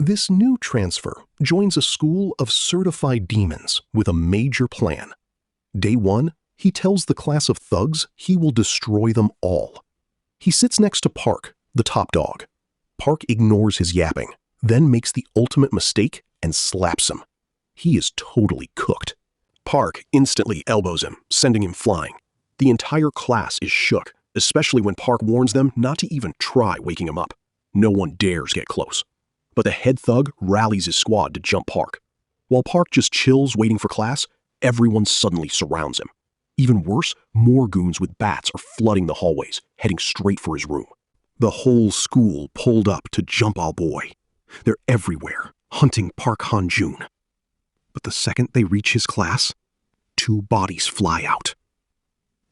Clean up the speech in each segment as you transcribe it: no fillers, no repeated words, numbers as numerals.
This new transfer joins a school of certified demons with a major plan. Day 1, he tells the class of thugs he will destroy them all. He sits next to Park, the top dog. Park ignores his yapping, then makes the ultimate mistake and slaps him. He is totally cooked. Park instantly elbows him, sending him flying. The entire class is shook, especially when Park warns them not to even try waking him up. No one dares get close. But the head thug rallies his squad to jump Park. While Park just chills waiting for class, everyone suddenly surrounds him. Even worse, more goons with bats are flooding the hallways, heading straight for his room. The whole school pulled up to jump our boy. They're everywhere, hunting Park Han-joon. But the second they reach his class, 2 bodies fly out.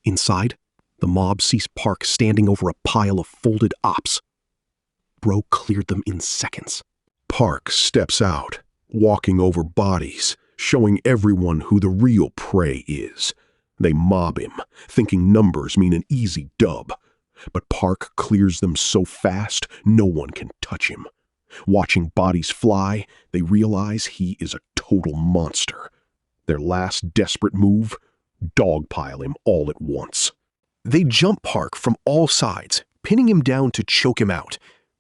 Inside, the mob sees Park standing over a pile of folded ops. Bro cleared them in seconds. Park steps out, walking over bodies, showing everyone who the real prey is. They mob him, thinking numbers mean an easy dub. But Park clears them so fast, no one can touch him. Watching bodies fly, they realize he is a total monster. Their last desperate move, dogpile him all at once. They jump Park from all sides, pinning him down to choke him out.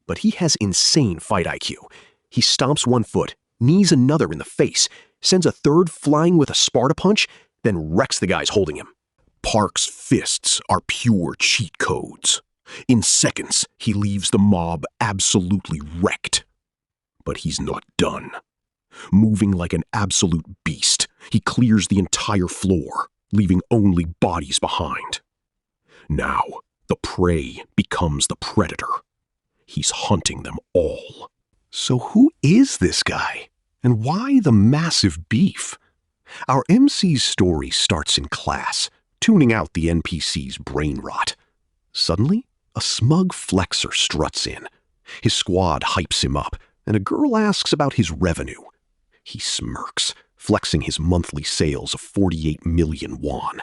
But he has insane fight IQ. He stomps one foot, knees another in the face, sends a third flying with a Sparta punch, then wrecks the guys holding him. Park's fists are pure cheat codes. In seconds, he leaves the mob absolutely wrecked. But he's not done. Moving like an absolute beast, he clears the entire floor, leaving only bodies behind. Now, the prey becomes the predator. He's hunting them all. So who is this guy? And why the massive beef? Our MC's story starts in class, tuning out the NPC's brain rot. Suddenly, a smug flexer struts in. His squad hypes him up, and a girl asks about his revenue. He smirks, flexing his monthly sales of 48 million won.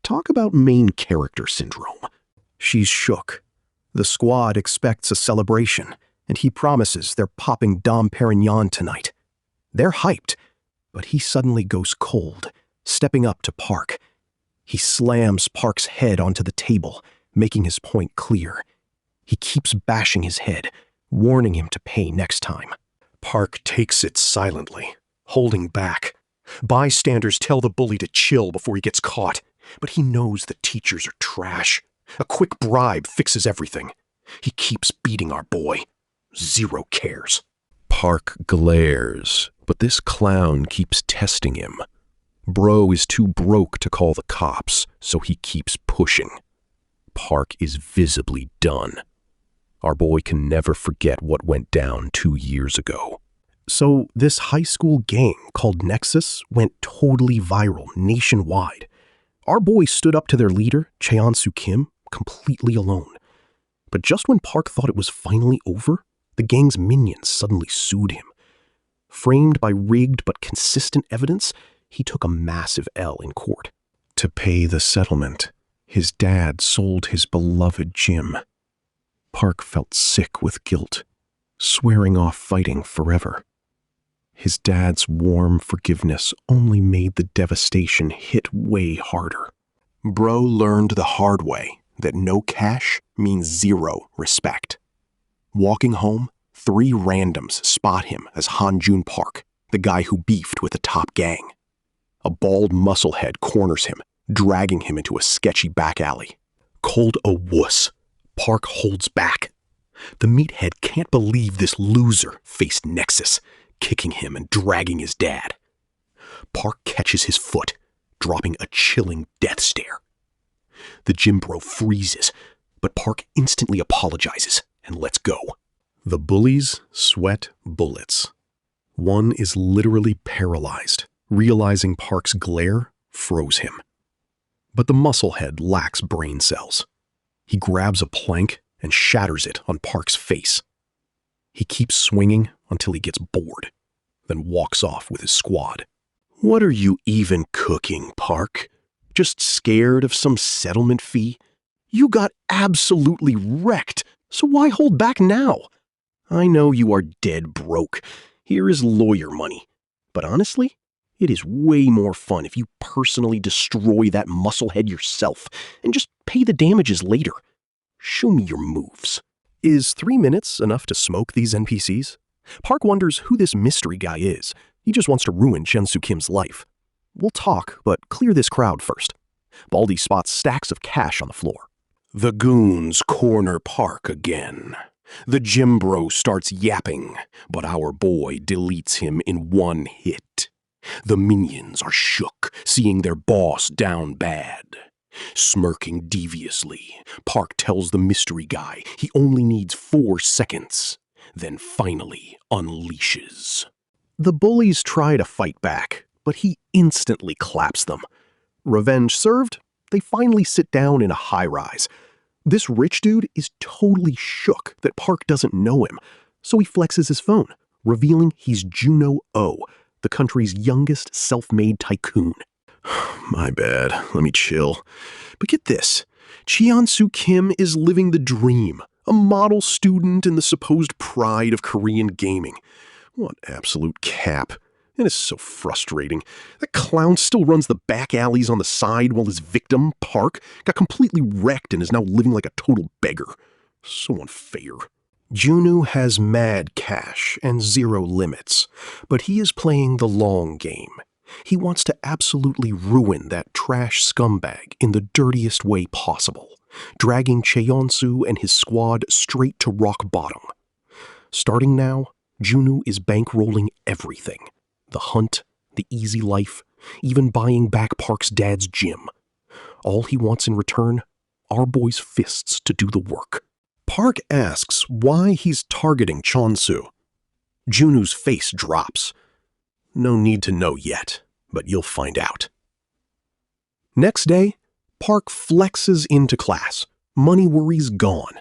Talk about main character syndrome. She's shook. The squad expects a celebration, and he promises they're popping Dom Perignon tonight. They're hyped, but he suddenly goes cold, stepping up to Park. He slams Park's head onto the table, making his point clear. He keeps bashing his head, warning him to pay next time. Park takes it silently, holding back. Bystanders tell the bully to chill before he gets caught, but he knows the teachers are trash. A quick bribe fixes everything. He keeps beating our boy. Zero cares. Park glares, but this clown keeps testing him. Bro is too broke to call the cops, so he keeps pushing. Park is visibly done. Our boy can never forget what went down 2 years ago. So this high school gang called Nexus went totally viral nationwide. Our boy stood up to their leader, Cheon-soo Kim, completely alone. But just when Park thought it was finally over, the gang's minions suddenly sued him. Framed by rigged but consistent evidence, he took a massive L in court. To pay the settlement, his dad sold his beloved gym. Park felt sick with guilt, swearing off fighting forever. His dad's warm forgiveness only made the devastation hit way harder. Bro learned the hard way that no cash means zero respect. Walking home, 3 randoms spot him as Han-joon Park, the guy who beefed with the top gang. A bald musclehead corners him, dragging him into a sketchy back alley. Called a wuss, Park holds back. The meathead can't believe this loser faced Nexus, kicking him and dragging his dad. Park catches his foot, dropping a chilling death stare. The gym bro freezes, but Park instantly apologizes and lets go. The bullies sweat bullets. One is literally paralyzed, realizing Park's glare froze him. But the musclehead lacks brain cells. He grabs a plank and shatters it on Park's face. He keeps swinging until he gets bored, then walks off with his squad. What are you even cooking, Park? Just scared of some settlement fee? You got absolutely wrecked, so why hold back now? I know you are dead broke. Here is lawyer money. But honestly, it is way more fun if you personally destroy that musclehead yourself and just pay the damages later. Show me your moves." Is 3 minutes enough to smoke these NPCs? Park wonders who this mystery guy is. He just wants to ruin Soo Kim's life. We'll talk, but clear this crowd first. Baldy spots stacks of cash on the floor. The goons corner Park again. The gym bro starts yapping, but our boy deletes him in one hit. The minions are shook, seeing their boss down bad. Smirking deviously, Park tells the mystery guy he only needs 4 seconds, then finally unleashes. The bullies try to fight back, but he instantly claps them. Revenge served, they finally sit down in a high-rise. This rich dude is totally shook that Park doesn't know him, so he flexes his phone, revealing he's Juno O, the country's youngest self-made tycoon. My bad, let me chill. But get this, Soo Kim is living the dream, a model student and the supposed pride of Korean gaming. What absolute cap. It is so frustrating. That clown still runs the back alleys on the side while his victim, Park, got completely wrecked and is now living like a total beggar. So unfair. Juno has mad cash and 0 limits, but he is playing the long game. He wants to absolutely ruin that trash scumbag in the dirtiest way possible, dragging Cheonsu and his squad straight to rock bottom. Starting now, Juno is bankrolling everything. The hunt, the easy life, even buying back Park's dad's gym. All he wants in return, our boy's fists to do the work. Park asks why he's targeting Cheonsu. Junu's face drops. No need to know yet, but you'll find out. Next day, Park flexes into class, money worries gone.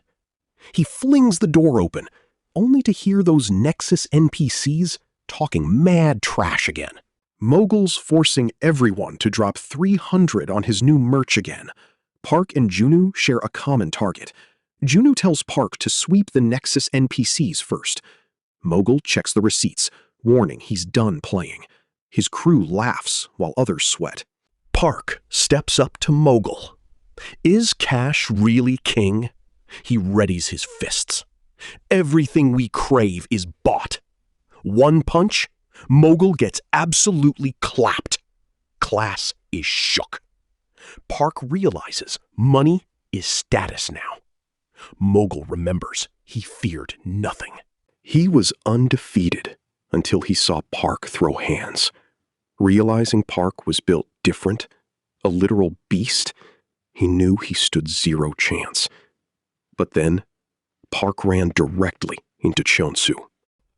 He flings the door open, only to hear those Nexus NPCs talking mad trash again. Mogul's forcing everyone to drop 300 on his new merch again. Park and Juno share a common target. Juno tells Park to sweep the Nexus NPCs first. Mogul checks the receipts, warning he's done playing. His crew laughs while others sweat. Park steps up to Mogul. Is cash really king? He readies his fists. Everything we crave is bought. One punch, Mogul gets absolutely clapped. Class is shook. Park realizes money is status now. Mogul remembers he feared nothing. He was undefeated until he saw Park throw hands. Realizing Park was built different, a literal beast, he knew he stood 0 chance. But then, Park ran directly into Cheonsu.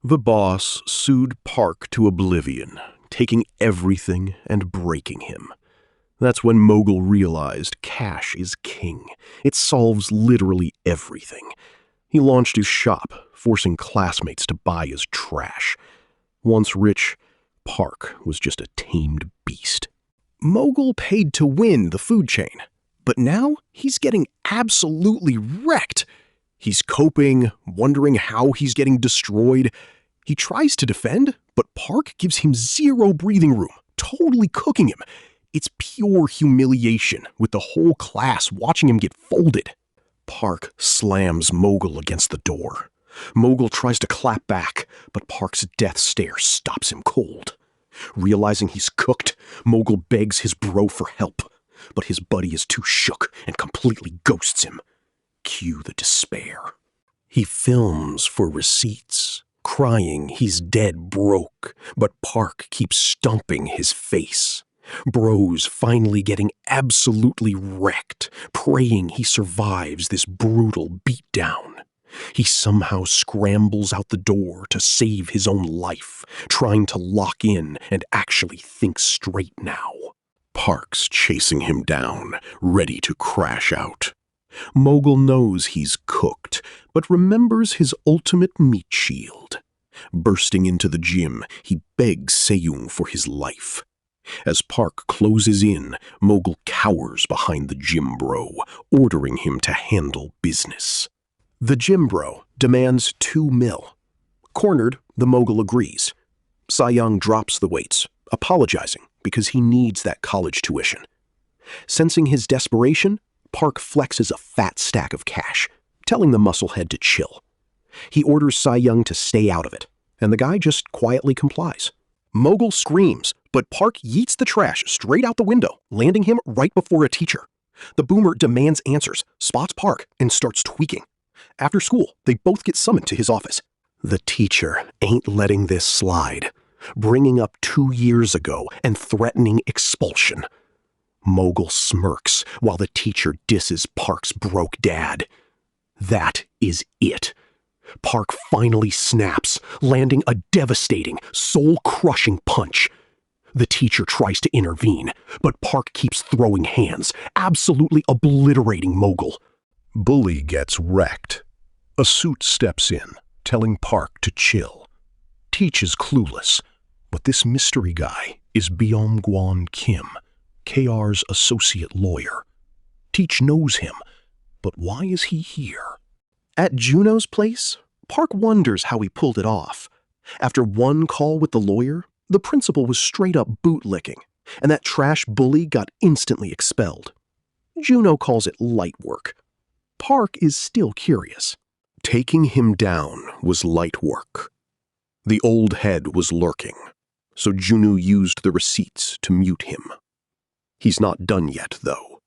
The boss sued Park to oblivion, taking everything and breaking him. That's when Mogul realized cash is king. It solves literally everything. He launched his shop, forcing classmates to buy his trash. Once rich, Park was just a tamed beast. Mogul paid to win the food chain, but now he's getting absolutely wrecked. He's coping, wondering how he's getting destroyed. He tries to defend, but Park gives him 0 breathing room, totally cooking him. It's pure humiliation, with the whole class watching him get folded. Park slams Mogul against the door. Mogul tries to clap back, but Park's death stare stops him cold. Realizing he's cooked, Mogul begs his bro for help, but his buddy is too shook and completely ghosts him. Cue the despair. He films for receipts, crying he's dead broke, but Park keeps stomping his face. Bro's finally getting absolutely wrecked, praying he survives this brutal beatdown. He somehow scrambles out the door to save his own life, trying to lock in and actually think straight now. Park's chasing him down, ready to crash out. Mogul knows he's cooked, but remembers his ultimate meat shield. Bursting into the gym, he begs Seyung for his life. As Park closes in, Mogul cowers behind the gym bro, ordering him to handle business. The gym bro demands 2 mil, Cornered, the mogul agrees. Cy-Young drops the weights, apologizing because he needs that college tuition. Sensing his desperation, Park flexes a fat stack of cash, telling the musclehead to chill. He orders Cy-Young to stay out of it, and the guy just quietly complies. Mogul screams, but Park yeets the trash straight out the window, landing him right before a teacher. The boomer demands answers, spots Park, and starts tweaking. After school, they both get summoned to his office. The teacher ain't letting this slide, bringing up 2 years ago and threatening expulsion. Mogul smirks while the teacher disses Park's broke dad. That is it. Park finally snaps, landing a devastating, soul-crushing punch. The teacher tries to intervene, but Park keeps throwing hands, absolutely obliterating Mogul. Bully gets wrecked. A suit steps in, telling Park to chill. Teach is clueless, but this mystery guy is Byung-Gwon Kim, KR's associate lawyer. Teach knows him, but why is he here? At Juno's place, Park wonders how he pulled it off. After one call with the lawyer, the principal was straight up bootlicking, and that trash bully got instantly expelled. Juno calls it light work. Park is still curious. Taking him down was light work. The old head was lurking, so Juno used the receipts to mute him. He's not done yet, though.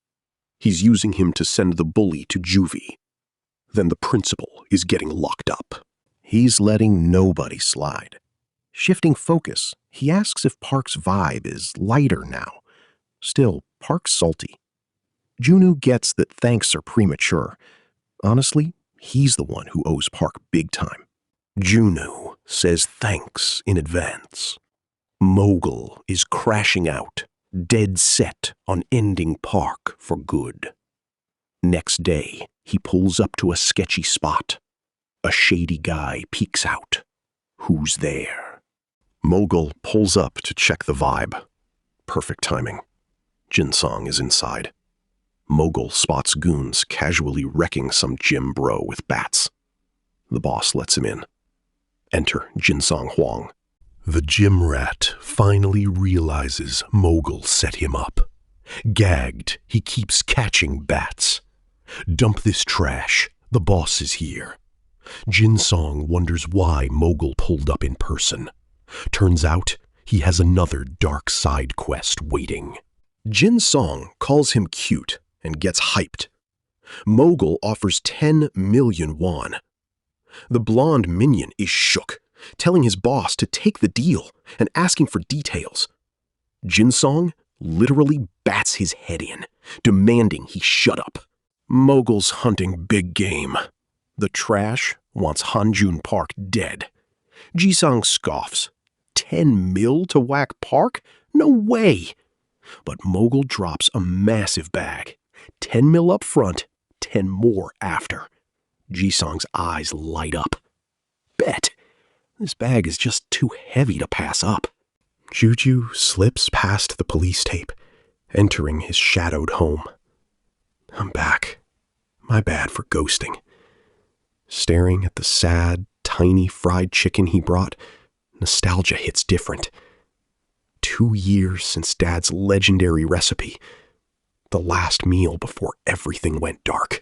He's using him to send the bully to juvie. Then the principal is getting locked up. He's letting nobody slide. Shifting focus, he asks if Park's vibe is lighter now. Still, Park's salty. Juno gets that thanks are premature. Honestly, he's the one who owes Park big time. Juno says thanks in advance. Mogul is crashing out, dead set on ending Park for good. Next day, he pulls up to a sketchy spot. A shady guy peeks out. Who's there? Mogul pulls up to check the vibe. Perfect timing. Jinsong is inside. Mogul spots goons casually wrecking some gym bro with bats. The boss lets him in. Enter Jinsong Huang. The gym rat finally realizes Mogul set him up. Gagged, he keeps catching bats. Dump this trash. The boss is here. Jinsong wonders why Mogul pulled up in person. Turns out, he has another dark side quest waiting. Jinsong calls him cute and gets hyped. Mogul offers 10 million won. The blonde minion is shook, telling his boss to take the deal and asking for details. Jinsong literally bats his head in, demanding he shut up. Mogul's hunting big game. The trash wants Hanjun Park dead. Jisong scoffs. 10 mil to whack Park? No way! But Mogul drops a massive bag. 10 mil up front, 10 more after. Jisong's eyes light up. Bet. This bag is just too heavy to pass up. Juju slips past the police tape, entering his shadowed home. I'm back. My bad for ghosting. Staring at the sad, tiny fried chicken he brought, nostalgia hits different. 2 years since Dad's legendary recipe. The last meal before everything went dark.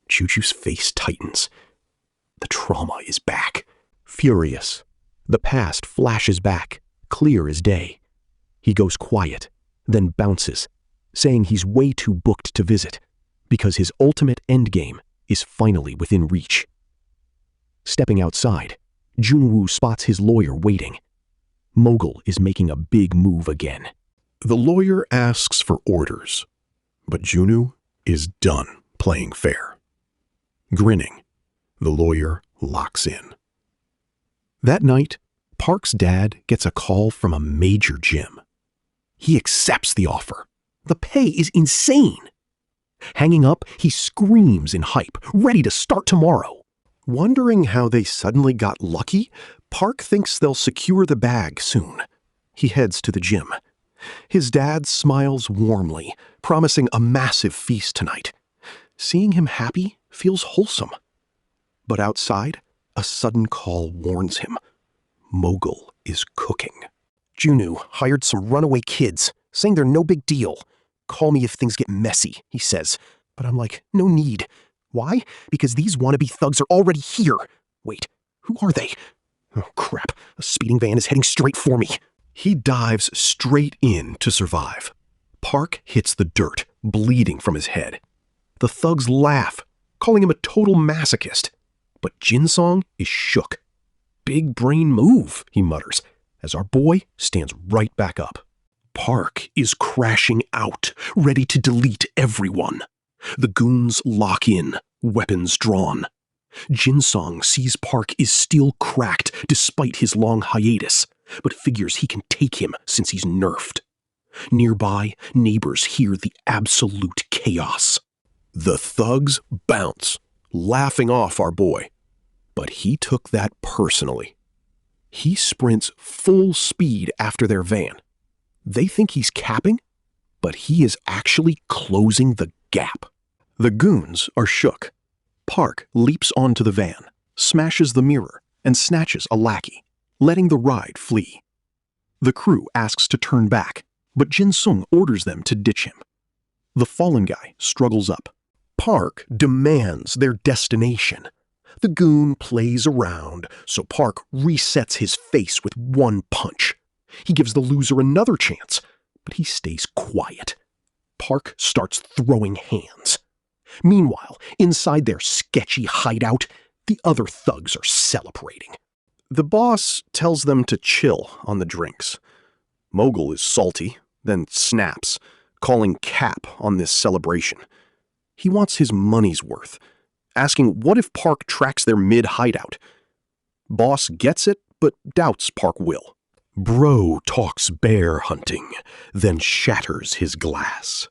Juju's face tightens. The trauma is back. Furious, the past flashes back, clear as day. He goes quiet, then bounces, saying he's way too booked to visit, because his ultimate endgame is finally within reach. Stepping outside, Junwoo spots his lawyer waiting. Mogul is making a big move again. The lawyer asks for orders, but Junwoo is done playing fair. Grinning, the lawyer locks in. That night, Park's dad gets a call from a major gym. He accepts the offer. The pay is insane. Hanging up, he screams in hype, ready to start tomorrow. Wondering how they suddenly got lucky, Park thinks they'll secure the bag soon. He heads to the gym. His dad smiles warmly, promising a massive feast tonight. Seeing him happy feels wholesome. But outside, A sudden call warns him. Mogul is cooking. Junu hired some runaway kids, saying they're no big deal. Call me if things get messy, he says. But I'm like, no need. Why? Because these wannabe thugs are already here. Wait, who are they? Oh, crap. A speeding van is heading straight for me. He dives straight in to survive. Park hits the dirt, bleeding from his head. The thugs laugh, calling him a total masochist. But Jinsong is shook. Big brain move, he mutters, as our boy stands right back up. Park is crashing out, ready to delete everyone. The goons lock in, weapons drawn. Jinsong sees Park is still cracked despite his long hiatus, but figures he can take him since he's nerfed. Nearby, neighbors hear the absolute chaos. The thugs bounce, laughing off our boy. But he took that personally. He sprints full speed after their van. They think he's capping, but he is actually closing the gap. The goons are shook. Park leaps onto the van, smashes the mirror, and snatches a lackey, letting the ride flee. The crew asks to turn back, but Jinsung orders them to ditch him. The fallen guy struggles up. Park demands their destination. The goon plays around, so Park resets his face with one punch. He gives the loser another chance, but he stays quiet. Park starts throwing hands. Meanwhile, inside their sketchy hideout, the other thugs are celebrating. The boss tells them to chill on the drinks. Mogul is salty, then snaps, calling cap on this celebration. He wants his money's worth, asking what if Park tracks their mid-hideout. Boss gets it, but doubts Park will. Bro talks bear hunting, then shatters his glass.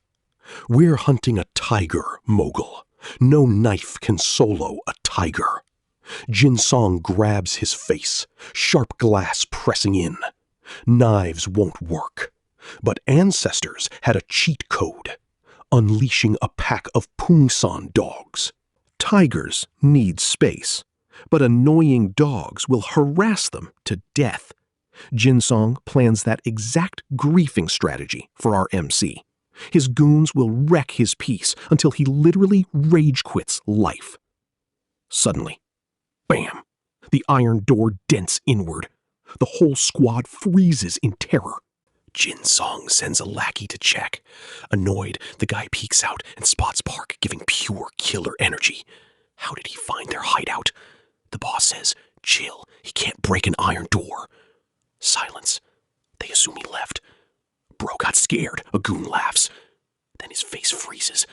We're hunting a tiger, Mogul. No knife can solo a tiger. Jinsong grabs his face, sharp glass pressing in. Knives won't work. But ancestors had a cheat code, unleashing a pack of Pungsan dogs. Tigers need space, but annoying dogs will harass them to death. Jinsong plans that exact griefing strategy for our MC. His goons will wreck his peace until he literally rage quits life. Suddenly, bam! The iron door dents inward. The whole squad freezes in terror. Jinsong sends a lackey to check. Annoyed, the guy peeks out and spots Park giving pure killer energy. How did he find their hideout? The boss says, chill, he can't break an iron door. Silence. They assume he left. Bro got scared, a goon laughs. Then his face freezes.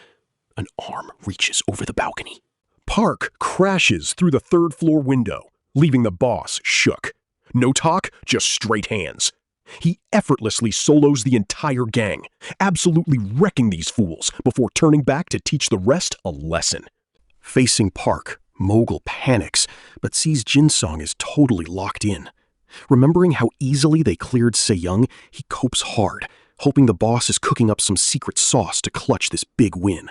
An arm reaches over the balcony. Park crashes through the third-floor window, leaving the boss shook. No talk, just straight hands. He effortlessly solos the entire gang, absolutely wrecking these fools before turning back to teach the rest a lesson. Facing Park, Mogul panics, but sees Jinsong is totally locked in. Remembering how easily they cleared Sejong, he copes hard, hoping the boss is cooking up some secret sauce to clutch this big win.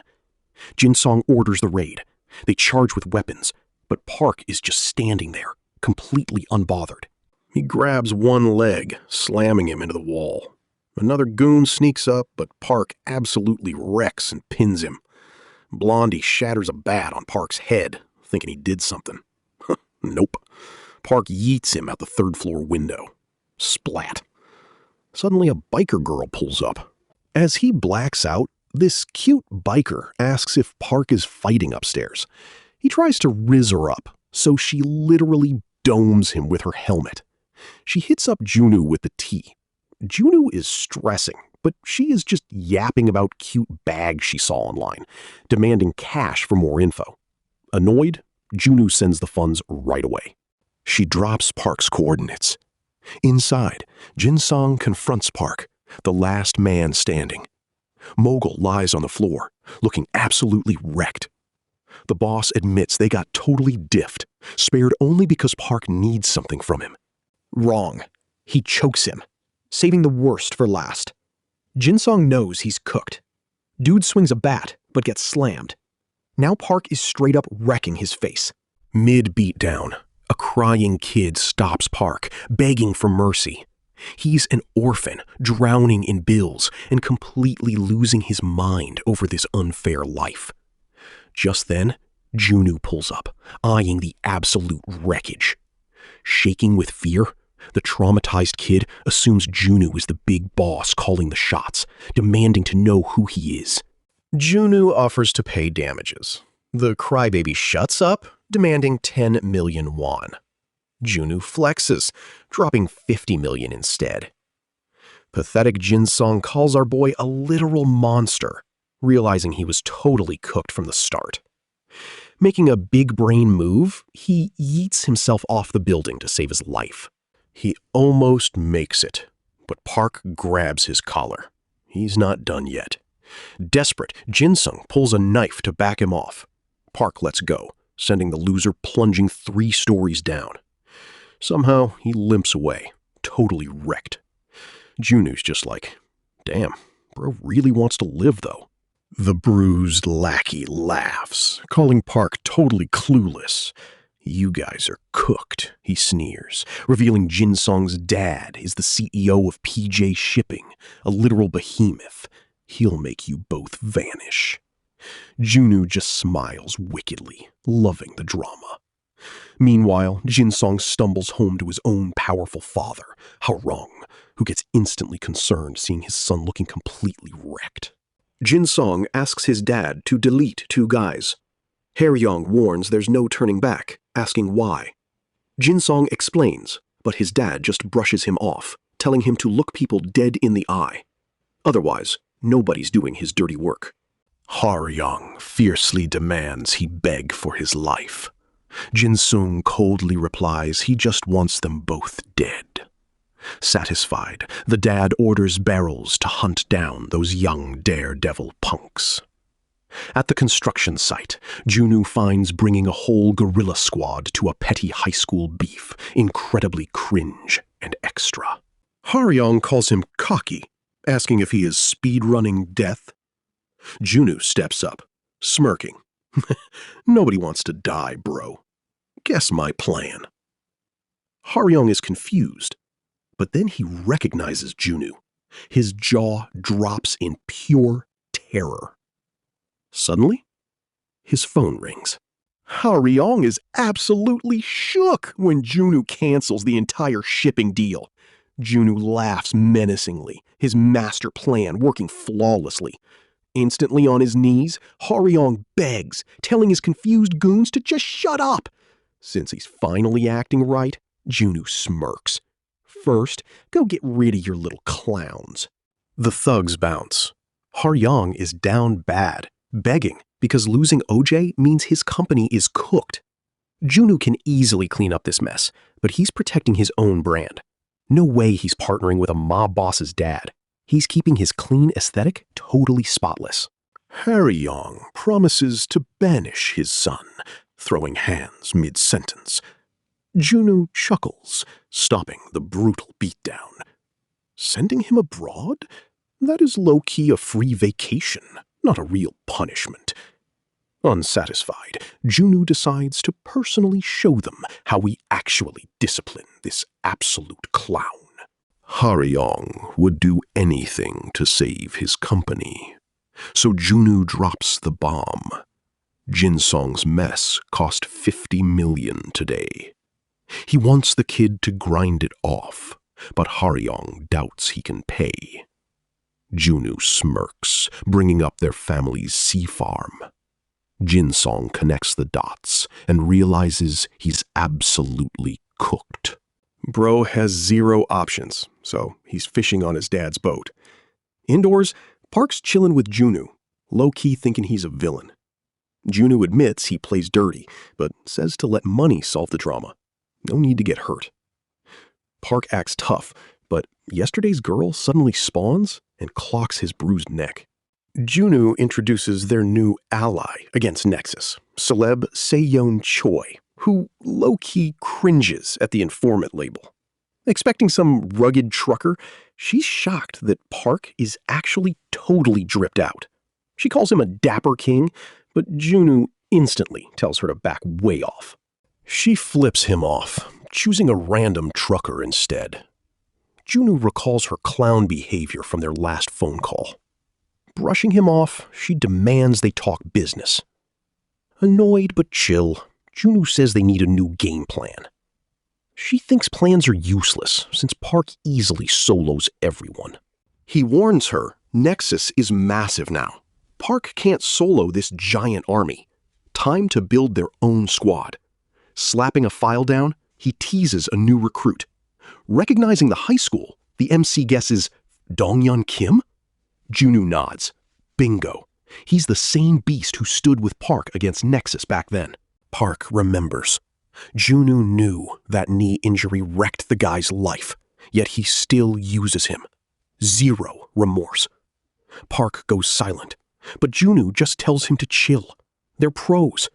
Jinsong orders the raid. They charge with weapons, but Park is just standing there, completely unbothered. He grabs one leg, slamming him into the wall. Another goon sneaks up, but Park absolutely wrecks and pins him. Blondie shatters a bat on Park's head, thinking he did something. Nope. Park yeets him out the third-floor window. Splat. Suddenly a biker girl pulls up. As he blacks out, this cute biker asks if Park is fighting upstairs. He tries to rizz her up, so she literally domes him with her helmet. She hits up Junu with the tea. Junu is stressing, but she is just yapping about cute bags she saw online, demanding cash for more info. Annoyed, Junu sends the funds right away. She drops Park's coordinates. Inside, Jinsong confronts Park, the last man standing. Mogul lies on the floor, looking absolutely wrecked. The boss admits they got totally diffed, spared only because Park needs something from him. Wrong. He chokes him, saving the worst for last. Jinsong knows he's cooked. Dude swings a bat, but gets slammed. Now Park is straight up wrecking his face. Mid-beatdown, A crying kid stops Park, begging for mercy. He's an orphan, drowning in bills and completely losing his mind over this unfair life. Just then, Junu pulls up, eyeing the absolute wreckage. Shaking with fear, the traumatized kid assumes Junu is the big boss calling the shots, demanding to know who he is. Junu offers to pay damages. The crybaby shuts up, demanding 10 million won. Junu flexes, dropping 50 million instead. Pathetic Jin-sung calls our boy a literal monster, realizing he was totally cooked from the start. Making a big brain move, he yeets himself off the building to save his life. He almost makes it, but Park grabs his collar. He's not done yet. Desperate, Jin-sung pulls a knife to back him off. Park lets go, sending the loser plunging 3 stories down. Somehow, he limps away, totally wrecked. Junu's just like, damn, bro really wants to live though. The bruised lackey laughs, calling Park totally clueless. You guys are cooked, he sneers, revealing Jin-sung's dad is the CEO of PJ Shipping, a literal behemoth. He'll make you both vanish. Junu just smiles wickedly, loving the drama. Meanwhile, Jin-sung stumbles home to his own powerful father, Harong, who gets instantly concerned seeing his son looking completely wrecked. Jin-sung asks his dad to delete 2 guys. Haryong warns there's no turning back, asking why. Jin-sung explains, but his dad just brushes him off, telling him to look people dead in the eye. Otherwise, nobody's doing his dirty work. Haryong fiercely demands he beg for his life. Jin-sung coldly replies he just wants them both dead. Satisfied, the dad orders barrels to hunt down those young daredevil punks. At the construction site, Junu finds bringing a whole guerrilla squad to a petty high school beef incredibly cringe and extra. Haryong calls him cocky, asking if he is speedrunning death. Junu steps up, smirking. Nobody wants to die, bro. Guess my plan. Haryong is confused, but then he recognizes Junu. His jaw drops in pure terror. Suddenly, his phone rings. Haryong is absolutely shook when Junu cancels the entire shipping deal. Junu laughs menacingly, his master plan working flawlessly. Instantly on his knees, Haryong begs, telling his confused goons to just shut up. Since he's finally acting right, Junu smirks. First, go get rid of your little clowns. The thugs bounce. Haryong is down bad, begging because losing OJ means his company is cooked. Junu can easily clean up this mess, but he's protecting his own brand. No way he's partnering with a mob boss's dad. He's keeping his clean aesthetic totally spotless. Haryong promises to banish his son, throwing hands mid-sentence. Junu chuckles, stopping the brutal beatdown. Sending him abroad? That is low-key a free vacation, not a real punishment. Unsatisfied, Junu decides to personally show them how we actually discipline this absolute clown. Haryong would do anything to save his company. So Junu drops the bomb. Jin-sung's mess cost 50 million today. He wants the kid to grind it off, but Haryong doubts he can pay. Junu smirks, bringing up their family's sea farm. Jin-sung connects the dots and realizes he's absolutely cooked. Bro has 0 options, so he's fishing on his dad's boat. Indoors, Park's chilling with Junu, low-key thinking he's a villain. Junu admits he plays dirty, but says to let money solve the drama. No need to get hurt. Park acts tough, but yesterday's girl suddenly spawns and clocks his bruised neck. Junu introduces their new ally against Nexus, celeb Seyeon Choi, who low-key cringes at the informant label. Expecting some rugged trucker, she's shocked that Park is actually totally dripped out. She calls him a dapper king, but Junu instantly tells her to back way off. She flips him off, choosing a random trucker instead. Junu recalls her clown behavior from their last phone call. Brushing him off, she demands they talk business. Annoyed but chill, Junu says they need a new game plan. She thinks plans are useless since Park easily solos everyone. He warns her Nexus is massive now. Park can't solo this giant army. Time to build their own squad. Slapping a file down, he teases a new recruit. Recognizing the high school, the MC guesses, Donghyun Kim? Junu nods. Bingo. He's the same beast who stood with Park against Nexus back then. Park remembers. Junu knew that knee injury wrecked the guy's life, yet he still uses him. Zero remorse. Park goes silent, but Junu just tells him to chill. They're pros.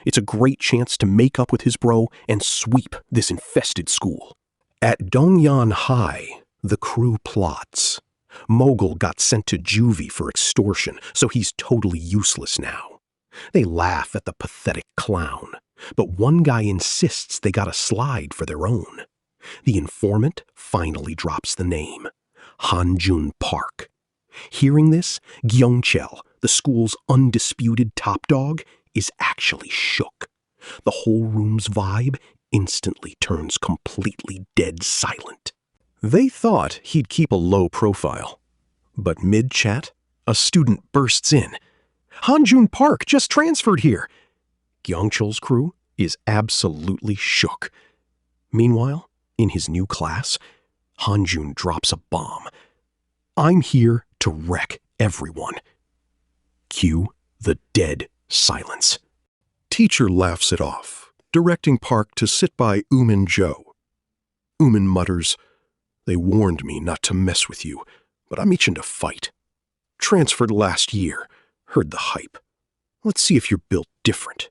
It's a great chance to make up with his bro and sweep this infested school. At Dongyan High, the crew plots. Mogul got sent to juvie for extortion, so he's totally useless now. They laugh at the pathetic clown, but one guy insists they got a slide for their own. The informant finally drops the name, Hanjun Park. Hearing this, Gyeongchel, the school's undisputed top dog, is actually shook. The whole room's vibe instantly turns completely dead silent. They thought he'd keep a low profile. But mid-chat, a student bursts in. Hanjun Park just transferred here. Gyeongchel's crew is absolutely shook. Meanwhile, in his new class, Hanjun drops a bomb. I'm here to wreck everyone. Cue the dead silence. Teacher laughs it off, directing Park to sit by Umin Jo. Umin mutters, they warned me not to mess with you, but I'm itching to fight. Transferred last year, heard the hype. Let's see if you're built different.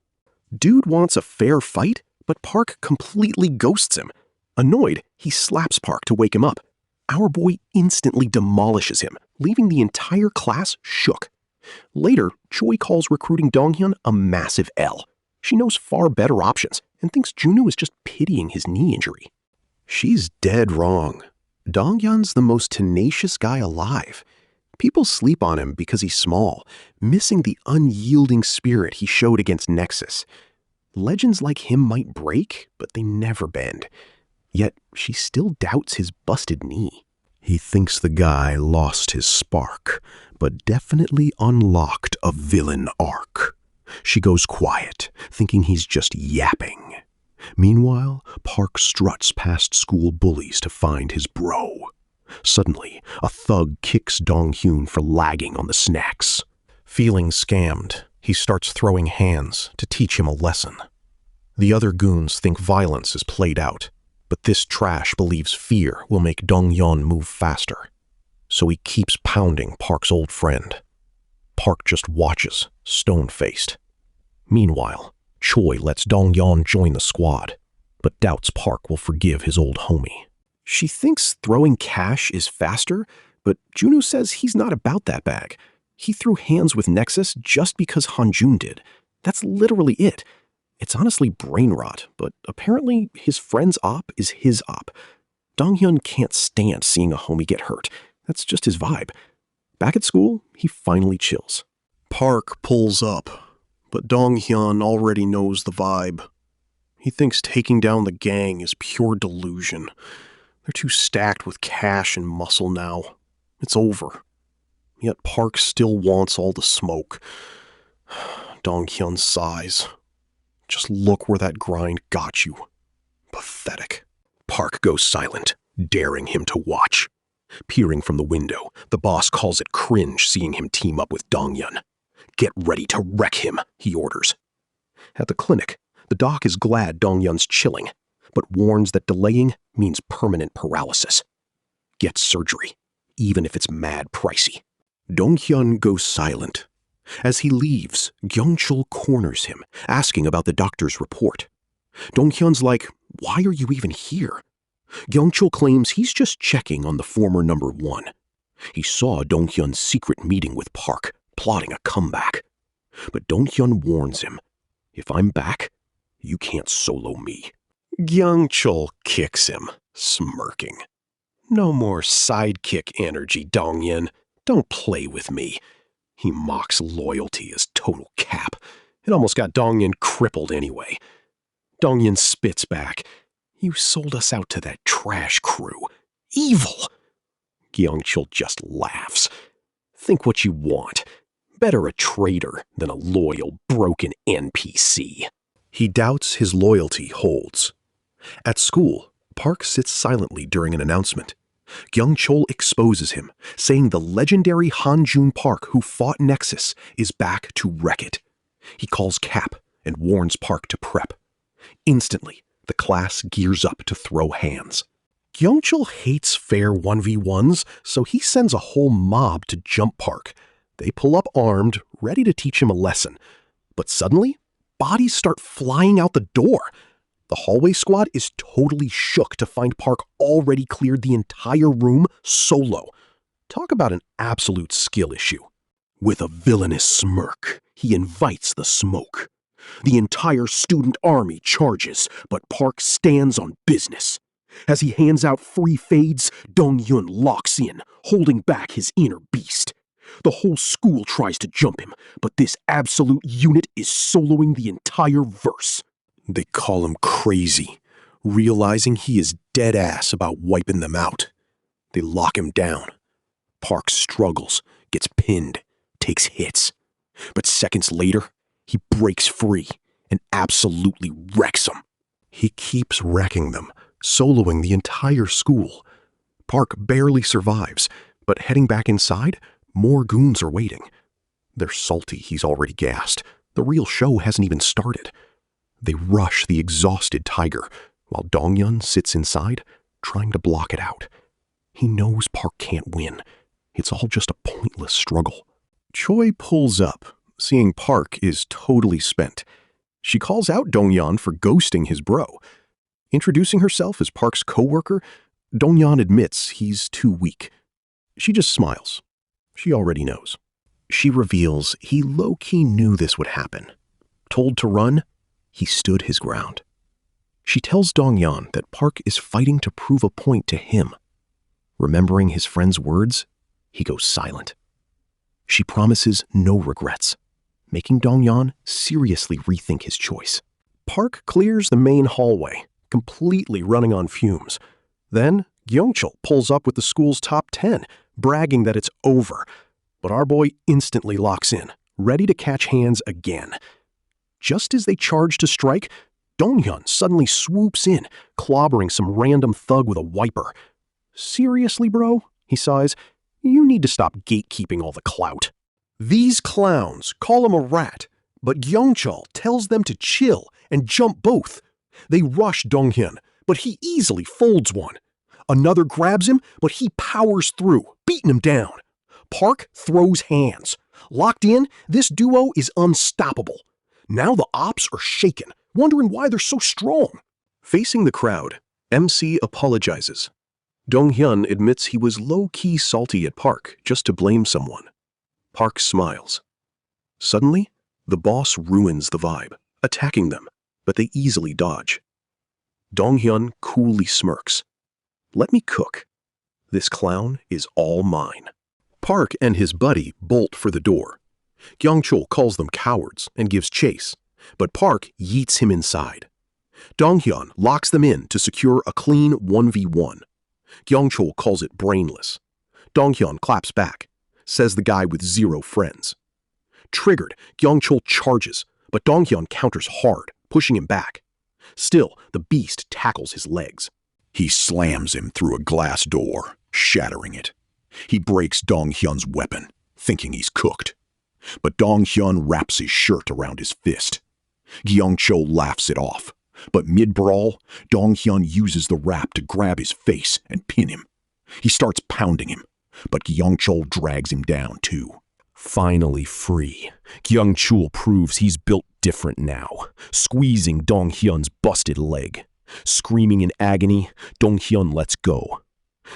Dude wants a fair fight, but Park completely ghosts him. Annoyed, he slaps Park to wake him up. Our boy instantly demolishes him, leaving the entire class shook. Later, Choi calls recruiting Donghyun a massive L. She knows far better options and thinks Junu is just pitying his knee injury. She's dead wrong. Donghyun's the most tenacious guy alive. People sleep on him because he's small, missing the unyielding spirit he showed against Nexus. Legends like him might break, but they never bend. Yet she still doubts his busted knee. He thinks the guy lost his spark, but definitely unlocked a villain arc. She goes quiet, thinking he's just yapping. Meanwhile, Park struts past school bullies to find his bro. Suddenly, a thug kicks Donghyun for lagging on the snacks. Feeling scammed, he starts throwing hands to teach him a lesson. The other goons think violence is played out, but this trash believes fear will make Donghyun move faster. So he keeps pounding Park's old friend. Park just watches, stone-faced. Meanwhile, Choi lets Donghyun join the squad, but doubts Park will forgive his old homie. She thinks throwing cash is faster, but Junu says he's not about that bag. He threw hands with Nexus just because Hanjun did. That's literally it. It's honestly brain rot, but apparently his friend's op is his op. Donghyun can't stand seeing a homie get hurt. That's just his vibe. Back at school, he finally chills. Park pulls up, but Donghyun already knows the vibe. He thinks taking down the gang is pure delusion. They're too stacked with cash and muscle now. It's over. Yet Park still wants all the smoke. Donghyun sighs. Just look where that grind got you. Pathetic. Park goes silent, daring him to watch. Peering from the window, the boss calls it cringe seeing him team up with Donghyun. Get ready to wreck him, he orders. At the clinic, the doc is glad Donghyun's chilling, but warns that delaying means permanent paralysis. Get surgery, even if it's mad pricey. Donghyun goes silent. As he leaves, Gyeongchul corners him, asking about the doctor's report. Donghyun's like, why are you even here? Gyeongchul claims he's just checking on the former number one. He saw Donghyun's secret meeting with Park, plotting a comeback. But Donghyun warns him, if I'm back, You can't solo me. Kyung-chul kicks him, smirking. No more sidekick energy, Dong-hyun. Don't play with me. He mocks loyalty as total cap. It almost got Dong-hyun crippled anyway. Dong-hyun spits back. You sold us out to that trash crew. Evil! Kyung-chul just laughs. Think what you want. Better a traitor than a loyal, broken NPC. He doubts his loyalty holds. At school, Park sits silently during an announcement. Kyung-chul exposes him, saying the legendary Han-jun Park who fought Nexus is back to wreck it. He calls Cap and warns Park to prep. Instantly, the class gears up to throw hands. Kyung-chul hates fair 1v1s, so he sends a whole mob to jump Park. They pull up armed, ready to teach him a lesson. But suddenly, bodies start flying out the door. The hallway squad is totally shook to find Park already cleared the entire room solo. Talk about an absolute skill issue. With a villainous smirk, he invites the smoke. The entire student army charges, but Park stands on business. As he hands out free fades, Dong-hyun locks in, holding back his inner beast. The whole school tries to jump him, but this absolute unit is soloing the entire verse. They call him crazy, realizing he is dead ass about wiping them out. They lock him down. Park struggles, gets pinned, takes hits. But seconds later, he breaks free and absolutely wrecks them. He keeps wrecking them, soloing the entire school. Park barely survives, but heading back inside, more goons are waiting. They're salty he's already gassed. The real show hasn't even started. They rush the exhausted tiger, while Dong-hyun sits inside, trying to block it out. He knows Park can't win. It's all just a pointless struggle. Choi pulls up, seeing Park is totally spent. She calls out Dong-hyun for ghosting his bro. Introducing herself as Park's co-worker, Dong-hyun admits he's too weak. She just smiles. She already knows. She reveals he low-key knew this would happen. Told to run, he stood his ground. She tells Dong-hyun that Park is fighting to prove a point to him. Remembering his friend's words, he goes silent. She promises no regrets, making Dong-hyun seriously rethink his choice. Park clears the main hallway, completely running on fumes. Then, Kyung-chul pulls up with the school's top 10, bragging that it's over. But our boy instantly locks in, ready to catch hands again. Just as they charge to strike, Dong-hyun suddenly swoops in, clobbering some random thug with a wiper. Seriously, bro? He sighs. You need to stop gatekeeping all the clout. These clowns call him a rat, but Kyung-chul tells them to chill and jump both. They rush Dong-hyun, but he easily folds one. Another grabs him, but he powers through, beating him down. Park throws hands. Locked in, this duo is unstoppable. Now the ops are shaken, wondering why they're so strong. Facing the crowd, MC apologizes. Dong-hyun admits he was low-key salty at Park just to blame someone. Park smiles. Suddenly, the boss ruins the vibe, attacking them, but they easily dodge. Dong-hyun coolly smirks. Let me cook. This clown is all mine. Park and his buddy bolt for the door. Kyung-chul calls them cowards and gives chase, but Park yeets him inside. Dong-hyun locks them in to secure a clean 1v1. Kyung-chul calls it brainless. Dong-hyun claps back, says the guy with zero friends. Triggered, Kyung-chul charges, but Dong-hyun counters hard, pushing him back. Still, the beast tackles his legs. He slams him through a glass door, shattering it. He breaks Dong-hyun's weapon, thinking he's cooked. But Dong-hyun wraps his shirt around his fist. Kyung-chul laughs it off, but mid-brawl, Dong-hyun uses the wrap to grab his face and pin him. He starts pounding him, but Kyung-chul drags him down too. Finally free, Kyung-chul proves he's built different now, squeezing Dong-hyun's busted leg. Screaming in agony, Dong-hyun lets go.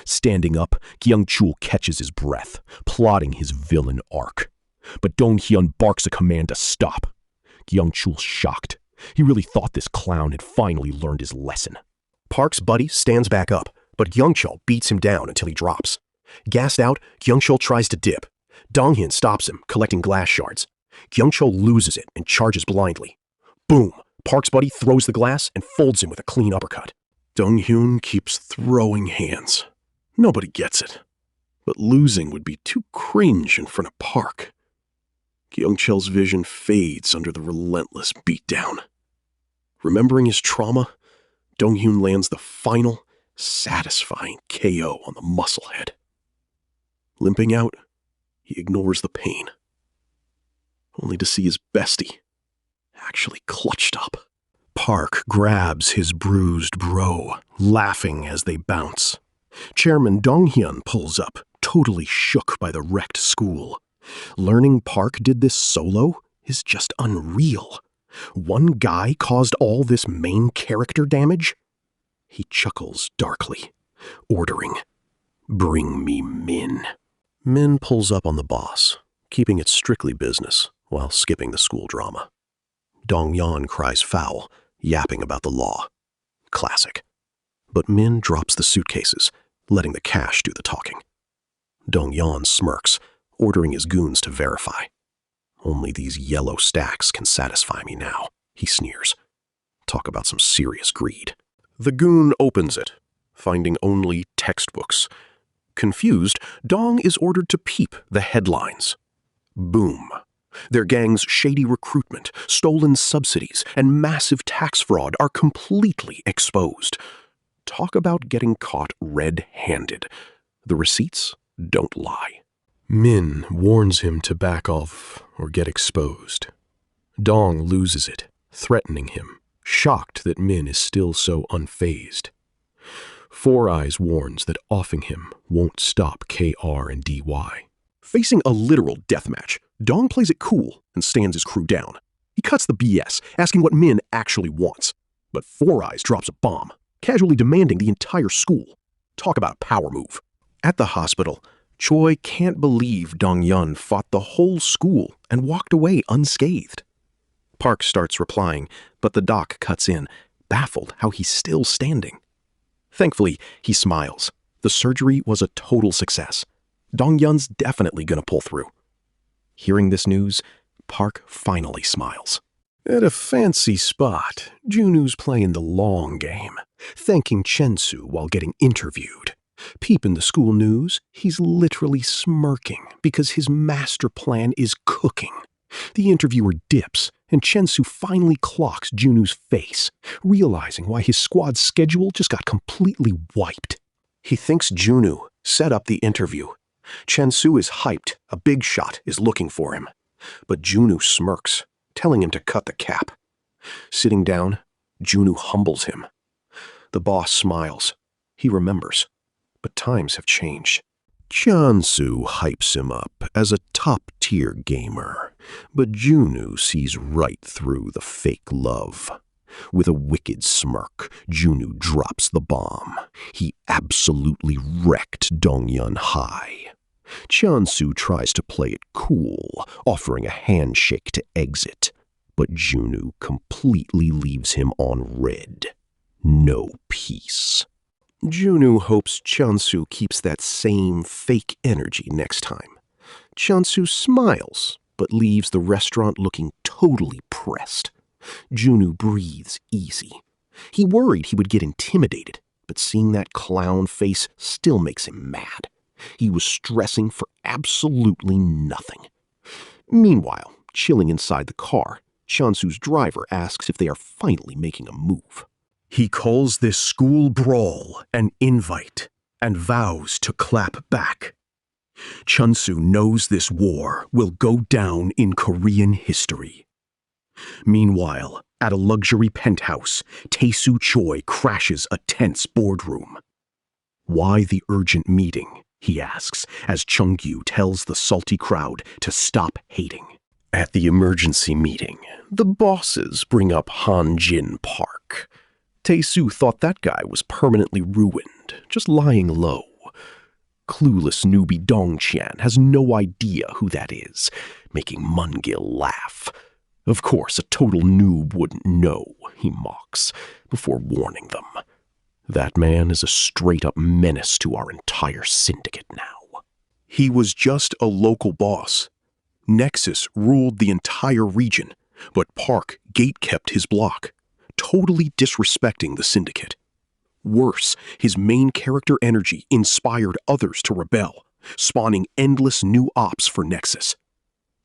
Standing up, Kyung-chul catches his breath, plotting his villain arc. But Dong-hyun barks a command to stop. Kyung-chul's shocked, He really thought this clown had finally learned his lesson. Park's buddy stands back up, but Kyungchul beats him down until he drops. Gassed out, Kyungchul tries to dip. Donghyun stops him, collecting glass shards. Kyungchul loses it and charges blindly. Boom! Park's buddy throws the glass and folds him with a clean uppercut. Donghyun keeps throwing hands. Nobody gets it. But losing would be too cringe in front of Park. Kyungchul's vision fades under the relentless beatdown. Remembering his trauma, Donghyun lands the final, satisfying KO on the musclehead. Limping out, he ignores the pain, only to see his bestie actually clutched up. Park grabs his bruised bro, laughing as they bounce. Chairman Donghyun pulls up, totally shook by the wrecked school. Learning Park did this solo is just unreal. One guy caused all this main character damage? He chuckles darkly, ordering, "Bring me Min." Min pulls up on the boss, keeping it strictly business while skipping the school drama. Donghyun cries foul, yapping about the law. Classic. But Min drops the suitcases, letting the cash do the talking. Donghyun smirks, ordering his goons to verify. Only these yellow stacks can satisfy me now, he sneers. Talk about some serious greed. The goon opens it, finding only textbooks. Confused, Dong is ordered to peep the headlines. Boom. Their gang's shady recruitment, stolen subsidies, and massive tax fraud are completely exposed. Talk about getting caught red-handed. The receipts don't lie. Min warns him to back off or get exposed. Dong loses it, threatening him, shocked that Min is still so unfazed. Four Eyes warns that offing him won't stop KR and DY. Facing a literal deathmatch, Dong plays it cool and stands his crew down. He cuts the BS, asking what Min actually wants. But Four Eyes drops a bomb, casually demanding the entire school. Talk about a power move. At the hospital, Choi can't believe Donghyun fought the whole school and walked away unscathed. Park starts replying, but the doc cuts in, baffled how he's still standing. Thankfully, he smiles. The surgery was a total success. Donghyun's definitely gonna pull through. Hearing this news, Park finally smiles. At a fancy spot, Junu's playing the long game, thanking Chensu while getting interviewed. Peeping the school news, he's literally smirking because his master plan is cooking. The interviewer dips, and Chensu finally clocks Junu's face, realizing why his squad's schedule just got completely wiped. He thinks Junu set up the interview. Chensu is hyped, a big shot is looking for him. But Junu smirks, telling him to cut the cap. Sitting down, Junu humbles him. The boss smiles. He remembers. But times have changed. Chansu hypes him up as a top-tier gamer, but Junu sees right through the fake love. With a wicked smirk, Junu drops the bomb. He absolutely wrecked Donghyun high. Chansu tries to play it cool, offering a handshake to exit, but Junu completely leaves him on red. No peace. Junu hopes Chansu keeps that same fake energy next time. Chansu smiles, but leaves the restaurant looking totally pressed. Junu breathes easy. He worried he would get intimidated, but seeing that clown face still makes him mad. He was stressing for absolutely nothing. Meanwhile, chilling inside the car, Chansu's driver asks if they are finally making a move. He calls this school brawl an invite and vows to clap back. Chunsu knows this war will go down in Korean history. Meanwhile, at a luxury penthouse, Tae-soo Choi crashes a tense boardroom. Why the urgent meeting, he asks, as Chung-gyu tells the salty crowd to stop hating. At the emergency meeting, the bosses bring up Han-jin Park. Tae-soo thought that guy was permanently ruined, just lying low. Clueless newbie Dong-chan has no idea who that is, making Mun-gil laugh. Of course, a total noob wouldn't know, he mocks, before warning them. That man is a straight-up menace to our entire syndicate now. He was just a local boss. Nexus ruled the entire region, but Park gatekept his block, totally disrespecting the syndicate. Worse, his main character energy inspired others to rebel, spawning endless new ops for Nexus.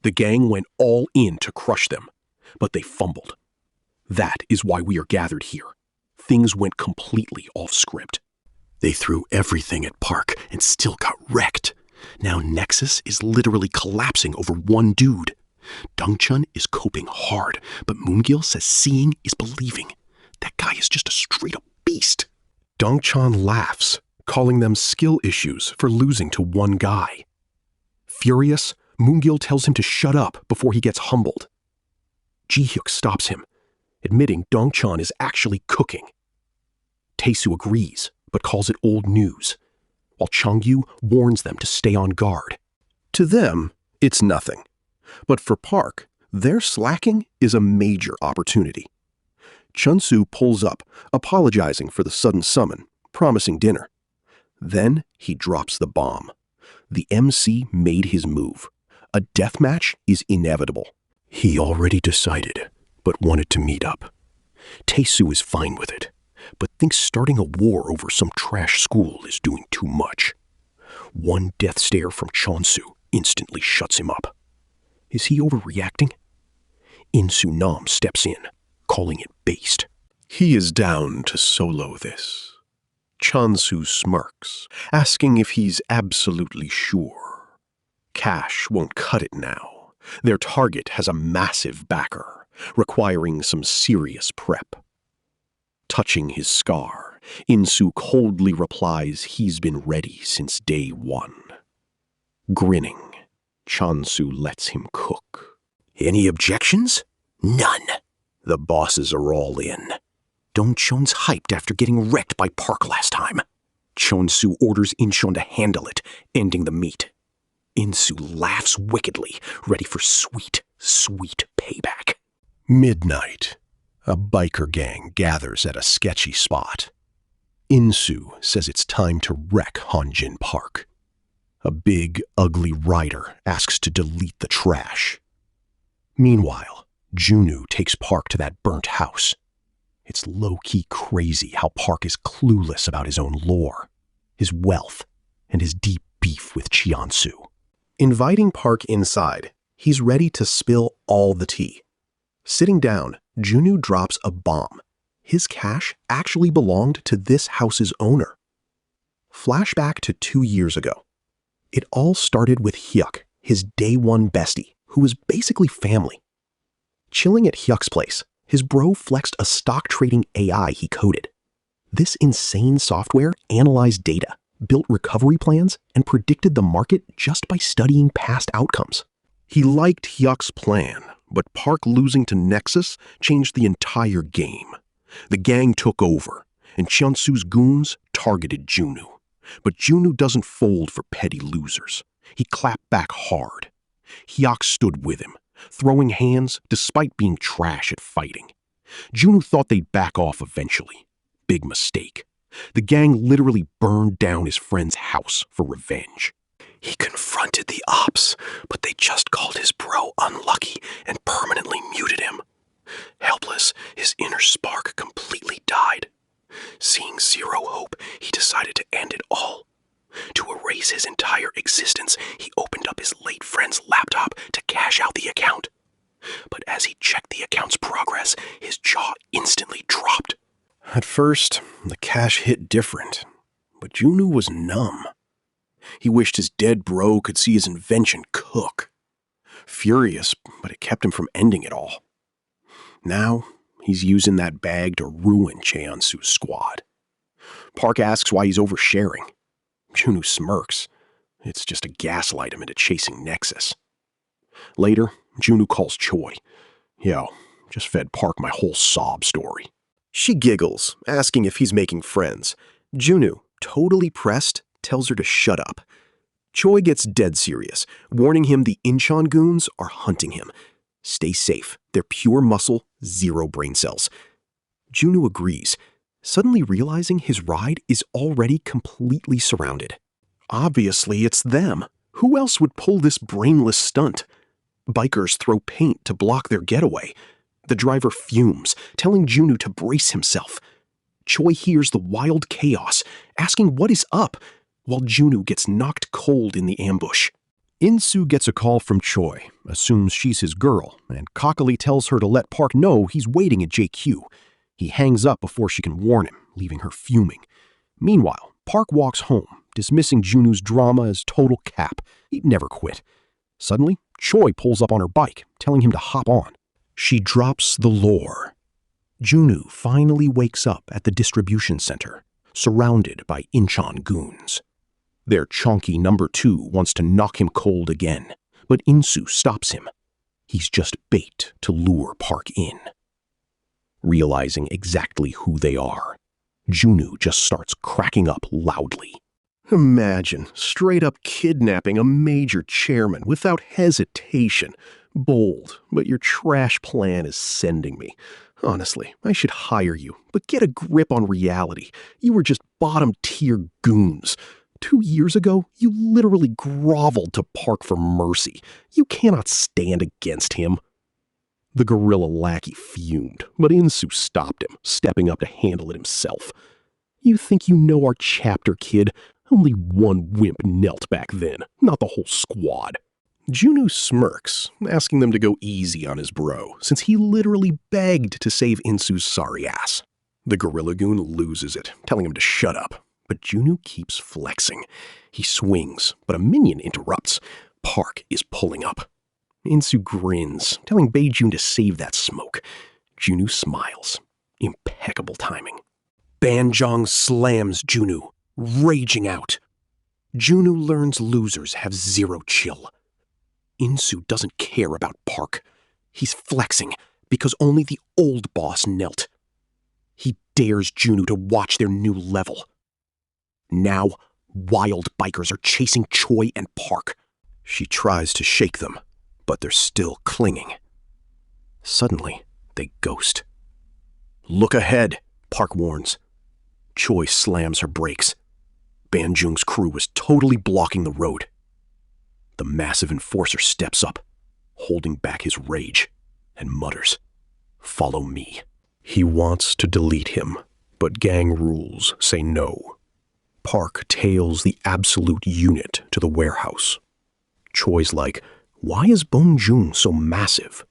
The gang went all in to crush them, but they fumbled. That is why we are gathered here. Things went completely off script. They threw everything at Park and still got wrecked. Now Nexus is literally collapsing over one dude. Dongchun is coping hard, but Moongil says seeing is believing. That guy is just a straight-up beast. Dongchun laughs, calling them skill issues for losing to one guy. Furious, Moongil tells him to shut up before he gets humbled. Ji-hyuk stops him, admitting Dongchun is actually cooking. Tae-soo agrees, but calls it old news, while Changyu warns them to stay on guard. To them, it's nothing. But for Park, their slacking is a major opportunity. Chun-soo pulls up, apologizing for the sudden summon, promising dinner. Then he drops the bomb. The MC made his move. A deathmatch is inevitable. He already decided, but wanted to meet up. Tae-soo is fine with it, but thinks starting a war over some trash school is doing too much. One death stare from Chon-soo instantly shuts him up. Is he overreacting? In-soo Nam steps in, calling it based. He is down to solo this. Chon-soo smirks, asking if he's absolutely sure. Cash won't cut it now. Their target has a massive backer, requiring some serious prep. Touching his scar, In-soo coldly replies he's been ready since day one. Grinning, Chon-soo lets him cook. Any objections? None. The bosses are all in. Dongchun's hyped after getting wrecked by Park last time. Chon-soo orders In-chun to handle it, ending the meet. In-soo laughs wickedly, ready for sweet, sweet payback. Midnight. A biker gang gathers at a sketchy spot. In-soo says it's time to wreck Hanjin Park. A big, ugly rider asks to delete the trash. Meanwhile, Junwoo takes Park to that burnt house. It's low-key crazy how Park is clueless about his own lore, his wealth, and his deep beef with Cheon-soo. Inviting Park inside, he's ready to spill all the tea. Sitting down, Junwoo drops a bomb. His cash actually belonged to this house's owner. Flashback to 2 years ago. It all started with Hyuk, his day one bestie, who was basically family. Chilling at Hyuk's place, his bro flexed a stock trading AI he coded. This insane software analyzed data, built recovery plans, and predicted the market just by studying past outcomes. He liked Hyuk's plan, but Park losing to Nexus changed the entire game. The gang took over, and Cheon-soo's goons targeted Junwoo. But Junwoo doesn't fold for petty losers. He clapped back hard. Hyuk stood with him, throwing hands despite being trash at fighting. Junwoo thought they'd back off eventually. Big mistake. The gang literally burned down his friend's house for revenge. He confronted the ops, but they just called his bro unlucky and permanently muted him. Helpless, his inner spark completely died. Seeing zero hope, he decided to end it all. To erase his entire existence, he opened up his late friend's laptop to cash out the account. But as he checked the account's progress, his jaw instantly dropped. At first, the cash hit different, but Junwoo was numb. He wished his dead bro could see his invention cook. Furious, but it kept him from ending it all. Now, he's using that bag to ruin Cheon-soo's squad. Park asks why he's oversharing. Junwoo smirks. It's just to gaslight him into chasing Nexus. Later, Junwoo calls Choi. Yo, just fed Park my whole sob story. She giggles, asking if he's making friends. Junwoo, totally pressed, tells her to shut up. Choi gets dead serious, warning him the In-chun goons are hunting him. Stay safe. They're pure muscle, zero brain cells. Junu agrees, suddenly realizing his ride is already completely surrounded. Obviously, it's them. Who else would pull this brainless stunt? Bikers throw paint to block their getaway. The driver fumes, telling Junu to brace himself. Choi hears the wild chaos, asking what is up, while Junu gets knocked cold in the ambush. In-soo gets a call from Choi, assumes she's his girl, and cockily tells her to let Park know he's waiting at JQ. He hangs up before she can warn him, leaving her fuming. Meanwhile, Park walks home, dismissing Junu's drama as total cap. He'd never quit. Suddenly, Choi pulls up on her bike, telling him to hop on. She drops the lore. Junu finally wakes up at the distribution center, surrounded by Incheon goons. Their chonky number 2 wants to knock him cold again, but In-soo stops him. He's just bait to lure Park in. Realizing exactly who they are, Junu just starts cracking up loudly. Imagine straight up kidnapping a major chairman without hesitation. Bold, but your trash plan is sending me. Honestly, I should hire you, but get a grip on reality. You were just bottom-tier goons. 2 years ago, you literally groveled to Park for mercy. You cannot stand against him. The gorilla lackey fumed, but In-soo stopped him, stepping up to handle it himself. You think you know our chapter, kid? Only one wimp knelt back then, not the whole squad. Junu smirks, asking them to go easy on his bro, since he literally begged to save In-soo's sorry ass. The gorilla goon loses it, telling him to shut up. But Junu keeps flexing. He swings, but a minion interrupts. Park is pulling up. In-soo grins, telling Bae-jun to save that smoke. Junu smiles. Impeccable timing. Banjong slams Junu, raging out. Junu learns losers have zero chill. In-soo doesn't care about Park. He's flexing because only the old boss knelt. He dares Junu to watch their new level. Now, wild bikers are chasing Choi and Park. She tries to shake them, but they're still clinging. Suddenly, they ghost. Look ahead, Park warns. Choi slams her brakes. Banjung's crew was totally blocking the road. The massive enforcer steps up, holding back his rage, and mutters, "Follow me." He wants to delete him, but gang rules say no. Park tails the absolute unit to the warehouse. Choi's like, "Why is Bong-joon so massive?"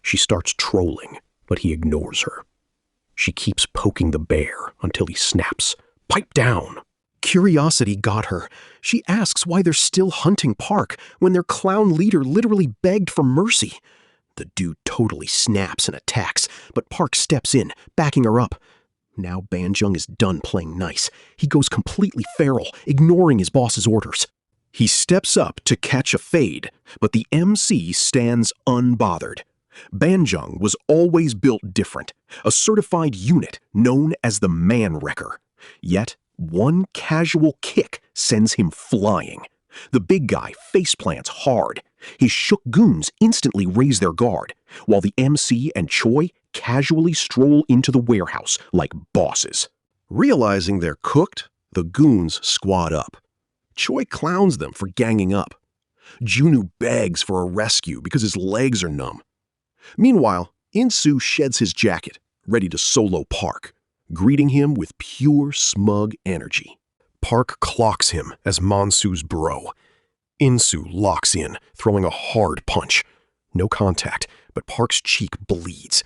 She starts trolling, but he ignores her. She keeps poking the bear until he snaps. "Pipe down!" Curiosity got her. She asks why they're still hunting Park when their clown leader literally begged for mercy. The dude totally snaps and attacks, but Park steps in, backing her up. Now Banjung is done playing nice. He goes completely feral, ignoring his boss's orders. He steps up to catch a fade, but the MC stands unbothered. Banjung was always built different, a certified unit known as the Man-Wrecker. Yet, one casual kick sends him flying. The big guy faceplants hard. His shook goons instantly raise their guard, while the MC and Choi casually stroll into the warehouse like bosses. Realizing they're cooked, the goons squad up. Choi clowns them for ganging up. Junu begs for a rescue because his legs are numb. Meanwhile, In-soo sheds his jacket, ready to solo Park, greeting him with pure smug energy. Park clocks him as Monsu's bro. In-soo locks in, throwing a hard punch. No contact, but Park's cheek bleeds.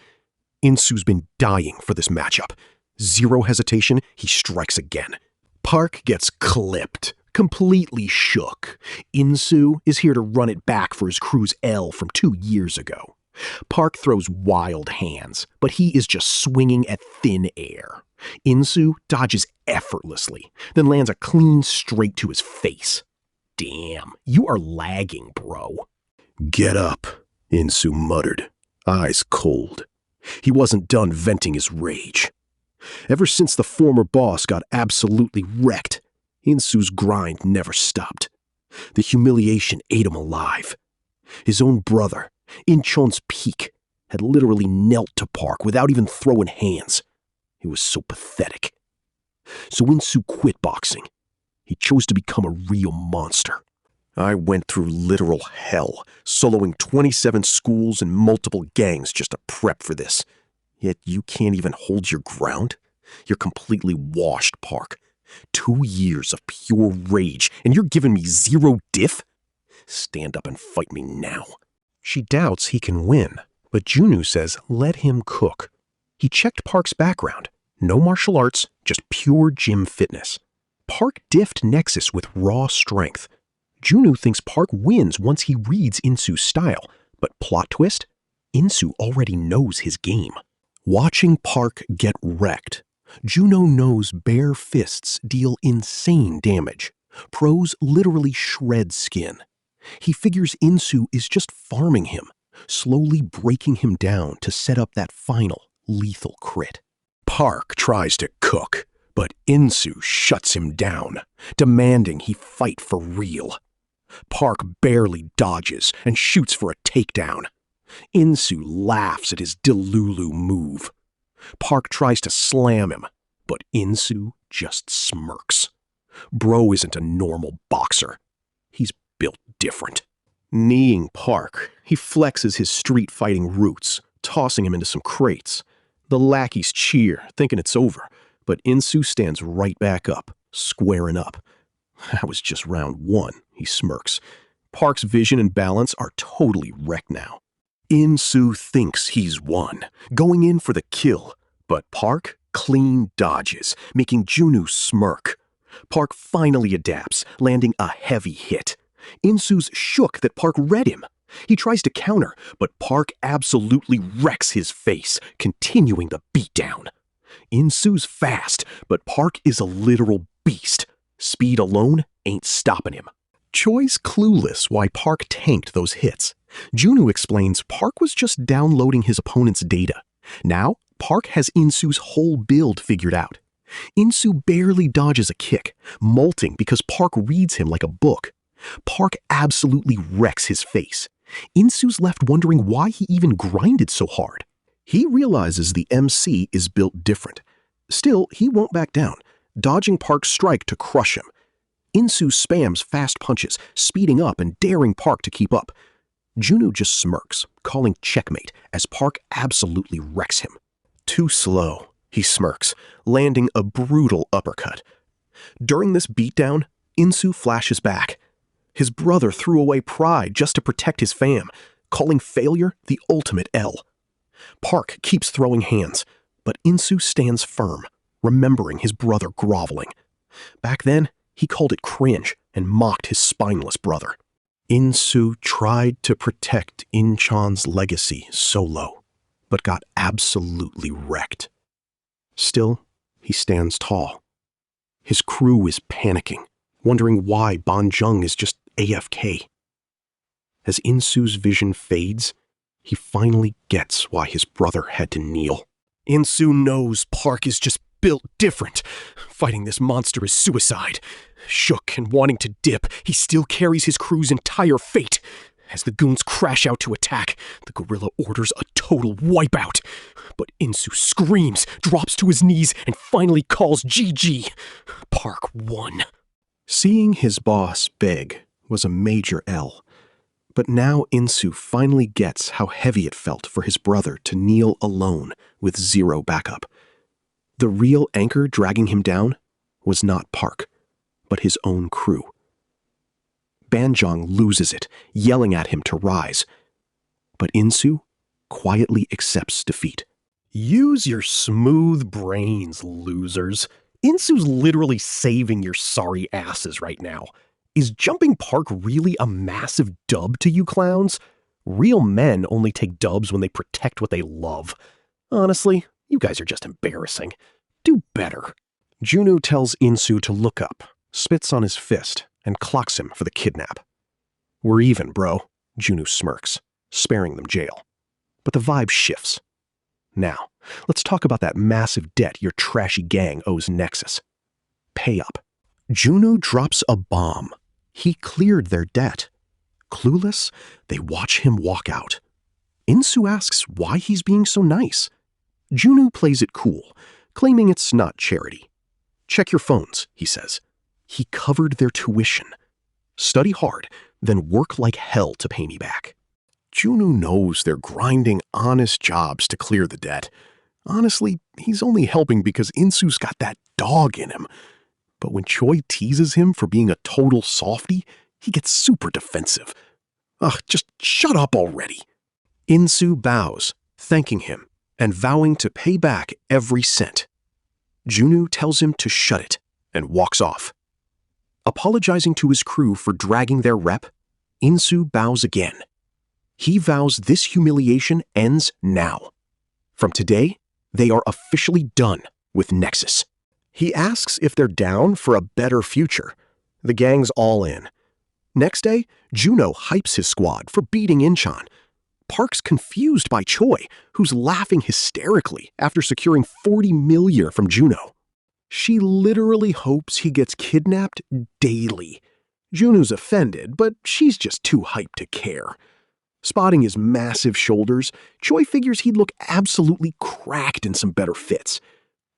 In-soo's been dying for this matchup. Zero hesitation, he strikes again. Park gets clipped, completely shook. In-soo is here to run it back for his crew's L from 2 years ago. Park throws wild hands, but he is just swinging at thin air. In-soo dodges effortlessly, then lands a clean straight to his face. Damn, you are lagging, bro. Get up, In-soo muttered, eyes cold. He wasn't done venting his rage. Ever since the former boss got absolutely wrecked, In-soo's grind never stopped. The humiliation ate him alive. His own brother, Incheon's peak had literally knelt to Park without even throwing hands. It was so pathetic. So Insu quit boxing. He chose to become a real monster. I went through literal hell, soloing 27 schools and multiple gangs just to prep for this. Yet you can't even hold your ground? You're completely washed, Park. 2 years of pure rage, and you're giving me zero diff? Stand up and fight me now. She doubts he can win, but Junu says let him cook. He checked Park's background. No martial arts, just pure gym fitness. Park diffed Nexus with raw strength. Junu thinks Park wins once he reads Insu's style, but plot twist? Insu already knows his game. Watching Park get wrecked, Juno knows bare fists deal insane damage. Pros literally shred skin. He figures Insu is just farming him, slowly breaking him down to set up that final, lethal crit. Park tries to cook, but Insu shuts him down, demanding he fight for real. Park barely dodges and shoots for a takedown. Insu laughs at his Delulu move. Park tries to slam him, but Insu just smirks. Bro isn't a normal boxer. He's built different. Kneeing Park, he flexes his street fighting roots, tossing him into some crates. The lackeys cheer, thinking it's over, but Insu stands right back up, squaring up. That was just round 1, he smirks. Park's vision and balance are totally wrecked now. Insu thinks he's won, going in for the kill, but Park clean dodges, making Junu smirk. Park finally adapts, landing a heavy hit. Insu's shook that Park read him. He tries to counter, but Park absolutely wrecks his face, continuing the beatdown. Insu's fast, but Park is a literal beast. Speed alone ain't stopping him. Choi's clueless why Park tanked those hits. Junu explains Park was just downloading his opponent's data. Now, Park has Insu's whole build figured out. Insu barely dodges a kick, molting because Park reads him like a book. Park absolutely wrecks his face. Insu's left wondering why he even grinded so hard. He realizes the MC is built different. Still, he won't back down, dodging Park's strike to crush him. Insu spams fast punches, speeding up and daring Park to keep up. Junu just smirks, calling checkmate as Park absolutely wrecks him. Too slow, he smirks, landing a brutal uppercut. During this beatdown, Insu flashes back. His brother threw away pride just to protect his fam, calling failure the ultimate L. Park keeps throwing hands, but Insu stands firm, remembering his brother groveling. Back then, he called it cringe and mocked his spineless brother. Insu tried to protect Incheon's legacy solo, but got absolutely wrecked. Still, he stands tall. His crew is panicking, wondering why Banjung is just AFK. As Insu's vision fades, he finally gets why his brother had to kneel. Insu knows Park is just built different. Fighting this monster is suicide. Shook and wanting to dip, he still carries his crew's entire fate. As the goons crash out to attack, the gorilla orders a total wipeout. But Insu screams, drops to his knees, and finally calls GG. Park won. Seeing his boss beg was a major L. But now Insu finally gets how heavy it felt for his brother to kneel alone with zero backup. The real anchor dragging him down was not Park, but his own crew. Banjong loses it, yelling at him to rise. But Insu quietly accepts defeat. Use your smooth brains, losers. Insu's literally saving your sorry asses right now. Is jumping Park really a massive dub to you clowns? Real men only take dubs when they protect what they love. Honestly, you guys are just embarrassing. Do better. Junu tells Insu to look up, spits on his fist, and clocks him for the kidnap. We're even, bro, Junu smirks, sparing them jail. But the vibe shifts. Now, let's talk about that massive debt your trashy gang owes Nexus. Pay up. Junu drops a bomb. He cleared their debt. Clueless, they watch him walk out, Insu asks why he's being so nice. Junu plays it cool, claiming it's not charity. "Check your phones," he says. He covered their tuition. "Study hard, then work like hell to pay me back." Junu knows they're grinding honest jobs to clear the debt. Honestly, he's only helping because Insu's got that dog in him. But when Choi teases him for being a total softie, he gets super defensive. Ugh, just shut up already. Insu bows, thanking him and vowing to pay back every cent. Junu tells him to shut it and walks off. Apologizing to his crew for dragging their rep, Insu bows again. He vows this humiliation ends now. From today, they are officially done with Nexus. He asks if they're down for a better future. The gang's all in. Next day, Juno hypes his squad for beating Incheon. Park's confused by Choi, who's laughing hysterically after securing 40 million from Juno. She literally hopes he gets kidnapped daily. Juno's offended, but she's just too hyped to care. Spotting his massive shoulders, Choi figures he'd look absolutely cracked in some better fits.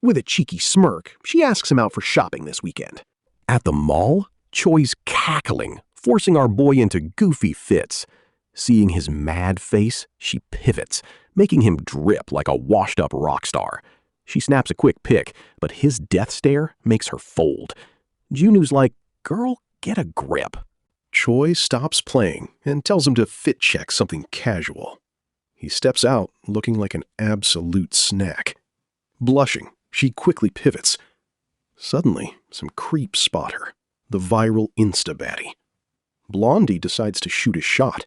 With a cheeky smirk, she asks him out for shopping this weekend. At the mall, Choi's cackling, forcing our boy into goofy fits. Seeing his mad face, she pivots, making him drip like a washed-up rock star. She snaps a quick pic, but his death stare makes her fold. Junu's like, "Girl, get a grip." Choi stops playing and tells him to fit check something casual. He steps out looking like an absolute snack. Blushing, she quickly pivots. Suddenly, some creeps spot her, the viral Insta-baddie. Blondie decides to shoot his shot.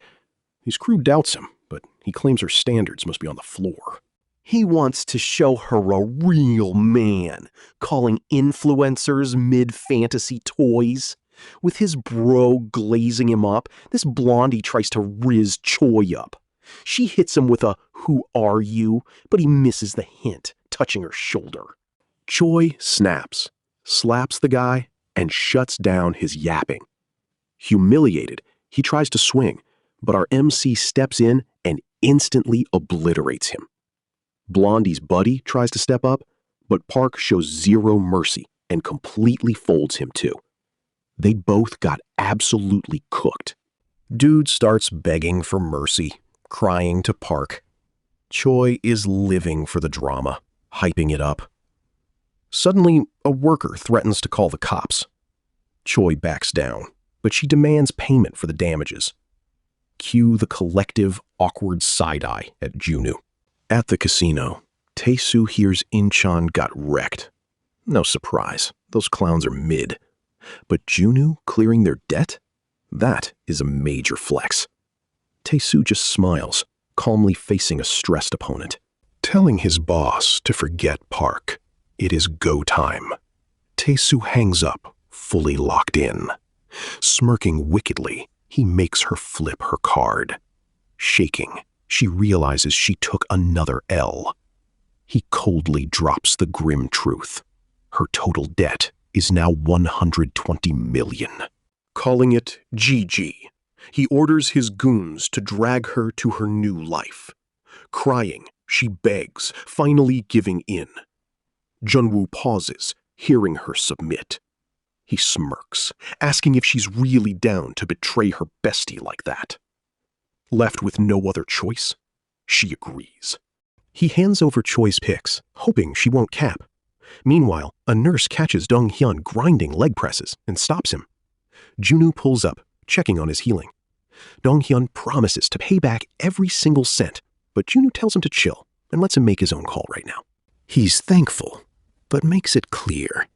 His crew doubts him, but he claims her standards must be on the floor. He wants to show her a real man, calling influencers mid-fantasy toys. With his bro glazing him up, this Blondie tries to rizz Choi up. She hits him with a "Who are you?" but he misses the hint, touching her shoulder. Choi snaps, slaps the guy, and shuts down his yapping. Humiliated, he tries to swing, but our MC steps in and instantly obliterates him. Blondie's buddy tries to step up, but Park shows zero mercy and completely folds him too. They both got absolutely cooked. Dude starts begging for mercy, crying to Park. Choi is living for the drama, hyping it up. Suddenly, a worker threatens to call the cops. Choi backs down, but she demands payment for the damages. Cue the collective, awkward side-eye at Junu. At the casino, Tae-soo hears Incheon got wrecked. No surprise, those clowns are mid. But Junu clearing their debt? That is a major flex. Tae-soo just smiles, calmly facing a stressed opponent. Telling his boss to forget Park, it is go time. Tae-soo hangs up, fully locked in. Smirking wickedly, he makes her flip her card. Shaking, she realizes she took another L. He coldly drops the grim truth. Her total debt is now 120 million. Calling it GG, he orders his goons to drag her to her new life. Crying, she begs, finally giving in. Junwoo pauses, hearing her submit. He smirks, asking if she's really down to betray her bestie like that. Left with no other choice, she agrees. He hands over Choi's pics, hoping she won't cap. Meanwhile, a nurse catches Dong-hyun grinding leg presses and stops him. Junu pulls up, checking on his healing. Dong-hyun promises to pay back every single cent, but Junu tells him to chill and lets him make his own call right now. He's thankful, but makes it clear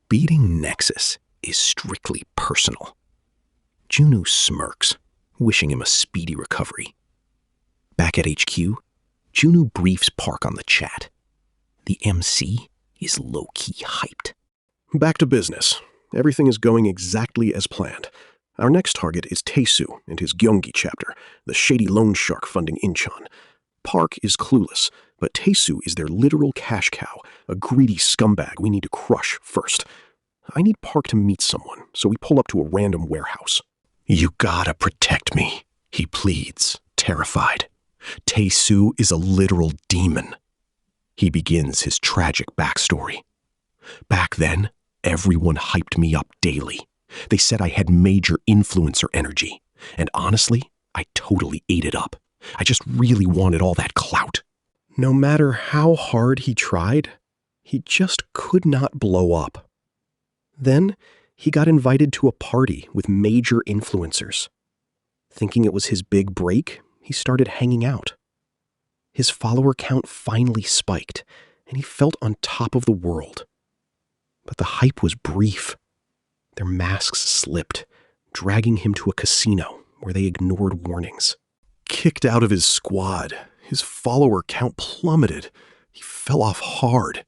beating Nexus is strictly personal. Junu smirks, wishing him a speedy recovery. Back at HQ, Junu briefs Park on the chat. The MC is low-key hyped. Back to business. Everything is going exactly as planned. Our next target is Tae-soo and his Gyeonggi chapter, the shady loan shark funding Incheon. Park is clueless, but Tae-soo is their literal cash cow, a greedy scumbag we need to crush first. I need Park to meet someone, so we pull up to a random warehouse. "You gotta protect me," he pleads, terrified. Tae-soo is a literal demon. He begins his tragic backstory. Back then, everyone hyped me up daily. They said I had major influencer energy. And honestly, I totally ate it up. I just really wanted all that clout. No matter how hard he tried, he just could not blow up. Then, he got invited to a party with major influencers. Thinking it was his big break, he started hanging out. His follower count finally spiked, and he felt on top of the world. But the hype was brief. Their masks slipped, dragging him to a casino where they ignored warnings. Kicked out of his squad, his follower count plummeted. He fell off hard.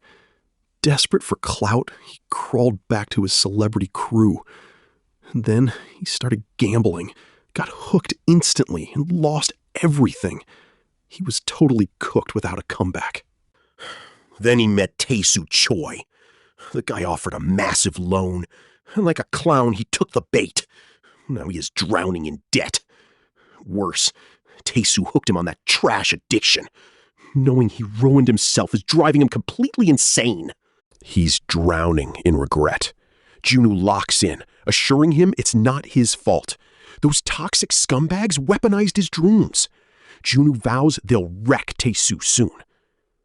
Desperate for clout, he crawled back to his celebrity crew. And then he started gambling, got hooked instantly, and lost everything. He was totally cooked without a comeback. Then he met Tae-soo Choi. The guy offered a massive loan, and like a clown, he took the bait. Now he is drowning in debt. Worse, Tae-soo hooked him on that trash addiction. Knowing he ruined himself is driving him completely insane. He's drowning in regret. Junwoo locks in, assuring him it's not his fault. Those toxic scumbags weaponized his dreams. Junwoo vows they'll wreck Tae-soo soon.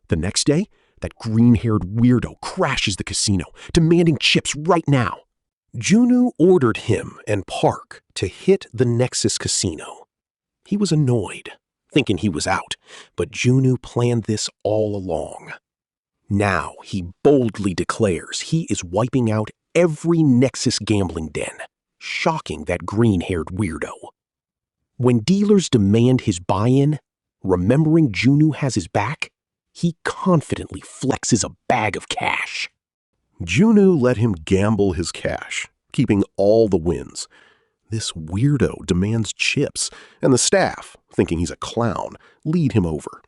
The next day, that green-haired weirdo crashes the casino, demanding chips right now. Junwoo ordered him and Park to hit the Nexus casino. He was annoyed, thinking he was out, but Junwoo planned this all along. Now he boldly declares he is wiping out every Nexus gambling den, shocking that green-haired weirdo. When dealers demand his buy-in, remembering Junwoo has his back, he confidently flexes a bag of cash. Junwoo let him gamble his cash, keeping all the wins. This weirdo demands chips, and the staff, thinking he's a clown, lead him over.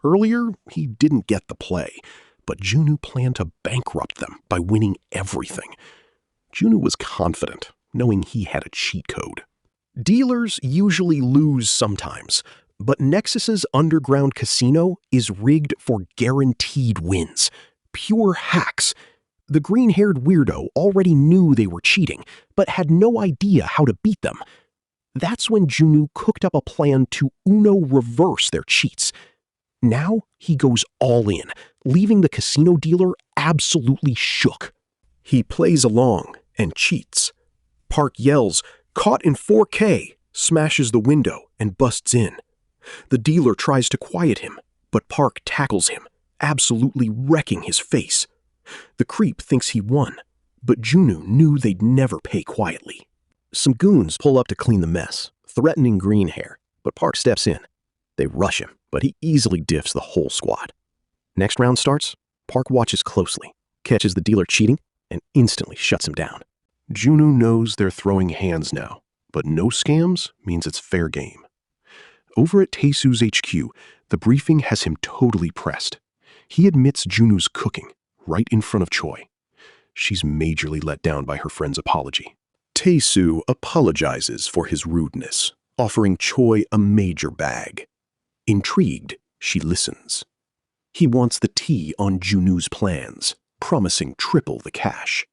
Earlier, he didn't get the play, but Junwoo planned to bankrupt them by winning everything. Junwoo was confident, knowing he had a cheat code. Dealers usually lose sometimes, but Nexus's underground casino is rigged for guaranteed wins. Pure hacks. The green-haired weirdo already knew they were cheating, but had no idea how to beat them. That's when Junwoo cooked up a plan to Uno reverse their cheats. Now he goes all in, leaving the casino dealer absolutely shook. He plays along and cheats. Park yells, "Caught in 4K," smashes the window and busts in. The dealer tries to quiet him, but Park tackles him, absolutely wrecking his face. The creep thinks he won, but Junwoo knew they'd never pay quietly. Some goons pull up to clean the mess, threatening Greenhair, but Park steps in. They rush him, but he easily diffs the whole squad. Next round starts, Park watches closely, catches the dealer cheating, and instantly shuts him down. Junwoo knows they're throwing hands now, but no scams means it's fair game. Over at Tae-soo's HQ, the briefing has him totally pressed. He admits Junwoo's cooking, right in front of Choi. She's majorly let down by her friend's apology. Tae-soo apologizes for his rudeness, offering Choi a major bag. Intrigued, she listens. He wants the tea on Junwoo's plans, promising triple the cash.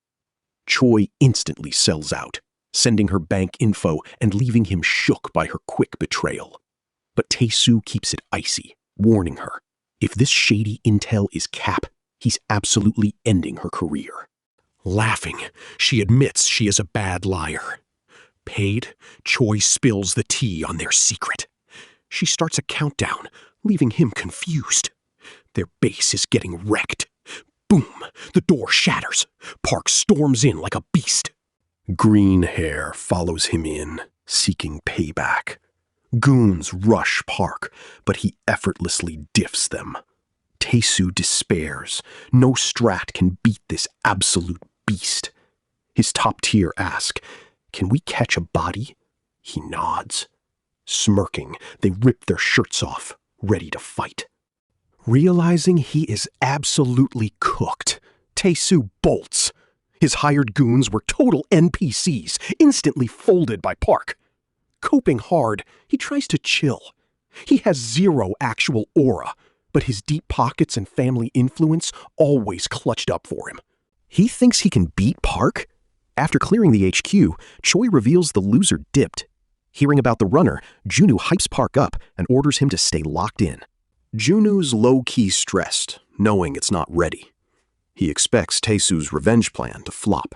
Choi instantly sells out, sending her bank info and leaving him shook by her quick betrayal. But Tae-soo keeps it icy, warning her, if this shady intel is cap, he's absolutely ending her career. Laughing, she admits she is a bad liar. Paid, Choi spills the tea on their secret. She starts a countdown, leaving him confused. Their base is getting wrecked. Boom! The door shatters. Park storms in like a beast. Green hair follows him in, seeking payback. Goons rush Park, but he effortlessly diffs them. Tae-soo despairs. No strat can beat this absolute beast. His top tier ask, "Can we catch a body?" He nods. Smirking, they rip their shirts off, ready to fight. Realizing he is absolutely cooked, Tae-soo bolts. His hired goons were total NPCs, instantly folded by Park. Coping hard, he tries to chill. He has zero actual aura, but his deep pockets and family influence always clutched up for him. He thinks he can beat Park? After clearing the HQ, Choi reveals the loser dipped. Hearing about the runner, Junwoo hypes Park up and orders him to stay locked in. Junwoo's low-key stressed, knowing it's not ready. He expects Tae-soo's revenge plan to flop.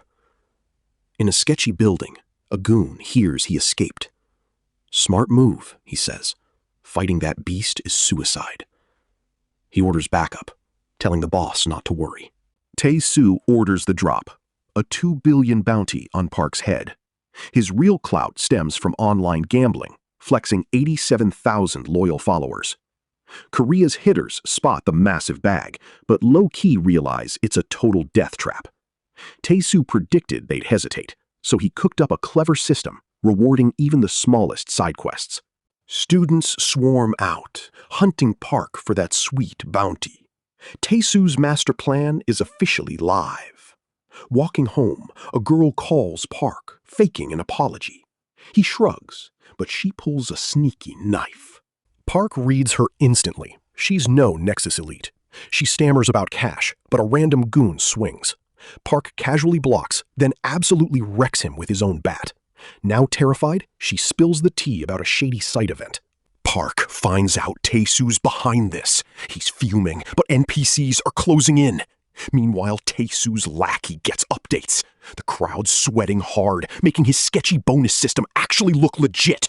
In a sketchy building, a goon hears he escaped. Smart move, he says. Fighting that beast is suicide. He orders backup, telling the boss not to worry. Tae-soo orders the drop, a $2 billion bounty on Park's head. His real clout stems from online gambling, flexing 87,000 loyal followers. Korea's hitters spot the massive bag, but low-key realize it's a total death trap. Tae-soo predicted they'd hesitate, so he cooked up a clever system, rewarding even the smallest side quests. Students swarm out, hunting Park for that sweet bounty. Tae-soo's master plan is officially live. Walking home, a girl calls Park, faking an apology. He shrugs, but she pulls a sneaky knife. Park reads her instantly. She's no Nexus elite. She stammers about cash, but a random goon swings. Park casually blocks, then absolutely wrecks him with his own bat. Now terrified, she spills the tea about a shady site event. Park finds out Tae-soo's behind this. He's fuming, but NPCs are closing in. Meanwhile, Tae-soo's lackey gets updates. The crowd's sweating hard, making his sketchy bonus system actually look legit.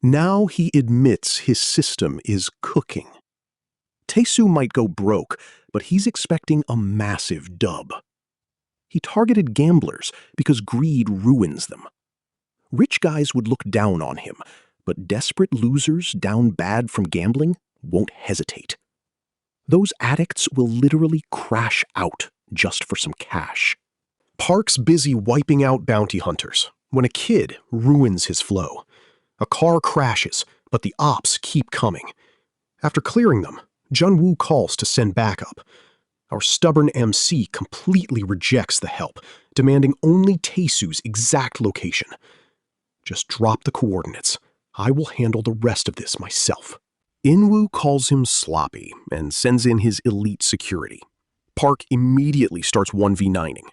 Now he admits his system is cooking. Tae-soo might go broke, but he's expecting a massive dub. He targeted gamblers because greed ruins them. Rich guys would look down on him, but desperate losers down bad from gambling won't hesitate. Those addicts will literally crash out just for some cash. Park's busy wiping out bounty hunters when a kid ruins his flow. A car crashes, but the ops keep coming. After clearing them, Junwoo calls to send backup. Our stubborn MC completely rejects the help, demanding only Tae-soo's exact location. Just drop the coordinates. I will handle the rest of this myself. Inwoo calls him sloppy and sends in his elite security. Park immediately starts 1v9ing.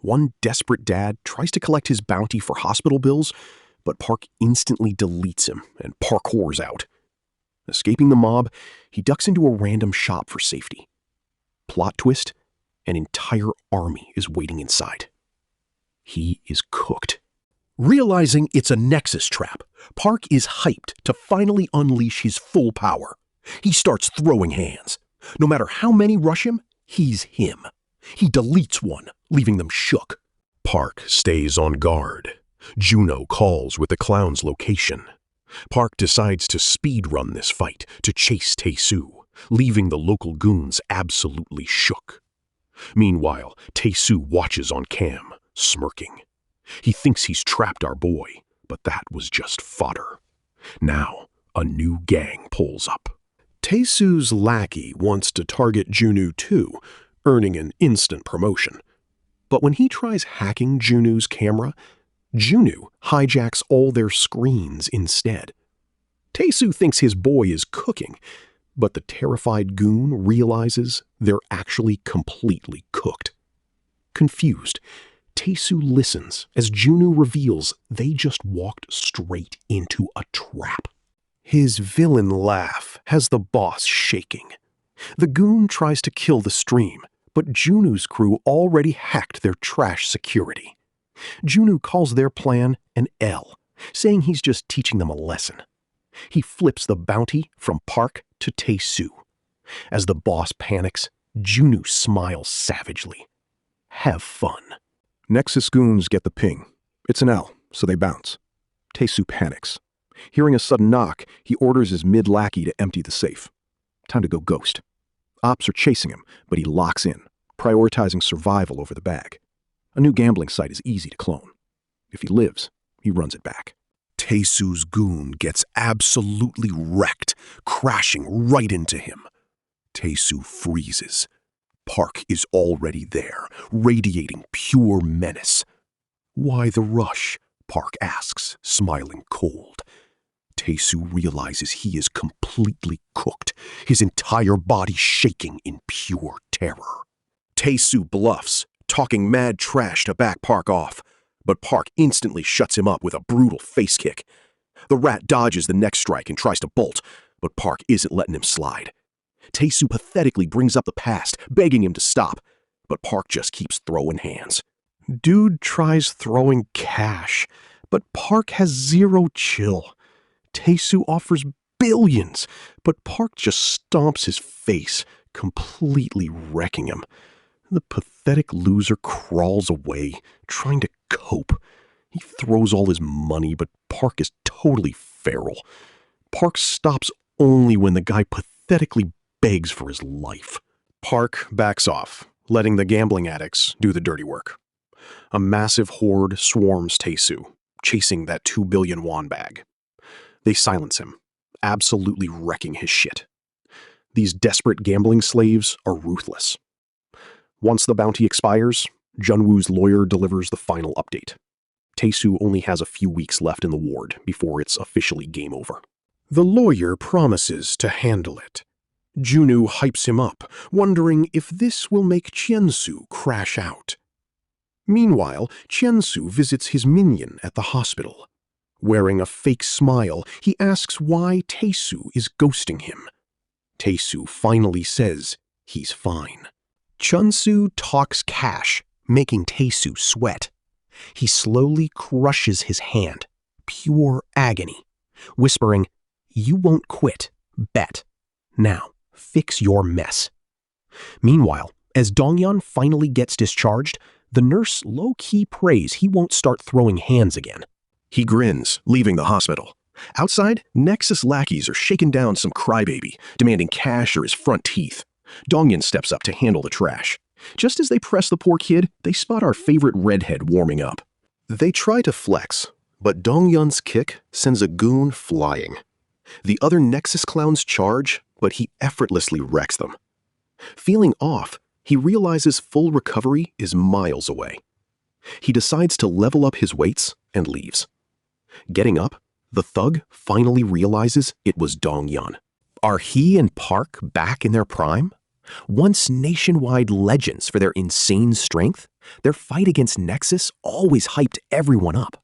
One desperate dad tries to collect his bounty for hospital bills, but Park instantly deletes him and parkours out. Escaping the mob, he ducks into a random shop for safety. Plot twist, an entire army is waiting inside. He is cooked. Realizing it's a Nexus trap, Park is hyped to finally unleash his full power. He starts throwing hands. No matter how many rush him, he's him. He deletes one, leaving them shook. Park stays on guard. Juno calls with the clown's location. Park decides to speedrun this fight to chase Tae-soo, leaving the local goons absolutely shook. Meanwhile, Tae-soo watches on cam, smirking. He thinks he's trapped our boy, but that was just fodder. Now, a new gang pulls up. Tae-soo's lackey wants to target Junwoo too, earning an instant promotion. But when he tries hacking Junwoo's camera, Junwoo hijacks all their screens instead. Tae-soo thinks his boy is cooking, but the terrified goon realizes they're actually completely cooked. Confused, Tae-soo listens as Junwoo reveals they just walked straight into a trap. His villain laugh has the boss shaking. The goon tries to kill the stream, but Junwoo's crew already hacked their trash security. Junwoo calls their plan an L, saying he's just teaching them a lesson. He flips the bounty from Park to Tae-soo. As the boss panics, Junwoo smiles savagely. Have fun. Nexus goons get the ping. It's an L, so they bounce. Tae-soo panics. Hearing a sudden knock, he orders his mid-lackey to empty the safe. Time to go ghost. Ops are chasing him, but he locks in, prioritizing survival over the bag. A new gambling site is easy to clone. If he lives, he runs it back. Tae-soo's goon gets absolutely wrecked, crashing right into him. Tae-soo freezes. Park is already there, radiating pure menace. Why the rush? Park asks, smiling cold. Tae-soo realizes he is completely cooked, his entire body shaking in pure terror. Tae-soo bluffs, talking mad trash to back Park off, but Park instantly shuts him up with a brutal face kick. The rat dodges the next strike and tries to bolt, but Park isn't letting him slide. Tae-soo pathetically brings up the past, begging him to stop, but Park just keeps throwing hands. Dude tries throwing cash, but Park has zero chill. Tae-soo offers billions, but Park just stomps his face, completely wrecking him. The pathetic loser crawls away, trying to cope. He throws all his money, but Park is totally feral. Park stops only when the guy pathetically begs for his life. Park backs off, letting the gambling addicts do the dirty work. A massive horde swarms Tae-soo, chasing that 2 billion won bag. They silence him, absolutely wrecking his shit. These desperate gambling slaves are ruthless. Once the bounty expires, Junwoo's lawyer delivers the final update. Tae-soo only has a few weeks left in the ward before it's officially game over. The lawyer promises to handle it. Junwoo hypes him up, wondering if this will make Chien-soo crash out. Meanwhile, Chien-soo visits his minion at the hospital. Wearing a fake smile, he asks why Tae-soo is ghosting him. Tae-soo finally says he's fine. Chun-soo talks cash, making Tae-soo sweat. He slowly crushes his hand, pure agony, whispering, "You won't quit, bet. Now, fix your mess." Meanwhile, as Donghyun finally gets discharged, the nurse low-key prays he won't start throwing hands again. He grins, leaving the hospital. Outside, Nexus lackeys are shaking down some crybaby, demanding cash or his front teeth. Donghyun steps up to handle the trash. Just as they press the poor kid, they spot our favorite redhead warming up. They try to flex, but Donghyun's kick sends a goon flying. The other Nexus clowns charge, but he effortlessly wrecks them. Feeling off, he realizes full recovery is miles away. He decides to level up his weights and leaves. Getting up, the thug finally realizes it was Donghyun. Are he and Park back in their prime? Once nationwide legends for their insane strength, their fight against Nexus always hyped everyone up.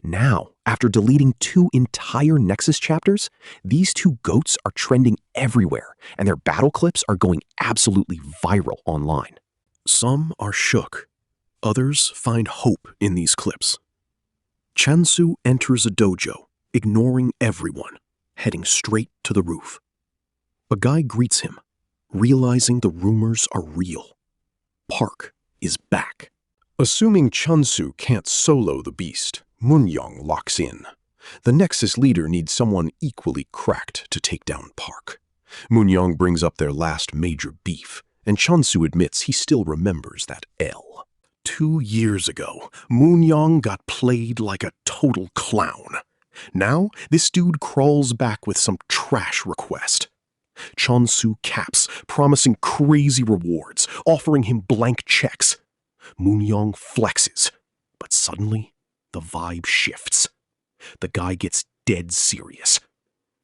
Now, after deleting 2 entire Nexus chapters, these 2 goats are trending everywhere, and their battle clips are going absolutely viral online. Some are shook. Others find hope in these clips. Chun-soo enters a dojo, ignoring everyone, heading straight to the roof. A guy greets him, realizing the rumors are real. Park is back. Assuming Chun-soo can't solo the beast, Moon-young locks in. The Nexus leader needs someone equally cracked to take down Park. Moon-young brings up their last major beef, and Chun-soo admits he still remembers that L. 2 years ago, Moon-young got played like a total clown. Now, this dude crawls back with some trash request. Chun-soo caps, promising crazy rewards, offering him blank checks. Moon-young flexes, but suddenly, the vibe shifts. The guy gets dead serious.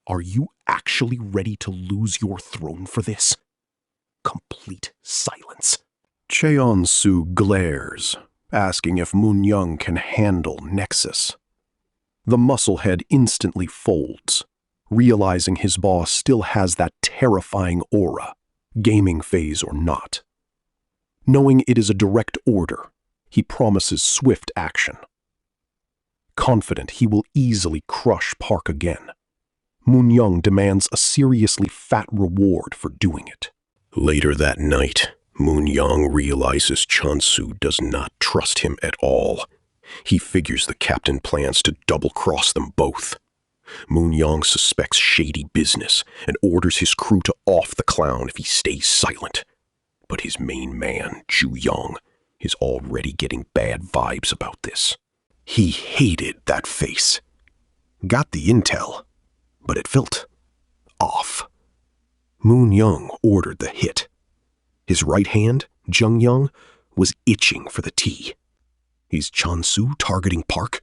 Are you actually ready to lose your throne for this? Complete silence. Cheon-soo glares, asking if Moon-young can handle Nexus. The musclehead instantly folds, realizing his boss still has that terrifying aura, gaming phase or not. Knowing it is a direct order, he promises swift action. Confident he will easily crush Park again, Moon-young demands a seriously fat reward for doing it. Later that night, Moon-young realizes Chun-soo does not trust him at all. He figures the captain plans to double-cross them both. Moon-young suspects shady business and orders his crew to off the clown if he stays silent. But his main man, Ju-young, is already getting bad vibes about this. He hated that face. Got the intel, but it felt off. Moon-young ordered the hit. His right hand, Jung-young, was itching for the tea. Is Chun-soo targeting Park?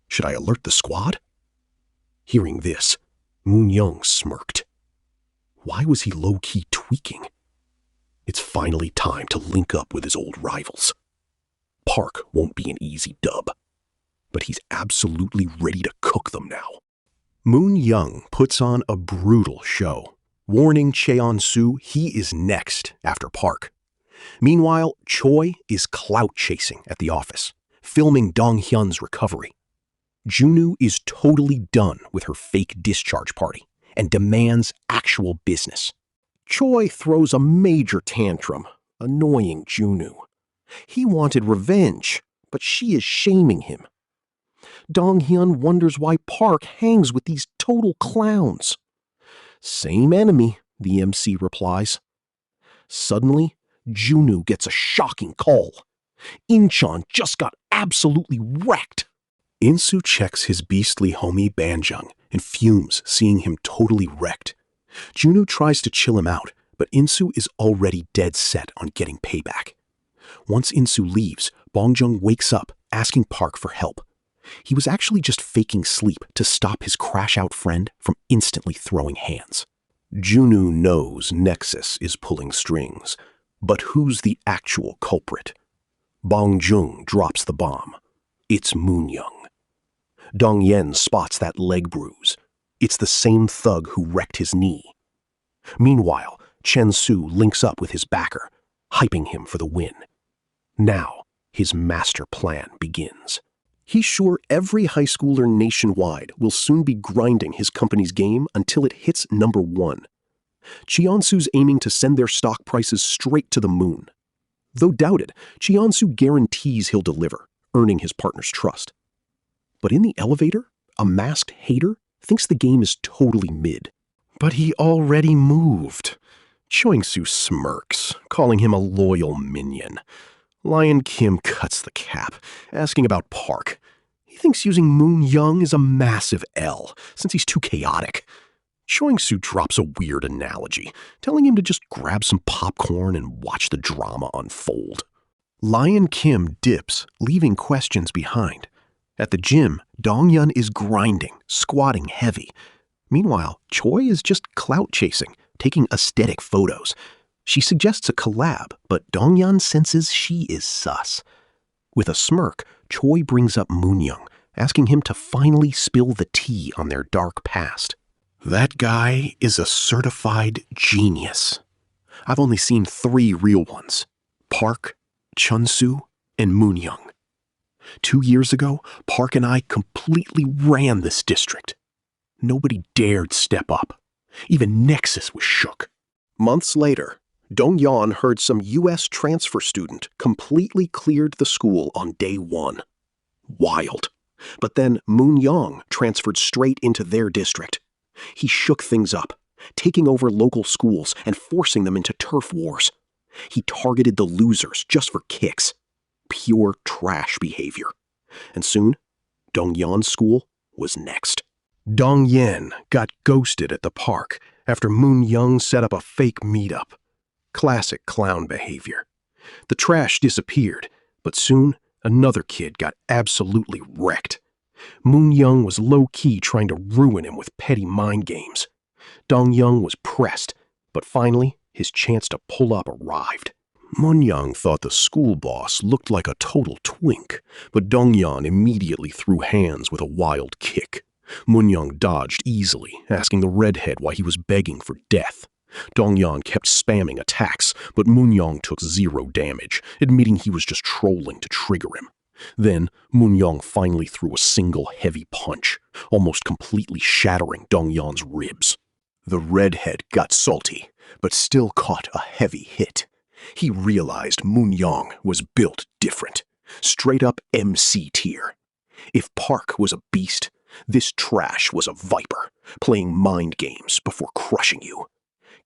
Should I alert the squad? Hearing this, Moon Young smirked. Why was he low-key tweaking? It's finally time to link up with his old rivals. Park won't be an easy dub, but he's absolutely ready to cook them now. Moon Young puts on a brutal show, warning Cheon-soo he is next after Park. Meanwhile, Choi is clout-chasing at the office, filming Dong-hyun's recovery. Junwoo is totally done with her fake discharge party and demands actual business. Choi throws a major tantrum, annoying Junwoo. He wanted revenge, but she is shaming him. Dong-hyun wonders why Park hangs with these total clowns. Same enemy, the MC replies. Suddenly, Junwoo gets a shocking call. Incheon just got absolutely wrecked. Insu checks his beastly homie Banjung and fumes seeing him totally wrecked. Junwoo tries to chill him out, but Insu is already dead set on getting payback. Once Insu leaves, Banjung wakes up, asking Park for help. He was actually just faking sleep to stop his crash-out friend from instantly throwing hands. Junwoo knows Nexus is pulling strings, but who's the actual culprit? Banjung drops the bomb. It's Moon Young. Dong Yen spots that leg bruise. It's the same thug who wrecked his knee. Meanwhile, Chen Su links up with his backer, hyping him for the win. Now, his master plan begins. He's sure every high schooler nationwide will soon be grinding his company's game until it hits number 1. Cheon-su's aiming to send their stock prices straight to the moon. Though doubted, Cheon-su guarantees he'll deliver, earning his partner's trust. But in the elevator, a masked hater thinks the game is totally mid. But he already moved. Cheon-su smirks, calling him a loyal minion. Lion Kim cuts the cap, asking about Park. He thinks using Moon Young is a massive L, since he's too chaotic. Cheon-su drops a weird analogy, telling him to just grab some popcorn and watch the drama unfold. Lion Kim dips, leaving questions behind. At the gym, Dong-hyun is grinding, squatting heavy. Meanwhile, Choi is just clout chasing, taking aesthetic photos. She suggests a collab, but Dong-hyun senses she is sus. With a smirk, Choi brings up Moon Young, asking him to finally spill the tea on their dark past. That guy is a certified genius. I've only seen 3 real ones: Park, Chun-soo, and Moon Young. 2 years ago, Park and I completely ran this district. Nobody dared step up. Even Nexus was shook. Months later, Dong-yeon heard some U.S. transfer student completely cleared the school on day 1. Wild. But then Moon Young transferred straight into their district. He shook things up, taking over local schools and forcing them into turf wars. He targeted the losers just for kicks. Pure trash behavior. And soon, Dong-yeon's school was next. Dong-yen got ghosted at the park after Moon Young set up a fake meetup. Classic clown behavior. The trash disappeared, but soon another kid got absolutely wrecked. Moon Young was low-key trying to ruin him with petty mind games. Dong-young was pressed, but finally his chance to pull up arrived. Moon Young thought the school boss looked like a total twink, but Dong-yeon immediately threw hands with a wild kick. Moon Young dodged easily, asking the redhead why he was begging for death. Dong-yeon kept spamming attacks, but Moon Young took 0 damage, admitting he was just trolling to trigger him. Then, Moon Young finally threw a single heavy punch, almost completely shattering Dong-yeon's ribs. The redhead got salty, but still caught a heavy hit. He realized Moon Young was built different, straight up MC tier. If Park was a beast, this trash was a viper, playing mind games before crushing you.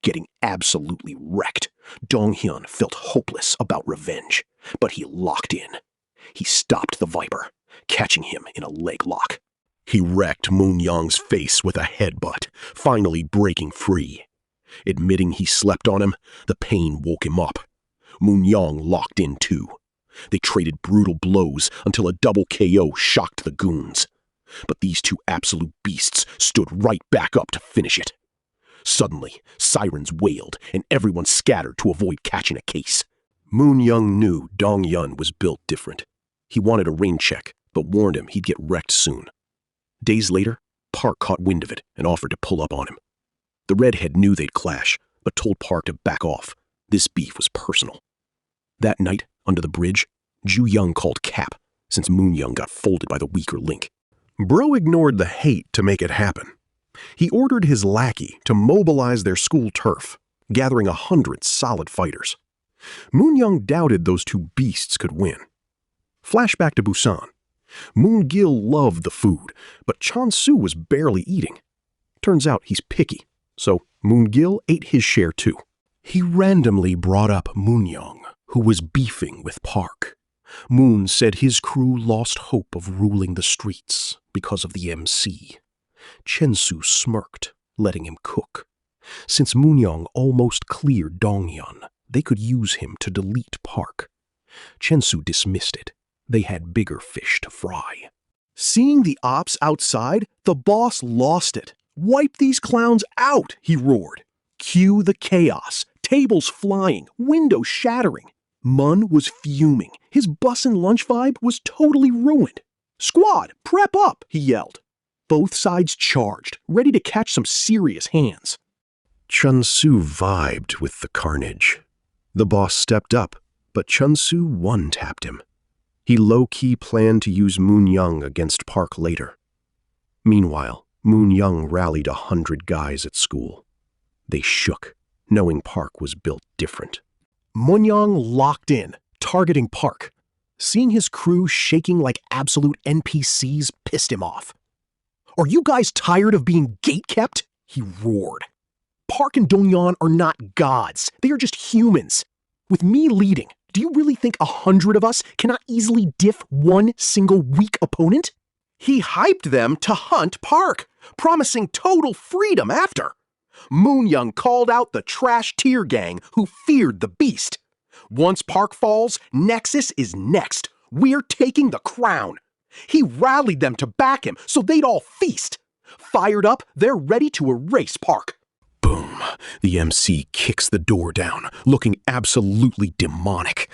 Getting absolutely wrecked, Dong-hyun felt hopeless about revenge, but he locked in. He stopped the viper, catching him in a leg lock. He wrecked Moon Young's face with a headbutt, finally breaking free. Admitting he slept on him, the pain woke him up. Moon Young locked in too. They traded brutal blows until a double KO shocked the goons. But these two absolute beasts stood right back up to finish it. Suddenly, sirens wailed, and everyone scattered to avoid catching a case. Moon Young knew Dong Yun was built different. He wanted a rain check, but warned him he'd get wrecked soon. Days later, Park caught wind of it and offered to pull up on him. The redhead knew they'd clash, but told Park to back off. This beef was personal. That night, under the bridge, Ju Young called Cap, since Moon Young got folded by the weaker link. Bro ignored the hate to make it happen. He ordered his lackey to mobilize their school turf, gathering 100 solid fighters. Moon Young doubted those two beasts could win. Flashback to Busan. Moon Gil loved the food, but Chan Su was barely eating. Turns out he's picky, so Moon Gil ate his share too. He randomly brought up Moon Young, who was beefing with Park. Moon said his crew lost hope of ruling the streets because of the MC. Chen Su smirked, letting him cook. Since Moon Young almost cleared Dong Yun, they could use him to delete Park. Chen Su dismissed it. They had bigger fish to fry. Seeing the ops outside, the boss lost it. "Wipe these clowns out," he roared. Cue the chaos, tables flying, windows shattering. Mun was fuming. His bus and lunch vibe was totally ruined. "Squad, prep up," he yelled. Both sides charged, ready to catch some serious hands. Chun Su vibed with the carnage. The boss stepped up, but Chun Su one-tapped him. He low-key planned to use Moon Young against Park later. Meanwhile, Moon Young rallied 100 guys at school. They shook, knowing Park was built different. Moon Young locked in, targeting Park. Seeing his crew shaking like absolute NPCs pissed him off. "Are you guys tired of being gatekept?" he roared. "Park and Dongyan are not gods. They are just humans. With me leading, do you really think 100 of us cannot easily diff one single weak opponent?" He hyped them to hunt Park, promising total freedom after. Moon Young called out the trash tier gang who feared the beast. "Once Park falls, Nexus is next. We're taking the crown." He rallied them to back him so they'd all feast. Fired up, they're ready to erase Park. Boom. The MC kicks the door down, looking absolutely demonic.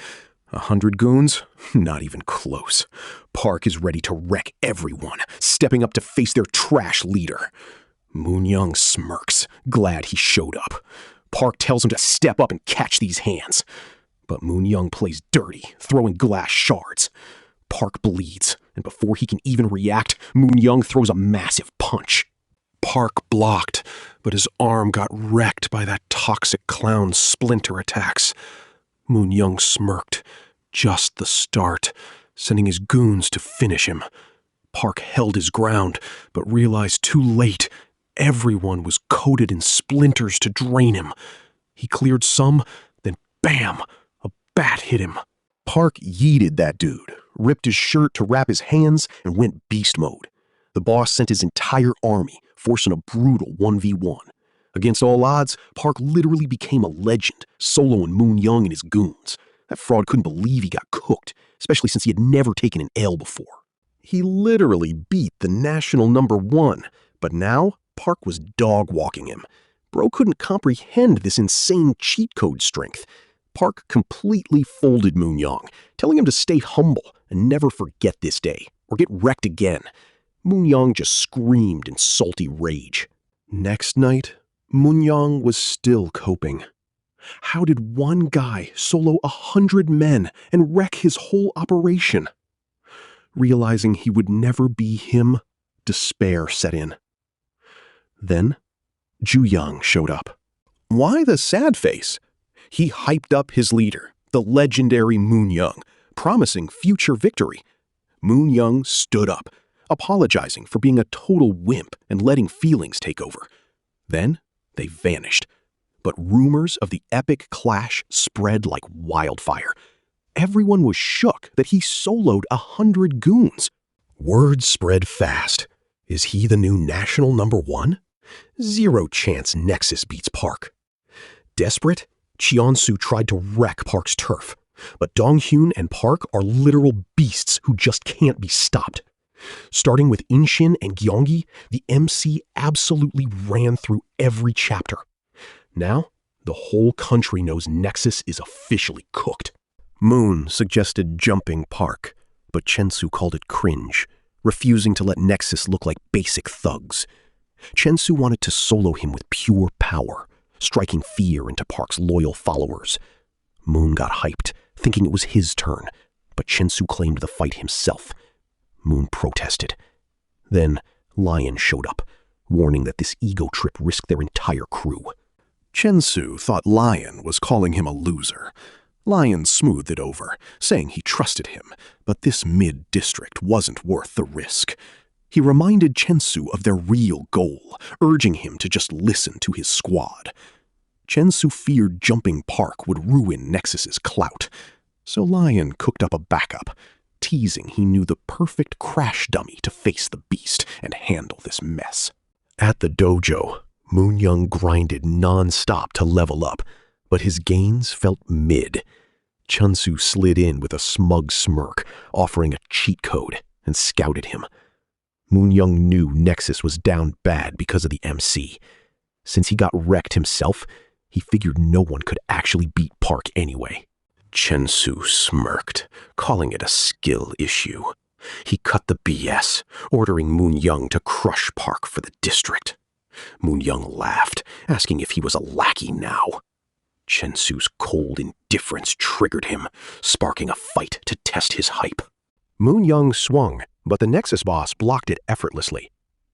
100 goons? Not even close. Park is ready to wreck everyone, stepping up to face their trash leader. Moon Young smirks, glad he showed up. Park tells him to step up and catch these hands. But Moon Young plays dirty, throwing glass shards. Park bleeds, and before he can even react, Moon Young throws a massive punch. Park blocked, but his arm got wrecked by that toxic clown's splinter attacks. Moon Young smirked. Just the start, sending his goons to finish him. Park held his ground, but realized too late everyone was coated in splinters to drain him. He cleared some, then bam, a bat hit him. Park yeeted that dude, ripped his shirt to wrap his hands, and went beast mode. The boss sent his entire army, forcing a brutal 1v1. Against all odds, Park literally became a legend, soloing Moon Young and his goons. That fraud couldn't believe he got cooked, especially since he had never taken an L before. He literally beat the national #1, but now Park was dog-walking him. Bro couldn't comprehend this insane cheat code strength. Park completely folded Moon Young, telling him to stay humble and never forget this day, or get wrecked again. Moon Young just screamed in salty rage. Next night, Moon Young was still coping. How did one guy solo 100 men and wreck his whole operation? Realizing he would never be him, despair set in. Then, Ju Young showed up. Why the sad face? He hyped up his leader, the legendary Moon Young, promising future victory. Moon Young stood up, apologizing for being a total wimp and letting feelings take over. Then, they vanished. But rumors of the epic clash spread like wildfire. Everyone was shook that he soloed 100 goons. Word spread fast. Is he the new national #1? Zero chance Nexus beats Park. Desperate, Cheonsu tried to wreck Park's turf. But Donghyun and Park are literal beasts who just can't be stopped. Starting with Inshin and Gyeonggi, the MC absolutely ran through every chapter. Now, the whole country knows Nexus is officially cooked. Moon suggested jumping Park, but Chensu called it cringe, refusing to let Nexus look like basic thugs. Chensu wanted to solo him with pure power, striking fear into Park's loyal followers. Moon got hyped, thinking it was his turn, but Chensu claimed the fight himself. Moon protested. Then Lion showed up, warning that this ego trip risked their entire crew. Chensu thought Lion was calling him a loser. Lion smoothed it over, saying he trusted him, but this mid-district wasn't worth the risk. He reminded Chensu of their real goal, urging him to just listen to his squad. Chensu feared jumping Park would ruin Nexus's clout, so Lion cooked up a backup, teasing he knew the perfect crash dummy to face the beast and handle this mess. At the dojo, Moon-young grinded non-stop to level up, but his gains felt mid. Chensu slid in with a smug smirk, offering a cheat code, and scouted him. Moon-young knew Nexus was down bad because of the MC. Since he got wrecked himself, he figured no one could actually beat Park anyway. Chensu smirked, calling it a skill issue. He cut the BS, ordering Moon-young to crush Park for the district. Moon-young laughed, asking if he was a lackey now. Chensu's cold indifference triggered him, sparking a fight to test his hype. Moon-young swung, but the Nexus boss blocked it effortlessly.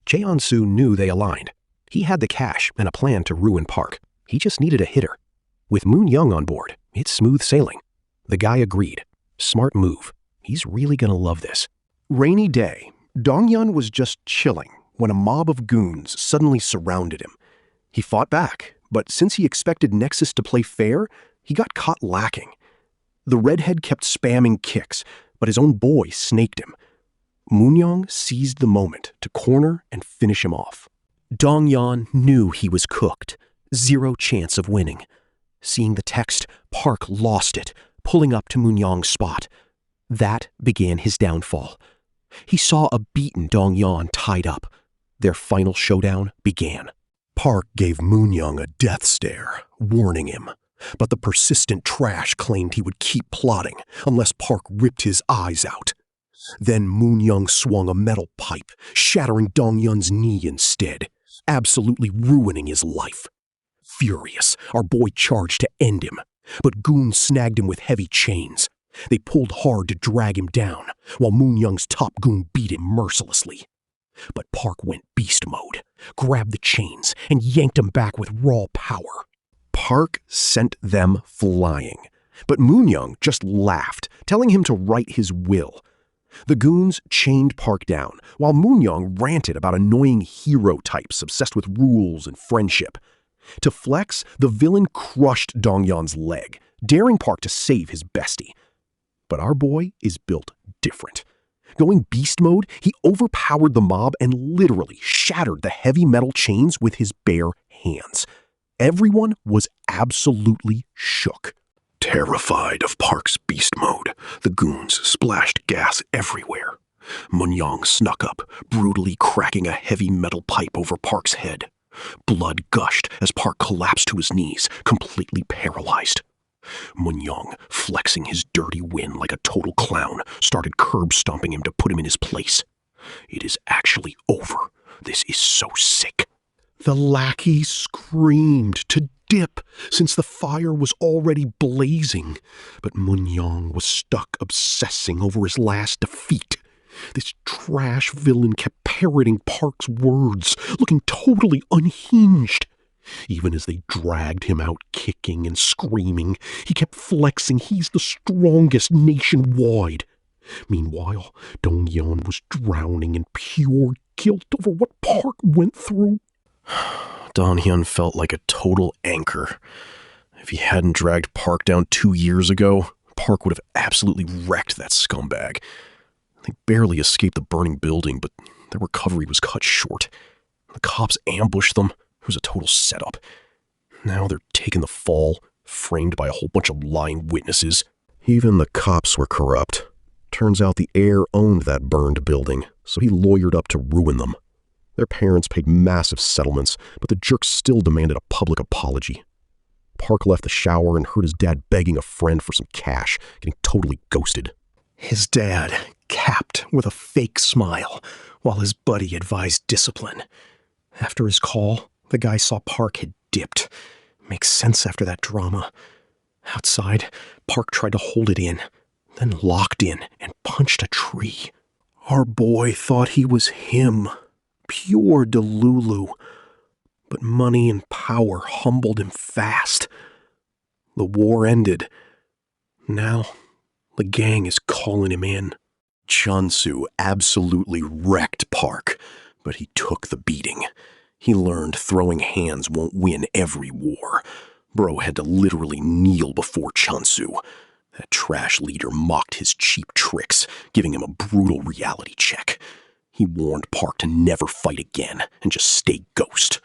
Jaeon-su knew they aligned. He had the cash and a plan to ruin Park. He just needed a hitter. With Moon-young on board, it's smooth sailing. The guy agreed. Smart move. He's really gonna love this. Rainy day. Donghyun was just chilling when a mob of goons suddenly surrounded him. He fought back, but since he expected Nexus to play fair, he got caught lacking. The redhead kept spamming kicks, but his own boy snaked him. Moon-young seized the moment to corner and finish him off. Donghyun knew he was cooked. 0 chance of winning. Seeing the text, Park lost it, pulling up to Moon-young's spot. That began his downfall. He saw a beaten Donghyun tied up. Their final showdown began. Park gave Moon-young a death stare, warning him. But the persistent trash claimed he would keep plotting unless Park ripped his eyes out. Then Moon-young swung a metal pipe, shattering Donghyun's knee instead, absolutely ruining his life. Furious, our boy charged to end him, but goons snagged him with heavy chains. They pulled hard to drag him down, while Moon-young's top goon beat him mercilessly. But Park went beast mode, grabbed the chains, and yanked him back with raw power. Park sent them flying, but Moon-young just laughed, telling him to write his will. The goons chained Park down, while Moon-young ranted about annoying hero types obsessed with rules and friendship. To flex, the villain crushed Donghyun's leg, daring Park to save his bestie. But our boy is built different. Going beast mode, he overpowered the mob and literally shattered the heavy metal chains with his bare hands. Everyone was absolutely shook. Terrified of Park's beast mode, the goons splashed gas everywhere. Moon-young snuck up, brutally cracking a heavy metal pipe over Park's head. Blood gushed as Park collapsed to his knees, completely paralyzed. Moon-young, flexing his dirty win like a total clown, started curb-stomping him to put him in his place. It is actually over. This is so sick. The lackey screamed to dip, since the fire was already blazing, but Moon-young was stuck obsessing over his last defeat. This trash villain kept parroting Park's words, looking totally unhinged. Even as they dragged him out kicking and screaming, he kept flexing he's the strongest nationwide. Meanwhile, Donghyun was drowning in pure guilt over what Park went through. Donghyun felt like a total anchor. If he hadn't dragged Park down 2 years ago, Park would have absolutely wrecked that scumbag. They barely escaped the burning building, but their recovery was cut short. The cops ambushed them. It was a total setup. Now they're taking the fall, framed by a whole bunch of lying witnesses. Even the cops were corrupt. Turns out the heir owned that burned building, so he lawyered up to ruin them. Their parents paid massive settlements, but the jerk still demanded a public apology. Park left the shower and heard his dad begging a friend for some cash, getting totally ghosted. His dad capped with a fake smile while his buddy advised discipline. After his call, the guy saw Park had dipped. Makes sense after that drama. Outside, Park tried to hold it in, then locked in and punched a tree. Our boy thought he was him, pure Delulu. But money and power humbled him fast. The war ended. Now, the gang is calling him in. Chunsu absolutely wrecked Park, but he took the beating. He learned throwing hands won't win every war. Bro had to literally kneel before Chunsu. That trash leader mocked his cheap tricks, giving him a brutal reality check. He warned Park to never fight again and just stay ghost.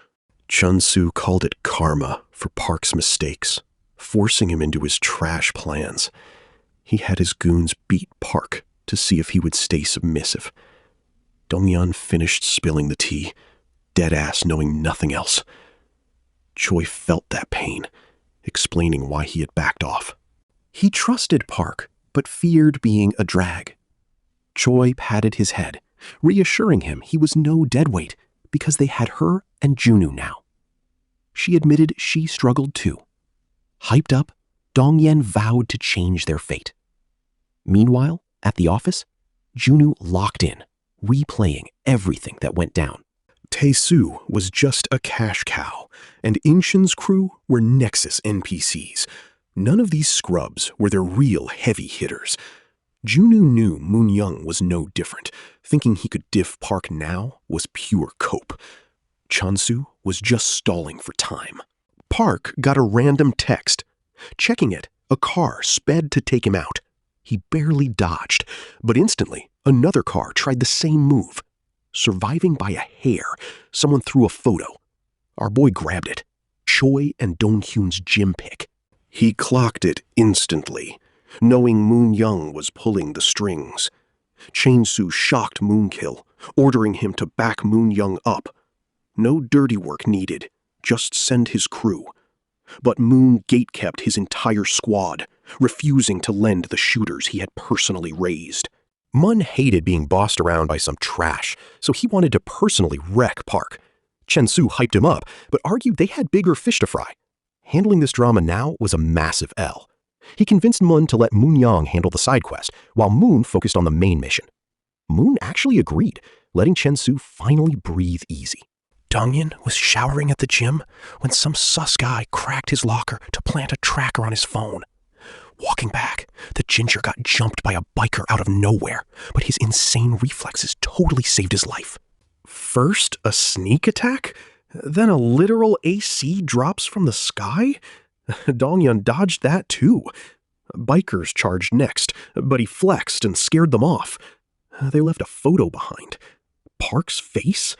Chunsu called it karma for Park's mistakes, forcing him into his trash plans. He had his goons beat Park to see if he would stay submissive. Donghyun finished spilling the tea, dead-ass knowing nothing else. Choi felt that pain, explaining why he had backed off. He trusted Park, but feared being a drag. Choi patted his head, reassuring him he was no deadweight because they had her and Junu now. She admitted she struggled too. Hyped up, Dongyen vowed to change their fate. Meanwhile, at the office, Junu locked in, replaying everything that went down. Tae-soo was just a cash cow, and Inshin's crew were Nexus NPCs. None of these scrubs were their real heavy hitters. Junu knew Moon Young was no different. Thinking he could diff Park now was pure cope. Chunsu was just stalling for time. Park got a random text. Checking it, a car sped to take him out. He barely dodged, but instantly, another car tried the same move. Surviving by a hair, someone threw a photo. Our boy grabbed it. Choi and Donghyun's gym pic. He clocked it instantly, knowing Moon Young was pulling the strings. Chainsu shocked Moonkill, ordering him to back Moon Young up. No dirty work needed, just send his crew. But Moon gatekept his entire squad, refusing to lend the shooters he had personally raised. Mun hated being bossed around by some trash, so he wanted to personally wreck Park. Chen-su hyped him up, but argued they had bigger fish to fry. Handling this drama now was a massive L. He convinced Mun to let Moon Young handle the side quest, while Moon focused on the main mission. Moon actually agreed, letting Chen-su finally breathe easy. Donghyun was showering at the gym when some sus guy cracked his locker to plant a tracker on his phone. Walking back, the ginger got jumped by a biker out of nowhere, but his insane reflexes totally saved his life. First a sneak attack, then a literal AC drops from the sky? Donghyun dodged that too. Bikers charged next, but he flexed and scared them off. They left a photo behind. Park's face?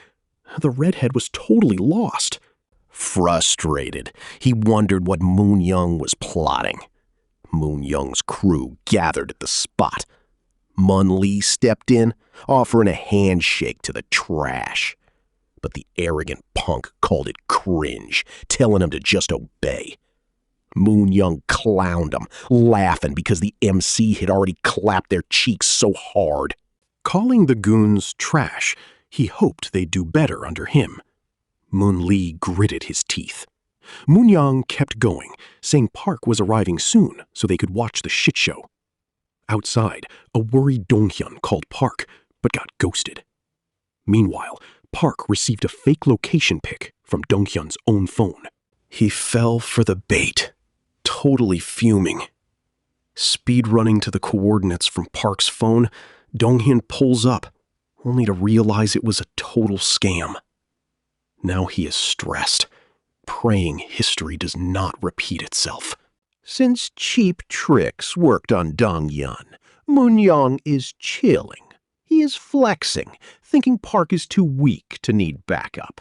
The redhead was totally lost. Frustrated, he wondered what Moon Young was plotting. Moon Young's crew gathered at the spot. Mun Lee stepped in, offering a handshake to the trash. But the arrogant punk called it cringe, telling him to just obey. Moon Young clowned him, laughing because the MC had already clapped their cheeks so hard. Calling the goons trash, he hoped they'd do better under him. Moon Lee gritted his teeth. Moon Young kept going, saying Park was arriving soon so they could watch the shit show. Outside, a worried Donghyun called Park, but got ghosted. Meanwhile, Park received a fake location pic from Donghyun's own phone. He fell for the bait, totally fuming. Speed running to the coordinates from Park's phone, Donghyun pulls up, only to realize it was a total scam. Now he is stressed, praying history does not repeat itself. Since cheap tricks worked on Donghyun, Moon Young is chilling. He is flexing, thinking Park is too weak to need backup.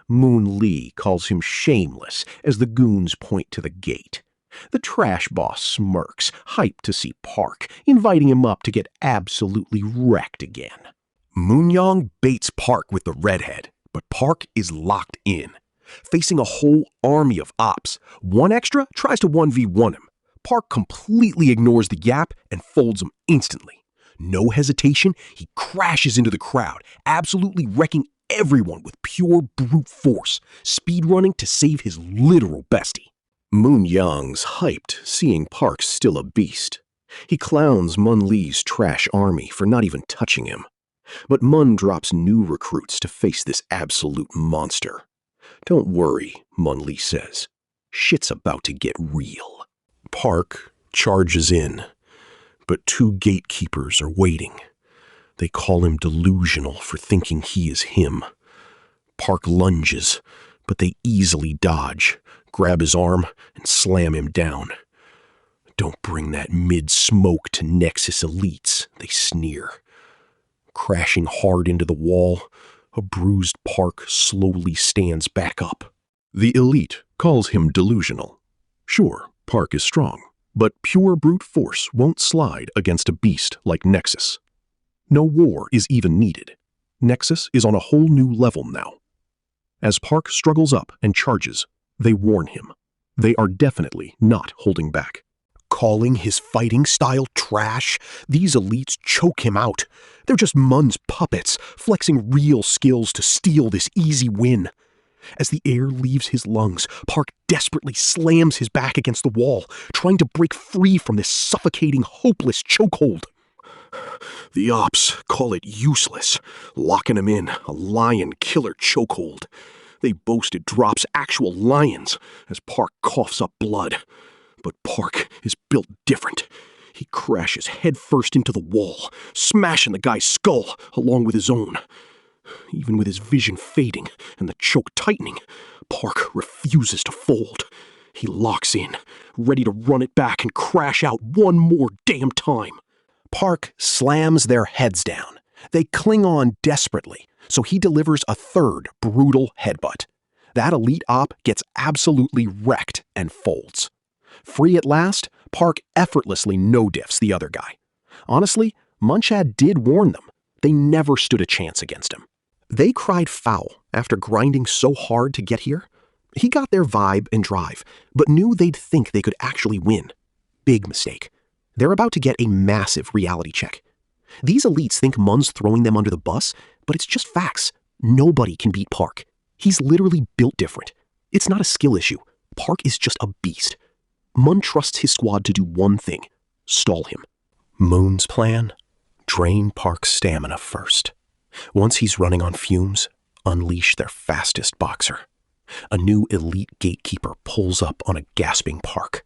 Moon Lee calls him shameless as the goons point to the gate. The trash boss smirks, hyped to see Park, inviting him up to get absolutely wrecked again. Moon-young baits Park with the redhead, but Park is locked in. Facing a whole army of ops, one extra tries to 1v1 him. Park completely ignores the gap and folds him instantly. No hesitation, he crashes into the crowd, absolutely wrecking everyone with pure brute force, speedrunning to save his literal bestie. Moon-young's hyped, seeing Park still a beast. He clowns Mun Lee's trash army for not even touching him. But Mun drops new recruits to face this absolute monster. Don't worry, Mun Lee says. Shit's about to get real. Park charges in, but two gatekeepers are waiting. They call him delusional for thinking he is him. Park lunges, but they easily dodge, grab his arm, and slam him down. Don't bring that mid-smoke to Nexus elites, they sneer. Crashing hard into the wall, a bruised Park slowly stands back up. The elite calls him delusional. Sure, Park is strong, but pure brute force won't slide against a beast like Nexus. No war is even needed. Nexus is on a whole new level now. As Park struggles up and charges, they warn him. They are definitely not holding back. Calling his fighting style trash, these elites choke him out. They're just Mun's puppets, flexing real skills to steal this easy win. As the air leaves his lungs, Park desperately slams his back against the wall, trying to break free from this suffocating, hopeless chokehold. The ops call it useless, locking him in a lion killer chokehold. They boast it drops actual lions as Park coughs up blood. But Park is built different. He crashes headfirst into the wall, smashing the guy's skull along with his own. Even with his vision fading and the choke tightening, Park refuses to fold. He locks in, ready to run it back and crash out one more damn time. Park slams their heads down. They cling on desperately, so he delivers a third brutal headbutt. That elite op gets absolutely wrecked and folds. Free at last, Park effortlessly no-diffs the other guy. Honestly, Munchad did warn them. They never stood a chance against him. They cried foul after grinding so hard to get here. He got their vibe and drive, but knew they'd think they could actually win. Big mistake. They're about to get a massive reality check. These elites think Mun's throwing them under the bus, but it's just facts. Nobody can beat Park. He's literally built different. It's not a skill issue. Park is just a beast. Mun trusts his squad to do one thing: stall him. Moon's plan? Drain Park's stamina first. Once he's running on fumes, unleash their fastest boxer. A new elite gatekeeper pulls up on a gasping Park.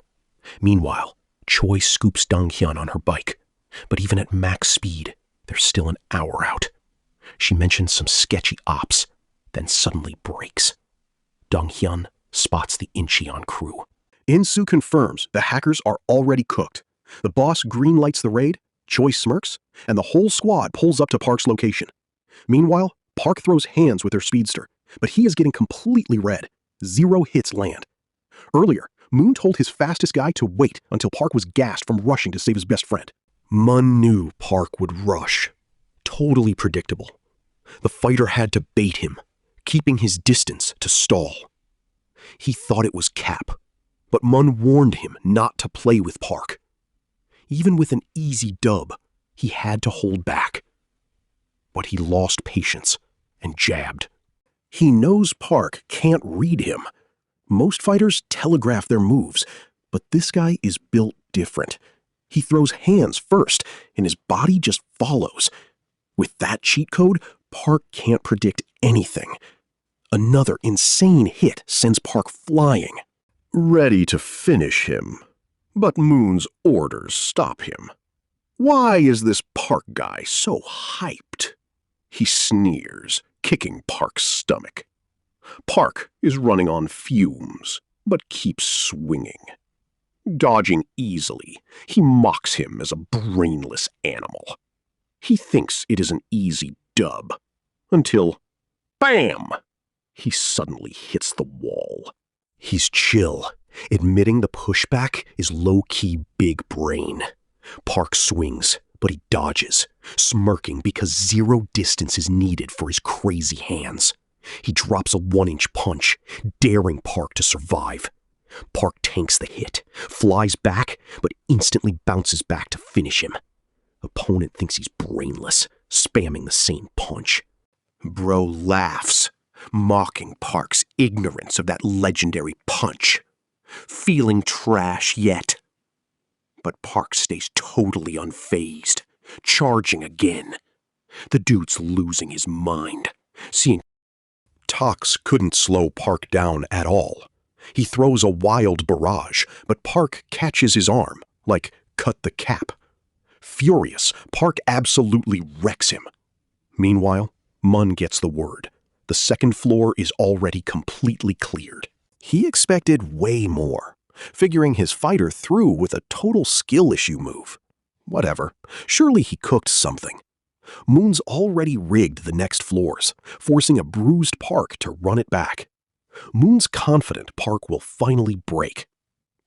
Meanwhile, Choi scoops Dong-hyun on her bike, but even at max speed, they're still an hour out. She mentions some sketchy ops, then suddenly breaks. Dong-hyun spots the Incheon crew. Insu confirms the hackers are already cooked. The boss green-lights the raid, Choi smirks, and the whole squad pulls up to Park's location. Meanwhile, Park throws hands with her speedster, but he is getting completely red. 0 hits land. Earlier, Moon told his fastest guy to wait until Park was gassed from rushing to save his best friend. Mun knew Park would rush. Totally predictable. The fighter had to bait him, keeping his distance to stall. He thought it was cap, but Mun warned him not to play with Park. Even with an easy dub, he had to hold back. But he lost patience and jabbed. He knows Park can't read him. Most fighters telegraph their moves, but this guy is built different. He throws hands first, and his body just follows. With that cheat code, Park can't predict anything. Another insane hit sends Park flying. Ready to finish him, but Moon's orders stop him. Why is this Park guy so hyped? He sneers, kicking Park's stomach. Park is running on fumes, but keeps swinging. Dodging easily, he mocks him as a brainless animal. He thinks it is an easy dub, until, BAM! He suddenly hits the wall. He's chill, Admitting the pushback is low-key big brain. Park swings, but he dodges, smirking because zero distance is needed for his crazy hands. He drops a 1-inch punch, daring Park to survive. Park tanks the hit, flies back, but instantly bounces back to finish him. Opponent thinks he's brainless, spamming the same punch. Bro laughs, mocking Park's ignorance of that legendary punch. Feeling trash yet? But Park stays totally unfazed, charging again. The dude's losing his mind. Seeing Tox couldn't slow Park down at all. He throws a wild barrage, but Park catches his arm, like cut the cap. Furious, Park absolutely wrecks him. Meanwhile, Mun gets the word. The second floor is already completely cleared. He expected way more, figuring his fighter through with a total skill issue move. Whatever, surely he cooked something. Moon's already rigged the next floors, forcing a bruised Park to run it back. Moon's confident Park will finally break.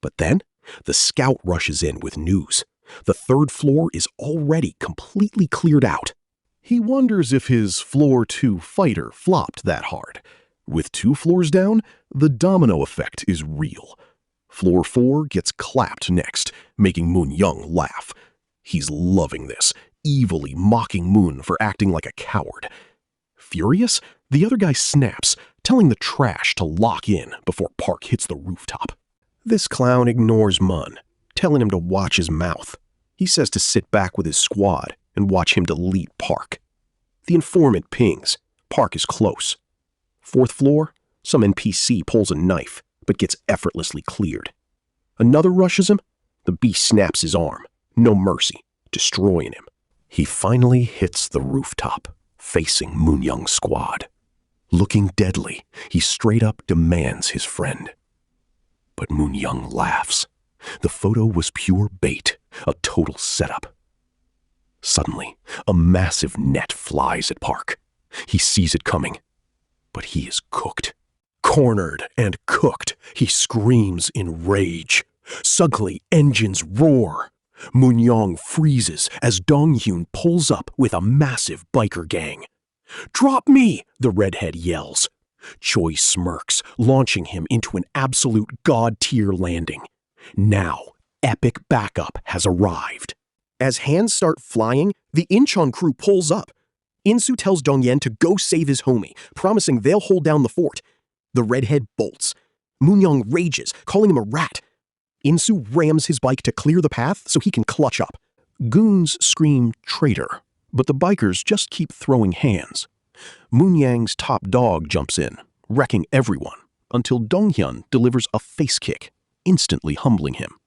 But then, the scout rushes in with news. The third floor is already completely cleared out. He wonders if his floor 2 fighter flopped that hard. With 2 floors down, the domino effect is real. Floor 4 gets clapped next, making Moon Young laugh. He's loving this, evilly mocking Moon for acting like a coward. Furious, the other guy snaps, telling the trash to lock in before Park hits the rooftop. This clown ignores Mun, telling him to watch his mouth. He says to sit back with his squad and watch him delete Park. The informant pings. Park is close. 4th floor, some NPC pulls a knife, but gets effortlessly cleared. Another rushes him. The beast snaps his arm. No mercy, destroying him. He finally hits the rooftop, facing Moon Young's squad. Looking deadly, he straight up demands his friend. But Moon Young laughs. The photo was pure bait, a total setup. Suddenly, a massive net flies at Park. He sees it coming, but he is cooked. Cornered and cooked, he screams in rage. Suddenly, engines roar. Moon Young freezes as Dong Hyun pulls up with a massive biker gang. "Drop me!" the redhead yells. Choi smirks, launching him into an absolute god-tier landing. Now, epic backup has arrived. As hands start flying, the Incheon crew pulls up. Insu tells Dongyen to go save his homie, promising they'll hold down the fort. The redhead bolts. Moon Young rages, calling him a rat. Insu rams his bike to clear the path so he can clutch up. Goons scream traitor, but the bikers just keep throwing hands. Moon Yang's top dog jumps in, wrecking everyone, until Donghyun delivers a face kick, instantly humbling him.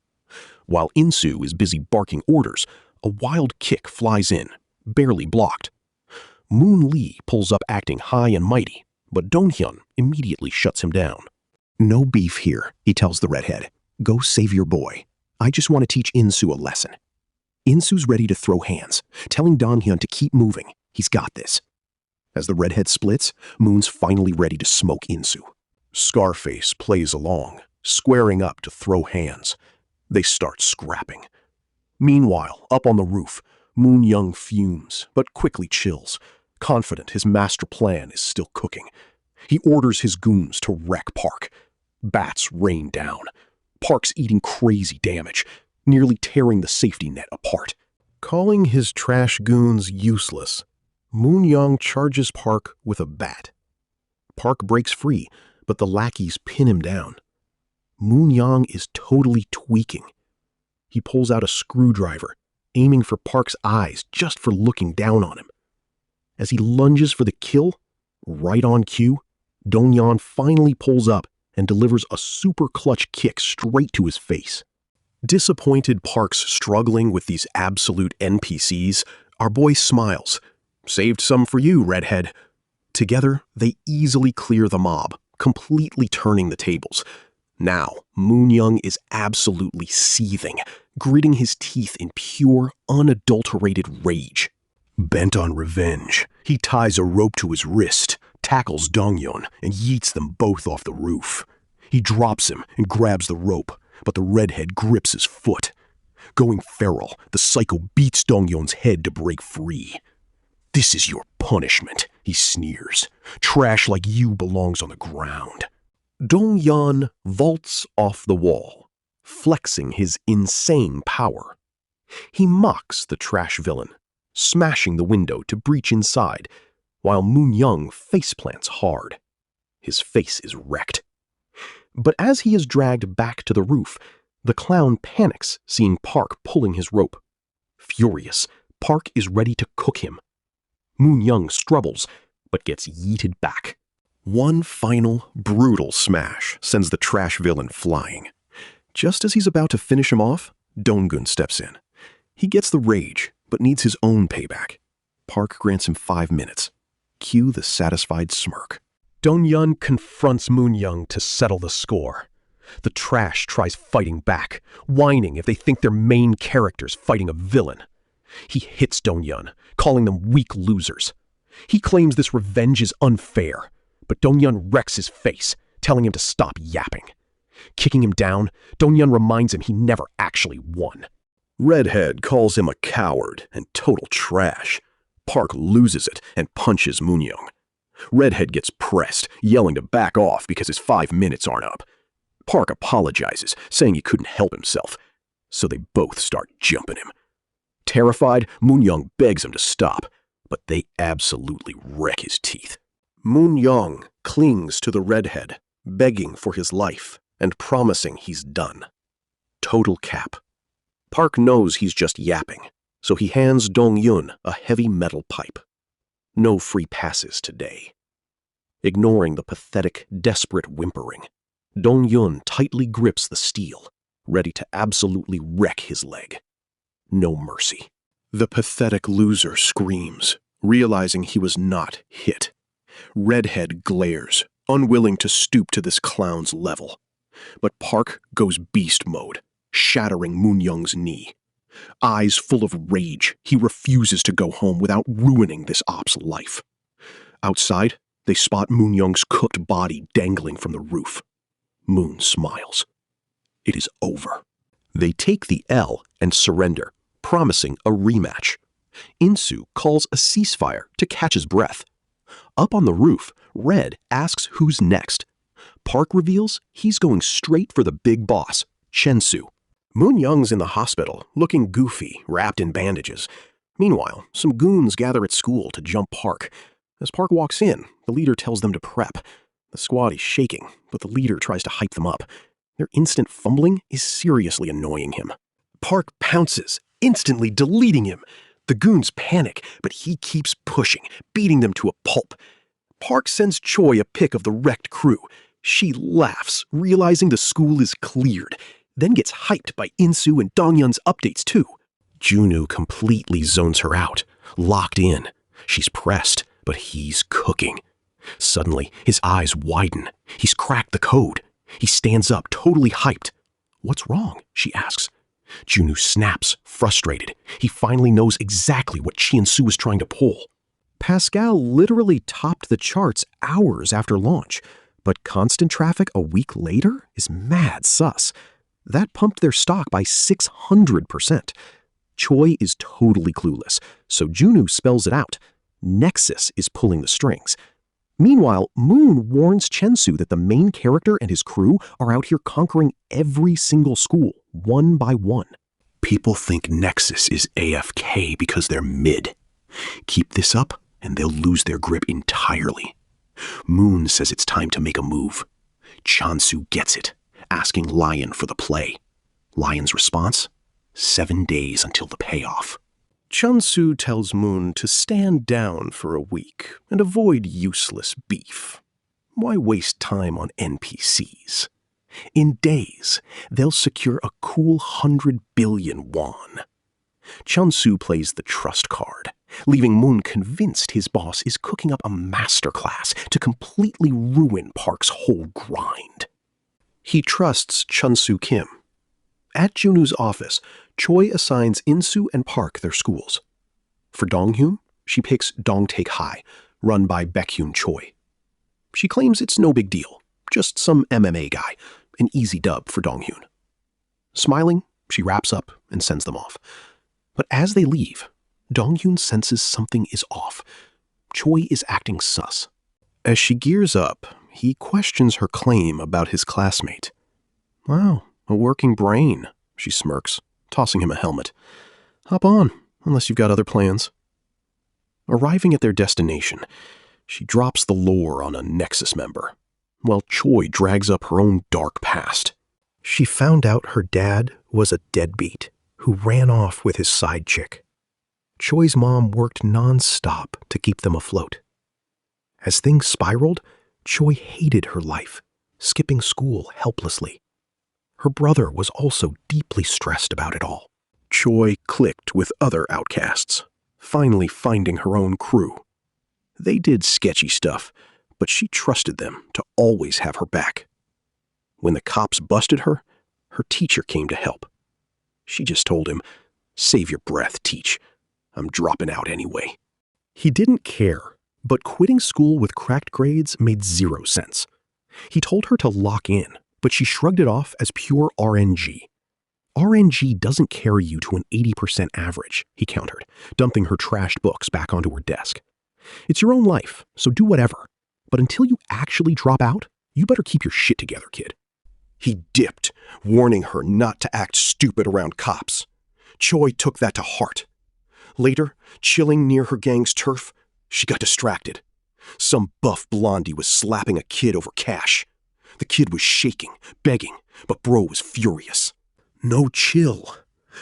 While Insu is busy barking orders, a wild kick flies in, barely blocked. Moon Lee pulls up acting high and mighty, but Donghyun immediately shuts him down. "No beef here," he tells the redhead. "Go save your boy. I just want to teach Insu a lesson." Insu's ready to throw hands, telling Donghyun to keep moving. He's got this. As the redhead splits, Moon's finally ready to smoke Insu. Scarface plays along, squaring up to throw hands. They start scrapping. Meanwhile, up on the roof, Moon Young fumes, but quickly chills, confident his master plan is still cooking. He orders his goons to wreck Park. Bats rain down. Park's eating crazy damage, nearly tearing the safety net apart. Calling his trash goons useless, Moon Young charges Park with a bat. Park breaks free, but the lackeys pin him down. Moon Young is totally tweaking. He pulls out a screwdriver, aiming for Park's eyes just for looking down on him. As he lunges for the kill, right on cue, Donghyun finally pulls up and delivers a super clutch kick straight to his face. Disappointed Park's struggling with these absolute NPCs, our boy smiles. "Saved some for you, redhead." Together, they easily clear the mob, completely turning the tables. Now, Moon Young is absolutely seething, gritting his teeth in pure, unadulterated rage. Bent on revenge, he ties a rope to his wrist, tackles Donghyun, and yeets them both off the roof. He drops him and grabs the rope, but the redhead grips his foot. Going feral, the psycho beats Dong-yeon's head to break free. "This is your punishment," he sneers. "Trash like you belongs on the ground." Dong-yeon vaults off the wall, flexing his insane power. He mocks the trash villain, smashing the window to breach inside, while Moon-young faceplants hard. His face is wrecked. But as he is dragged back to the roof, the clown panics seeing Park pulling his rope. Furious, Park is ready to cook him. Moon-young struggles, but gets yeeted back. One final, brutal smash sends the trash villain flying. Just as he's about to finish him off, Dong-gun steps in. He gets the rage, but needs his own payback. Park grants him 5 minutes. Cue the satisfied smirk. Dong-yeon confronts Moon-young to settle the score. The trash tries fighting back, whining if they think their main character's fighting a villain. He hits Dong-yeon, calling them weak losers. He claims this revenge is unfair, but Dong-yeon wrecks his face, telling him to stop yapping. Kicking him down, Dong-yeon reminds him he never actually won. Redhead calls him a coward and total trash. Park loses it and punches Moon-young. Redhead gets pressed, yelling to back off because his 5 minutes aren't up. Park apologizes, saying he couldn't help himself, so they both start jumping him. Terrified, Moon-young begs him to stop, but they absolutely wreck his teeth. Moon-young clings to the redhead, begging for his life and promising he's done. Total cap. Park knows he's just yapping, so he hands Dong-yeon a heavy metal pipe. No free passes today. Ignoring the pathetic, desperate whimpering, Dong-yeon tightly grips the steel, ready to absolutely wreck his leg. No mercy. The pathetic loser screams, realizing he was not hit. Redhead glares, unwilling to stoop to this clown's level. But Park goes beast mode, shattering Moon-young's knee. Eyes full of rage, he refuses to go home without ruining this op's life. Outside, they spot Moon-young's cooked body dangling from the roof. Moon smiles. It is over. They take the L and surrender, promising a rematch. Insu calls a ceasefire to catch his breath. Up on the roof, Red asks who's next. Park reveals he's going straight for the big boss, Chen-su. Moon-young's in the hospital, looking goofy, wrapped in bandages. Meanwhile, some goons gather at school to jump Park. As Park walks in, the leader tells them to prep. The squad is shaking, but the leader tries to hype them up. Their instant fumbling is seriously annoying him. Park pounces, instantly deleting him. The goons panic, but he keeps pushing, beating them to a pulp. Park sends Choi a pic of the wrecked crew. She laughs, realizing the school is cleared, then gets hyped by Insu and Dong-yeon's updates too. Junwoo completely zones her out, locked in. She's pressed, but he's cooking. Suddenly, his eyes widen. He's cracked the code. He stands up, totally hyped. "What's wrong?" she asks. Junwoo snaps, frustrated. He finally knows exactly what Chien-su was trying to pull. Pascal literally topped the charts hours after launch, but constant traffic a week later is mad sus. That pumped their stock by 600%. Choi is totally clueless, so Junwoo spells it out. Nexus is pulling the strings. Meanwhile, Moon warns Chen-su that the main character and his crew are out here conquering every single school, one by one. People think Nexus is AFK because they're mid. Keep this up, and they'll lose their grip entirely. Moon says it's time to make a move. Chan-su gets it, asking Lion for the play. Lion's response? 7 days until the payoff. Chun-su tells Moon to stand down for a week and avoid useless beef. Why waste time on NPCs? In days, they'll secure a cool 100 billion won. Chun-su plays the trust card, leaving Moon convinced his boss is cooking up a masterclass to completely ruin Park's whole grind. He trusts Chun-su Kim. At Junwoo's office, Choi assigns Insu and Park their schools. For Donghyun, she picks Dongtaek High, run by Baekhyun Choi. She claims it's no big deal, Just some MMA guy, an easy dub for Dong-hyun. Smiling, she wraps up and sends them off. But as they leave, Dong-hyun senses something is off. Choi is acting sus. As she gears up, he questions her claim about his classmate. "Wow, a working brain," she smirks, tossing him a helmet. "Hop on, unless you've got other plans." Arriving at their destination, she drops the lore on a Nexus member, while Choi drags up her own dark past. She found out her dad was a deadbeat who ran off with his side chick. Choi's mom worked non-stop to keep them afloat. As things spiraled, Choi hated her life, skipping school helplessly. Her brother was also deeply stressed about it all. Choi clicked with other outcasts, finally finding her own crew. They did sketchy stuff, but she trusted them to always have her back. When the cops busted her, her teacher came to help. She just told him, "Save your breath, Teach. I'm dropping out anyway." He didn't care, but quitting school with cracked grades made zero sense. He told her to lock in, but she shrugged it off as pure RNG. RNG doesn't carry you to an 80% average, he countered, dumping her trashed books back onto her desk. It's your own life, so do whatever. But until you actually drop out, you better keep your shit together, kid. He dipped, warning her not to act stupid around cops. Choi took that to heart. Later, chilling near her gang's turf, she got distracted. Some buff blondie was slapping a kid over cash. The kid was shaking, begging, but bro was furious. No chill.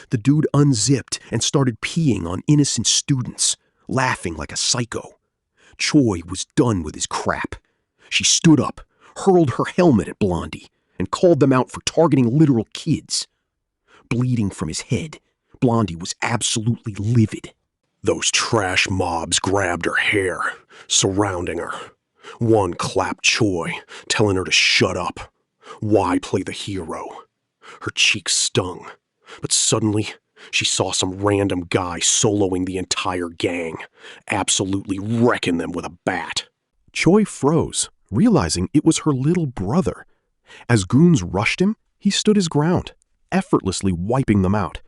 The dude unzipped and started peeing on innocent students, laughing like a psycho. Choi was done with his crap. She stood up, hurled her helmet at Blondie, and called them out for targeting literal kids. Bleeding from his head, Blondie was absolutely livid. Those trash mobs grabbed her hair, surrounding her. One clapped Choi, telling her to shut up. Why play the hero? Her cheeks stung, but suddenly she saw some random guy soloing the entire gang, absolutely wrecking them with a bat. Choi froze, realizing it was her little brother. As goons rushed him, he stood his ground, effortlessly wiping them out.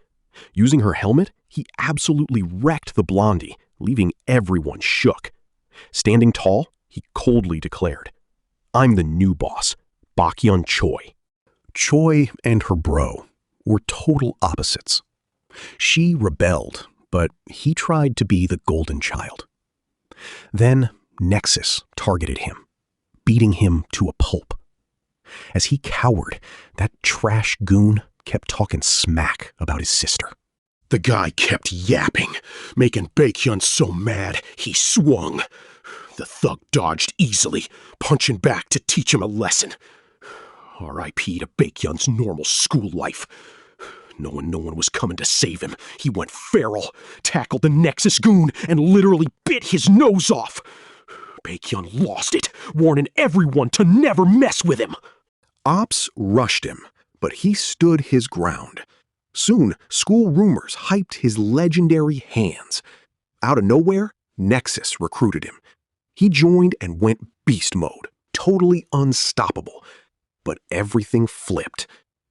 Using her helmet, he absolutely wrecked the blondie, leaving everyone shook. Standing tall, he coldly declared, "I'm the new boss, Baekhyun Choi." Choi and her bro were total opposites. She rebelled, but he tried to be the golden child. Then Nexus targeted him, beating him to a pulp. As he cowered, that trash goon kept talking smack about his sister. The guy kept yapping, making Baekhyun so mad he swung. The thug dodged easily, punching back to teach him a lesson. R.I.P. to Baekhyun's normal school life. Knowing no one was coming to save him, he went feral, tackled the Nexus goon, and literally bit his nose off. Baekhyun lost it, warning everyone to never mess with him. Ops rushed him, but he stood his ground. Soon, school rumors hyped his legendary hands. Out of nowhere, Nexus recruited him. He joined and went beast mode, totally unstoppable. But everything flipped.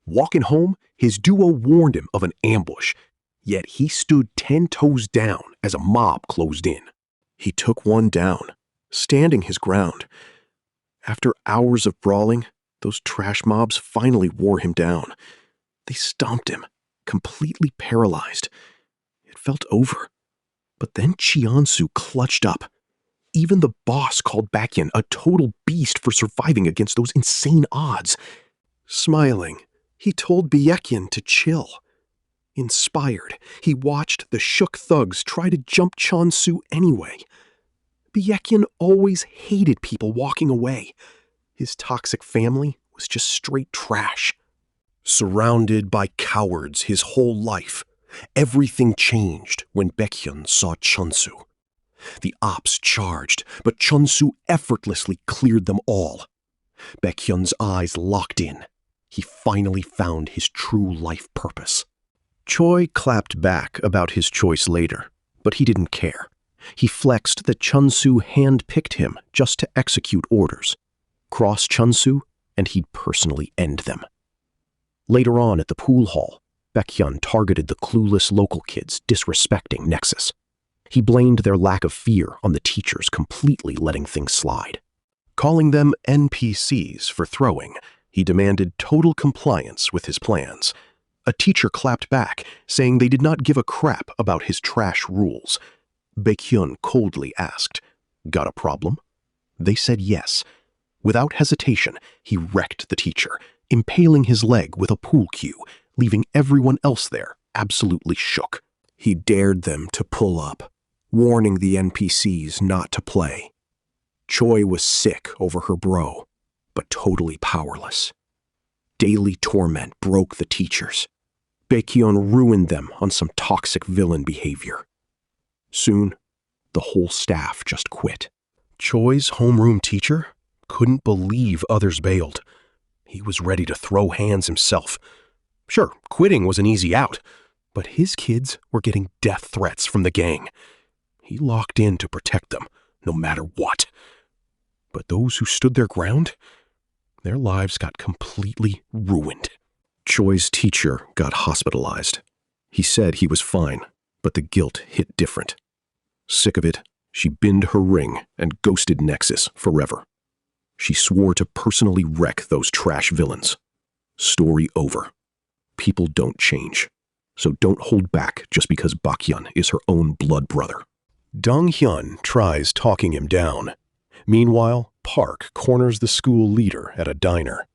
Walking home, his duo warned him of an ambush, yet he stood 10 toes down as a mob closed in. He took one down, standing his ground. After hours of brawling, those trash mobs finally wore him down. They stomped him, completely paralyzed. It felt over. But then Cheonsu clutched up. Even the boss called Baekhyun a total beast for surviving against those insane odds. Smiling, he told Baekhyun to chill. Inspired, he watched the shook thugs try to jump Cheonsu anyway. Baekhyun always hated people walking away. His toxic family was just straight trash. Surrounded by cowards his whole life, everything changed when Baekhyun saw Cheonsu. The ops charged, but Cheonsu effortlessly cleared them all. Baekhyun's eyes locked in. He finally found his true life purpose. Choi clapped back about his choice later, but he didn't care. He flexed that Cheonsu hand-picked him just to execute orders. Cross Cheonsu, and he'd personally end them. Later on at the pool hall, Baekhyun targeted the clueless local kids disrespecting Nexus. He blamed their lack of fear on the teachers completely letting things slide. Calling them NPCs for throwing, he demanded total compliance with his plans. A teacher clapped back, saying they did not give a crap about his trash rules. Baekhyun coldly asked, "Got a problem?" They said yes. Without hesitation, he wrecked the teacher, impaling his leg with a pool cue, leaving everyone else there absolutely shook. He dared them to pull up, warning the NPCs not to play. Choi was sick over her bro, but totally powerless. Daily torment broke the teachers. Baekhyun ruined them on some toxic villain behavior. Soon, the whole staff just quit. Choi's homeroom teacher couldn't believe others bailed. He was ready to throw hands himself. Sure, quitting was an easy out, but his kids were getting death threats from the gang. He locked in to protect them, no matter what. But those who stood their ground, their lives got completely ruined. Choi's teacher got hospitalized. He said he was fine, but the guilt hit different. Sick of it, she binned her ring and ghosted Nexus forever. She swore to personally wreck those trash villains. Story over. People don't change, so don't hold back just because Baekhyun is her own blood brother. Dong-hyun tries talking him down. Meanwhile, Park corners the school leader at a diner.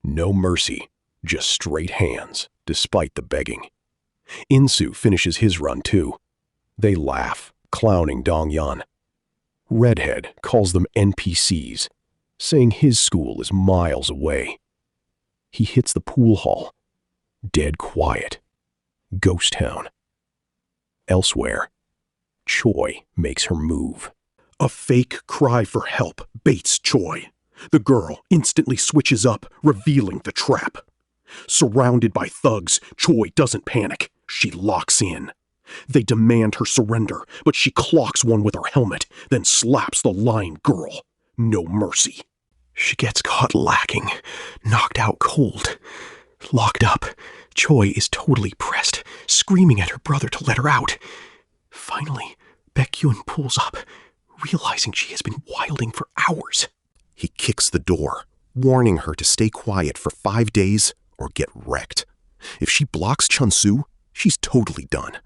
No mercy, just straight hands, despite the begging. Insu finishes his run too. They laugh, clowning Dong-hyun. Redhead calls them NPCs, saying his school is miles away. He hits the pool hall. Dead quiet. Ghost town. Elsewhere, Choi makes her move. A fake cry for help baits Choi. The girl instantly switches up, revealing the trap. Surrounded by thugs, Choi doesn't panic. She locks in. They demand her surrender, but she clocks one with her helmet, then slaps the lying girl. No mercy. She gets caught lacking, knocked out cold. Locked up, Choi is totally pressed, screaming at her brother to let her out. Finally, Baekhyun pulls up, realizing she has been wilding for hours. He kicks the door, warning her to stay quiet for 5 days or get wrecked. If she blocks Chunsu, she's totally done.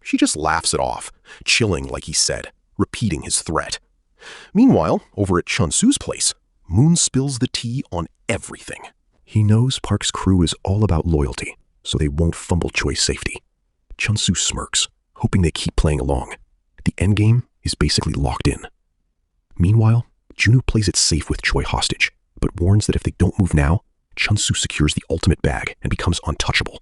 She just laughs it off, chilling like he said, repeating his threat. Meanwhile, over at Chunsu's place, Moon spills the tea on everything. He knows Park's crew is all about loyalty, so they won't fumble Choi's safety. Chunsu smirks, hoping they keep playing along. The endgame is basically locked in. Meanwhile, Juno plays it safe with Choi hostage, but warns that if they don't move now, Chunsu secures the ultimate bag and becomes untouchable.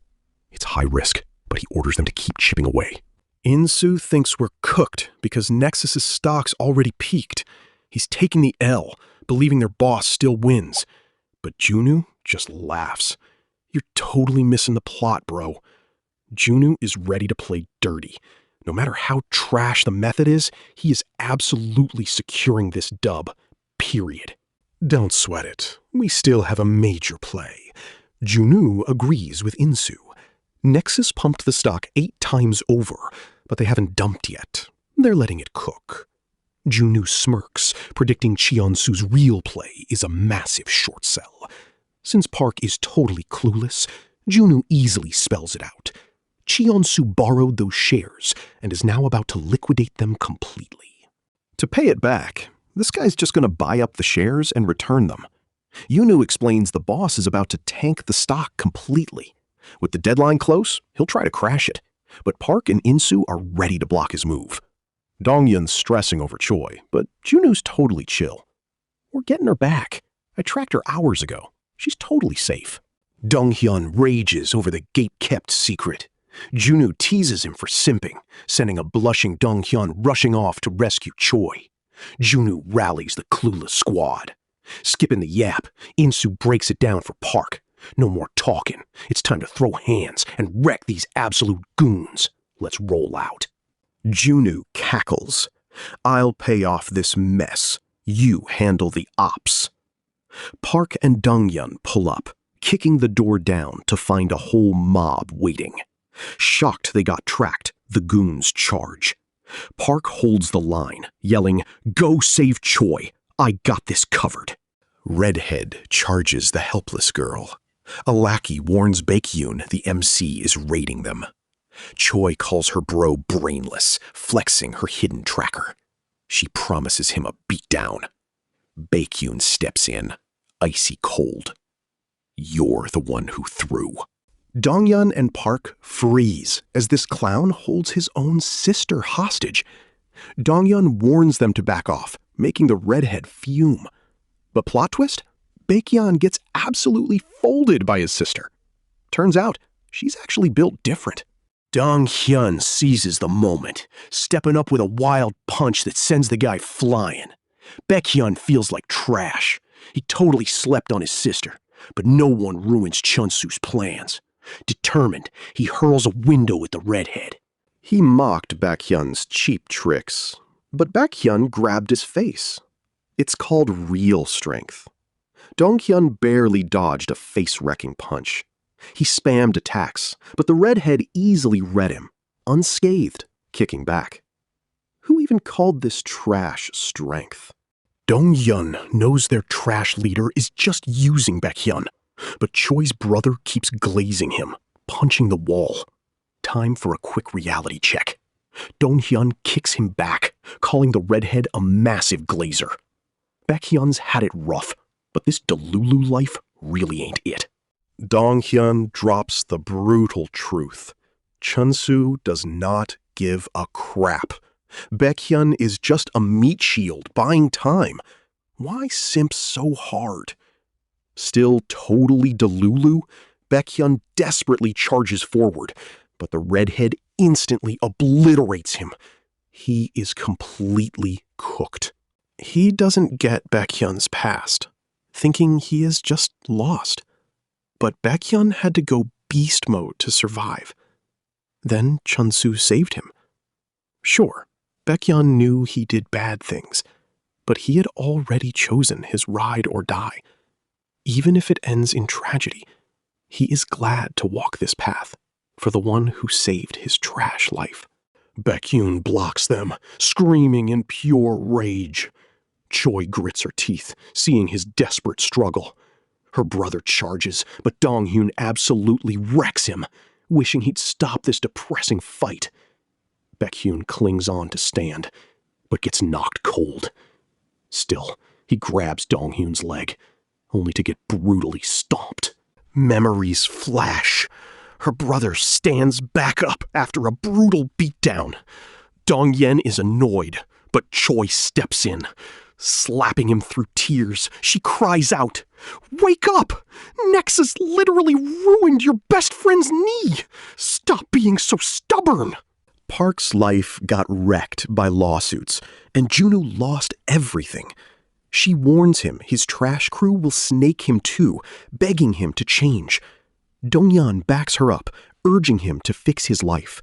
It's high risk, but he orders them to keep chipping away. Insu thinks we're cooked because Nexus's stock's already peaked. He's taking the L, believing their boss still wins. But Junu just laughs. You're totally missing the plot, bro. Junu is ready to play dirty. No matter how trash the method is, he is absolutely securing this dub. Period. Don't sweat it. We still have a major play. Junu agrees with Insu. Nexus pumped the stock 8 times over, but they haven't dumped yet. They're letting it cook. Junu smirks, predicting Cheonsu's real play is a massive short sell. Since Park is totally clueless, Junu easily spells it out. Cheonsu borrowed those shares and is now about to liquidate them completely. To pay it back, this guy's just going to buy up the shares and return them. Yunu explains the boss is about to tank the stock completely. With the deadline close, he'll try to crash it. But Park and Insu are ready to block his move. Dongyun's stressing over Choi, but Junu's totally chill. We're getting her back. I tracked her hours ago. She's totally safe. Donghyun rages over the gate-kept secret. Junu teases him for simping, sending a blushing Donghyun rushing off to rescue Choi. Junu rallies the clueless squad. Skipping the yap, Insu breaks it down for Park. No more talking. It's time to throw hands and wreck these absolute goons. Let's roll out. Junu cackles. I'll pay off this mess. You handle the ops. Park and Dong-hyun pull up, kicking the door down to find a whole mob waiting. Shocked they got tracked, the goons charge. Park holds the line, yelling, "Go save Choi! I got this covered!" Redhead charges the helpless girl. A lackey warns Baekhyun the MC is raiding them. Choi calls her bro brainless, flexing her hidden tracker. She promises him a beatdown. Baekhyun steps in, icy cold. "You're the one who threw." Dong-hyun and Park freeze as this clown holds his own sister hostage. Dong-hyun warns them to back off, making the redhead fume. But plot twist? Baekhyun gets absolutely folded by his sister. Turns out, she's actually built different. Dong-hyun seizes the moment, stepping up with a wild punch that sends the guy flying. Baekhyun feels like trash. He totally slept on his sister, but no one ruins Chunsu's plans. Determined, he hurls a window at the redhead. He mocked Baekhyun's cheap tricks, but Baekhyun grabbed his face. It's called real strength. Dong-hyun barely dodged a face-wrecking punch. He spammed attacks, but the redhead easily read him, unscathed, kicking back. Who even called this trash strength? Dong-hyun knows their trash leader is just using Baekhyun, but Choi's brother keeps glazing him, punching the wall. Time for a quick reality check. Dong-hyun kicks him back, calling the redhead a massive glazer. Baekhyun's had it rough, but this Delulu life really ain't it. Dong-hyun drops the brutal truth. Chunsu does not give a crap. Baekhyun is just a meat shield buying time. Why simp so hard? Still totally Delulu, Baekhyun desperately charges forward, but the redhead instantly obliterates him. He is completely cooked. He doesn't get Baekhyun's past, thinking he is just lost. But Baekhyun had to go beast mode to survive. Then Chunsu saved him. Sure, Baekhyun knew he did bad things, but he had already chosen his ride or die. Even if it ends in tragedy, he is glad to walk this path for the one who saved his trash life. Baekhyun blocks them, screaming in pure rage. Choi grits her teeth, seeing his desperate struggle. Her brother charges, but Dong-hyun absolutely wrecks him, wishing he'd stop this depressing fight. Baekhyun clings on to stand, but gets knocked cold. Still, he grabs Dong-hyun's leg, only to get brutally stomped. Memories flash. Her brother stands back up after a brutal beatdown. Dong-yen is annoyed, but Choi steps in. Slapping him through tears, she cries out, "Wake up! Nexus literally ruined your best friend's knee! Stop being so stubborn!" Park's life got wrecked by lawsuits, and Juno lost everything. She warns him his trash crew will snake him too, begging him to change. Dong-hyun backs her up, urging him to fix his life.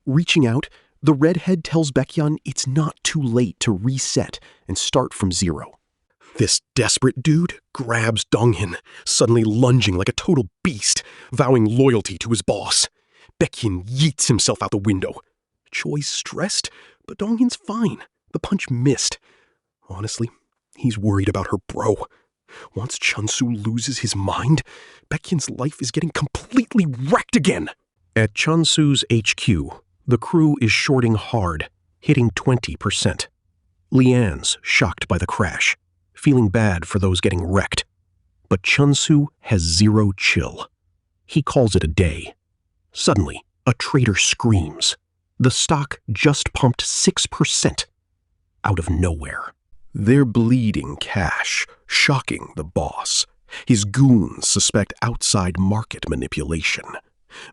Reaching out, the redhead tells Baekhyun it's not too late to reset and start from zero. This desperate dude grabs Dong-hyun, suddenly lunging like a total beast, vowing loyalty to his boss. Baekhyun yeets himself out the window. Choi's stressed, but Dong-hyun's fine. The punch missed. Honestly, he's worried about her bro. Once Chunsu loses his mind, Baekhyun's life is getting completely wrecked again. At Chunsu's HQ, the crew is shorting hard, hitting 20%. Leanne's shocked by the crash, feeling bad for those getting wrecked. But Chunsu has zero chill. He calls it a day. Suddenly, a trader screams. The stock just pumped 6%. Out of nowhere. They're bleeding cash, shocking the boss. His goons suspect outside market manipulation.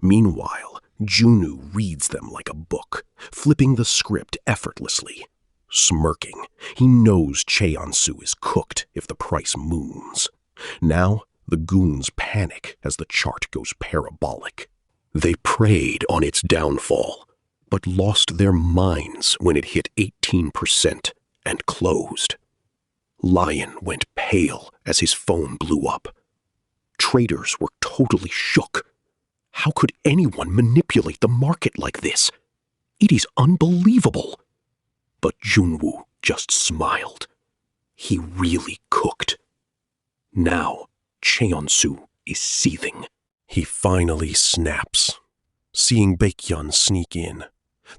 Meanwhile, Juno reads them like a book, flipping the script effortlessly. Smirking, he knows Cheonsu is cooked if the price moons. Now, the goons panic as the chart goes parabolic. They preyed on its downfall, but lost their minds when it hit 18% and closed. Lion went pale as his phone blew up. Traders were totally shook. How could anyone manipulate the market like this? It is unbelievable. But Junwoo just smiled. He really cooked. Now, Cheonsu is seething. He finally snaps. Seeing Baekhyun sneak in,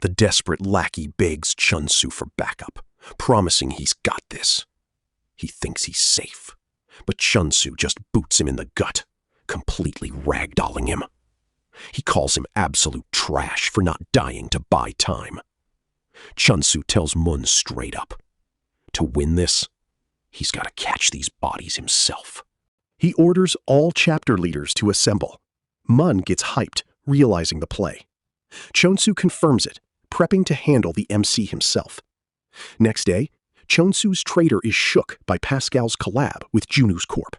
the desperate lackey begs Chunsu for backup, promising he's got this. He thinks he's safe, but Chunsu just boots him in the gut, completely ragdolling him. He calls him absolute trash for not dying to buy time. Chunsu tells Mun straight up, to win this, he's got to catch these bodies himself. He orders all chapter leaders to assemble. Mun gets hyped, realizing the play. Chonsu confirms it, prepping to handle the MC himself. Next day, Chonsu's trader is shook by Pascal's collab with Junu's corp.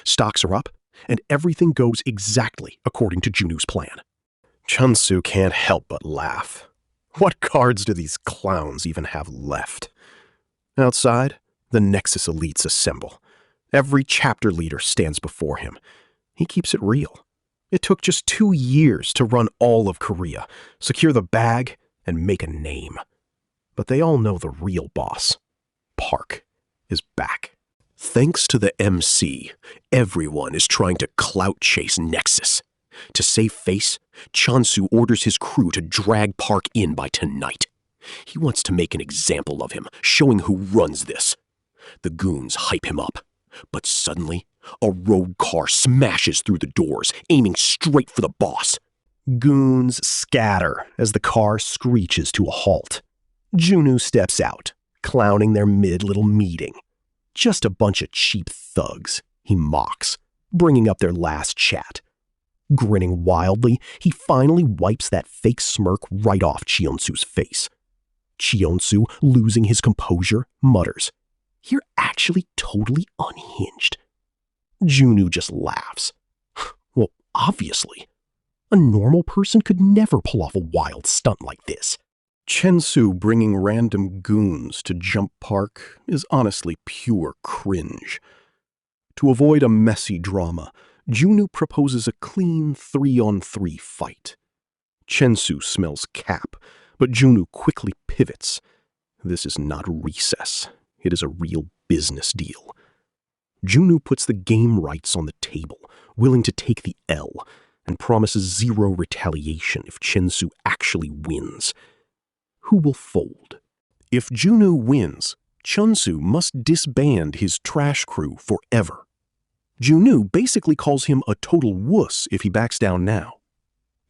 Stocks are up, and everything goes exactly according to Junu's plan. Chunsu can't help but laugh. What cards do these clowns even have left? Outside, the Nexus elites assemble. Every chapter leader stands before him. He keeps it real. It took just 2 years to run all of Korea, secure the bag, and make a name. But they all know the real boss, Park, is back. Thanks to the MC, everyone is trying to clout chase Nexus. To save face, Chonsu orders his crew to drag Park in by tonight. He wants to make an example of him, showing who runs this. The goons hype him up, but suddenly, a road car smashes through the doors, aiming straight for the boss. Goons scatter as the car screeches to a halt. Junu steps out, clowning their mid-little meeting. Just a bunch of cheap thugs, he mocks, bringing up their last chat. Grinning wildly, he finally wipes that fake smirk right off Cheonsu's face. Cheonsu, losing his composure, mutters, "You're actually totally unhinged." Junu just laughs. Well, obviously. A normal person could never pull off a wild stunt like this. Chensu bringing random goons to Jump Park is honestly pure cringe. To avoid a messy drama, Junu proposes a clean 3-on-3 fight. Chensu smells cap, but Junu quickly pivots. This is not recess. It is a real business deal. Junu puts the game rights on the table, willing to take the L, and promises zero retaliation if Chensu actually wins. Who will fold? If Junu wins, Chunsu must disband his trash crew forever. Junu basically calls him a total wuss if he backs down now.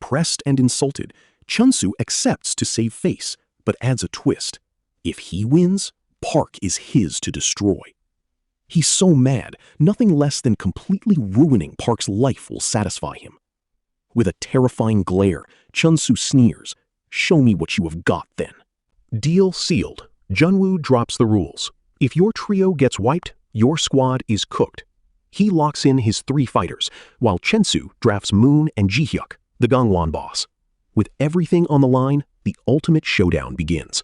Pressed and insulted, Chunsu accepts to save face, but adds a twist. If he wins, Park is his to destroy. He's so mad, nothing less than completely ruining Park's life will satisfy him. With a terrifying glare, Chunsu sneers, "Show me what you have got, then." Deal sealed. Junwoo drops the rules. If your trio gets wiped, your squad is cooked. He locks in his 3 fighters, while Chensu drafts Moon and Jihyuk, the Gangwon boss. With everything on the line, the ultimate showdown begins.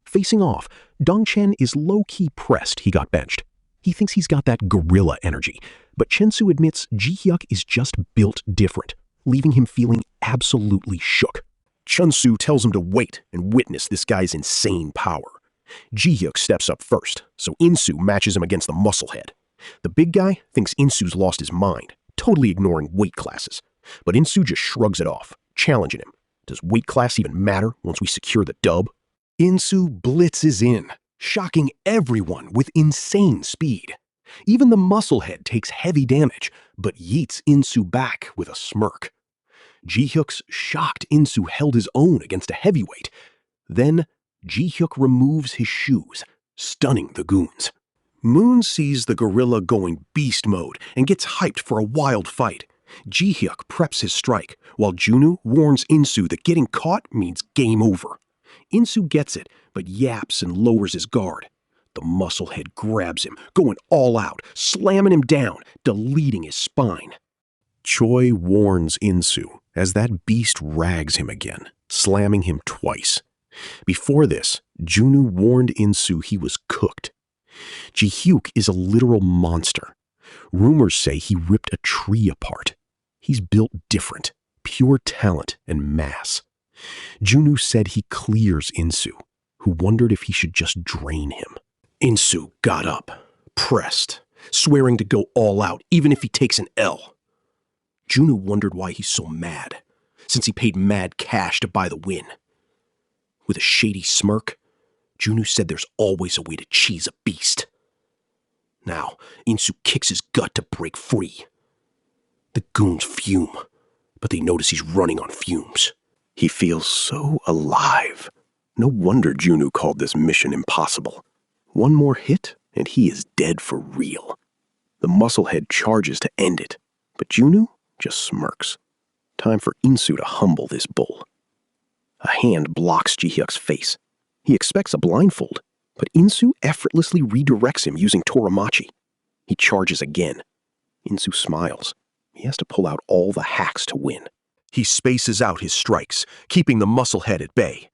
Facing off, Dongchen is low-key pressed he got benched. He thinks he's got that gorilla energy, but Chensu admits Jihyuk is just built different, leaving him feeling absolutely shook. Chunsu tells him to wait and witness this guy's insane power. Jihyuk steps up first, so Insu matches him against the musclehead. The big guy thinks Insu's lost his mind, totally ignoring weight classes. But Insu just shrugs it off, challenging him. Does weight class even matter once we secure the dub? Insu blitzes in, shocking everyone with insane speed. Even the musclehead takes heavy damage, but yeets Insu back with a smirk. Jihyuk's shocked Insu held his own against a heavyweight. Then, Jihyuk removes his shoes, stunning the goons. Moon sees the gorilla going beast mode and gets hyped for a wild fight. Jihyuk preps his strike, while Junu warns Insu that getting caught means game over. Insu gets it, but yaps and lowers his guard. The musclehead grabs him, going all out, slamming him down, deleting his spine. Choi warns Insu as that beast rags him again, slamming him twice. Before this, Junu warned Insu he was cooked. Ji-hyuk is a literal monster. Rumors say he ripped a tree apart. He's built different, pure talent and mass. Junwoo said he clears Insu, who wondered if he should just drain him. Insu got up, pressed, swearing to go all out even if he takes an L. Junwoo wondered why he's so mad, since he paid mad cash to buy the win. With a shady smirk, Junwoo said there's always a way to cheese a beast. Now, Insu kicks his gut to break free. The goons fume, but they notice he's running on fumes. He feels so alive. No wonder Junwoo called this mission impossible. One more hit, and he is dead for real. The musclehead charges to end it, but Junwoo just smirks. Time for Insu to humble this bull. A hand blocks Ji-hyuk's face. He expects a blindfold, but Insu effortlessly redirects him using Toramachi. He charges again. Insu smiles. He has to pull out all the hacks to win. He spaces out his strikes, keeping the musclehead at bay.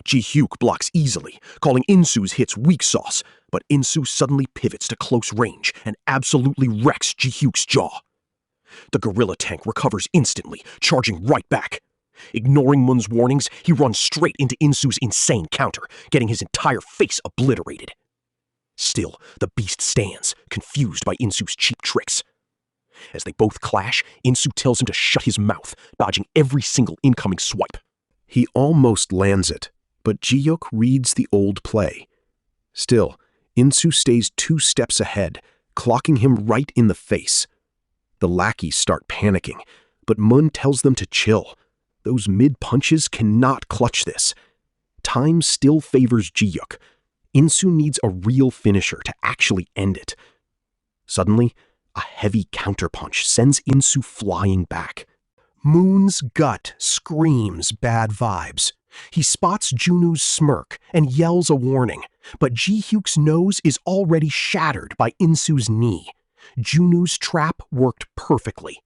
Ji-hyuk blocks easily, calling Insu's hits weak sauce, but Insu suddenly pivots to close range and absolutely wrecks Ji-hyuk's jaw. The gorilla tank recovers instantly, charging right back. Ignoring Moon's warnings, he runs straight into Insu's insane counter, getting his entire face obliterated. Still, the beast stands, confused by Insu's cheap tricks. As they both clash, Insu tells him to shut his mouth, dodging every single incoming swipe. He almost lands it, but Ji-hyuk reads the old play. Still, Insu stays 2 steps ahead, clocking him right in the face. The lackeys start panicking, but Moon tells them to chill. Those mid-punches cannot clutch this. Time still favors Ji-hyuk. Insu needs a real finisher to actually end it. Suddenly, a heavy counterpunch sends Insu flying back. Moon's gut screams bad vibes. He spots Junwoo's smirk and yells a warning, but Ji-hyuk's nose is already shattered by Insu's knee. Junwoo's trap worked perfectly.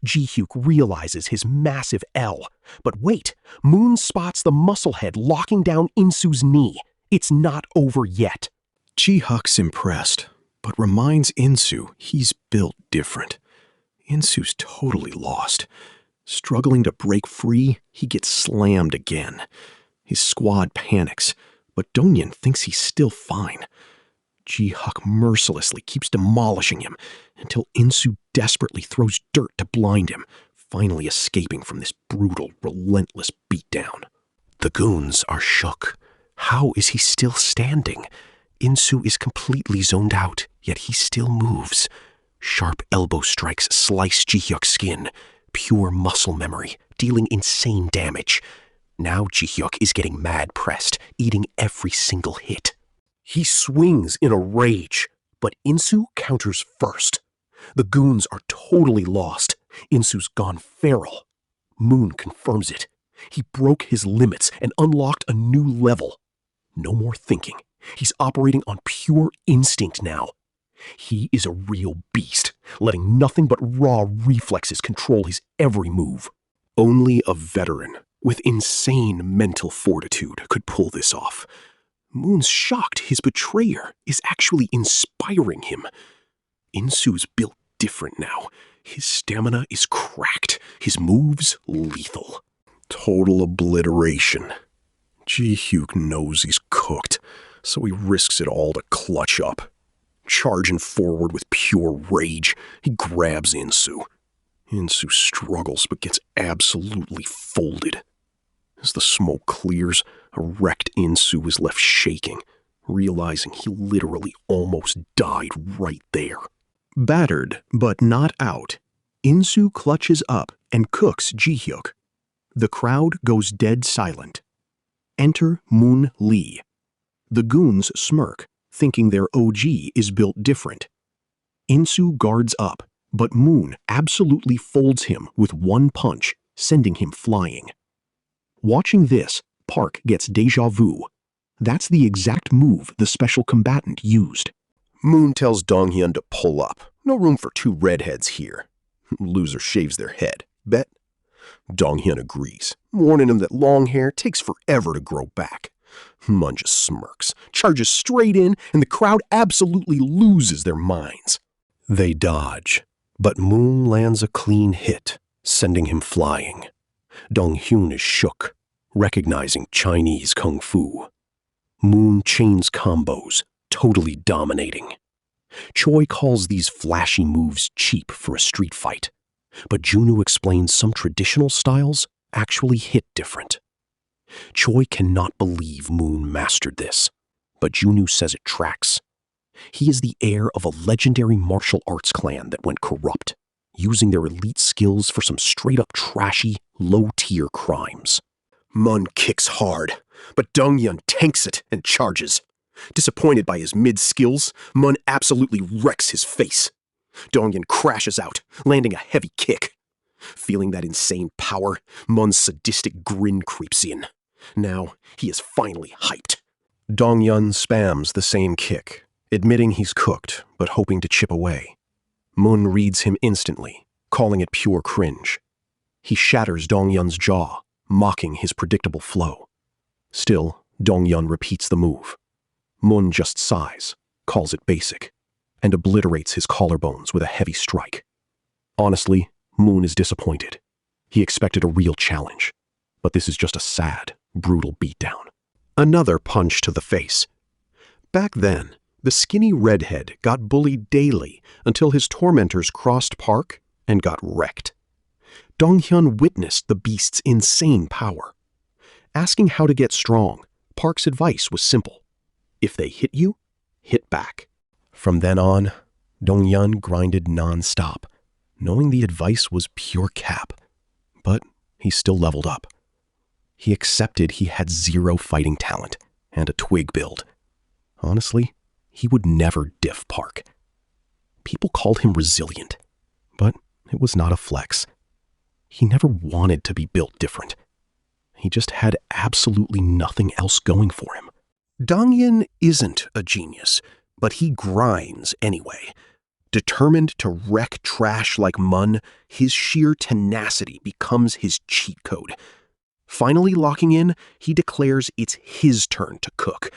Ji-hyuk realizes his massive L. But wait, Moon spots the musclehead locking down Insu's knee. It's not over yet. Ji-hyuk's impressed, but reminds Insu he's built different. Insu's totally lost. Struggling to break free, he gets slammed again. His squad panics, but Donghyun thinks he's still fine. Ji-hyuk mercilessly keeps demolishing him until Insu desperately throws dirt to blind him, finally escaping from this brutal, relentless beatdown. The goons are shook. How is he still standing? Insu is completely zoned out, yet he still moves. Sharp elbow strikes slice Ji-hyuk's skin. Pure muscle memory, dealing insane damage. Now Ji-hyuk is getting mad pressed, eating every single hit. He swings in a rage, but Insu counters first. The goons are totally lost. Insu's gone feral. Moon confirms it. He broke his limits and unlocked a new level. No more thinking. He's operating on pure instinct now. He is a real beast, letting nothing but raw reflexes control his every move. Only a veteran with insane mental fortitude could pull this off. Moon's shocked his betrayer is actually inspiring him. Insu's built different now. His stamina is cracked, his moves lethal. Total obliteration. Ji-hyuk knows he's cooked, so he risks it all to clutch up. Charging forward with pure rage, he grabs Insu. Insu struggles but gets absolutely folded. As the smoke clears, a wrecked Insu is left shaking, realizing he literally almost died right there. Battered but not out, Insu clutches up and cooks Ji-hyuk. The crowd goes dead silent. Enter Moon Lee. The goons smirk, thinking their OG is built different. Insu guards up, but Moon absolutely folds him with one punch, sending him flying. Watching this, Park gets déjà vu. That's the exact move the special combatant used. Moon tells Donghyun to pull up. No room for 2 redheads here. Loser shaves their head. Bet? Donghyun agrees, warning him that long hair takes forever to grow back. Mun just smirks, charges straight in, and the crowd absolutely loses their minds. They dodge, but Moon lands a clean hit, sending him flying. Dong-hyun is shook, recognizing Chinese kung fu. Moon chains combos, totally dominating. Choi calls these flashy moves cheap for a street fight, but Junwoo explains some traditional styles actually hit different. Choi cannot believe Moon mastered this, but Junwoo says it tracks. He is the heir of a legendary martial arts clan that went corrupt, using their elite skills for some straight-up trashy, low-tier crimes. Mun kicks hard, but Dong-hyun tanks it and charges. Disappointed by his mid-skills, Mun absolutely wrecks his face. Dong-hyun crashes out, landing a heavy kick. Feeling that insane power, Mun's sadistic grin creeps in. Now, he is finally hyped. Dong-hyun spams the same kick, admitting he's cooked, but hoping to chip away. Mun reads him instantly, calling it pure cringe. He shatters Dong-hyun's jaw, mocking his predictable flow. Still, Dong-hyun repeats the move. Mun just sighs, calls it basic, and obliterates his collarbones with a heavy strike. Honestly, Moon is disappointed. He expected a real challenge, but this is just a sad, brutal beatdown. Another punch to the face. Back then, the skinny redhead got bullied daily until his tormentors crossed Park and got wrecked. Dong-hyun witnessed the beast's insane power. Asking how to get strong, Park's advice was simple. If they hit you, hit back. From then on, Dong-hyun grinded non-stop, knowing the advice was pure cap. But he still leveled up. He accepted he had zero fighting talent and a twig build. Honestly, he would never diff Park. People called him resilient, but it was not a flex. He never wanted to be built different. He just had absolutely nothing else going for him. Dong-hyun isn't a genius, but he grinds anyway. Determined to wreck trash like Mun, his sheer tenacity becomes his cheat code. Finally locking in, he declares it's his turn to cook.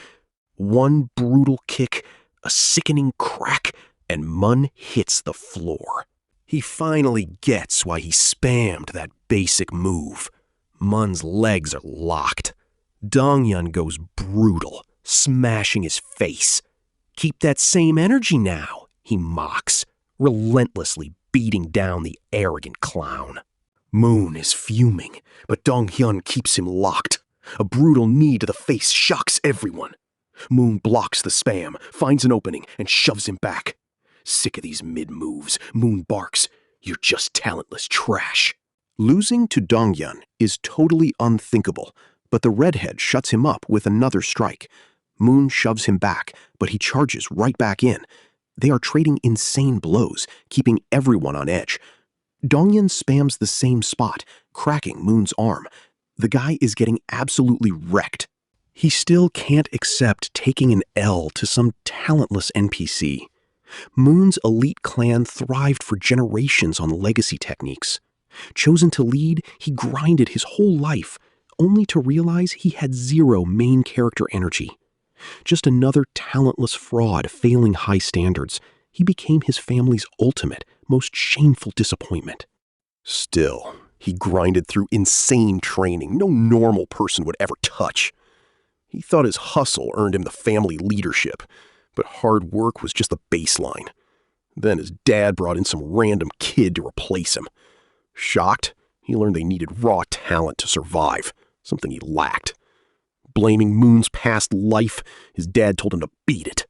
One brutal kick, a sickening crack, and Mun hits the floor. He finally gets why he spammed that basic move. Mun's legs are locked. Dong-hyun goes brutal, smashing his face. Keep that same energy now, he mocks, relentlessly beating down the arrogant clown. Moon is fuming, but Dong-hyun keeps him locked. A brutal knee to the face shocks everyone. Moon blocks the spam, finds an opening, and shoves him back. Sick of these mid-moves, Moon barks, "You're just talentless trash." Losing to Dong-hyun is totally unthinkable, but the redhead shuts him up with another strike. Moon shoves him back, but he charges right back in. They are trading insane blows, keeping everyone on edge. Dong-hyun spams the same spot, cracking Moon's arm. The guy is getting absolutely wrecked. He still can't accept taking an L to some talentless NPC. Moon's elite clan thrived for generations on legacy techniques. Chosen to lead, he grinded his whole life, only to realize he had zero main character energy. Just another talentless fraud failing high standards, he became his family's ultimate, most shameful disappointment. Still, he grinded through insane training no normal person would ever touch. He thought his hustle earned him the family leadership, but hard work was just the baseline. Then his dad brought in some random kid to replace him. Shocked, he learned they needed raw talent to survive, something he lacked. Blaming Moon's past life, his dad told him to beat it.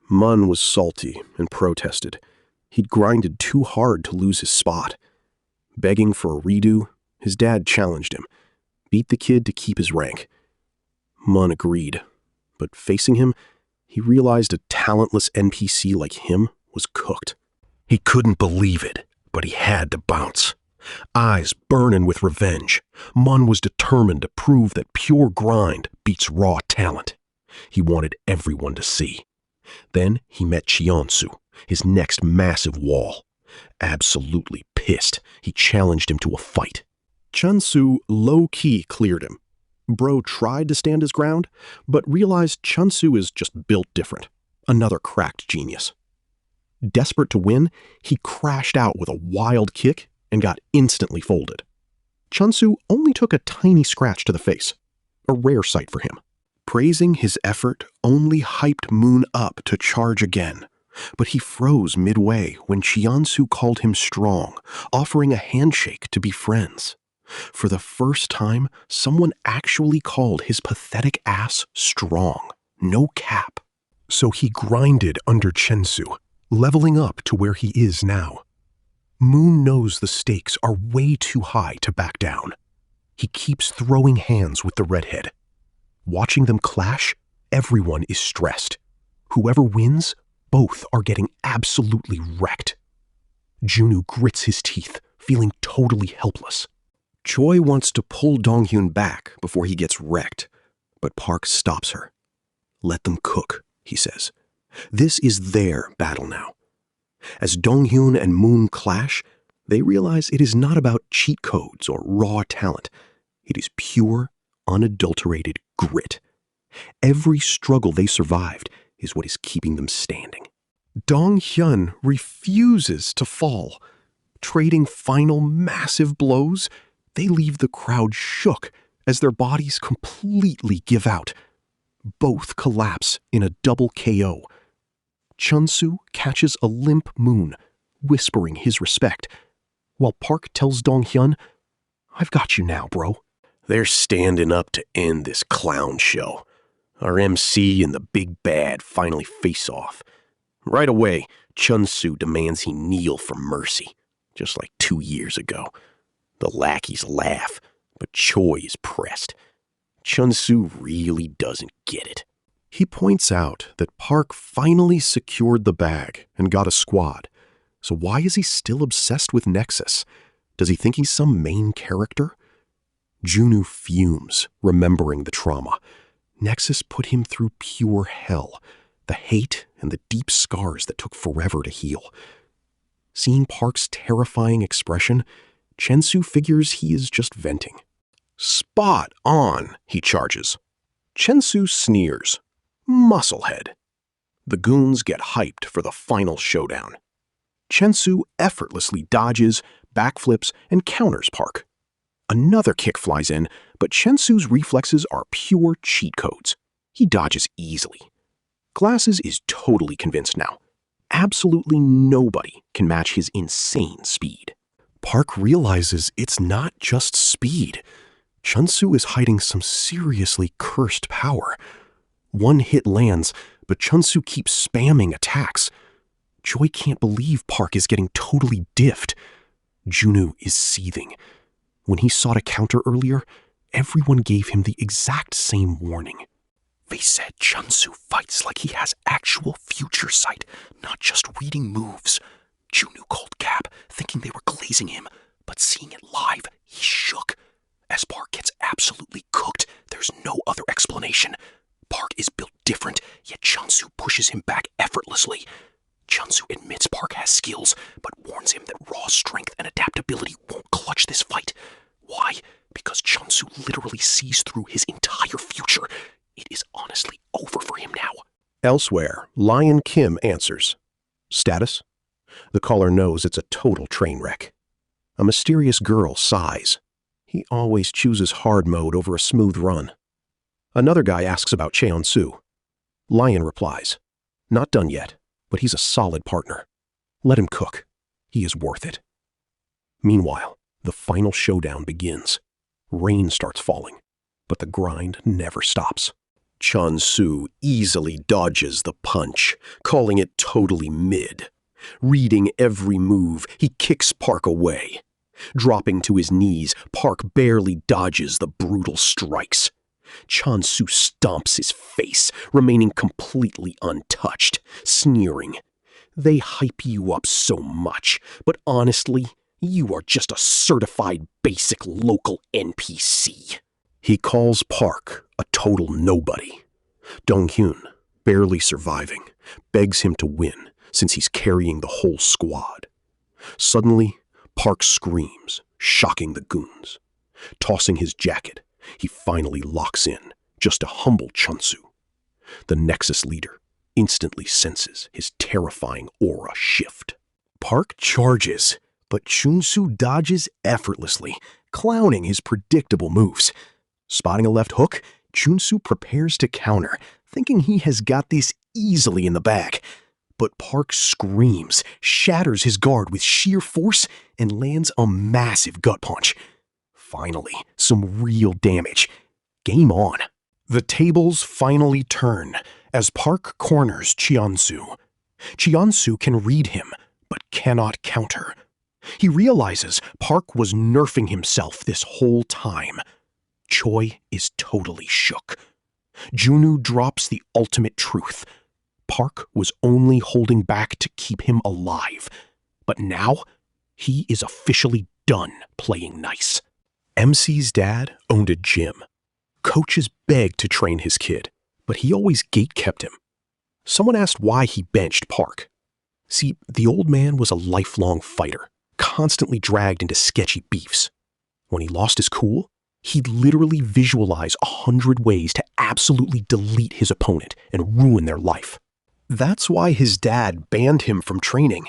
Mun was salty and protested. He'd grinded too hard to lose his spot. Begging for a redo, his dad challenged him. Beat the kid to keep his rank. Mun agreed, but facing him, he realized a talentless NPC like him was cooked. He couldn't believe it, but he had to bounce. Eyes burning with revenge, Mun was determined to prove that pure grind beats raw talent. He wanted everyone to see. Then he met Cheonsu, his next massive wall. Absolutely pissed, he challenged him to a fight. Cheonsu low-key cleared him. Bro tried to stand his ground, but realized Chun-Soo is just built different. Another cracked genius. Desperate to win, he crashed out with a wild kick and got instantly folded. Chun-Soo only took a tiny scratch to the face, a rare sight for him. Praising his effort only hyped Moon up to charge again, but he froze midway when Cheon-Soo called him strong, offering a handshake to be friends. For the first time, someone actually called his pathetic ass strong. No cap. So he grinded under Chun-Soo, leveling up to where he is now. Moon knows the stakes are way too high to back down. He keeps throwing hands with the redhead. Watching them clash, everyone is stressed. Whoever wins, both are getting absolutely wrecked. Junwoo grits his teeth, feeling totally helpless. Choi wants to pull Donghyun back before he gets wrecked, but Park stops her. Let them cook, he says. This is their battle now. As Donghyun and Moon clash, they realize it is not about cheat codes or raw talent. It is pure, unadulterated grit. Every struggle they survived is what is keeping them standing. Donghyun refuses to fall. Trading final massive blows, they leave the crowd shook as their bodies completely give out. Both collapse in a double KO. Chun-Soo catches a limp Moon, whispering his respect, while Park tells Donghyun, "I've got you now, bro." They're standing up to end this clown show. Our MC and the big bad finally face off. Right away, Chun-Soo demands he kneel for mercy, just like 2 years ago. The lackeys laugh, but Choi is pressed. Chun-Soo really doesn't get it. He points out that Park finally secured the bag and got a squad. So why is he still obsessed with Nexus? Does he think he's some main character? Junwoo fumes, remembering the trauma. Nexus put him through pure hell, the hate and the deep scars that took forever to heal. Seeing Park's terrifying expression, Chun-Soo figures he is just venting. Spot on, he charges. Chun-Soo sneers. Musclehead. The goons get hyped for the final showdown. Chun-Soo effortlessly dodges, backflips, and counters Park. Another kick flies in, but Chun-Soo's reflexes are pure cheat codes. He dodges easily. Glasses is totally convinced now. Absolutely nobody can match his insane speed. Park realizes it's not just speed. Chun-Soo is hiding some seriously cursed power. One hit lands, but Chun-Soo keeps spamming attacks. Choi can't believe Park is getting totally diffed. Junwoo is seething. When he sought a counter earlier, everyone gave him the exact same warning. They said Chun-Soo fights like he has actual future sight, not just reading moves. Junwoo called cap, thinking they were glazing him, but seeing it live, he shook. As Park gets absolutely cooked, there's no other explanation. Park is built different, yet Chun-Soo pushes him back effortlessly. Chun-Soo admits Park has skills, but warns him that raw strength and adaptability won't clutch this fight. Why? Because Chun-Soo literally sees through his entire future. It is honestly over for him now. Elsewhere, Lion Kim answers. Status? The caller knows it's a total train wreck. A mysterious girl sighs. He always chooses hard mode over a smooth run. Another guy asks about Cheon-Soo. Lion replies, "Not done yet, but he's a solid partner. Let him cook. He is worth it." Meanwhile, the final showdown begins. Rain starts falling, but the grind never stops. Chun-Soo easily dodges the punch, calling it totally mid. Reading every move, he kicks Park away. Dropping to his knees, Park barely dodges the brutal strikes. Chun-Soo stomps his face, remaining completely untouched, sneering. They hype you up so much, but honestly, you are just a certified basic local NPC. He calls Park a total nobody. Donghyun, barely surviving, begs him to win since he's carrying the whole squad. Suddenly, Park screams, shocking the goons. Tossing his jacket, He finally locks in, just to humble Chunsu. The Nexus leader instantly senses his terrifying aura shift. Park charges, but Chunsu dodges effortlessly, clowning his predictable moves. Spotting a left hook, Chunsu prepares to counter, thinking he has got this easily in the bag. But Park screams, shatters his guard with sheer force, and lands a massive gut punch. Finally, some real damage. Game on. The tables finally turn as Park corners Chionsu. Chionsu can read him, but cannot counter. He realizes Park was nerfing himself this whole time. Choi is totally shook. Junu drops the ultimate truth. Park was only holding back to keep him alive. But now, he is officially done playing nice. MC's dad owned a gym. Coaches begged to train his kid, but he always gatekept him. Someone asked why he benched Park. See, the old man was a lifelong fighter, constantly dragged into sketchy beefs. When he lost his cool, he'd literally visualize 100 ways to absolutely delete his opponent and ruin their life. That's why his dad banned him from training.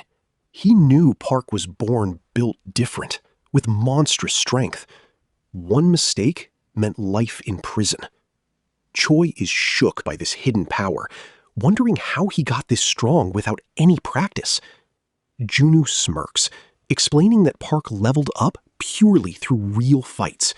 He knew Park was born built different, with monstrous strength. One mistake meant life in prison. Choi is shook by this hidden power, wondering how he got this strong without any practice. Junu smirks, explaining that Park leveled up purely through real fights.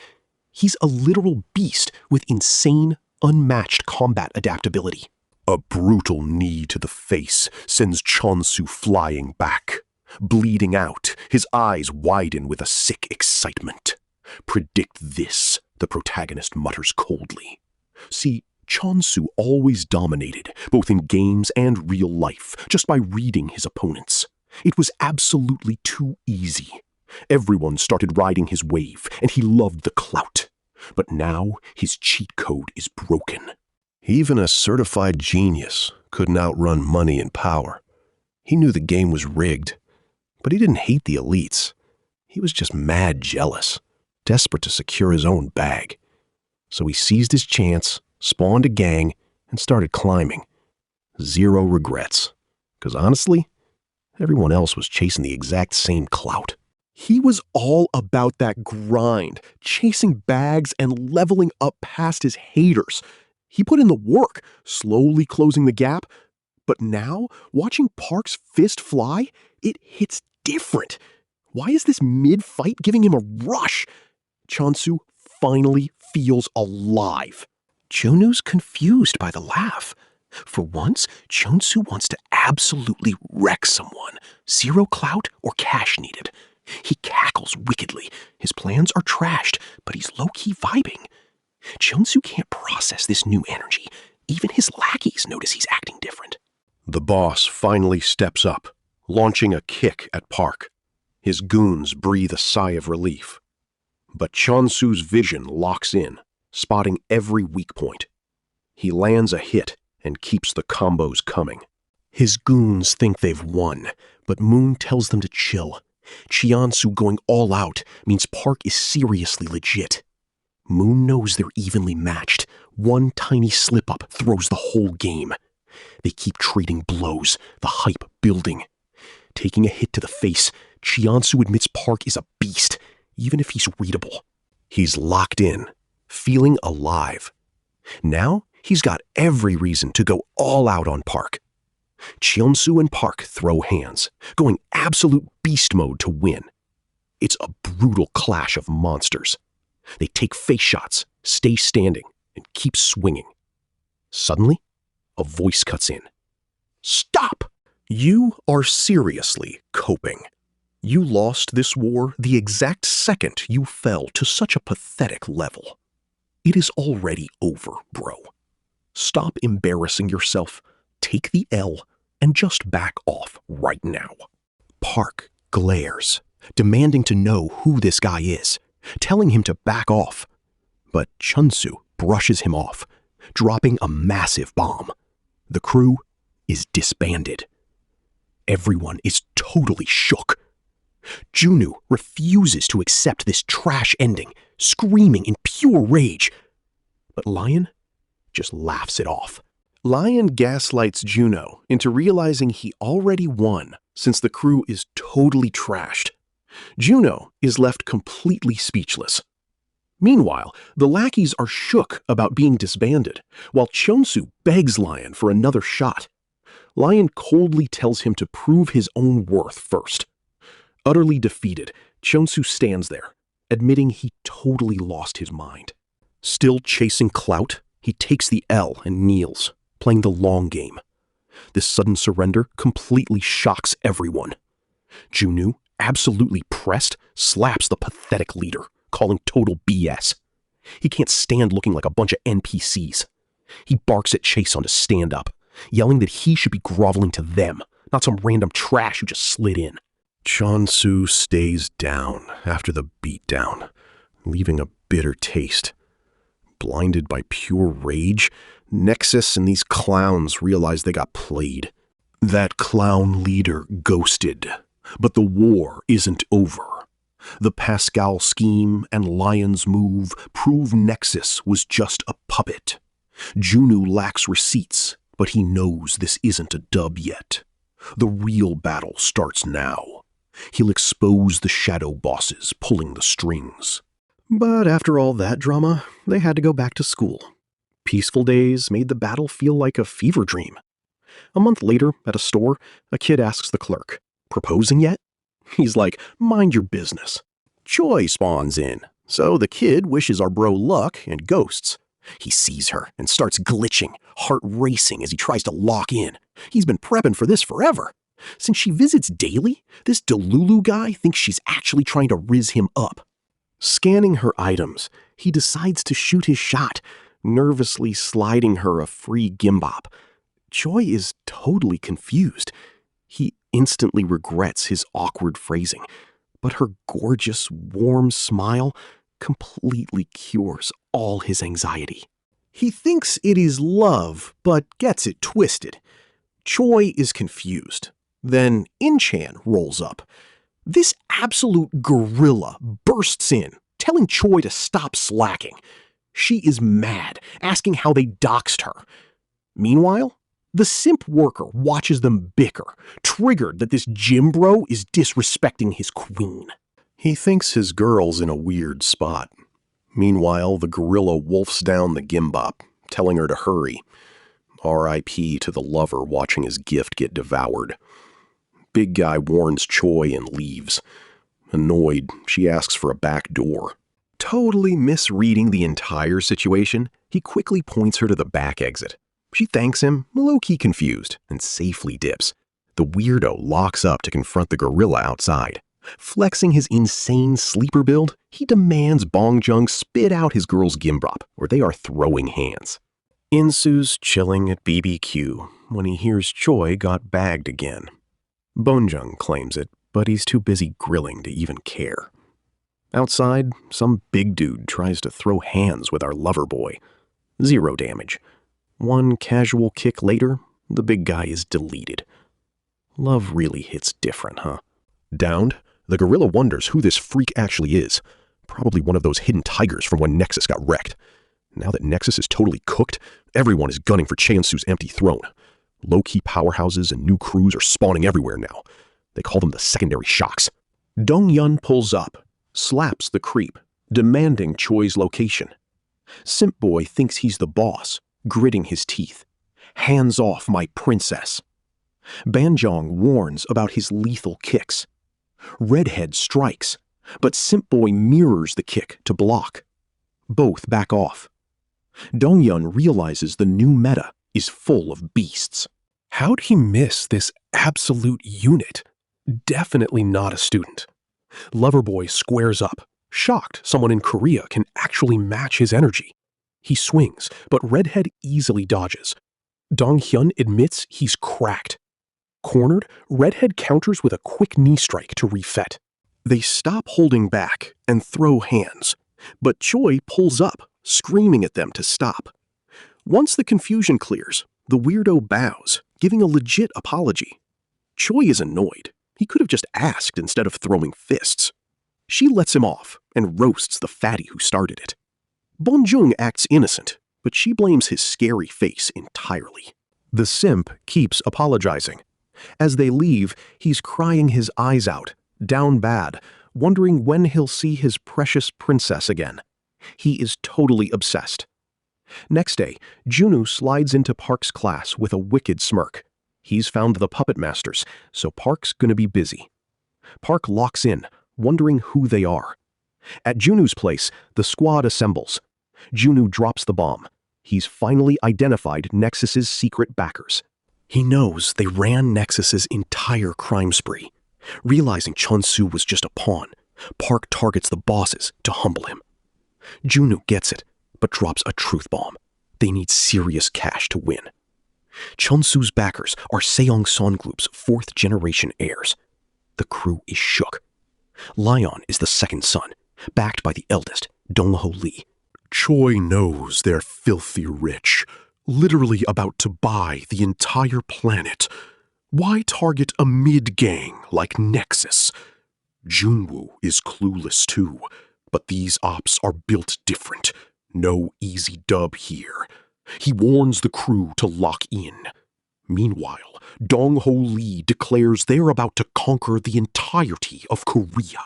He's a literal beast with insane, unmatched combat adaptability. A brutal knee to the face sends Chonsu flying back. Bleeding out, his eyes widen with a sick excitement. Predict this, the protagonist mutters coldly. See, Chonsu always dominated, both in games and real life, just by reading his opponents. It was absolutely too easy. Everyone started riding his wave, and he loved the clout. But now his cheat code is broken. Even a certified genius couldn't outrun money and power. He knew the game was rigged, but he didn't hate the elites. He was just mad jealous, desperate to secure his own bag. So he seized his chance, spawned a gang, and started climbing. Zero regrets, because honestly, everyone else was chasing the exact same clout. He was all about that grind, chasing bags and leveling up past his haters. He put in the work, slowly closing the gap. But now, watching Park's fist fly, it hits different. Why is this mid-fight giving him a rush? Chonsu finally feels alive. Chonu's confused by the laugh. For once, Chonsu wants to absolutely wreck someone. Zero clout or cash needed. He cackles wickedly. His plans are trashed, but he's low-key vibing. Chonsu can't process this new energy. Even his lackeys notice he's acting different. The boss finally steps up, launching a kick at Park. His goons breathe a sigh of relief. But Chonsu's vision locks in, spotting every weak point. He lands a hit and keeps the combos coming. His goons think they've won, but Moon tells them to chill. Chionsu going all out means Park is seriously legit. Moon knows they're evenly matched. One tiny slip-up throws the whole game. They keep trading blows, the hype building. Taking a hit to the face, Chionsu admits Park is a beast, even if he's readable. He's locked in, feeling alive. Now, he's got every reason to go all out on Park. Chionsu and Park throw hands, going absolute beast mode to win. It's a brutal clash of monsters. They take face shots, stay standing, and keep swinging. Suddenly, a voice cuts in. Stop! You are seriously coping. You lost this war the exact second you fell to such a pathetic level. It is already over, bro. Stop embarrassing yourself, take the L, and just back off right now. Park glares, demanding to know who this guy is, telling him to back off. But Chunsu brushes him off, dropping a massive bomb. The crew is disbanded. Everyone is totally shook. Junu refuses to accept this trash ending, screaming in pure rage. But Lion just laughs it off. Lion gaslights Juno into realizing he already won since the crew is totally trashed. Juno is left completely speechless. Meanwhile, the lackeys are shook about being disbanded, while Chonsu begs Lion for another shot. Lion coldly tells him to prove his own worth first. Utterly defeated, Chonsu stands there, admitting he totally lost his mind. Still chasing clout, he takes the L and kneels, playing the long game. This sudden surrender completely shocks everyone. Junu, absolutely pressed, slaps the pathetic leader, calling total BS. He can't stand looking like a bunch of NPCs. He barks at Chaesun to stand up, yelling that he should be groveling to them, not some random trash who just slid in. Chonsu stays down after the beatdown, leaving a bitter taste. Blinded by pure rage, Nexus and these clowns realize they got played. That clown leader ghosted, but the war isn't over. The Pascal scheme and Lion's move prove Nexus was just a puppet. Junu lacks receipts, but he knows this isn't a dub yet. The real battle starts now. He'll expose the shadow bosses pulling the strings. But after all that drama, they had to go back to school. Peaceful days made the battle feel like a fever dream. A month later, at a store, a kid asks the clerk, "Proposing yet?" He's like, "Mind your business." Choi spawns in, so the kid wishes our bro luck and ghosts. He sees her and starts glitching, heart racing as he tries to lock in. He's been prepping for this forever. Since she visits daily, this Delulu guy thinks she's actually trying to rizz him up. Scanning her items, he decides to shoot his shot, nervously sliding her a free gimbap. Choi is totally confused. He instantly regrets his awkward phrasing, but her gorgeous, warm smile completely cures all his anxiety. He thinks it is love, but gets it twisted. Choi is confused. Then Inchan rolls up. This absolute gorilla bursts in, telling Choi to stop slacking. She is mad, asking how they doxed her. Meanwhile, the simp worker watches them bicker, triggered that this gym bro is disrespecting his queen. He thinks his girl's in a weird spot. Meanwhile, the gorilla wolfs down the gimbap, telling her to hurry. R.I.P. to the lover watching his gift get devoured. Big guy warns Choi and leaves. Annoyed, she asks for a back door. Totally misreading the entire situation, he quickly points her to the back exit. She thanks him, low-key confused, and safely dips. The weirdo locks up to confront the gorilla outside. Flexing his insane sleeper build, he demands Bongjung spit out his girl's gimbap, or they are throwing hands. Insu's chilling at BBQ when he hears Choi got bagged again. Bongjung claims it, but he's too busy grilling to even care. Outside, some big dude tries to throw hands with our lover boy. 0 damage. One casual kick later, the big guy is deleted. Love really hits different, huh? Downed, the gorilla wonders who this freak actually is. Probably one of those hidden tigers from when Nexus got wrecked. Now that Nexus is totally cooked, everyone is gunning for Cheonsu's empty throne. Low-key powerhouses and new crews are spawning everywhere now. They call them the secondary shocks. Dong-yun pulls up, slaps the creep, demanding Choi's location. Simp Boy thinks he's the boss, gritting his teeth. Hands off my princess. Banjong warns about his lethal kicks. Redhead strikes, but Simp Boy mirrors the kick to block. Both back off. Dong-yun realizes the new meta is full of beasts. How'd he miss this absolute unit? Definitely not a student. Loverboy squares up, shocked someone in Korea can actually match his energy. He swings, but Redhead easily dodges. Dong-hyun admits he's cracked. Cornered, Redhead counters with a quick knee strike to refet. They stop holding back and throw hands, but Choi pulls up, screaming at them to stop. Once the confusion clears, the weirdo bows, giving a legit apology. Choi is annoyed. He could have just asked instead of throwing fists. She lets him off and roasts the fatty who started it. Bonjung acts innocent, but she blames his scary face entirely. The simp keeps apologizing. As they leave, he's crying his eyes out, down bad, wondering when he'll see his precious princess again. He is totally obsessed. Next day, Junu slides into Park's class with a wicked smirk. He's found the puppet masters, so Park's gonna be busy. Park locks in, wondering who they are. At Junu's place, the squad assembles. Junu drops the bomb. He's finally identified Nexus's secret backers. He knows they ran Nexus's entire crime spree. Realizing Chun-Su was just a pawn, Park targets the bosses to humble him. Junu gets it, but drops a truth bomb. They need serious cash to win. Chun-Su's backers are Seong-Son Group's fourth-generation heirs. The crew is shook. Lion is the second son, backed by the eldest, Dong-ho Lee. Choi knows they're filthy rich, literally about to buy the entire planet. Why target a mid-gang like Nexus? Junwoo is clueless too, but these ops are built different. No easy dub here. He warns the crew to lock in. Meanwhile, Dong-ho Lee declares they're about to conquer the entirety of Korea.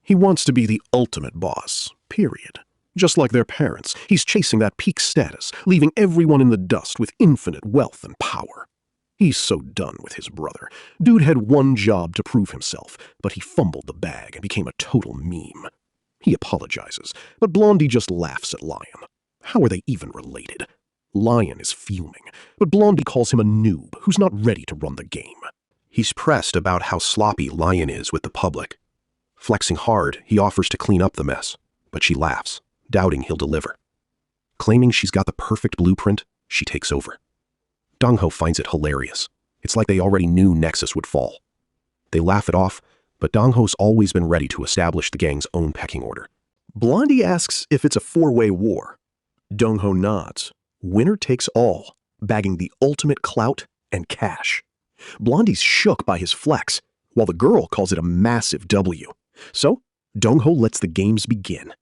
He wants to be the ultimate boss, period. Just like their parents, he's chasing that peak status, leaving everyone in the dust with infinite wealth and power. He's so done with his brother. Dude had one job to prove himself, but he fumbled the bag and became a total meme. He apologizes, but Blondie just laughs at Lion. How are they even related? Lion is fuming, but Blondie calls him a noob who's not ready to run the game. He's pressed about how sloppy Lion is with the public. Flexing hard, he offers to clean up the mess, but she laughs, doubting he'll deliver. Claiming she's got the perfect blueprint, she takes over. Dong-ho finds it hilarious. It's like they already knew Nexus would fall. They laugh it off, but Dong-ho's always been ready to establish the gang's own pecking order. Blondie asks if it's a four-way war. Dong-ho nods. Winner takes all, bagging the ultimate clout and cash. Blondie's shook by his flex, while the girl calls it a massive W. So, Dong-ho lets the games begin.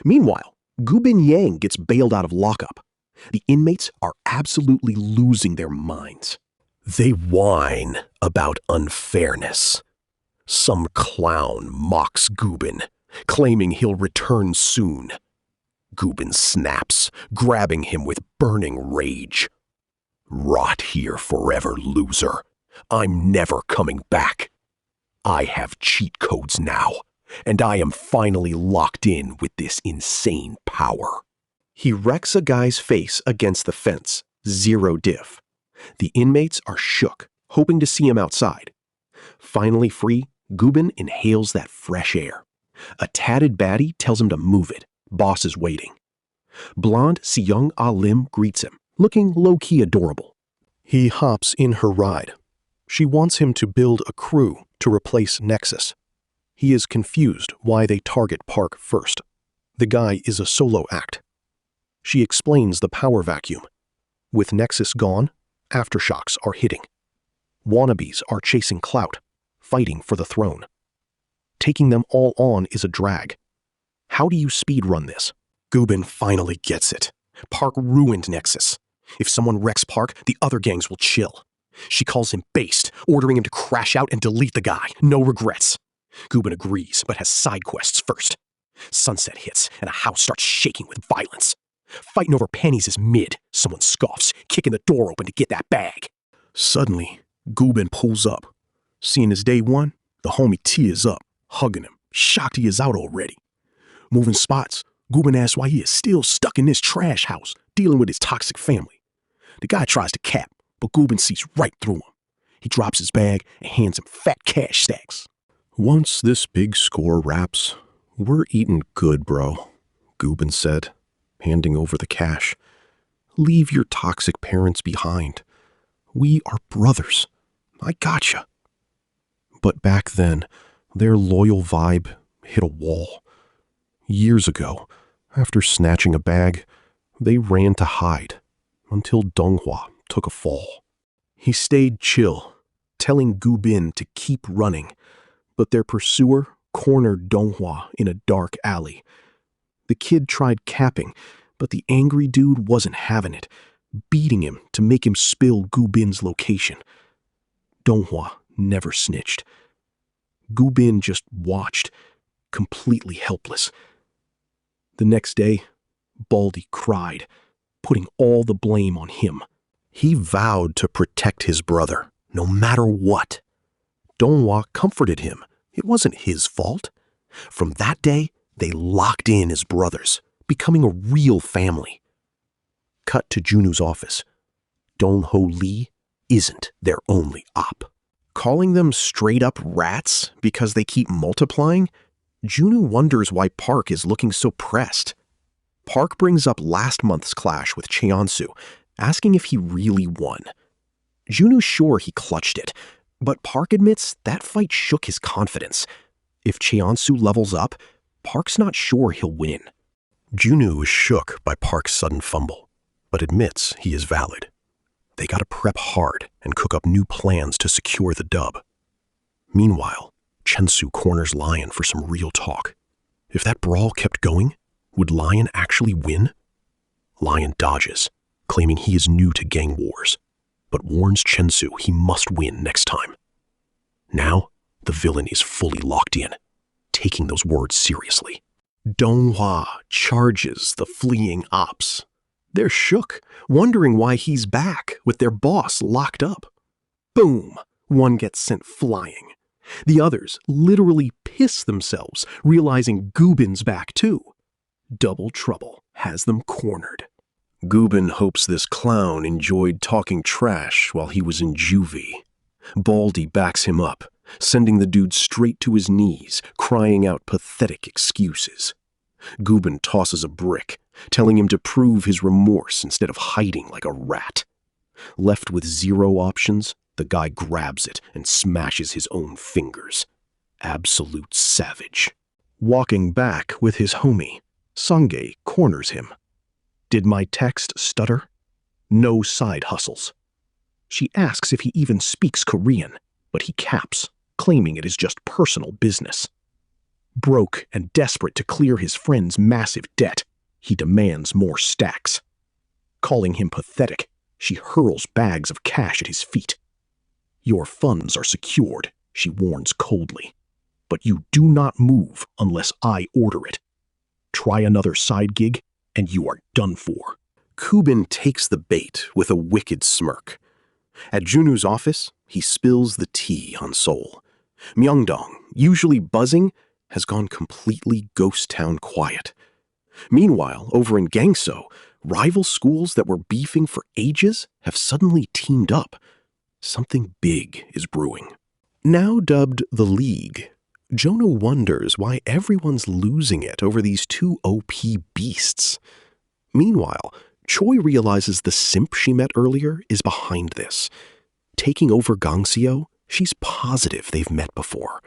Meanwhile, Gubin Yang gets bailed out of lockup. The inmates are absolutely losing their minds. They whine about unfairness. Some clown mocks Gubin, claiming he'll return soon. Gubin snaps, grabbing him with burning rage. Rot here forever, loser. I'm never coming back. I have cheat codes now, and I am finally locked in with this insane power. He wrecks a guy's face against the fence, zero diff. The inmates are shook, hoping to see him outside. Finally free, Gubin inhales that fresh air. A tatted baddie tells him to move it. Boss is waiting. Blonde Seong Ah-lim greets him, looking low-key adorable. He hops in her ride. She wants him to build a crew to replace Nexus. He is confused why they target Park first. The guy is a solo act. She explains the power vacuum. With Nexus gone, aftershocks are hitting. Wannabes are chasing clout, fighting for the throne. Taking them all on is a drag. How do you speedrun this? Gubin finally gets it. Park ruined Nexus. If someone wrecks Park, the other gangs will chill. She calls him based, ordering him to crash out and delete the guy. No regrets. Gubin agrees, but has side quests first. Sunset hits, and a house starts shaking with violence. Fighting over pennies is mid. Someone scoffs, kicking the door open to get that bag. Suddenly, Gubin pulls up. Seeing his day one, the homie tears up, hugging him, shocked he is out already. Moving spots, Gubin asks why he is still stuck in this trash house, dealing with his toxic family. The guy tries to cap, but Gubin sees right through him. He drops his bag and hands him fat cash stacks. Once this big score wraps, we're eating good, bro, Gubin said, handing over the cash. Leave your toxic parents behind. We are brothers. I gotcha. But back then, their loyal vibe hit a wall. Years ago, after snatching a bag, they ran to hide until Donghua took a fall. He stayed chill, telling Gu Bin to keep running, but their pursuer cornered Donghua in a dark alley. The kid tried capping, but the angry dude wasn't having it, beating him to make him spill Gu Bin's location. Donghua never snitched. Gu Bin just watched, completely helpless. The next day, Baldy cried, putting all the blame on him. He vowed to protect his brother, no matter what. Donghua comforted him. It wasn't his fault. From that day, they locked in as brothers, becoming a real family. Cut to Junu's office. Dong-ho Lee isn't their only op. Calling them straight-up rats because they keep multiplying, Junu wonders why Park is looking so pressed. Park brings up last month's clash with Cheonsu, asking if he really won. Junu's sure he clutched it, but Park admits that fight shook his confidence. If Cheonsu levels up, Park's not sure he'll win. Junu is shook by Park's sudden fumble, but admits he is valid. They gotta prep hard and cook up new plans to secure the dub. Meanwhile, Chensu corners Lion for some real talk. If that brawl kept going, would Lion actually win? Lion dodges, claiming he is new to gang wars, but warns Chensu he must win next time. Now, the villain is fully locked in, taking those words seriously. Donghua charges the fleeing ops. They're shook, wondering why he's back with their boss locked up. Boom! One gets sent flying. The others literally piss themselves, realizing Gu Bin's back too. Double trouble has them cornered. Gu Bin hopes this clown enjoyed talking trash while he was in juvie. Baldy backs him up, sending the dude straight to his knees, crying out pathetic excuses. Gu Bin tosses a brick, telling him to prove his remorse instead of hiding like a rat. Left with zero options, the guy grabs it and smashes his own fingers. Absolute savage. Walking back with his homie, Sungay corners him. Did my text stutter? No side hustles. She asks if he even speaks Korean, but he caps, claiming it is just personal business. Broke and desperate to clear his friend's massive debt, he demands more stacks. Calling him pathetic, she hurls bags of cash at his feet. Your funds are secured, she warns coldly, but you do not move unless I order it. Try another side gig, and you are done for. Gu Bin takes the bait with a wicked smirk. At Junu's office, he spills the tea on Seoul. Myeongdong, usually buzzing, has gone completely ghost town quiet. Meanwhile, over in Gangso, rival schools that were beefing for ages have suddenly teamed up. Something big is brewing. Now dubbed the League, Jonah wonders why everyone's losing it over these two OP beasts. Meanwhile, Choi realizes the simp she met earlier is behind this. Taking over Gangseo, she's positive they've met before.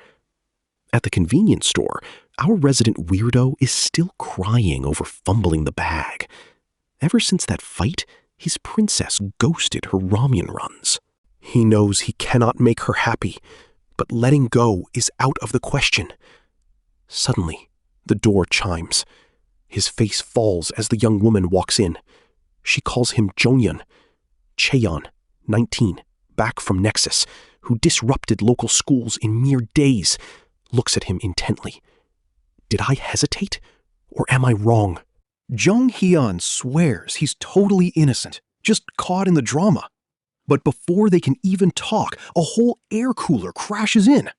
At the convenience store, our resident weirdo is still crying over fumbling the bag. Ever since that fight, his princess ghosted her ramen runs. He knows he cannot make her happy, but letting go is out of the question. Suddenly, the door chimes. His face falls as the young woman walks in. She calls him Jongyun. Cheon, 19, back from Nexus, who disrupted local schools in mere days, looks at him intently. Did I hesitate, or am I wrong? Jung Hyun swears he's totally innocent, just caught in the drama. But before they can even talk, a whole air cooler crashes in.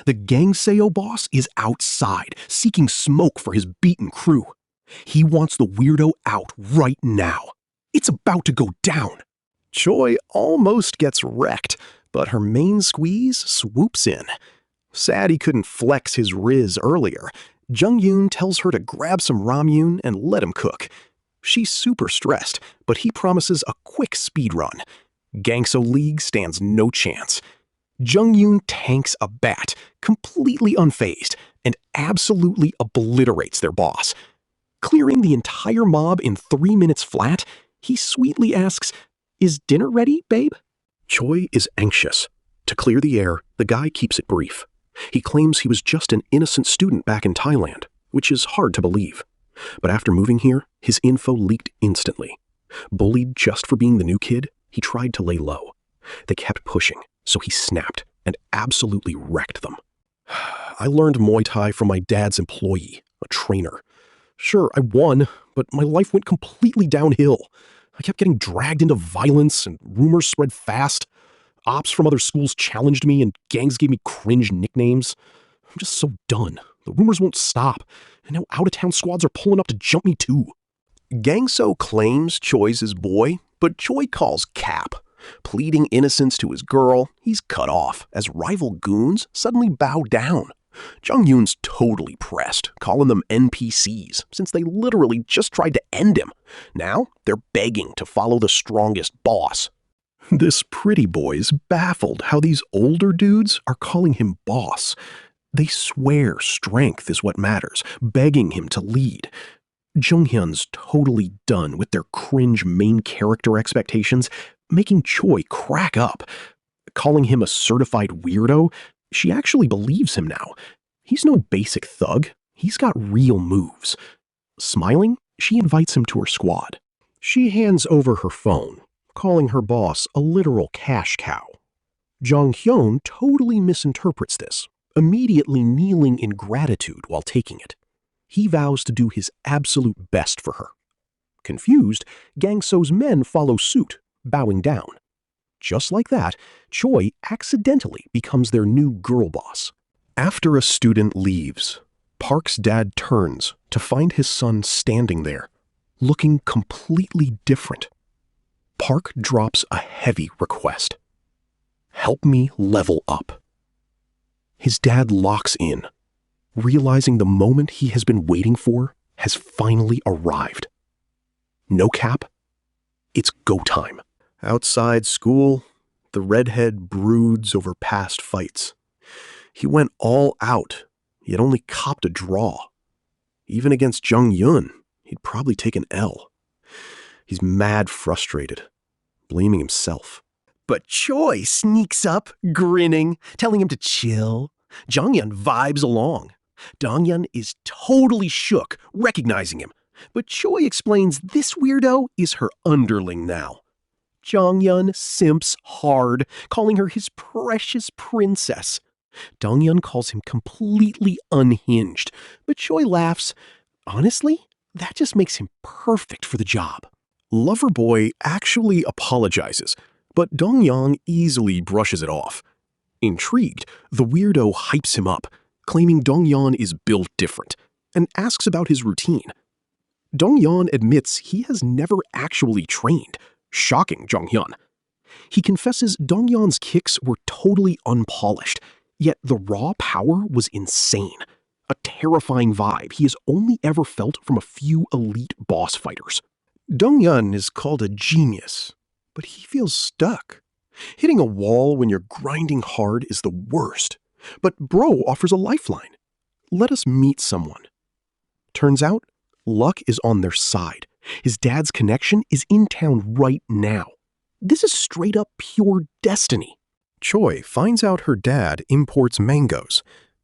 The Gangseo boss is outside, seeking smoke for his beaten crew. He wants the weirdo out right now. It's about to go down. Choi almost gets wrecked, but her main squeeze swoops in. Sad he couldn't flex his riz earlier, Jung-yoon tells her to grab some ramyun and let him cook. She's super stressed, but he promises a quick speed run. Gangso League stands no chance. Jung-yoon tanks a bat, completely unfazed, and absolutely obliterates their boss. Clearing the entire mob in 3 minutes flat, he sweetly asks, "Is dinner ready, babe?" Choi is anxious. To clear the air, the guy keeps it brief. He claims he was just an innocent student back in Thailand, which is hard to believe. But after moving here, his info leaked instantly. Bullied just for being the new kid, he tried to lay low. They kept pushing, so he snapped and absolutely wrecked them. I learned Muay Thai from my dad's employee, a trainer. Sure, I won, but my life went completely downhill. I kept getting dragged into violence, and rumors spread fast. Ops from other schools challenged me, and gangs gave me cringe nicknames. I'm just so done. The rumors won't stop, and now out-of-town squads are pulling up to jump me too. Gangso claims Choi's his boy, but Choi calls cap. Pleading innocence to his girl, he's cut off as rival goons suddenly bow down. Jung-yoon's totally pressed, calling them NPCs, since they literally just tried to end him. Now, they're begging to follow the strongest boss. This pretty boy's baffled how these older dudes are calling him boss. They swear strength is what matters, begging him to lead. Jung-hyun's totally done with their cringe main character expectations, making Choi crack up. Calling him a certified weirdo, she actually believes him now. He's no basic thug. He's got real moves. Smiling, she invites him to her squad. She hands over her phone, calling her boss a literal cash cow. Jong-hyun totally misinterprets this, immediately kneeling in gratitude while taking it. He vows to do his absolute best for her. Confused, Gangso's men follow suit, bowing down. Just like that, Choi accidentally becomes their new girl boss. After a student leaves, Park's dad turns to find his son standing there, looking completely different. Park drops a heavy request. Help me level up. His dad locks in, realizing the moment he has been waiting for has finally arrived. No cap, it's go time. Outside school, the redhead broods over past fights. He went all out, yet only copped a draw. Even against Jung-yoon, he'd probably take an L. He's mad frustrated, blaming himself. But Choi sneaks up, grinning, telling him to chill. Jung-hyun vibes along. Dong-hyun is totally shook, recognizing him. But Choi explains this weirdo is her underling now. Jong-hyun simps hard, calling her his precious princess. Dong-hyun calls him completely unhinged, but Choi laughs. Honestly, that just makes him perfect for the job. Loverboy actually apologizes, but Dong-hyun easily brushes it off. Intrigued, the weirdo hypes him up, claiming Dong-hyun is built different, and asks about his routine. Dong-hyun admits he has never actually trained, shocking Jong-hyun. He confesses Dong-hyun's kicks were totally unpolished, yet the raw power was insane. A terrifying vibe he has only ever felt from a few elite boss fighters. Dong-hyun is called a genius, but he feels stuck. Hitting a wall when you're grinding hard is the worst. But bro offers a lifeline. Let us meet someone. Turns out, luck is on their side. His dad's connection is in town right now. This is straight up pure destiny. Choi finds out her dad imports mangoes.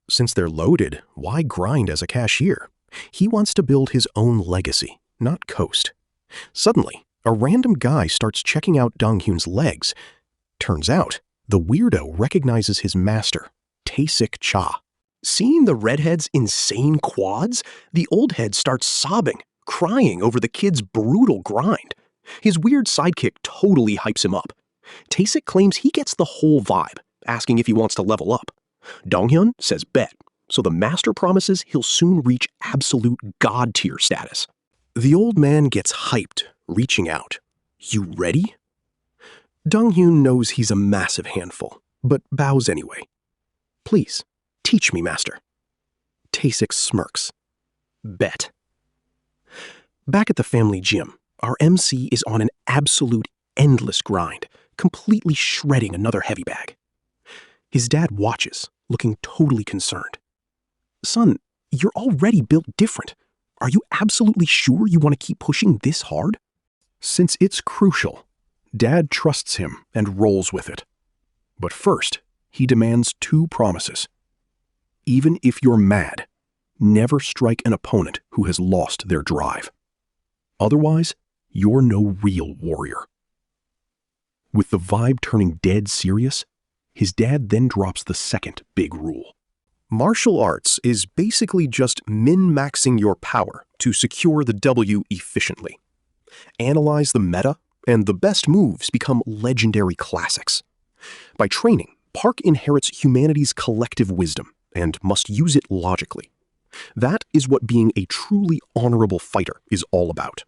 Since they're loaded, why grind as a cashier? He wants to build his own legacy, not coast. Suddenly, a random guy starts checking out Dong-hyun's legs. Turns out, the weirdo recognizes his master, Tae-sik Cha. Seeing the redhead's insane quads, the old head starts sobbing, crying over the kid's brutal grind. His weird sidekick totally hypes him up. Tae-sik claims he gets the whole vibe, asking if he wants to level up. Dong-hyun says bet, so the master promises he'll soon reach absolute god-tier status. The old man gets hyped, reaching out. You ready? Dong-hyun knows he's a massive handful, but bows anyway. Please, teach me, master. Tae-sik smirks. Bet. Back at the family gym, our MC is on an absolute endless grind, completely shredding another heavy bag. His dad watches, looking totally concerned. Son, you're already built different. Are you absolutely sure you want to keep pushing this hard? Since it's crucial, Dad trusts him and rolls with it. But first, He demands 2 promises. Even if you're mad, never strike an opponent who has lost their drive. Otherwise, you're no real warrior. With the vibe turning dead serious, his dad then drops the second big rule. Martial arts is basically just min-maxing your power to secure the W efficiently. Analyze the meta, and the best moves become legendary classics. By training, Park inherits humanity's collective wisdom and must use it logically. That is what being a truly honorable fighter is all about.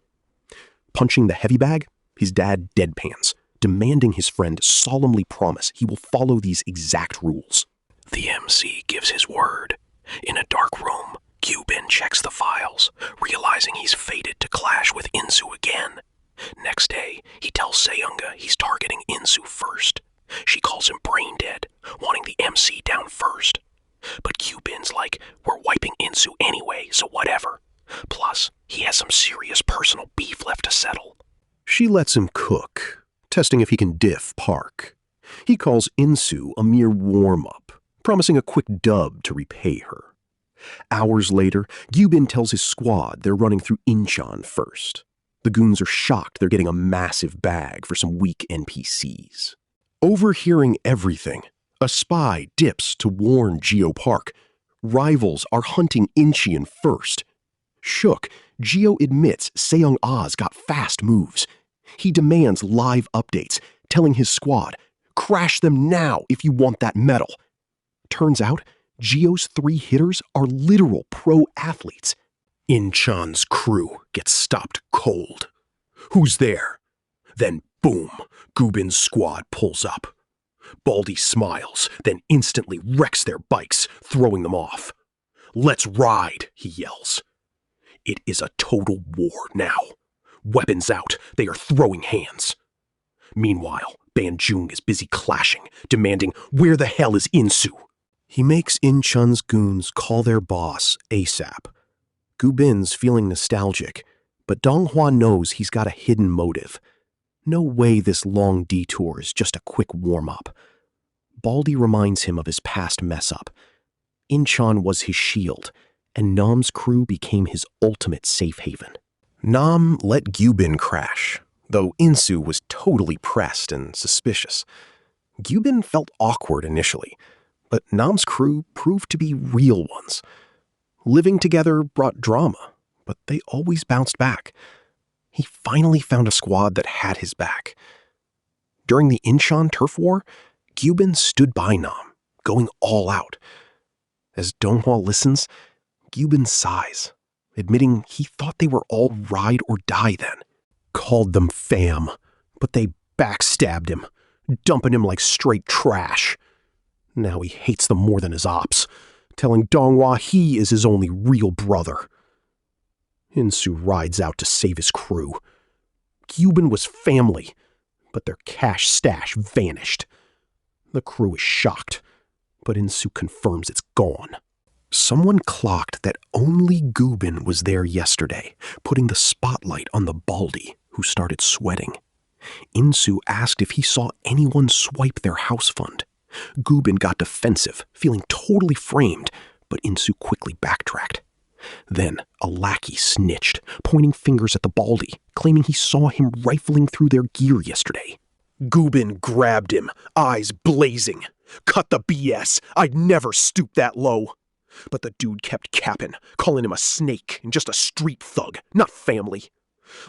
Punching the heavy bag, his dad deadpans, demanding his friend solemnly promise he will follow these exact rules. The MC gives his word. In a dark room, Gyubin checks the files, realizing he's fated to clash with Insu again. Next day, he tells Seunga he's targeting Insu first. She calls him brain dead, wanting the MC down first. But Gyubin's like, we're wiping Insu anyway, so whatever. Plus, he has some serious personal beef left to settle. She lets him cook, testing if he can diff Park. He calls Insu a mere warm-up, promising a quick dub to repay her. Hours later, Gyubin tells his squad they're running through Incheon first. The goons are shocked they're getting a massive bag for some weak NPCs. Overhearing everything, a spy dips to warn Geo Park. Rivals are hunting Incheon first. Shook, Geo admits Seong-A's got fast moves. He demands live updates, telling his squad, crash them now if you want that medal. Turns out, Geo's 3 hitters are literal pro athletes. Incheon's crew gets stopped cold. Who's there? Then boom, Gubin's squad pulls up. Baldy smiles, then instantly wrecks their bikes, throwing them off. Let's ride, he yells. It is a total war now. Weapons out, they are throwing hands. Meanwhile, Banjung is busy clashing, demanding, where the hell is Insu? He makes Incheon's goons call their boss ASAP. Gubin's feeling nostalgic, but Donghua knows he's got a hidden motive. No way this long detour is just a quick warm-up. Baldy reminds him of his past mess-up. Incheon was his shield, and Nam's crew became his ultimate safe haven. Nam let Gyubin crash, though Insu was totally pressed and suspicious. Gyubin felt awkward initially, but Nam's crew proved to be real ones. Living together brought drama, but they always bounced back. He finally found a squad that had his back. During the Incheon turf war, Gyubin stood by Nam, going all out. As Donghua listens, Gyubin sighs, admitting he thought they were all ride or die then. Called them fam, but they backstabbed him, dumping him like straight trash. Now he hates them more than his ops, telling Donghua he is his only real brother. Insu rides out to save his crew. Gyubin was family, but their cash stash vanished. The crew is shocked, but Insu confirms it's gone. Someone clocked that only Gyubin was there yesterday, putting the spotlight on the Baldy, who started sweating. Insu asked if he saw anyone swipe their house fund. Gyubin got defensive, feeling totally framed, but Insu quickly backtracked. Then a lackey snitched, pointing fingers at the Baldy, claiming he saw him rifling through their gear yesterday. Gyubin grabbed him, eyes blazing. Cut the BS, I'd never stoop that low. But the dude kept capping, calling him a snake and just a street thug, not family.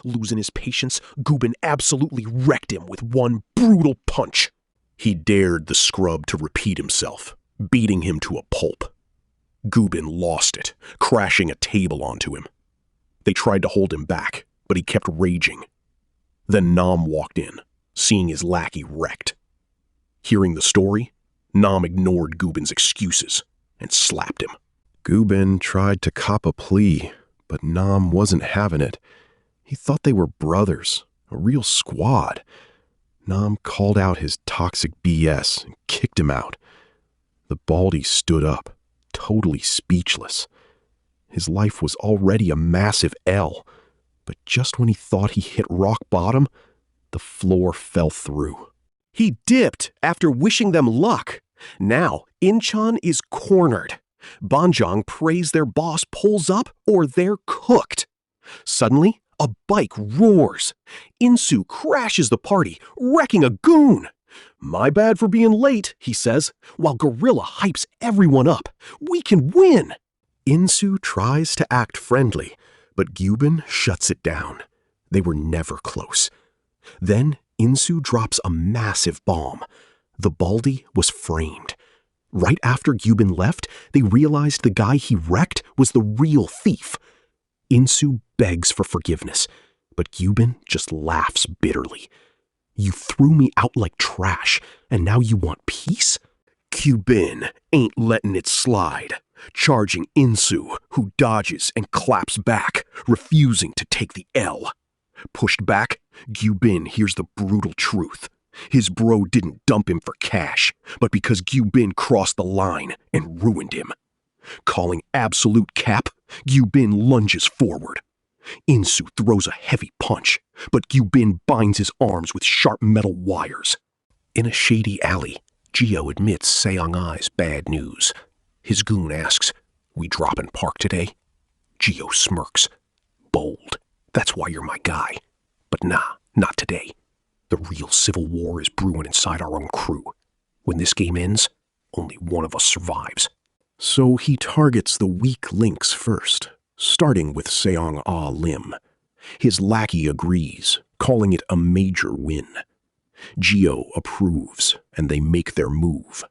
Losing his patience, Gyubin absolutely wrecked him with one brutal punch. He dared the scrub to repeat himself, beating him to a pulp. Gyubin lost it, crashing a table onto him. They tried to hold him back, but he kept raging. Then Nam walked in, seeing his lackey wrecked. Hearing the story, Nam ignored Gyubin's excuses and slapped him. Gyubin tried to cop a plea, but Nam wasn't having it. He thought they were brothers, a real squad. Nam called out his toxic BS and kicked him out. The Baldy stood up, totally speechless. His life was already a massive L, but just when he thought he hit rock bottom, the floor fell through. He dipped after wishing them luck, Now, Incheon is cornered. Banjang prays their boss pulls up or they're cooked. Suddenly, a bike roars. Insu crashes the party, wrecking a goon. "My bad for being late," he says, while Gorilla hypes everyone up. "We can win!" Insu tries to act friendly, but Gyubin shuts it down. They were never close. Then Insu drops a massive bomb. The Baldy was framed. Right after Gyubin left, they realized the guy he wrecked was the real thief. Insu begs for forgiveness, but Gyubin just laughs bitterly. "You threw me out like trash, and now you want peace?" Gyubin ain't letting it slide, charging Insu, who dodges and claps back, refusing to take the L. Pushed back, Gyubin hears the brutal truth. His bro didn't dump him for cash, but because Gyubin crossed the line and ruined him. Calling absolute cap, Gyubin lunges forward. Insu throws a heavy punch, but Gyubin binds his arms with sharp metal wires. In a shady alley, Gio admits Seong-ai's bad news. His goon asks, "We drop in park today?" Gio smirks. "Bold. That's why you're my guy. But nah, not today. The real civil war is brewing inside our own crew. When this game ends, only one of us survives." So he targets the weak links first, starting with Seong-ah Lim. His lackey agrees, calling it a major win. Gio approves, and they make their move.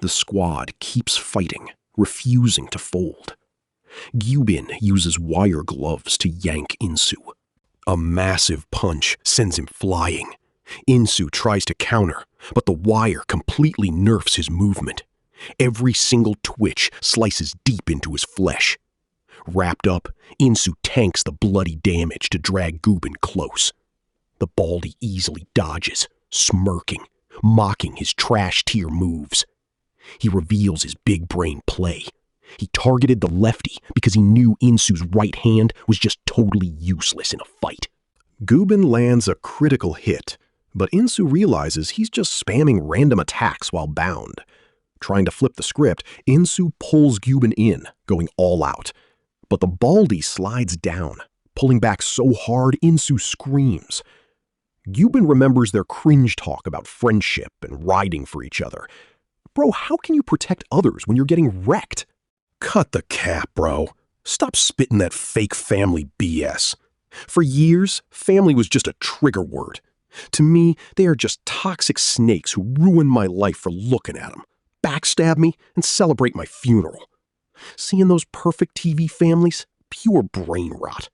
The squad keeps fighting, refusing to fold. Gyubin uses wire gloves to yank Insu. A massive punch sends him flying. Insu tries to counter, but the wire completely nerfs his movement. Every single twitch slices deep into his flesh. Wrapped up, Insu tanks the bloody damage to drag Gyubin close. The Baldy easily dodges, smirking, mocking his trash-tier moves. He reveals his big brain play. He targeted the lefty because he knew Insu's right hand was just totally useless in a fight. Gyubin lands a critical hit, but Insu realizes he's just spamming random attacks while bound. Trying to flip the script, Insu pulls Gyubin in, going all out. But the Baldy slides down, pulling back so hard Insu screams. Gyubin remembers their cringe talk about friendship and riding for each other. "Bro, how can you protect others when you're getting wrecked?" "Cut the cap, bro. Stop spitting that fake family BS. For years, family was just a trigger word. To me, they are just toxic snakes who ruin my life for looking at them, backstab me, and celebrate my funeral. Seeing those perfect TV families? Pure brain rot.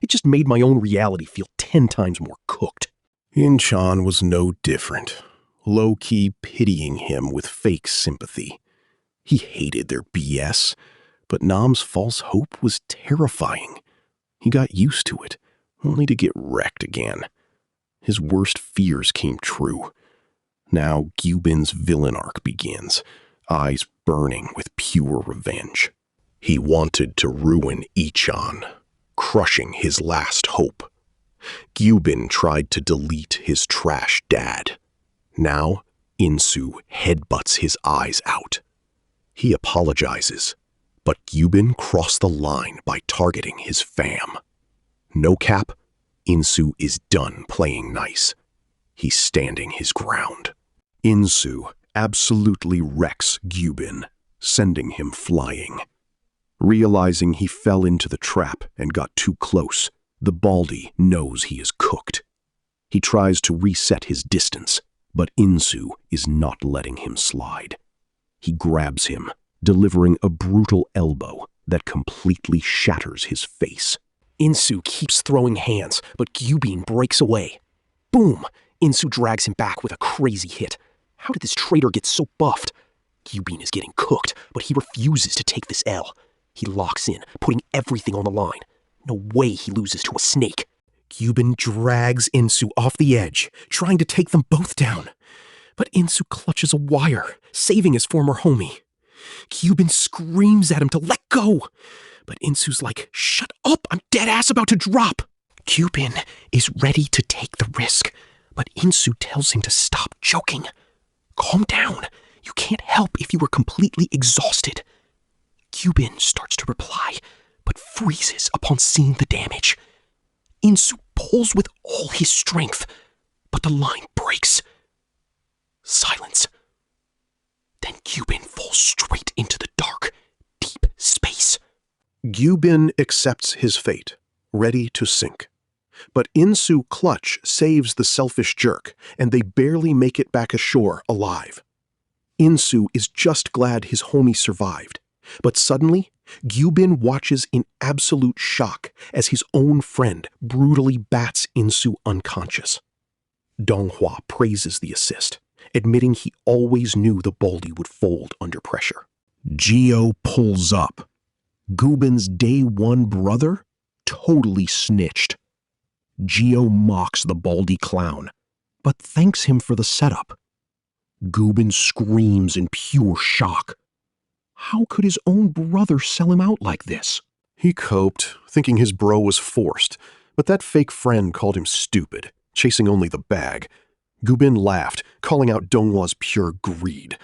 It just made my own reality feel 10 times more cooked." Incheon was no different, low-key pitying him with fake sympathy. He hated their BS, but Nam's false hope was terrifying. He got used to it, only to get wrecked again. His worst fears came true. Now Gyubin's villain arc begins, eyes burning with pure revenge. He wanted to ruin Incheon, crushing his last hope. Gyubin tried to delete his trash dad. Now Insu headbutts his eyes out. He apologizes, but Gyubin crossed the line by targeting his fam. No cap, Insu is done playing nice. He's standing his ground. Insu absolutely wrecks Gyubin, sending him flying. Realizing he fell into the trap and got too close, the Baldy knows he is cooked. He tries to reset his distance, but Insu is not letting him slide. He grabs him, delivering a brutal elbow that completely shatters his face. Insu keeps throwing hands, but Gyubin breaks away. Boom! Insu drags him back with a crazy hit. How did this traitor get so buffed? Gyubin is getting cooked, but he refuses to take this L. He locks in, putting everything on the line. No way he loses to a snake. Gyubin drags Insu off the edge, trying to take them both down. But Insu clutches a wire, saving his former homie. Gyubin screams at him to let go. But Insu's like, "Shut up, I'm dead-ass about to drop." Gyubin is ready to take the risk, but Insu tells him to stop joking. "Calm down. You can't help if you were completely exhausted. Gyubin starts to reply, but freezes upon seeing the damage. Insu pulls with all his strength, but the line breaks. Silence. Then Gyubin falls straight into the dark, deep space. Gyubin accepts his fate, ready to sink. But Insu clutch saves the selfish jerk, and they barely make it back ashore alive. Insu is just glad his homie survived, but suddenly, Gyubin watches in absolute shock as his own friend brutally bats Insu unconscious. Donghua praises the assist, admitting he always knew the Baldy would fold under pressure. Gio pulls up. Gyubin's day one brother totally snitched. Gio mocks the Baldy clown, but thanks him for the setup. Gyubin screams in pure shock. How could his own brother sell him out like this? He coped, thinking his bro was forced, but that fake friend called him stupid, chasing only the bag. Gyubin laughed, calling out Donghua's pure greed.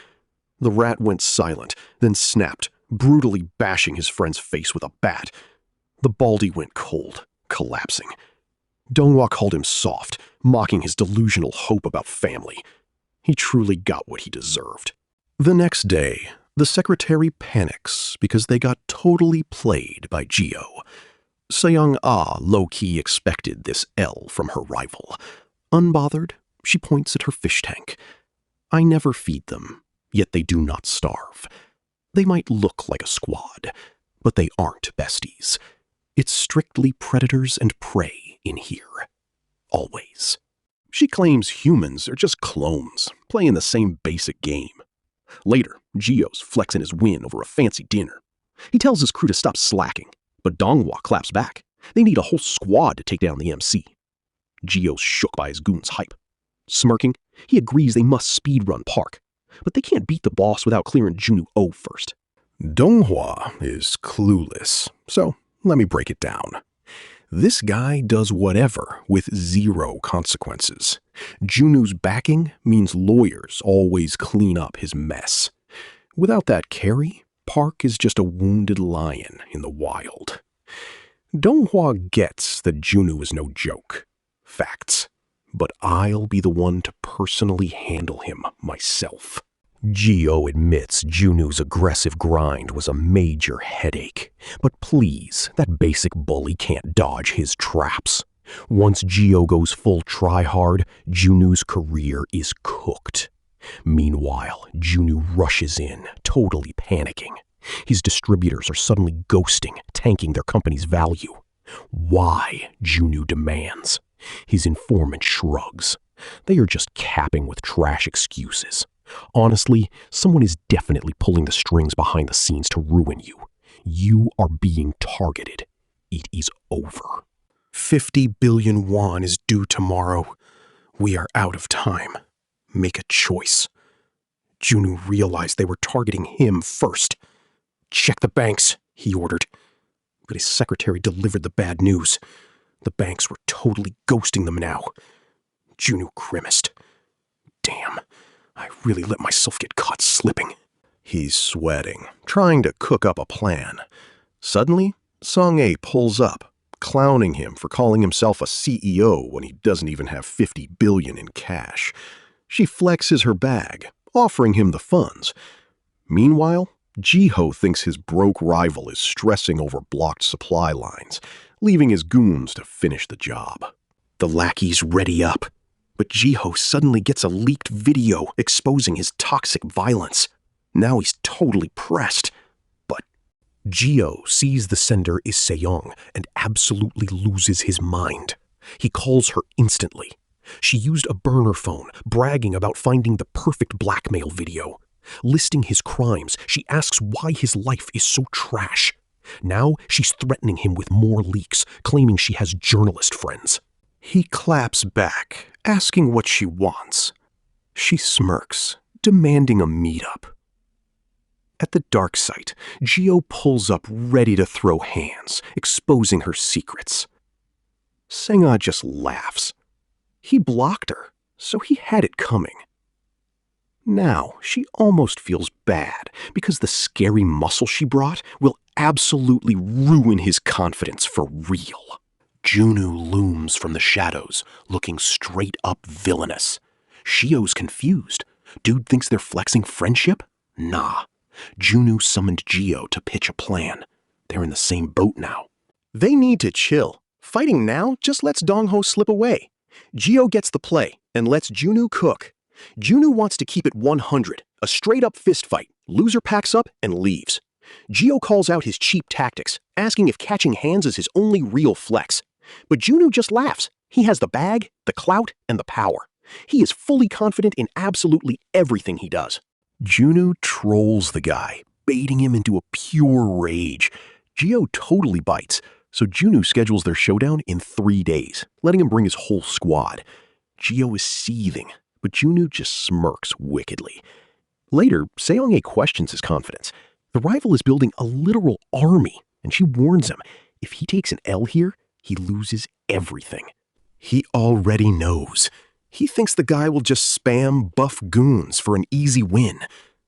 The rat went silent, then snapped, brutally bashing his friend's face with a bat. The Baldy went cold, collapsing. Donghua called him soft, mocking his delusional hope about family. He truly got what he deserved. The next day, the secretary panics because they got totally played by Gio. Seyoung low-key expected this L from her rival. Unbothered, she points at her fish tank. I never feed them, yet they do not starve. They might look like a squad, but they aren't besties. It's strictly predators and prey in here. Always. She claims humans are just clones, playing the same basic game. Later, Gio's flexing his win over a fancy dinner. He tells his crew to stop slacking, but Donghua claps back. They need a whole squad to take down the MC. Gio's shook by his goon's hype. Smirking, he agrees they must speedrun Park, but they can't beat the boss without clearing Junu O first. Donghua is clueless, so let me break it down. This guy does whatever with zero consequences. Junu's backing means lawyers always clean up his mess. Without that carry, Park is just a wounded lion in the wild. Donghua gets that Junu is no joke. Facts. But I'll be the one to personally handle him myself. Gio admits Junu's aggressive grind was a major headache, but please, that basic bully can't dodge his traps. Once Gio goes full try-hard, Junu's career is cooked. Meanwhile, Junu rushes in, totally panicking. His distributors are suddenly ghosting, tanking their company's value. Why? Junu demands. His informant shrugs. They are just capping with trash excuses. Honestly, someone is definitely pulling the strings behind the scenes to ruin you. You are being targeted. It is over. 50 billion won is due tomorrow. We are out of time. Make a choice. Junu realized they were targeting him first. Check the banks, he ordered. But his secretary delivered the bad news. The banks were totally ghosting them now. Junu grimaced. Damn, I really let myself get caught slipping. He's sweating, trying to cook up a plan. Suddenly, Song-A pulls up, clowning him for calling himself a CEO when he doesn't even have 50 billion in cash. She flexes her bag, offering him the funds. Meanwhile, Jiho thinks his broke rival is stressing over blocked supply lines, leaving his goons to finish the job. The lackeys ready up, but Jiho suddenly gets a leaked video exposing his toxic violence. Now he's totally pressed. But Gio sees the sender is Seyoung and absolutely loses his mind. He calls her instantly. She used a burner phone, bragging about finding the perfect blackmail video. Listing his crimes, she asks why his life is so trash. Now she's threatening him with more leaks, claiming she has journalist friends. He claps back, asking what she wants. She smirks, demanding a meetup. At the dark site, Gio pulls up ready to throw hands, exposing her secrets. Senga just laughs. He blocked her, so he had it coming. Now, she almost feels bad because the scary muscle she brought will absolutely ruin his confidence for real. Junu looms from the shadows, looking straight up villainous. Shio's confused. Dude thinks they're flexing friendship? Nah. Junu summoned Gio to pitch a plan. They're in the same boat now. They need to chill. Fighting now just lets Dongho slip away. Gio gets the play and lets Junu cook. Junu wants to keep it 100, a straight-up fistfight. Loser packs up and leaves. Gio calls out his cheap tactics, asking if catching hands is his only real flex. But Junu just laughs. He has the bag, the clout, and the power. He is fully confident in absolutely everything he does. Junu trolls the guy, baiting him into a pure rage. Gio totally bites, so Junu schedules their showdown in 3 days, letting him bring his whole squad. Gio is seething, but Junu just smirks wickedly. Later, Seong-ae questions his confidence. The rival is building a literal army, and she warns him, if he takes an L here, he loses everything. He already knows. He thinks the guy will just spam buff goons for an easy win.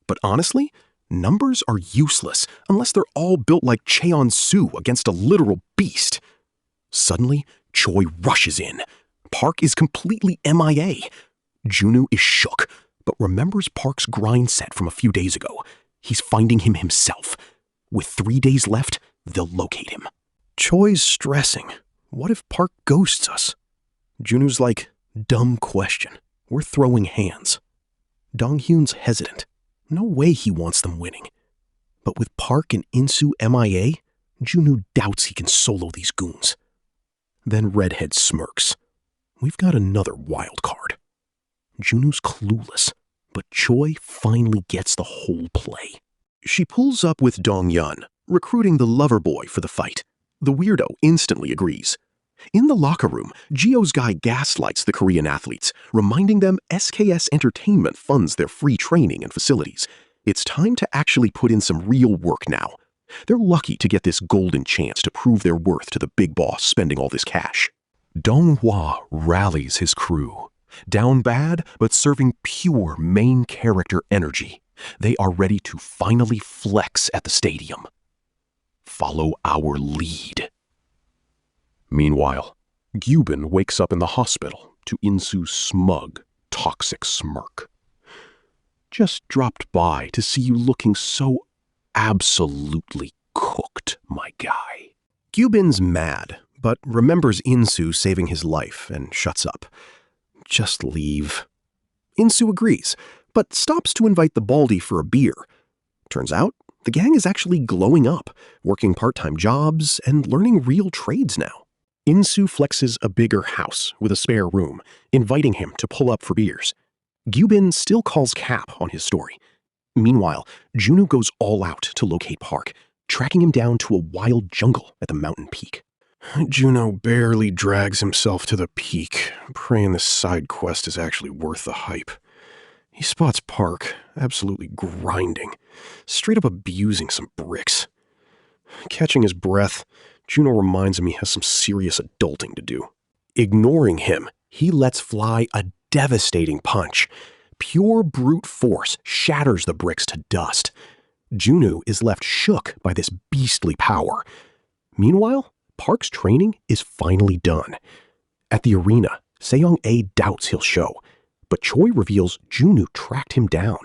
But honestly, numbers are useless unless they're all built like Cheon-su against a literal beast. Suddenly, Choi rushes in. Park is completely MIA. Junu is shook, but remembers Park's grind set from a few days ago. He's finding him himself. With 3 days left, they'll locate him. Choi's stressing. What if Park ghosts us? Junu's like, dumb question. We're throwing hands. Donghyun's hesitant. No way he wants them winning. But with Park and Insu MIA, Junu doubts he can solo these goons. Then Redhead smirks. We've got another wild card. Junu's clueless, but Choi finally gets the whole play. She pulls up with Dong-yeon, recruiting the lover boy for the fight. The weirdo instantly agrees. In the locker room, Gio's guy gaslights the Korean athletes, reminding them SKS Entertainment funds their free training and facilities. It's time to actually put in some real work now. They're lucky to get this golden chance to prove their worth to the big boss spending all this cash. Donghua rallies his crew. Down bad, but serving pure main character energy. They are ready to finally flex at the stadium. Follow our lead. Meanwhile, Gyubin wakes up in the hospital to Insu's smug, toxic smirk. Just dropped by to see you looking so absolutely cooked, my guy. Gyubin's mad, but remembers Insu saving his life and shuts up. Just leave. Insu agrees, but stops to invite the baldy for a beer. Turns out, the gang is actually glowing up, working part-time jobs and learning real trades now. Insu flexes a bigger house with a spare room, inviting him to pull up for beers. Gyubin still calls Cap on his story. Meanwhile, Junu goes all out to locate Park, tracking him down to a wild jungle at the mountain peak. Juno barely drags himself to the peak, praying this side quest is actually worth the hype. He spots Park, absolutely grinding, straight up abusing some bricks. Catching his breath, Juno reminds him he has some serious adulting to do. Ignoring him, he lets fly a devastating punch. Pure brute force shatters the bricks to dust. Junu is left shook by this beastly power. Meanwhile, Park's training is finally done. At the arena, Seong-ae doubts he'll show, but Choi reveals Junu tracked him down.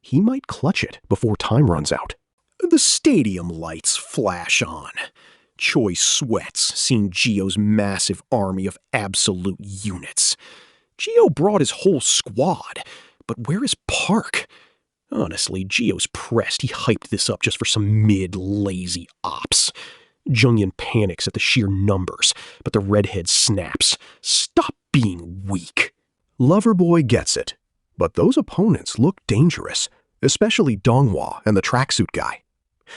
He might clutch it before time runs out. The stadium lights flash on. Choi sweats, seeing Gio's massive army of absolute units. Gio brought his whole squad, but where is Park? Honestly, Gio's pressed he hyped this up just for some mid-lazy ops. Junghyun panics at the sheer numbers, but the redhead snaps. Stop being weak. Loverboy gets it, but those opponents look dangerous, especially Donghua and the tracksuit guy.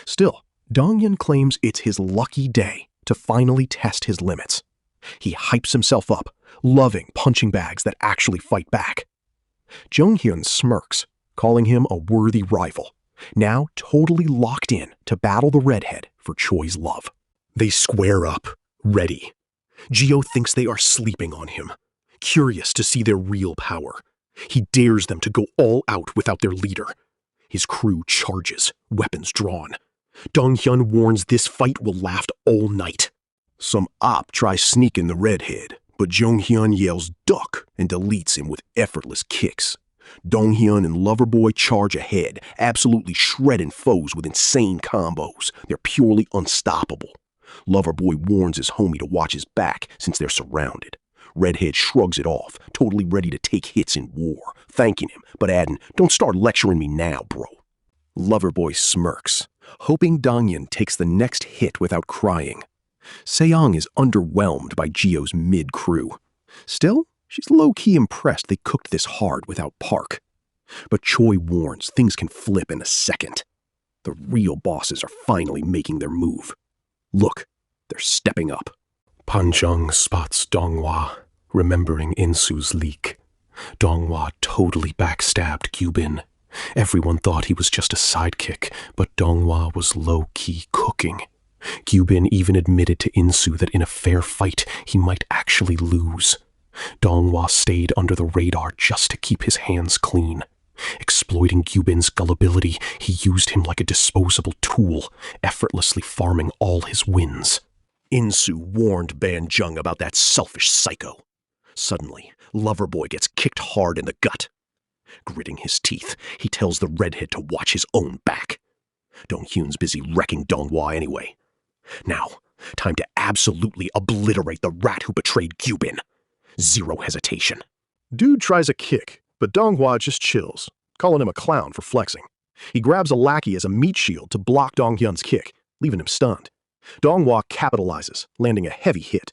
Still, Donghyun claims it's his lucky day to finally test his limits. He hypes himself up, loving punching bags that actually fight back. Junghyun smirks, calling him a worthy rival, now totally locked in to battle the redhead for Choi's love. They square up, ready. Gio thinks they are sleeping on him, curious to see their real power. He dares them to go all out without their leader. His crew charges, weapons drawn. Dong-hyun warns this fight will last all night. Some op tries sneaking the redhead, but Jong-hyun yells duck and deletes him with effortless kicks. Dong-hyun and Loverboy charge ahead, absolutely shredding foes with insane combos. They're purely unstoppable. Loverboy warns his homie to watch his back since they're surrounded. Redhead shrugs it off, totally ready to take hits in war, thanking him, but adding, "Don't start lecturing me now, bro." Loverboy smirks, hoping Dong-hyun takes the next hit without crying. Seong is underwhelmed by Gio's mid-crew. Still, she's low-key impressed they cooked this hard without Park. But Choi warns things can flip in a second. The real bosses are finally making their move. Look, they're stepping up. Panjung spots Donghua, remembering Insu's leak. Donghua totally backstabbed Gyubin. Everyone thought he was just a sidekick, but Donghua was low-key cooking. Gyubin even admitted to Insu that in a fair fight, he might actually lose. Donghua stayed under the radar just to keep his hands clean. Exploiting Gyubin's gullibility, he used him like a disposable tool, effortlessly farming all his wins. Insu warned Banjung about that selfish psycho. Suddenly, Loverboy gets kicked hard in the gut. Gritting his teeth, he tells the redhead to watch his own back. Dong-hyun's busy wrecking Donghua anyway. Now, time to absolutely obliterate the rat who betrayed Gyubin. Zero hesitation. Dude tries a kick, but Donghua just chills, calling him a clown for flexing. He grabs a lackey as a meat shield to block Dong-hyun's kick, leaving him stunned. Donghua capitalizes, landing a heavy hit.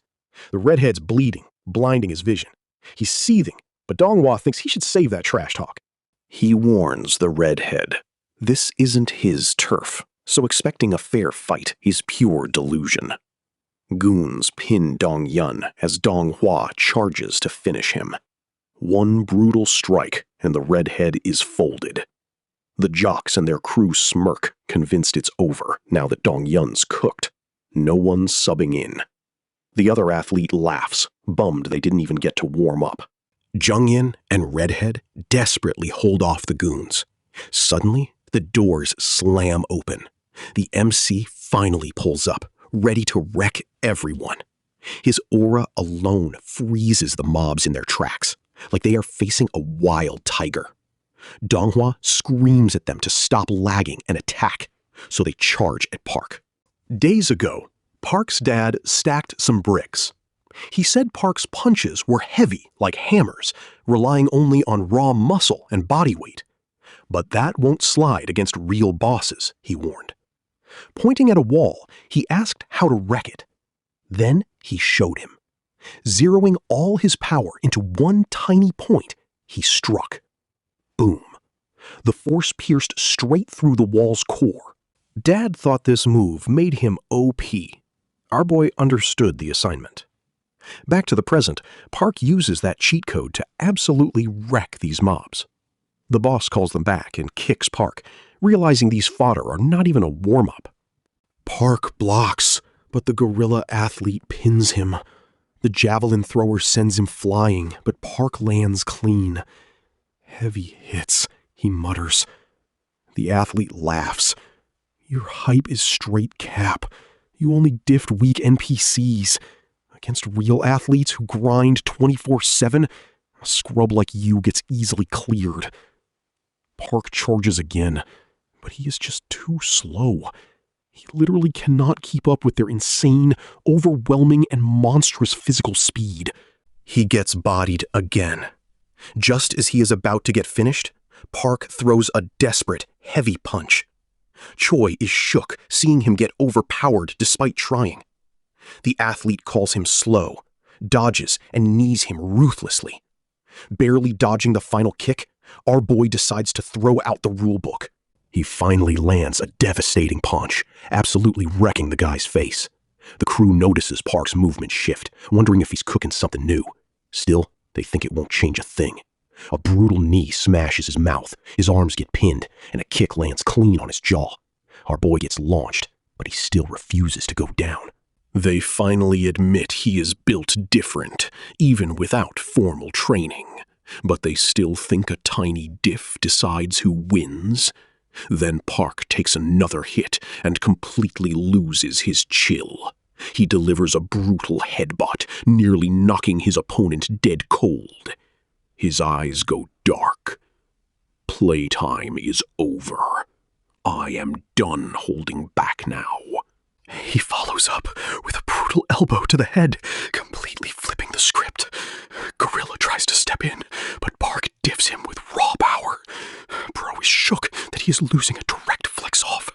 The redhead's bleeding, blinding his vision. He's seething, but Donghua thinks he should save that trash talk. He warns the redhead. This isn't his turf, so expecting a fair fight is pure delusion. Goons pin Dong-hyun as Donghua charges to finish him. One brutal strike, and the redhead is folded. The jocks and their crew smirk, convinced it's over now that Dong-hyun's cooked. No one's subbing in. The other athlete laughs, bummed they didn't even get to warm up. Jungin and Redhead desperately hold off the goons. Suddenly, the doors slam open. The MC finally pulls up, ready to wreck everyone. His aura alone freezes the mobs in their tracks, like they are facing a wild tiger. Donghua screams at them to stop lagging and attack, so they charge at Park. Days ago, Park's dad stacked some bricks. He said Park's punches were heavy like hammers, relying only on raw muscle and body weight. But that won't slide against real bosses, he warned. Pointing at a wall, he asked how to wreck it. Then he showed him. Zeroing all his power into one tiny point, he struck. Boom. The force pierced straight through the wall's core. Dad thought this move made him OP. Our boy understood the assignment. Back to the present, Park uses that cheat code to absolutely wreck these mobs. The boss calls them back and kicks Park, realizing these fodder are not even a warm-up. Park blocks, but the gorilla athlete pins him. The javelin thrower sends him flying, but Park lands clean. Heavy hits, he mutters. The athlete laughs. Your hype is straight cap. You only diffed weak NPCs. Against real athletes who grind 24/7, a scrub like you gets easily cleared. Park charges again, but he is just too slow. He literally cannot keep up with their insane, overwhelming, and monstrous physical speed. He gets bodied again. Just as he is about to get finished, Park throws a desperate, heavy punch. Choi is shook, seeing him get overpowered despite trying. The athlete calls him slow, dodges, and knees him ruthlessly. Barely dodging the final kick, our boy decides to throw out the rulebook. He finally lands a devastating punch, absolutely wrecking the guy's face. The crew notices Park's movement shift, wondering if he's cooking something new. Still, they think it won't change a thing. A brutal knee smashes his mouth, his arms get pinned, and a kick lands clean on his jaw. Our boy gets launched, but he still refuses to go down. They finally admit he is built different, even without formal training. but they still think a tiny diff decides who wins. Then Park takes another hit and completely loses his chill. He delivers a brutal headbutt, nearly knocking his opponent dead cold. His eyes go dark. Playtime is over. I am done holding back now. He follows up with a brutal elbow to the head, completely flipping the script. Gorilla tries to step in, but Park diffs him with raw power. Bro is shook that he is losing a direct flex-off.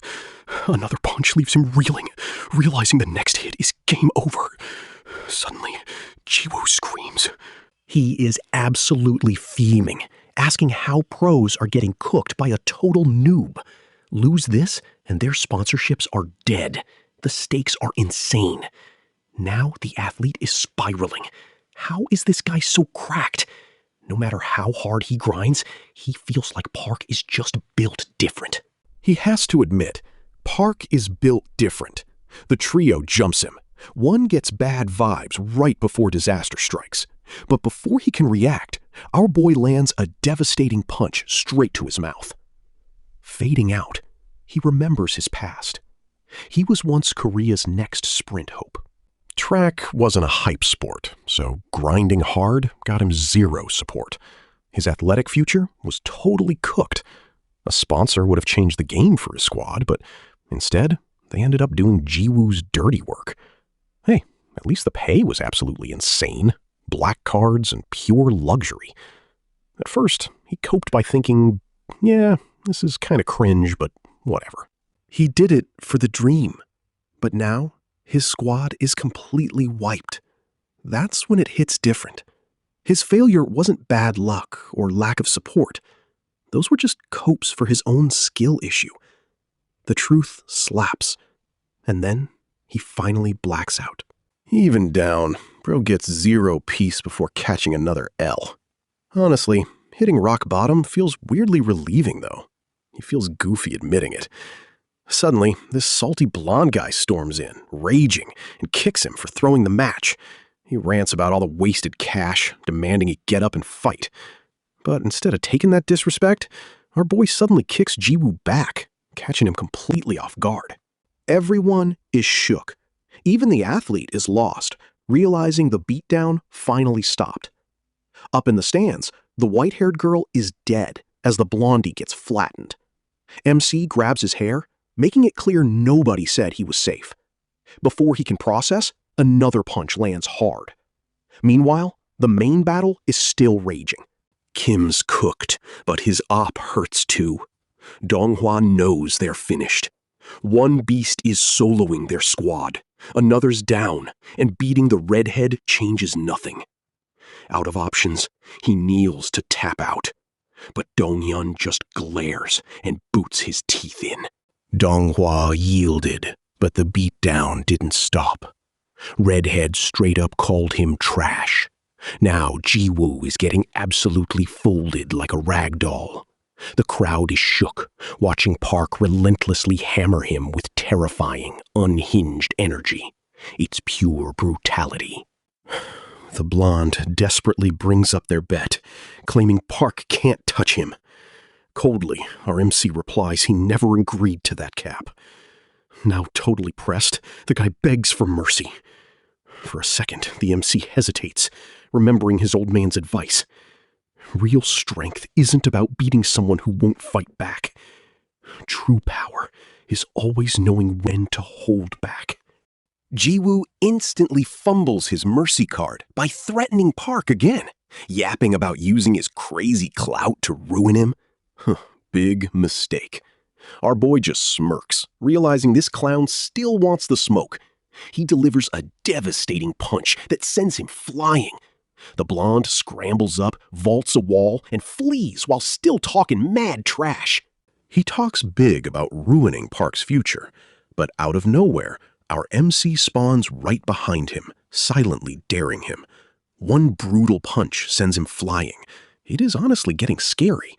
Another punch leaves him reeling, realizing the next hit is game over. Suddenly, Jiwoo screams. He is absolutely fuming, asking how pros are getting cooked by a total noob. Lose this, and their sponsorships are dead. The stakes are insane. Now the athlete is spiraling. How is this guy so cracked? No matter how hard he grinds, he feels like Park is just built different. He has to admit, Park is built different. The trio jumps him. One gets bad vibes right before disaster strikes. But before he can react, our boy lands a devastating punch straight to his mouth. Fading out, he remembers his past. He was once Korea's next sprint hope. Track wasn't a hype sport, so grinding hard got him zero support. His athletic future was totally cooked. A sponsor would have changed the game for his squad, but instead, they ended up doing Jiwoo's dirty work. Hey, at least the pay was absolutely insane. Black cards and pure luxury. At first, he coped by thinking, yeah, this is kind of cringe, but whatever. He did it for the dream. But now, his squad is completely wiped. That's when it hits different. His failure wasn't bad luck or lack of support. Those were just copes for his own skill issue. The truth slaps. And then he finally blacks out. Even down, bro gets zero peace before catching another L. Honestly, hitting rock bottom feels weirdly relieving, though. He feels goofy admitting it. Suddenly, this salty blonde guy storms in, raging, and kicks him for throwing the match. He rants about all the wasted cash, demanding he get up and fight. But instead of taking that disrespect, our boy suddenly kicks Jiwoo back, catching him completely off guard. Everyone is shook. Even the athlete is lost, realizing the beatdown finally stopped. Up in the stands, the white-haired girl is dead as the blondie gets flattened. MC grabs his hair, making it clear nobody said he was safe. Before he can process, another punch lands hard. Meanwhile, the main battle is still raging. Kim's cooked, but his op hurts too. Donghua knows they're finished. One beast is soloing their squad, another's down, and beating the redhead changes nothing. Out of options, he kneels to tap out. But Dongyun just glares and boots his teeth in. Donghua yielded, but the beatdown didn't stop. Redhead straight up called him trash. Now Jiwoo is getting absolutely folded like a rag doll. The crowd is shook, watching Park relentlessly hammer him with terrifying, unhinged energy. It's pure brutality. The blonde desperately brings up their bet, claiming Park can't touch him. Coldly, our MC replies he never agreed to that cap. Now totally pressed, the guy begs for mercy. For a second, the MC hesitates, remembering his old man's advice. Real strength isn't about beating someone who won't fight back. True power is always knowing when to hold back. Jiwoo instantly fumbles his mercy card by threatening Park again, yapping about using his crazy clout to ruin him. Big mistake. Our boy just smirks, realizing this clown still wants the smoke. He delivers a devastating punch that sends him flying. The blonde scrambles up, vaults a wall, and flees while still talking mad trash. He talks big about ruining Park's future, but out of nowhere, our MC spawns right behind him, silently daring him. One brutal punch sends him flying. It is honestly getting scary.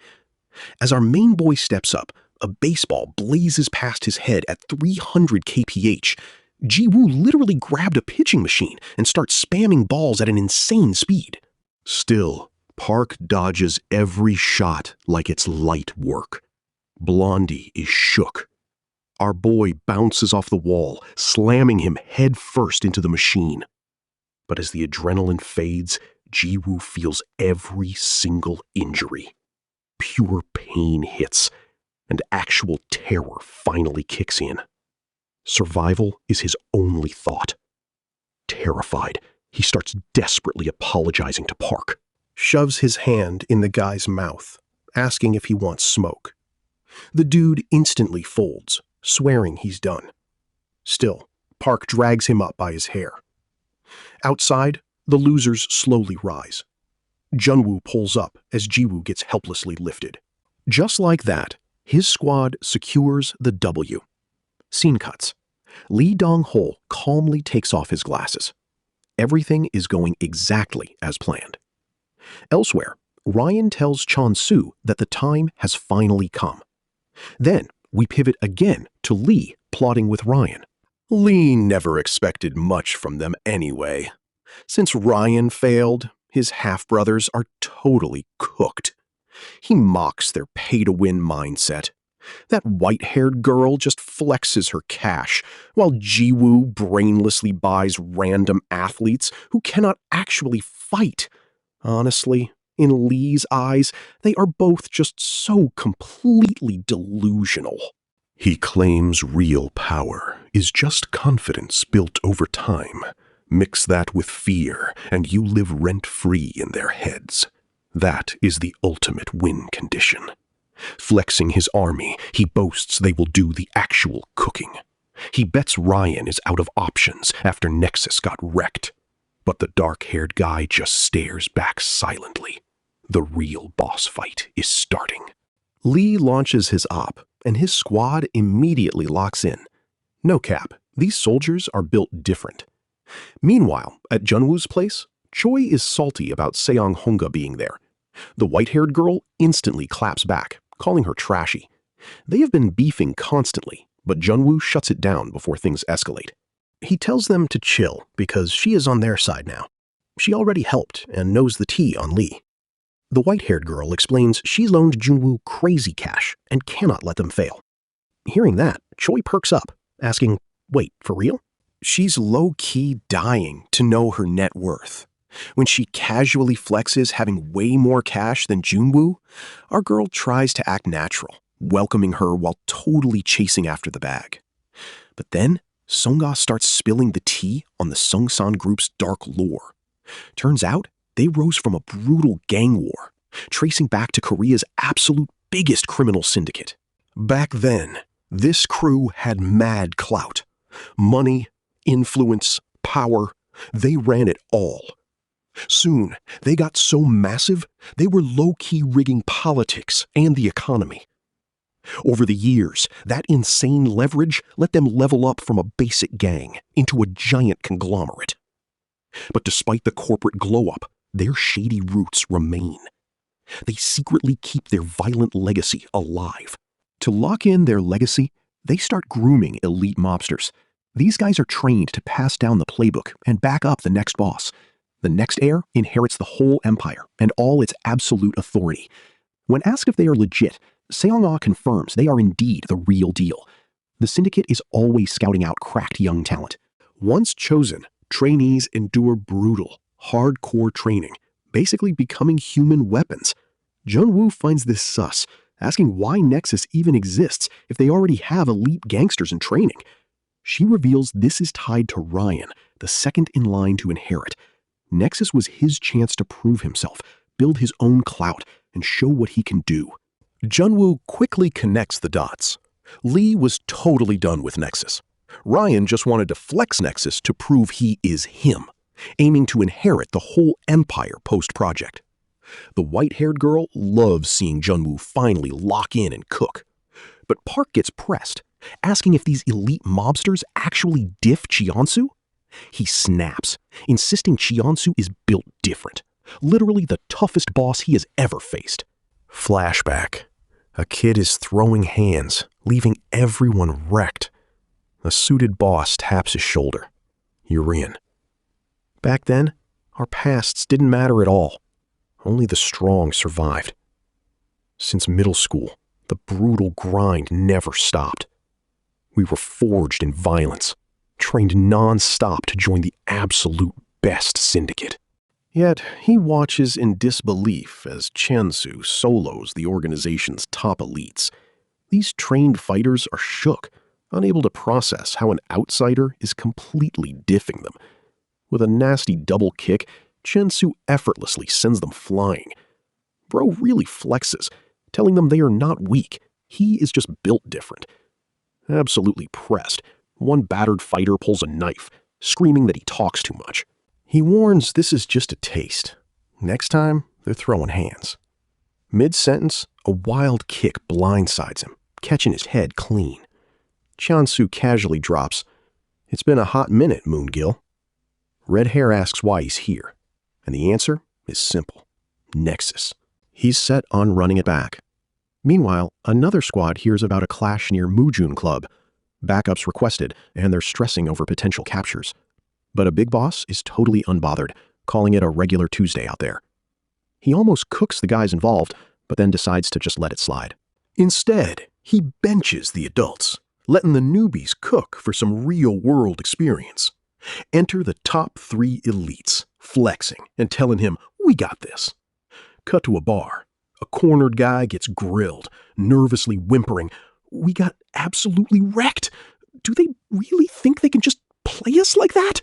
As our main boy steps up, a baseball blazes past his head at 300 kph. Jiwoo literally grabbed a pitching machine and starts spamming balls at an insane speed. Still, Park dodges every shot like it's light work. Blondie is shook. Our boy bounces off the wall, slamming him head first into the machine. But as the adrenaline fades, Jiwoo feels every single injury. Pure pain hits, and actual terror finally kicks in. Survival is his only thought. Terrified, he starts desperately apologizing to Park. Shoves his hand in the guy's mouth, asking if he wants smoke. The dude instantly folds, swearing he's done. Still, Park drags him up by his hair. Outside, the losers slowly rise. Junwoo pulls up as Jiwoo gets helplessly lifted. Just like that, his squad secures the W. Scene cuts. Lee Dong-ho calmly takes off his glasses. Everything is going exactly as planned. Elsewhere, Ryan tells Chon-soo that the time has finally come. Then we pivot again to Lee plotting with Ryan. Lee never expected much from them anyway. Since Ryan failed, his half-brothers are totally cooked. He mocks their pay-to-win mindset. That white-haired girl just flexes her cash, while Jiwoo brainlessly buys random athletes who cannot actually fight. Honestly, in Lee's eyes, they are both just so completely delusional. He claims real power is just confidence built over time. Mix that with fear, and you live rent-free in their heads. That is the ultimate win condition. Flexing his army, he boasts they will do the actual cooking. He bets Ryan is out of options after Nexus got wrecked. But the dark-haired guy just stares back silently. The real boss fight is starting. Lee launches his op, and his squad immediately locks in. No cap, these soldiers are built different. Meanwhile, at Junwoo's place, Choi is salty about Seong Honga being there. The white-haired girl instantly claps back, calling her trashy. They have been beefing constantly, but Junwoo shuts it down before things escalate. He tells them to chill because she is on their side now. She already helped and knows the tea on Lee. The white-haired girl explains she loaned Junwoo crazy cash and cannot let them fail. Hearing that, Choi perks up, asking, "Wait, for real?" She's low-key dying to know her net worth. When she casually flexes having way more cash than Junwoo, our girl tries to act natural, welcoming her while totally chasing after the bag. But then, Songa starts spilling the tea on the Sungsan group's dark lore. Turns out, they rose from a brutal gang war, tracing back to Korea's absolute biggest criminal syndicate. Back then, this crew had mad clout. Money, influence, power, they ran it all. Soon, they got so massive, they were low-key rigging politics and the economy. Over the years, that insane leverage let them level up from a basic gang into a giant conglomerate. But despite the corporate glow-up, their shady roots remain. They secretly keep their violent legacy alive. To lock in their legacy, they start grooming elite mobsters. These guys are trained to pass down the playbook and back up the next boss. The next heir inherits the whole empire and all its absolute authority. When asked if they are legit, Seong-ah confirms they are indeed the real deal. The syndicate is always scouting out cracked young talent. Once chosen, trainees endure brutal, hardcore training, basically becoming human weapons. Junwoo finds this sus, asking why Nexus even exists if they already have elite gangsters in training. She reveals this is tied to Ryan, the second in line to inherit. Nexus was his chance to prove himself, build his own clout, and show what he can do. Junwoo quickly connects the dots. Lee was totally done with Nexus. Ryan just wanted to flex Nexus to prove he is him, aiming to inherit the whole empire post-project. The white-haired girl loves seeing Junwoo finally lock in and cook. But Park gets pressed, asking if these elite mobsters actually diff Cheonsu. He snaps, insisting Cheonsu is built different, literally the toughest boss he has ever faced. Flashback. A kid is throwing hands, leaving everyone wrecked. A suited boss taps his shoulder. "You're in." Back then, our pasts didn't matter at all. Only the strong survived. Since middle school, the brutal grind never stopped. We were forged in violence, trained non-stop to join the absolute best syndicate. Yet, he watches in disbelief as Chansu solos the organization's top elites. These trained fighters are shook, unable to process how an outsider is completely diffing them. With a nasty double kick, Chansu effortlessly sends them flying. Bro really flexes, telling them they are not weak. He is just built different. Absolutely pressed, one battered fighter pulls a knife, screaming that he talks too much. He warns this is just a taste. Next time, they're throwing hands. Mid-sentence, a wild kick blindsides him, catching his head clean. Chansu casually drops, "It's been a hot minute, Moongill." Red Hair asks why he's here, and the answer is simple. Nexus. He's set on running it back. Meanwhile, another squad hears about a clash near Mujun Club. Backups requested, and they're stressing over potential captures. But a big boss is totally unbothered, calling it a regular Tuesday out there. He almost cooks the guys involved, but then decides to just let it slide. Instead, he benches the adults, letting the newbies cook for some real-world experience. Enter the top 3 elites, flexing and telling him, "We got this." Cut to a bar. A cornered guy gets grilled, nervously whimpering, "We got absolutely wrecked. Do they really think they can just play us like that?"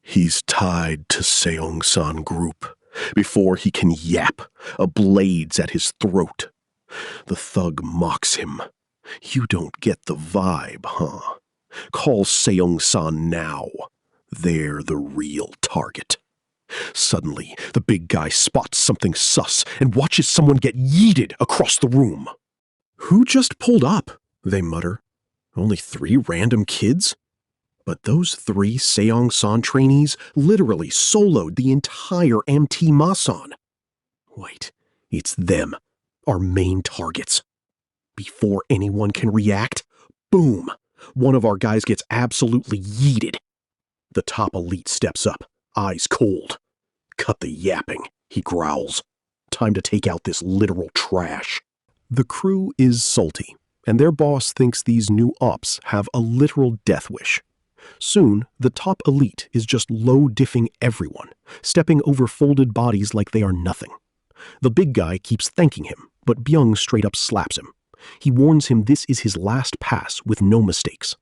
He's tied to Seong-san Group. Before he can yap, a blade's at his throat. The thug mocks him. "You don't get the vibe, huh? Call Seong-san now. They're the real target." Suddenly, the big guy spots something sus and watches someone get yeeted across the room. "Who just pulled up?" they mutter. "Only 3 random kids?" But those 3 Seong-san trainees literally soloed the entire MT Masan. Wait, it's them, our main targets. Before anyone can react, boom, one of our guys gets absolutely yeeted. The top elite steps up, eyes cold. "Cut the yapping," he growls. "Time to take out this literal trash." The crew is salty, and their boss thinks these new ops have a literal death wish. Soon, the top elite is just low-diffing everyone, stepping over folded bodies like they are nothing. The big guy keeps thanking him, but Byung straight up slaps him. He warns him this is his last pass with no mistakes.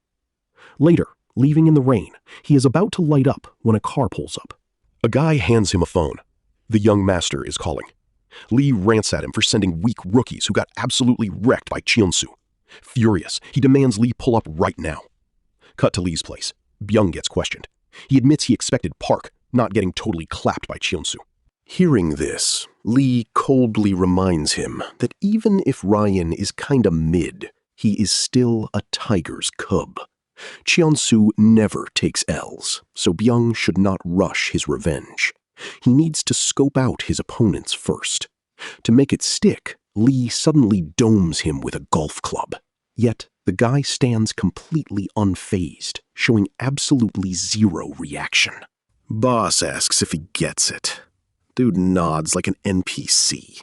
Later, leaving in the rain, he is about to light up when a car pulls up. A guy hands him a phone. The young master is calling. Lee rants at him for sending weak rookies who got absolutely wrecked by Cheonsu. Furious, he demands Lee pull up right now. Cut to Lee's place. Byung gets questioned. He admits he expected Park, not getting totally clapped by Cheonsu. Hearing this, Lee coldly reminds him that even if Ryan is kinda mid, he is still a tiger's cub. Cheonsu never takes L's, so Byung should not rush his revenge. He needs to scope out his opponents first. To make it stick, Lee suddenly domes him with a golf club. Yet, the guy stands completely unfazed, showing absolutely zero reaction. Boss asks if he gets it. Dude nods like an NPC.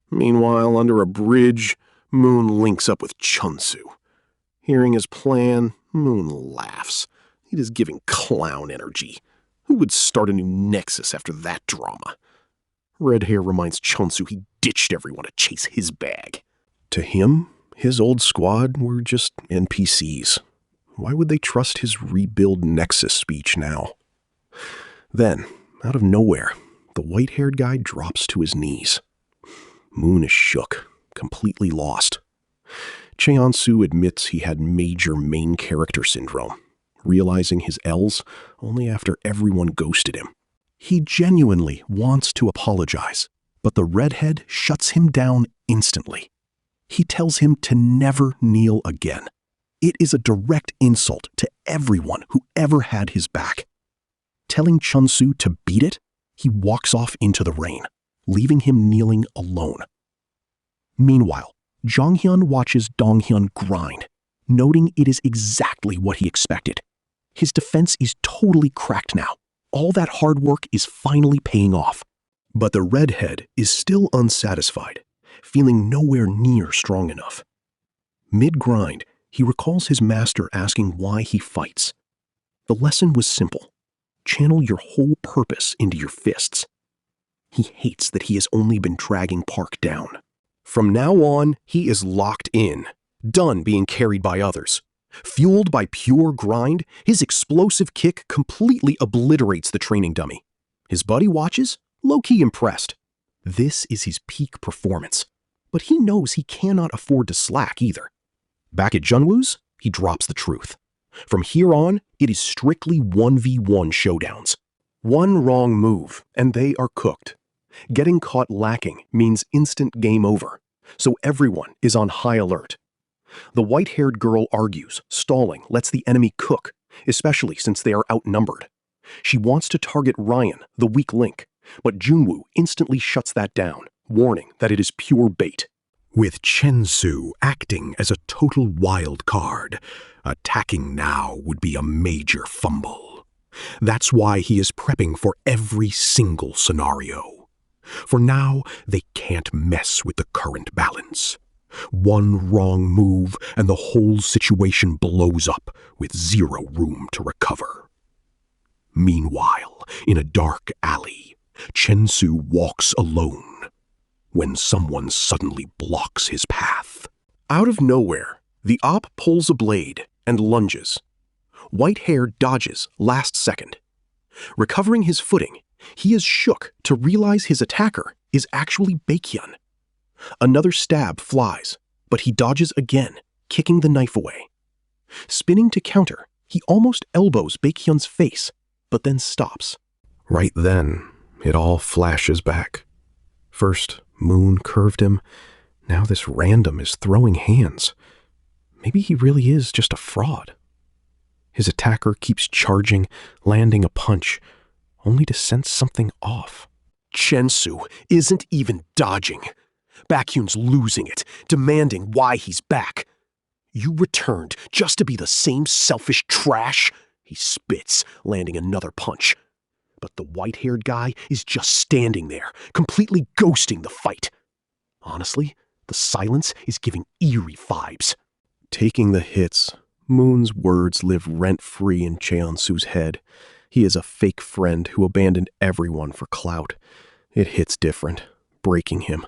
Meanwhile, under a bridge, Moon links up with Chunsu. Hearing his plan, Moon laughs. It is giving clown energy. Who would start a new nexus after that drama? Red Hair reminds Chunsu he ditched everyone to chase his bag. To him, his old squad were just NPCs. Why would they trust his rebuild nexus speech now? Then, out of nowhere, the white-haired guy drops to his knees. Moon is shook, completely lost. Cheonsu admits he had major main character syndrome, realizing his L's only after everyone ghosted him. He genuinely wants to apologize, but the redhead shuts him down instantly. He tells him to never kneel again. It is a direct insult to everyone who ever had his back. Telling Chunsu to beat it, he walks off into the rain, leaving him kneeling alone. Meanwhile, Jonghyun watches Donghyun grind, noting it is exactly what he expected. His defense is totally cracked now. All that hard work is finally paying off. But the redhead is still unsatisfied, feeling nowhere near strong enough. Mid-grind, he recalls his master asking why he fights. The lesson was simple: channel your whole purpose into your fists. He hates that he has only been dragging Park down. From now on, he is locked in, done being carried by others. Fueled by pure grind, his explosive kick completely obliterates the training dummy. His buddy watches, low-key impressed. This is his peak performance. But he knows he cannot afford to slack either. Back at Junwoo's, he drops the truth. From here on, it is strictly 1v1 showdowns. One wrong move, and they are cooked. Getting caught lacking means instant game over, so everyone is on high alert. The white-haired girl argues stalling lets the enemy cook, especially since they are outnumbered. She wants to target Ryan, the weak link, but Junwoo instantly shuts that down, warning that it is pure bait. With Chen-Su acting as a total wild card, attacking now would be a major fumble. That's why he is prepping for every single scenario. For now, they can't mess with the current balance. One wrong move and the whole situation blows up with zero room to recover. Meanwhile, in a dark alley, Chen-Su walks alone when someone suddenly blocks his path. Out of nowhere, the op pulls a blade and lunges. White hair dodges last second. Recovering his footing, he is shook to realize his attacker is actually Baekhyun. Another stab flies, but he dodges again, kicking the knife away. Spinning to counter, he almost elbows Baekhyun's face, but then stops. Right then, it all flashes back. First, Moon curved him. Now this random is throwing hands. Maybe he really is just a fraud. His attacker keeps charging, landing a punch, only to sense something off. Chen-Su isn't even dodging. Baekhyun's losing it, demanding why he's back. You returned just to be the same selfish trash? He spits, landing another punch. But the white-haired guy is just standing there, completely ghosting the fight. Honestly, the silence is giving eerie vibes. Taking the hits, Moon's words live rent-free in Cheon-Su's head. He is a fake friend who abandoned everyone for clout. It hits different, breaking him.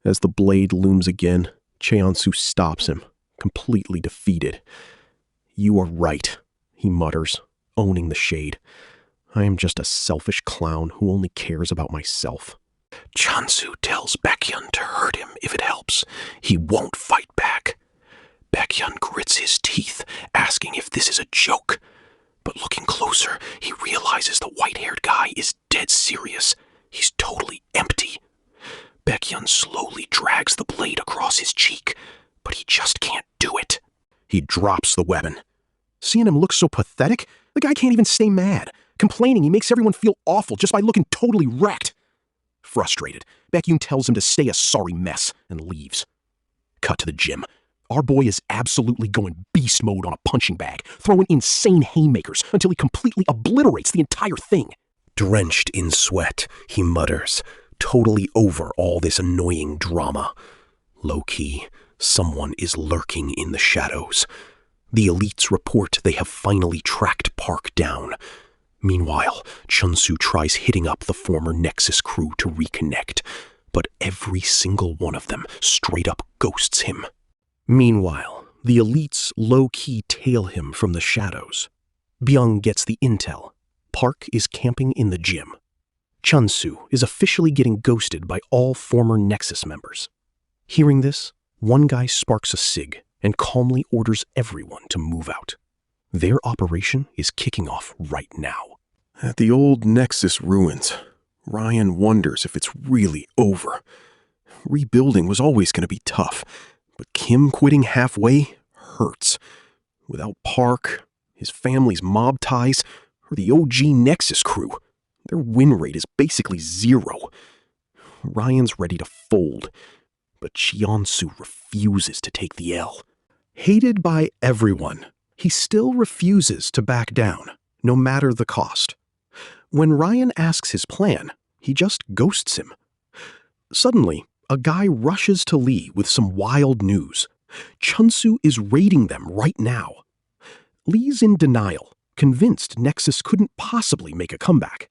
As the blade looms again, Cheon-Su stops him, completely defeated. "You are right," he mutters, owning the shade. "I am just a selfish clown who only cares about myself." Cheon-Su tells Baekhyun to hurt him if it helps. He won't fight back. Baekhyun grits his teeth, asking if this is a joke. But looking closer, he realizes the white-haired guy is dead serious. He's totally empty. Baekhyun slowly drags the blade across his cheek, but he just can't do it. He drops the weapon. Seeing him look so pathetic, the guy can't even stay mad. Complaining he makes everyone feel awful just by looking totally wrecked. Frustrated, Baekhyun tells him to stay a sorry mess and leaves. Cut to the gym. Our boy is absolutely going beast mode on a punching bag, throwing insane haymakers until he completely obliterates the entire thing. Drenched in sweat, he mutters, totally over all this annoying drama. Low-key, someone is lurking in the shadows. The elites report they have finally tracked Park down. Meanwhile, Chen-Su tries hitting up the former Nexus crew to reconnect, but every single one of them straight up ghosts him. Meanwhile, the elites low-key tail him from the shadows. Byung gets the intel. Park is camping in the gym. Chen-Su is officially getting ghosted by all former Nexus members. Hearing this, one guy sparks a cig and calmly orders everyone to move out. Their operation is kicking off right now. At the old Nexus ruins, Ryan wonders if it's really over. Rebuilding was always going to be tough, but Kim quitting halfway hurts. Without Park, his family's mob ties, or the OG Nexus crew, their win rate is basically zero. Ryan's ready to fold, but Cheon-Su refuses to take the L. Hated by everyone, he still refuses to back down, no matter the cost. When Ryan asks his plan, He just ghosts him. Suddenly, a guy rushes to Lee with some wild news. Chunsu is raiding them right now. Lee's in denial, convinced Nexus couldn't possibly make a comeback.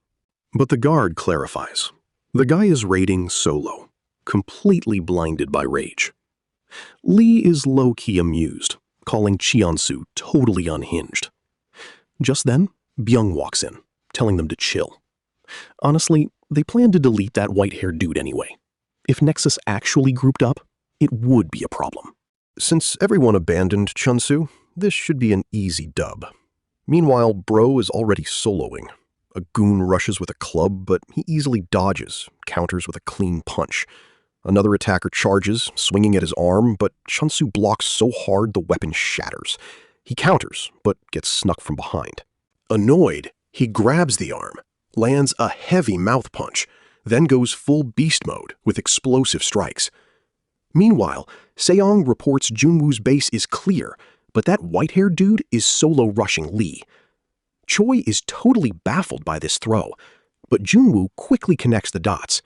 But the guard clarifies. The guy is raiding solo, completely blinded by rage. Lee is low-key amused, calling Cheonsu totally unhinged. Just then, Byung walks in, telling them to chill. Honestly, they plan to delete that white-haired dude anyway. If Nexus actually grouped up, it would be a problem. Since everyone abandoned Chunsu, this should be an easy dub. Meanwhile, Bro is already soloing. A goon rushes with a club, but he easily dodges, counters with a clean punch. Another attacker charges, swinging at his arm, but Chunsu blocks so hard the weapon shatters. He counters, but gets snuck from behind. Annoyed, he grabs the arm, lands a heavy mouth punch, then goes full beast mode with explosive strikes. Meanwhile, Seong reports Junwoo's base is clear, but that white-haired dude is solo rushing Lee. Choi is totally baffled by this throw, but Junwoo quickly connects the dots.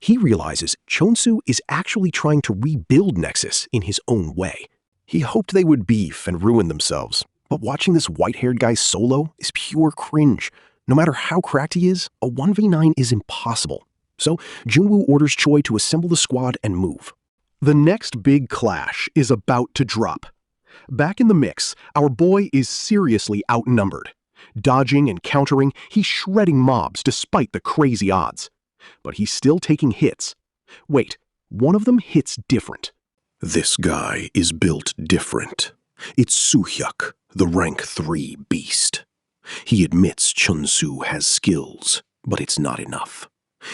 He realizes Chonsu is actually trying to rebuild Nexus in his own way. He hoped they would beef and ruin themselves, but watching this white-haired guy solo is pure cringe. No matter how cracked he is, a 1v9 is impossible. So Junwoo orders Choi to assemble the squad and move. The next big clash is about to drop. Back in the mix, our boy is seriously outnumbered. Dodging and countering, he's shredding mobs despite the crazy odds. But he's still taking hits. Wait, one of them hits different. This guy is built different. It's Soo-hyuk, the rank 3 beast. He admits Chunsu has skills, but it's not enough.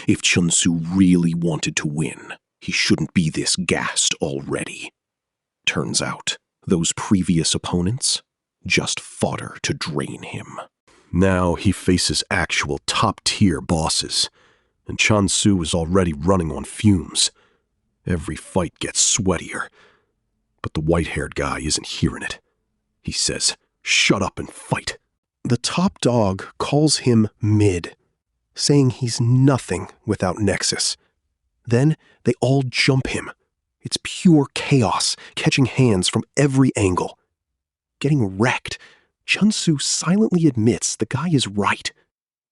If Chunsu really wanted to win, he shouldn't be this gassed already. Turns out, those previous opponents just fodder to drain him. Now he faces actual top-tier bosses, and Chunsu is already running on fumes. Every fight gets sweatier, but the white-haired guy isn't hearing it. He says, "Shut up and fight." The top dog calls him mid, saying he's nothing without Nexus. Then they all jump him. It's pure chaos, catching hands from every angle. Getting wrecked, Chunsu silently admits the guy is right.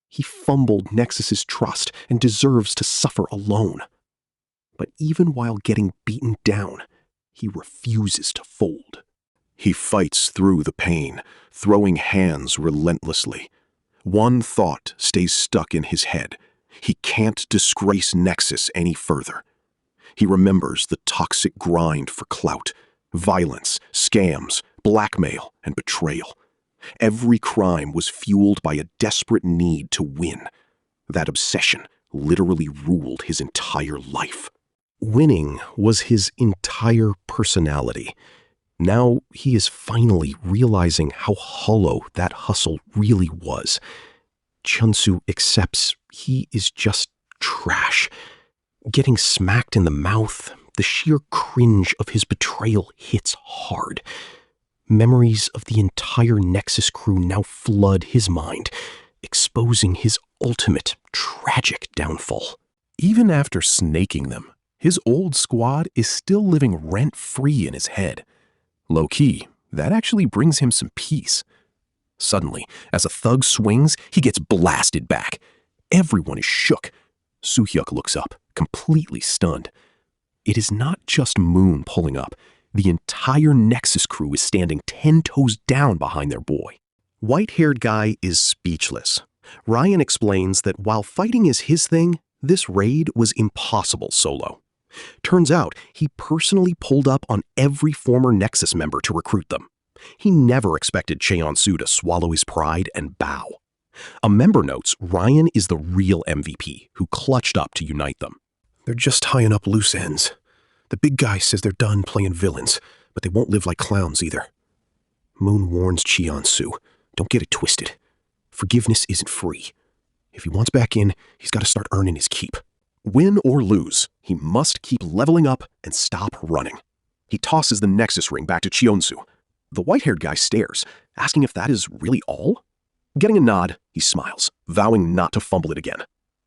He fumbled Nexus's trust and deserves to suffer alone. But even while getting beaten down, he refuses to fold. He fights through the pain, throwing hands relentlessly. One thought stays stuck in his head. He can't disgrace Nexus any further. He remembers the toxic grind for clout, violence, scams, blackmail, and betrayal. Every crime was fueled by a desperate need to win. That obsession literally ruled his entire life. Winning was his entire personality. Now he is finally realizing how hollow that hustle really was. Chunsu accepts he is just trash. Getting smacked in the mouth, the sheer cringe of his betrayal hits hard. Memories of the entire Nexus crew now flood his mind, exposing his ultimate tragic downfall. Even after snaking them, his old squad is still living rent-free in his head. Low-key, that actually brings him some peace. Suddenly, as a thug swings, he gets blasted back. Everyone is shook. Soo-hyuk looks up, completely stunned. It is not just Moon pulling up. The entire Nexus crew is standing 10 toes down behind their boy. White-haired guy is speechless. Ryan explains that while fighting is his thing, this raid was impossible solo. Turns out he personally pulled up on every former Nexus member to recruit them. He never expected Cheon-su to swallow his pride and bow. A member notes Ryan is the real MVP who clutched up to unite them. They're just tying up loose ends. The big guy says they're done playing villains, but they won't live like clowns either. Moon warns Cheon-su, don't get it twisted. Forgiveness isn't free. If he wants back in, he's got to start earning his keep. Win or lose, he must keep leveling up and stop running. He tosses the Nexus ring back to Cheon-su. The white-haired guy stares, asking if that is really all. Getting a nod, he smiles, vowing not to fumble it again.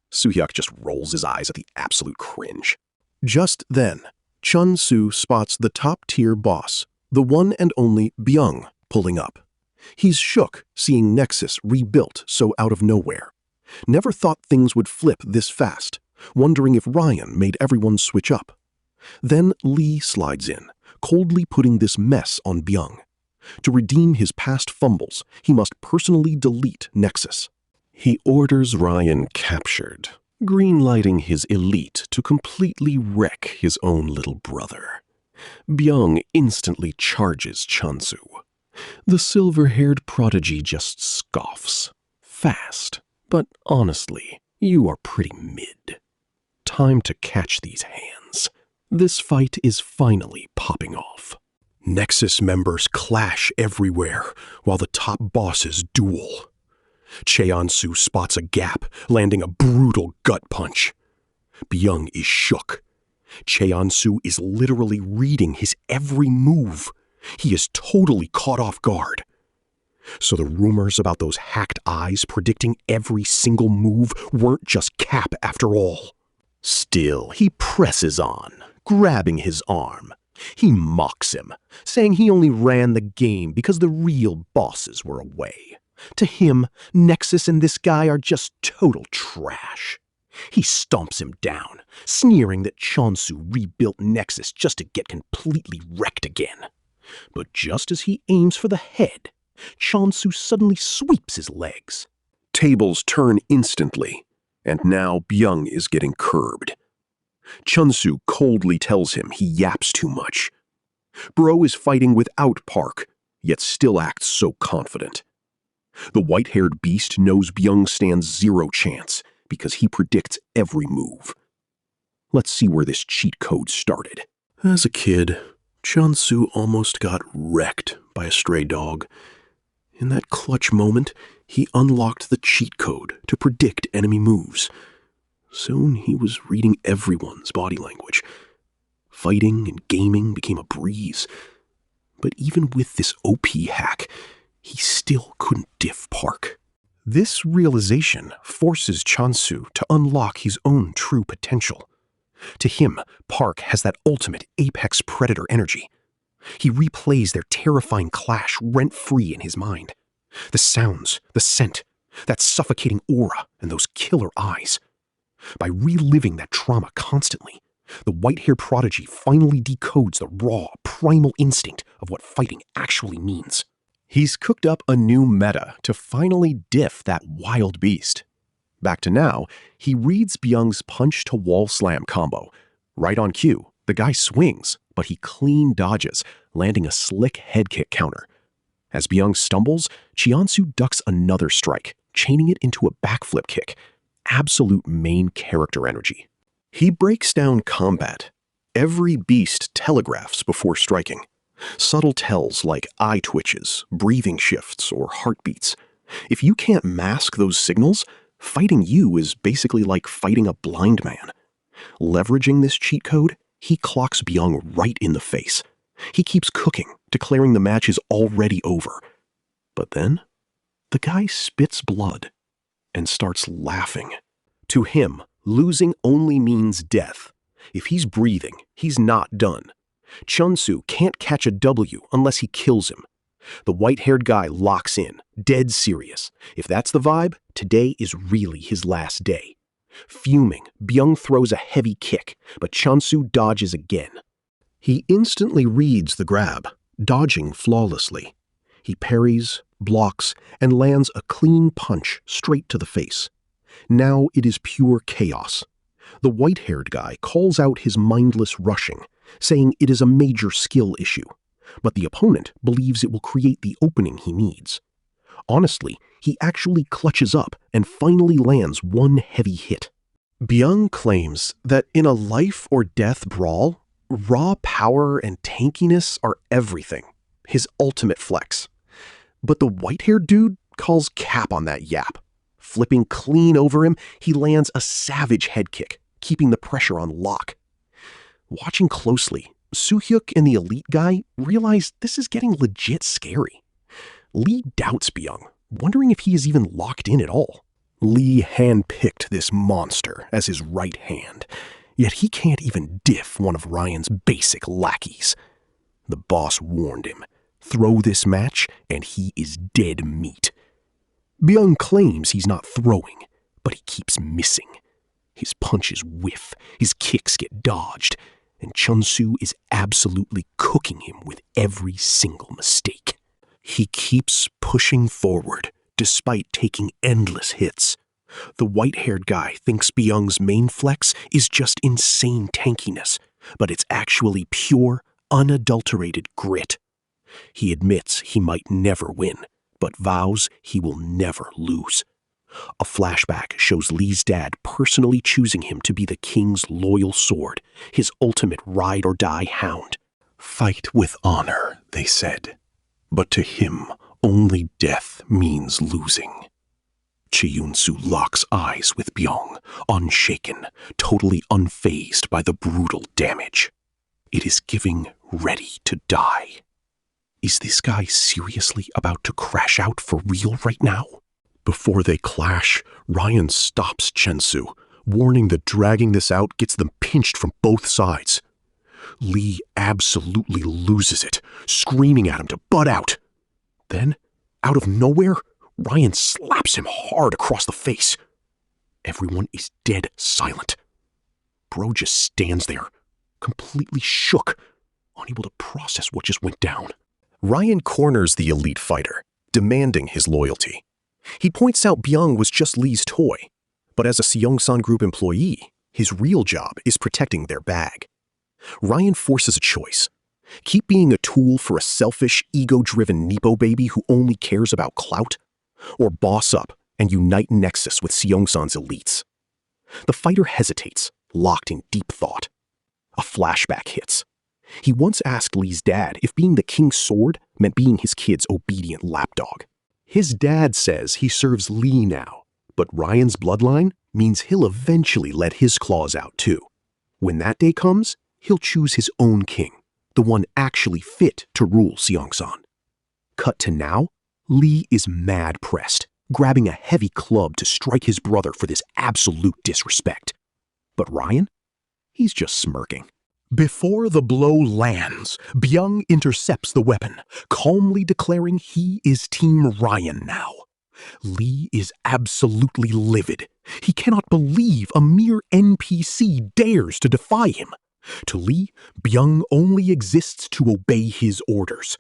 Soo-hyuk just rolls his eyes at the absolute cringe. Just then, Chun-Soo spots the top-tier boss, the one and only Byung, pulling up. He's shook seeing Nexus rebuilt so out of nowhere. Never thought things would flip this fast, wondering if Ryan made everyone switch up. Then Lee slides in, coldly putting this mess on Byung. To redeem his past fumbles, he must personally delete Nexus. He orders Ryan captured, greenlighting his elite to completely wreck his own little brother. Byung instantly charges Chun-Soo. The silver-haired prodigy just scoffs. Fast, but honestly, you are pretty mid. Time to catch these hands. This fight is finally popping off. Nexus members clash everywhere while the top bosses duel. Cheon-Soo spots a gap, landing a brutal gut punch. Byung is shook. Cheon-Soo is literally reading his every move. He is totally caught off guard. So the rumors about those hacked eyes predicting every single move weren't just cap after all. Still, he presses on, grabbing his arm. He mocks him, saying he only ran the game because the real bosses were away. To him, Nexus and this guy are just total trash. He stomps him down, sneering that Chun-Soo rebuilt Nexus just to get completely wrecked again. But just as he aims for the head, Chun-Soo suddenly sweeps his legs. Tables turn instantly, and now Byung is getting curbed. Chun-Soo coldly tells him he yaps too much. Bro is fighting without Park, yet still acts so confident. The white-haired beast knows Byung stands zero chance because he predicts every move. Let's see where this cheat code started. As a kid, Chun-Soo almost got wrecked by a stray dog. In that clutch moment, he unlocked the cheat code to predict enemy moves. Soon he was reading everyone's body language. Fighting and gaming became a breeze. But even with this OP hack, he still couldn't diff Park. This realization forces Chun-Soo to unlock his own true potential. To him, Park has that ultimate apex predator energy. He replays their terrifying clash rent-free in his mind. The sounds, the scent, that suffocating aura, and those killer eyes. By reliving that trauma constantly, the white-haired prodigy finally decodes the raw, primal instinct of what fighting actually means. He's cooked up a new meta to finally diff that wild beast. Back to now, he reads Byung's punch-to-wall slam combo. Right on cue, the guy swings, but he clean dodges, landing a slick head kick counter. As Byung stumbles, Cheon-Soo ducks another strike, chaining it into a backflip kick. Absolute main character energy. He breaks down combat. Every beast telegraphs before striking. Subtle tells like eye twitches, breathing shifts, or heartbeats. If you can't mask those signals, fighting you is basically like fighting a blind man. Leveraging this cheat code, he clocks Byung right in the face. He keeps cooking, declaring the match is already over. But then, the guy spits blood and starts laughing. To him, losing only means death. If he's breathing, he's not done. Chun-Soo can't catch a W unless he kills him. The white-haired guy locks in, dead serious. If that's the vibe, today is really his last day. Fuming, Byung throws a heavy kick, but Chun-Soo dodges again. He instantly reads the grab, dodging flawlessly. He parries, blocks, and lands a clean punch straight to the face. Now it is pure chaos. The white-haired guy calls out his mindless rushing, saying it is a major skill issue, but the opponent believes it will create the opening he needs. Honestly, he actually clutches up and finally lands one heavy hit. Byung claims that in a life-or-death brawl, raw power and tankiness are everything, his ultimate flex. But the white-haired dude calls cap on that yap. Flipping clean over him, he lands a savage head kick, keeping the pressure on lock. Watching closely, Soo-hyuk and the elite guy realize this is getting legit scary. Lee doubts Byung, wondering if he is even locked in at all. Lee handpicked this monster as his right hand, yet he can't even diff one of Ryan's basic lackeys. The boss warned him, throw this match and he is dead meat. Byung claims he's not throwing, but he keeps missing. His punches whiff, his kicks get dodged, and Chun-Soo is absolutely cooking him with every single mistake. He keeps pushing forward, despite taking endless hits. The white-haired guy thinks Byung's main flex is just insane tankiness, but it's actually pure, unadulterated grit. He admits he might never win, but vows he will never lose. A flashback shows Lee's dad personally choosing him to be the king's loyal sword, his ultimate ride-or-die hound. Fight with honor, they said, but to him only death means losing. Chi-Yun-Soo locks eyes with Byung, unshaken, totally unfazed by the brutal damage. It is giving ready to die. Is this guy seriously about to crash out for real right now? Before they clash, Ryan stops Chun-Soo, warning that dragging this out gets them pinched from both sides. Lee absolutely loses it, screaming at him to butt out. Then, out of nowhere, Ryan slaps him hard across the face. Everyone is dead silent. Bro just stands there, completely shook, unable to process what just went down. Ryan corners the elite fighter, demanding his loyalty. He points out Byung was just Lee's toy, but as a Seongsan Group employee, his real job is protecting their bag. Ryan forces a choice. Keep being a tool for a selfish, ego-driven Nepo baby who only cares about clout, or boss up and unite Nexus with Seongsan's elites. The fighter hesitates, locked in deep thought. A flashback hits. He once asked Lee's dad if being the king's sword meant being his kid's obedient lapdog. His dad says he serves Lee now, but Ryan's bloodline means he'll eventually let his claws out too. When that day comes, he'll choose his own king, the one actually fit to rule Seongsan. Cut to now, Lee is mad pressed, grabbing a heavy club to strike his brother for this absolute disrespect. But Ryan? He's just smirking. Before the blow lands, Byung intercepts the weapon, calmly declaring he is Team Ryan now. Lee is absolutely livid. He cannot believe a mere NPC dares to defy him. To Lee, Byung only exists to obey his orders.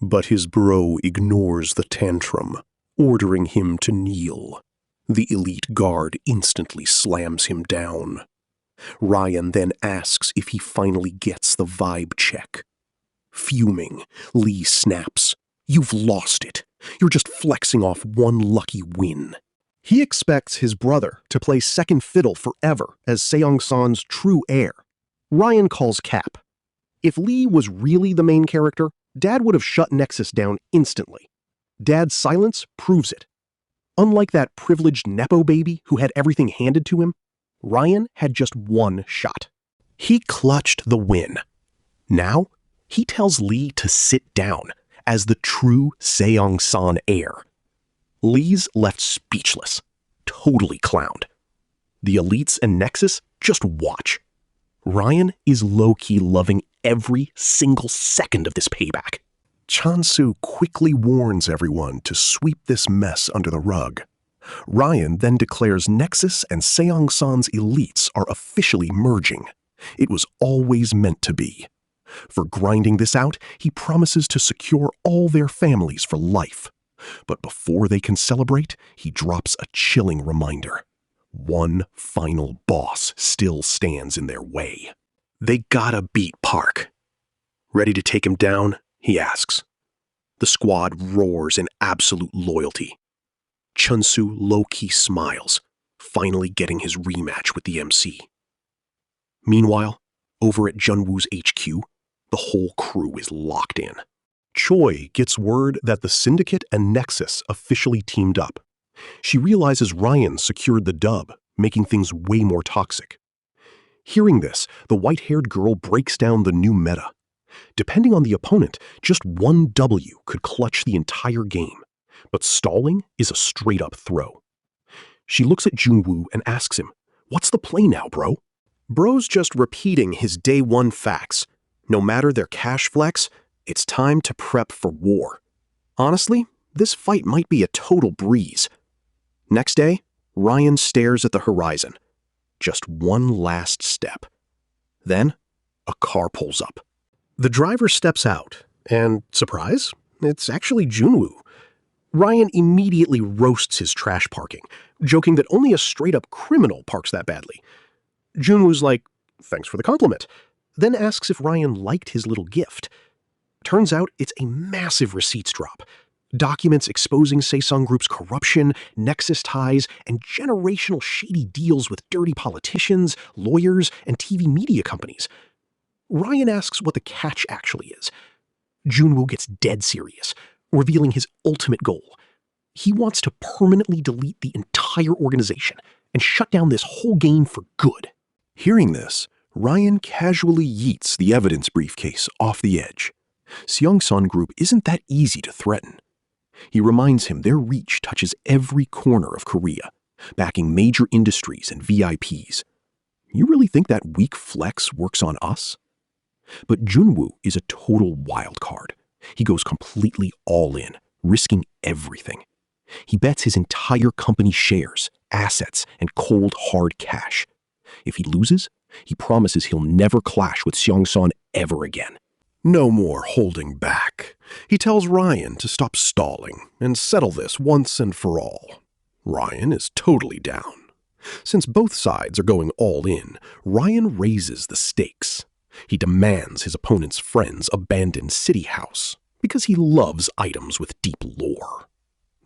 But his bro ignores the tantrum, ordering him to kneel. The elite guard instantly slams him down. Ryan then asks if he finally gets the vibe check. Fuming, Lee snaps, "You've lost it. You're just flexing off one lucky win." He expects his brother to play second fiddle forever as Seongsan's true heir. Ryan calls cap. If Lee was really the main character, Dad would have shut Nexus down instantly. Dad's silence proves it. Unlike that privileged Nepo baby who had everything handed to him, Ryan had just one shot. He clutched the win. Now, he tells Lee to sit down as the true Seongsan heir. Lee's left speechless, totally clowned. The elites and Nexus just watch. Ryan is low-key loving every single second of this payback. Chun-Soo quickly warns everyone to sweep this mess under the rug. Ryan then declares Nexus and Seongsan's elites are officially merging. It was always meant to be. For grinding this out, he promises to secure all their families for life. But before they can celebrate, he drops a chilling reminder. One final boss still stands in their way. They gotta beat Park. Ready to take him down? He asks. The squad roars in absolute loyalty. Chun-Soo low-key smiles, finally getting his rematch with the MC. Meanwhile, over at Junwoo's HQ, the whole crew is locked in. Choi gets word that the Syndicate and Nexus officially teamed up. She realizes Ryan secured the dub, making things way more toxic. Hearing this, the white-haired girl breaks down the new meta. Depending on the opponent, just one W could clutch the entire game, but stalling is a straight-up throw. She looks at Junwoo and asks him, "What's the play now, bro?" Bro's just repeating his day one facts. No matter their cash flex, it's time to prep for war. Honestly, this fight might be a total breeze. Next day, Ryan stares at the horizon. Just one last step. Then, a car pulls up. The driver steps out, and surprise, it's actually Junwoo. Ryan immediately roasts his trash parking, joking that only a straight-up criminal parks that badly. Junwoo's like, "Thanks for the compliment," then asks if Ryan liked his little gift. Turns out it's a massive receipts drop. Documents exposing Saesung Group's corruption, nexus ties, and generational shady deals with dirty politicians, lawyers, and TV media companies. Ryan asks what the catch actually is. Junwoo gets dead serious, revealing his ultimate goal. He wants to permanently delete the entire organization and shut down this whole game for good. Hearing this, Ryan casually yeets the evidence briefcase off the edge. Seongsun Group isn't that easy to threaten. He reminds him their reach touches every corner of Korea, backing major industries and VIPs. You really think that weak flex works on us? But Junwoo is a total wild card. He goes completely all in, risking everything. He bets his entire company shares, assets, and cold hard cash. If he loses, he promises he'll never clash with Seongsun ever again. No more holding back. He tells Ryan to stop stalling and settle this once and for all. Ryan is totally down. Since both sides are going all in, Ryan raises the stakes. He demands his opponent's friends abandon City House because he loves items with deep lore.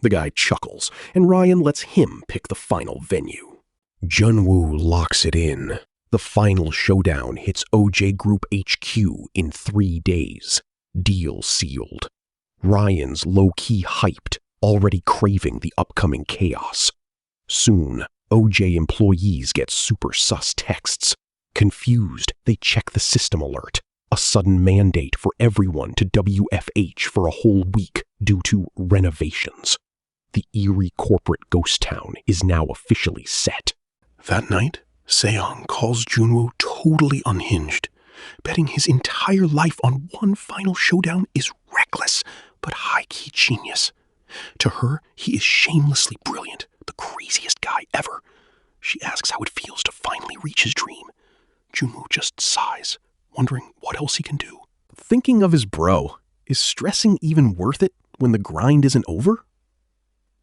The guy chuckles, and Ryan lets him pick the final venue. Junwoo locks it in. The final showdown hits OJ Group HQ in 3 days. Deal sealed. Ryan's low-key hyped, already craving the upcoming chaos. Soon, OJ employees get super sus texts. Confused, they check the system alert. A sudden mandate for everyone to WFH for a whole week due to renovations. The eerie corporate ghost town is now officially set. That night, Seong calls Junwoo totally unhinged. Betting his entire life on one final showdown is reckless, but high-key genius. To her, he is shamelessly brilliant, the craziest guy ever. She asks how it feels to finally reach his dream. Junwoo just sighs, wondering what else he can do. Thinking of his bro, is stressing even worth it when the grind isn't over?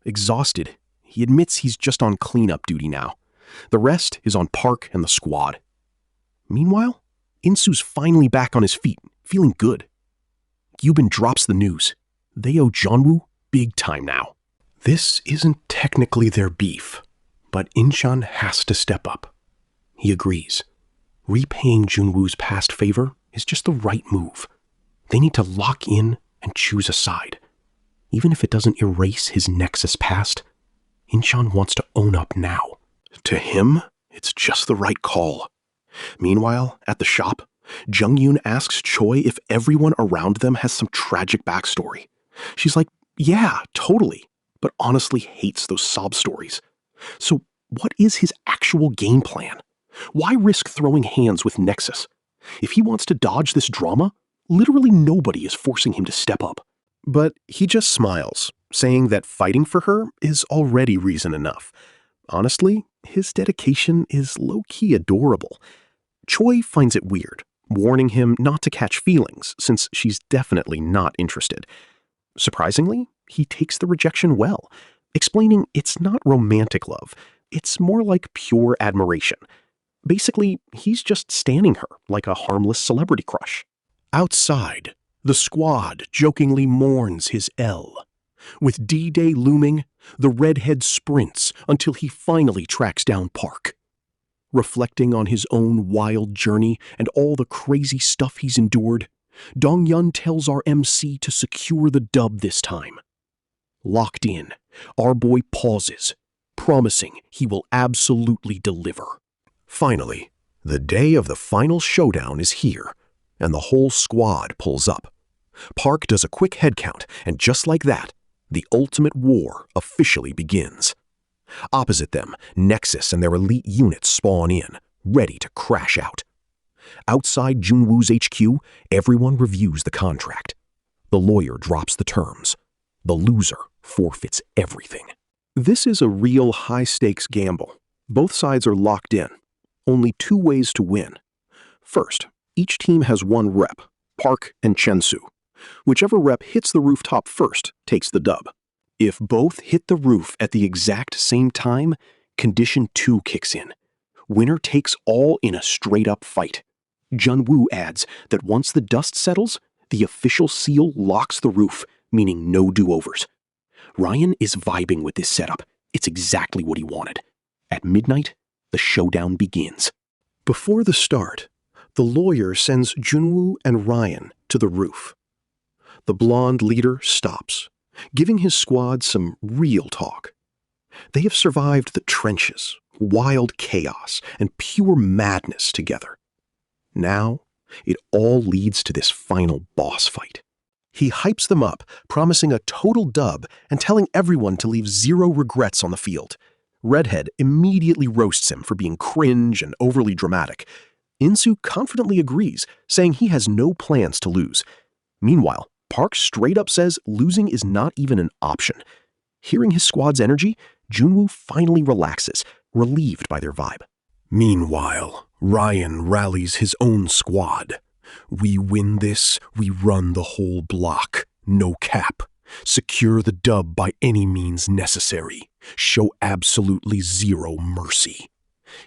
Exhausted, he admits he's just on cleanup duty now. The rest is on Park and the squad. Meanwhile, Insu's finally back on his feet, feeling good. Yubin drops the news. They owe Junwoo big time now. This isn't technically their beef, but Incheon has to step up. He agrees. Repaying Junwoo's past favor is just the right move. They need to lock in and choose a side. Even if it doesn't erase his Nexus past, Incheon wants to own up now. To him, it's just the right call. Meanwhile, at the shop, Jung-yoon asks Choi if everyone around them has some tragic backstory. She's like, yeah, totally, but honestly hates those sob stories. So what is his actual game plan? Why risk throwing hands with Nexus? If he wants to dodge this drama, literally nobody is forcing him to step up. But he just smiles, saying that fighting for her is already reason enough. Honestly, his dedication is low-key adorable. Choi finds it weird, warning him not to catch feelings since she's definitely not interested. Surprisingly, he takes the rejection well, explaining it's not romantic love, it's more like pure admiration. Basically, he's just standing her like a harmless celebrity crush. Outside, the squad jokingly mourns his L. With D-Day looming, the redhead sprints until he finally tracks down Park. Reflecting on his own wild journey and all the crazy stuff he's endured, Dong-yun tells our MC to secure the dub this time. Locked in, our boy pauses, promising he will absolutely deliver. Finally, the day of the final showdown is here, and the whole squad pulls up. Park does a quick head count, and just like that, the ultimate war officially begins. Opposite them, Nexus and their elite units spawn in, ready to crash out. Outside Junwoo's HQ, everyone reviews the contract. The lawyer drops the terms. The loser forfeits everything. This is a real high-stakes gamble. Both sides are locked in. Only 2 ways to win. First, each team has 1 rep, Park and Chensu. Whichever rep hits the rooftop first takes the dub. If both hit the roof at the exact same time, Condition 2 kicks in. Winner takes all in a straight-up fight. Junwoo adds that once the dust settles, the official seal locks the roof, meaning no do-overs. Ryan is vibing with this setup. It's exactly what he wanted. At midnight, the showdown begins. Before the start, the lawyer sends Junwoo and Ryan to the roof. The blonde leader stops, giving his squad some real talk. They have survived the trenches, wild chaos, and pure madness together. Now, it all leads to this final boss fight. He hypes them up, promising a total dub and telling everyone to leave 0 regrets on the field. Redhead immediately roasts him for being cringe and overly dramatic. Insu confidently agrees, saying he has no plans to lose. Meanwhile, Park straight up says losing is not even an option. Hearing his squad's energy, Junwoo finally relaxes, relieved by their vibe. Meanwhile, Ryan rallies his own squad. We win this, we run the whole block. No cap. Secure the dub by any means necessary. Show absolutely 0 mercy.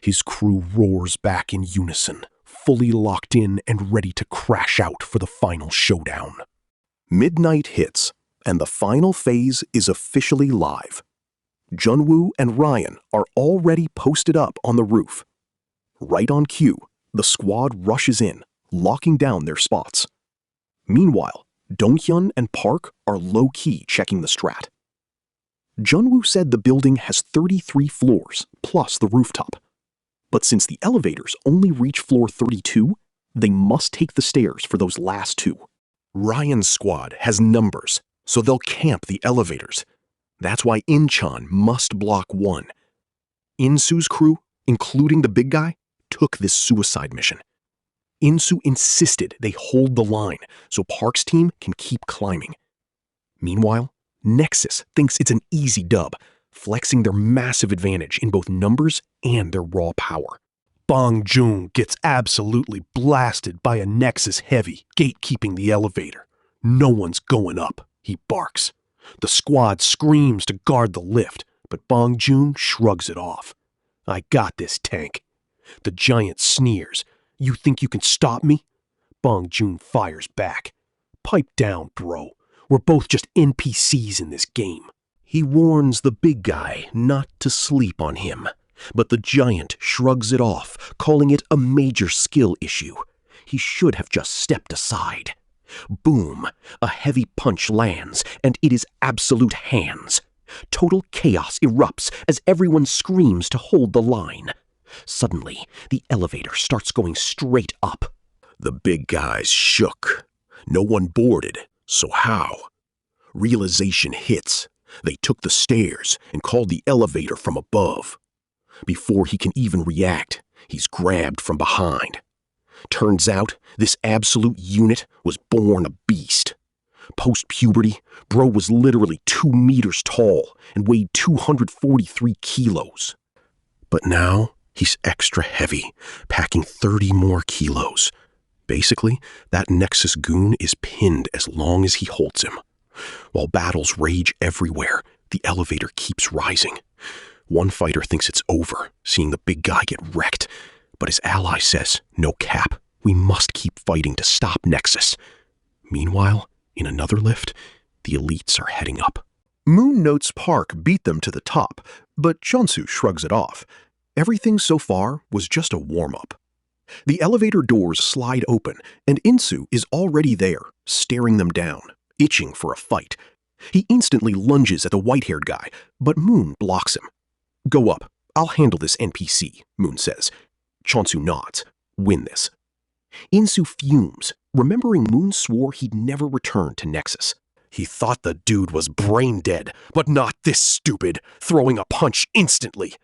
His crew roars back in unison, fully locked in and ready to crash out for the final showdown. Midnight hits, and the final phase is officially live. Junwoo and Ryan are already posted up on the roof. Right on cue, the squad rushes in, locking down their spots. Meanwhile, Donghyun and Park are low-key checking the strat. Junwoo said the building has 33 floors, plus the rooftop. But since the elevators only reach floor 32, they must take the stairs for those last 2. Ryan's squad has numbers, so they'll camp the elevators. That's why Incheon must block 1. Insu's crew, including the big guy, took this suicide mission. Insu insisted they hold the line so Park's team can keep climbing. Meanwhile, Nexus thinks it's an easy dub, flexing their massive advantage in both numbers and their raw power. Bong Joon gets absolutely blasted by a Nexus heavy gatekeeping the elevator. No one's going up, he barks. The squad screams to guard the lift, but Bong Joon shrugs it off. I got this, tank. The giant sneers. You think you can stop me? Bong Joon fires back. Pipe down, bro. We're both just NPCs in this game. He warns the big guy not to sleep on him, but the giant shrugs it off, calling it a major skill issue. He should have just stepped aside. Boom! A heavy punch lands, and it is absolute hands. Total chaos erupts as everyone screams to hold the line. Suddenly, the elevator starts going straight up. The big guys shook. No one boarded, so how? Realization hits. They took the stairs and called the elevator from above. Before he can even react, he's grabbed from behind. Turns out, this absolute unit was born a beast. Post-puberty, bro was literally 2 meters tall and weighed 243 kilos. But now, he's extra heavy, packing 30 more kilos. Basically, that Nexus goon is pinned as long as he holds him. While battles rage everywhere, the elevator keeps rising. One fighter thinks it's over, seeing the big guy get wrecked. But his ally says, no cap, we must keep fighting to stop Nexus. Meanwhile, in another lift, the elites are heading up. Moon notes Park beat them to the top, but Chonsu shrugs it off. Everything so far was just a warm-up. The elevator doors slide open, and Insu is already there, staring them down, itching for a fight. He instantly lunges at the white-haired guy, but Moon blocks him. Go up. I'll handle this NPC, Moon says. Chonsu nods. Win this. Insu fumes, remembering Moon swore he'd never return to Nexus. He thought the dude was brain dead, but not this stupid, throwing a punch instantly.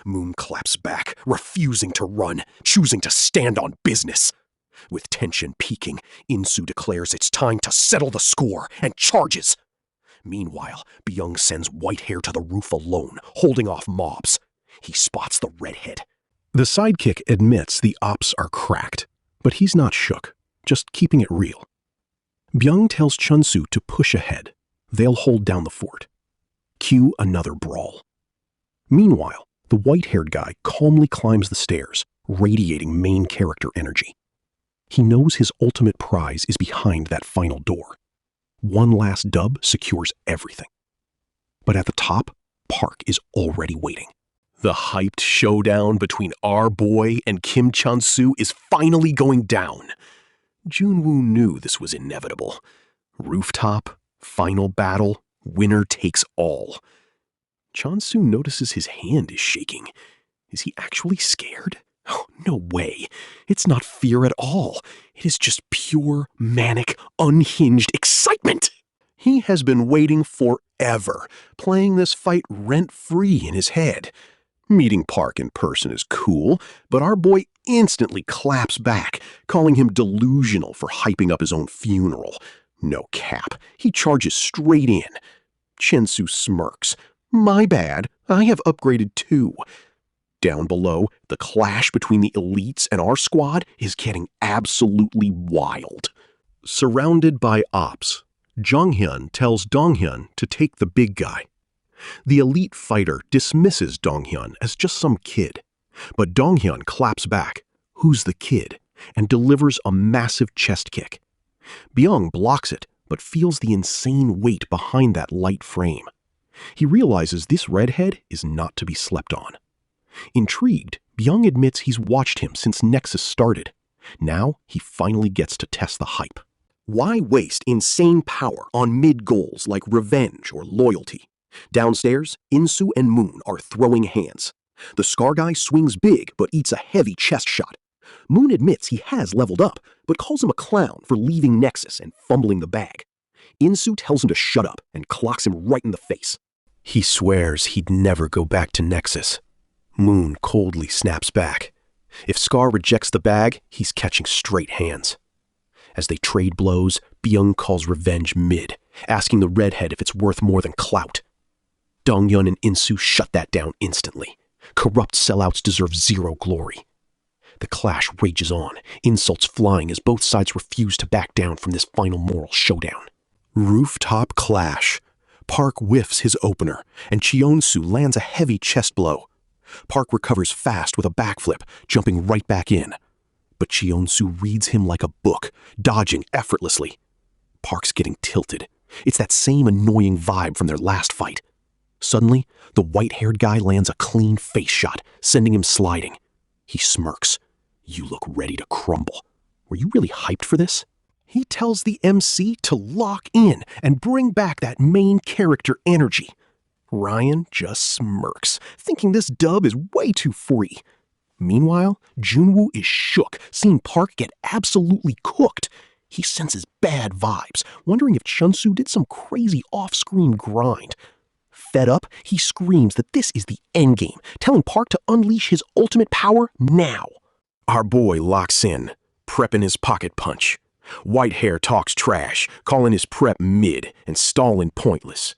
Moon claps back, refusing to run, choosing to stand on business. With tension peaking, Insu declares it's time to settle the score and charges. Meanwhile, Byung sends Whitehair to the roof alone, holding off mobs. He spots the redhead. The sidekick admits the ops are cracked, but he's not shook, just keeping it real. Byung tells Chunsu to push ahead. They'll hold down the fort. Cue another brawl. Meanwhile, the white-haired guy calmly climbs the stairs, radiating main character energy. He knows his ultimate prize is behind that final door. One last dub secures everything. But at the top, Park is already waiting. The hyped showdown between our boy and Kim Chun-soo is finally going down. Junwoo knew this was inevitable. Rooftop, final battle, winner takes all. Chun-soo notices his hand is shaking. Is he actually scared? Oh, no way. It's not fear at all. It is just pure, manic, unhinged excitement. He has been waiting forever, playing this fight rent-free in his head. Meeting Park in person is cool, but our boy instantly claps back, calling him delusional for hyping up his own funeral. No cap. He charges straight in. Chun-soo smirks. My bad. I have upgraded too. Down below, the clash between the elites and our squad is getting absolutely wild. Surrounded by ops, Jonghyun tells Donghyun to take the big guy. The elite fighter dismisses Donghyun as just some kid, but Donghyun claps back, "Who's the kid?" and delivers a massive chest kick. Byung blocks it, but feels the insane weight behind that light frame. He realizes this redhead is not to be slept on. Intrigued, Byung admits he's watched him since Nexus started. Now he finally gets to test the hype. Why waste insane power on mid-goals like revenge or loyalty? Downstairs, Insu and Moon are throwing hands. The Scar guy swings big but eats a heavy chest shot. Moon admits he has leveled up, but calls him a clown for leaving Nexus and fumbling the bag. Insu tells him to shut up and clocks him right in the face. He swears he'd never go back to Nexus. Moon coldly snaps back. If Scar rejects the bag, he's catching straight hands. As they trade blows, Byung calls revenge mid, asking the redhead if it's worth more than clout. Donghyun and Insu shut that down instantly. Corrupt sellouts deserve zero glory. The clash rages on, insults flying as both sides refuse to back down from this final moral showdown. Rooftop clash. Park whiffs his opener, and Cheonsu lands a heavy chest blow. Park recovers fast with a backflip, jumping right back in. But Cheonsu reads him like a book, dodging effortlessly. Park's getting tilted. It's that same annoying vibe from their last fight. Suddenly, the white-haired guy lands a clean face shot, sending him sliding. He smirks. You look ready to crumble. Were you really hyped for this? He tells the MC to lock in and bring back that main character energy. Ryan just smirks, thinking this dub is way too free. Meanwhile, Junwoo is shook, seeing Park get absolutely cooked. He senses bad vibes, wondering if Chun-soo did some crazy off-screen grind. Fed up, he screams that this is the endgame, telling Park to unleash his ultimate power now. Our boy locks in, prepping his pocket punch. Whitehair talks trash, calling his prep mid and stalling pointless.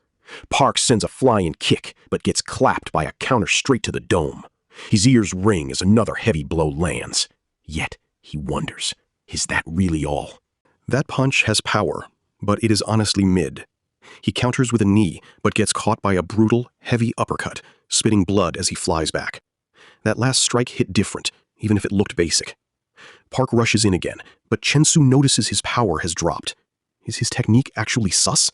Park sends a flying kick, but gets clapped by a counter straight to the dome. His ears ring as another heavy blow lands. Yet, he wonders, is that really all? That punch has power, but it is honestly mid. He counters with a knee, but gets caught by a brutal, heavy uppercut, spitting blood as he flies back. That last strike hit different, even if it looked basic. Park rushes in again, but Chun-soo notices his power has dropped. Is his technique actually sus?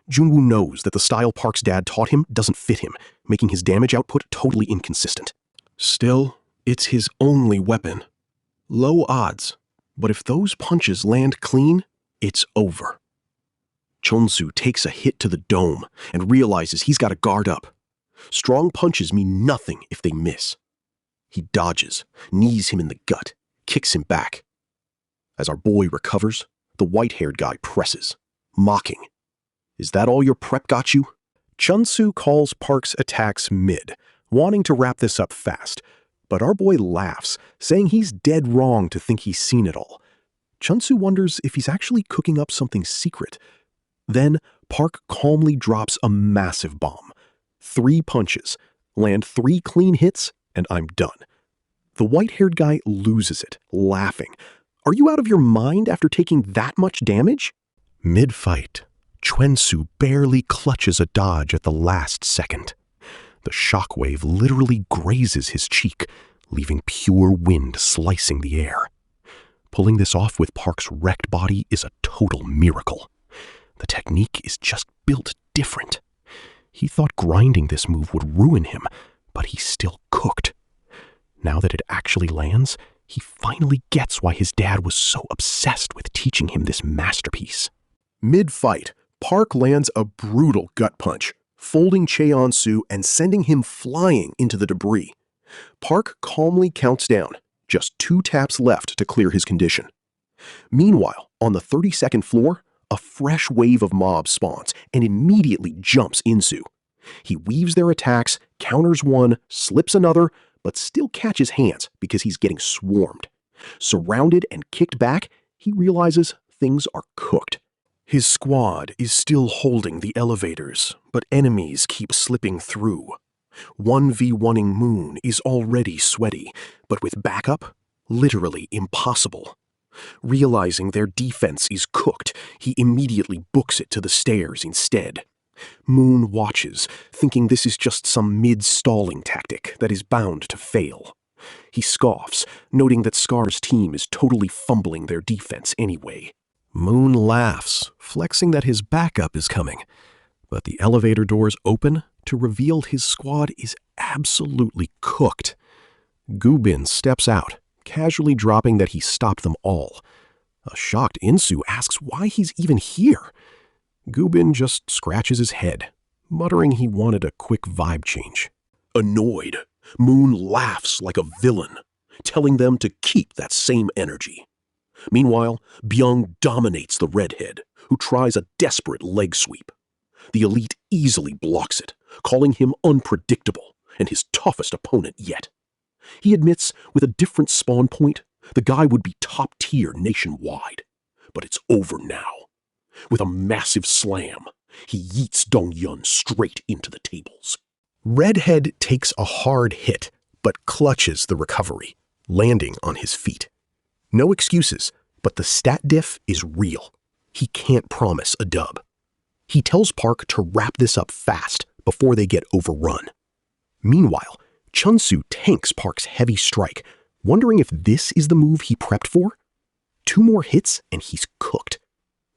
Junwoo knows that the style Park's dad taught him doesn't fit him, making his damage output totally inconsistent. Still, it's his only weapon. Low odds, but if those punches land clean, it's over. Chun-soo takes a hit to the dome and realizes he's got to guard up. Strong punches mean nothing if they miss. He dodges, knees him in the gut, kicks him back. As our boy recovers, the white-haired guy presses, mocking. Is that all your prep got you? Chun-Soo calls Park's attacks mid, wanting to wrap this up fast, but our boy laughs, saying he's dead wrong to think he's seen it all. Chun-Soo wonders if he's actually cooking up something secret. Then Park calmly drops a massive bomb. 3 punches, land 3 clean hits, and I'm done. The white-haired guy loses it, laughing. Are you out of your mind after taking that much damage? Mid-fight, Chun-Soo barely clutches a dodge at the last second. The shockwave literally grazes his cheek, leaving pure wind slicing the air. Pulling this off with Park's wrecked body is a total miracle. The technique is just built different. He thought grinding this move would ruin him, but he's still cooked. Now that it actually lands, he finally gets why his dad was so obsessed with teaching him this masterpiece. Mid-fight, Park lands a brutal gut punch, folding Cheon-Soo and sending him flying into the debris. Park calmly counts down, just 2 taps left to clear his condition. Meanwhile, on the 32nd floor, a fresh wave of mobs spawns and immediately jumps In-Soo. He weaves their attacks, counters one, slips another, but still catches hands because he's getting swarmed. Surrounded and kicked back, he realizes things are cooked. His squad is still holding the elevators, but enemies keep slipping through. 1v1ing Moon is already sweaty, but with backup, literally impossible. Realizing their defense is cooked, he immediately books it to the stairs instead. Moon watches, thinking this is just some mid-stalling tactic that is bound to fail. He scoffs, noting that Scar's team is totally fumbling their defense anyway. Moon laughs, flexing that his backup is coming, but the elevator doors open to reveal his squad is absolutely cooked. Gubin steps out, casually dropping that he stopped them all. A shocked In-Soo asks why he's even here. Gubin just scratches his head, muttering he wanted a quick vibe change. Annoyed, Moon laughs like a villain, telling them to keep that same energy. Meanwhile, Byung dominates the redhead, who tries a desperate leg sweep. The elite easily blocks it, calling him unpredictable and his toughest opponent yet. He admits with a different spawn point, the guy would be top tier nationwide. But it's over now. With a massive slam, he yeets Dong-Yun straight into the tables. Redhead takes a hard hit, but clutches the recovery, landing on his feet. No excuses, but the stat diff is real. He can't promise a dub. He tells Park to wrap this up fast before they get overrun. Meanwhile, Chun-Soo tanks Park's heavy strike, wondering if this is the move he prepped for. 2 more hits and he's cooked.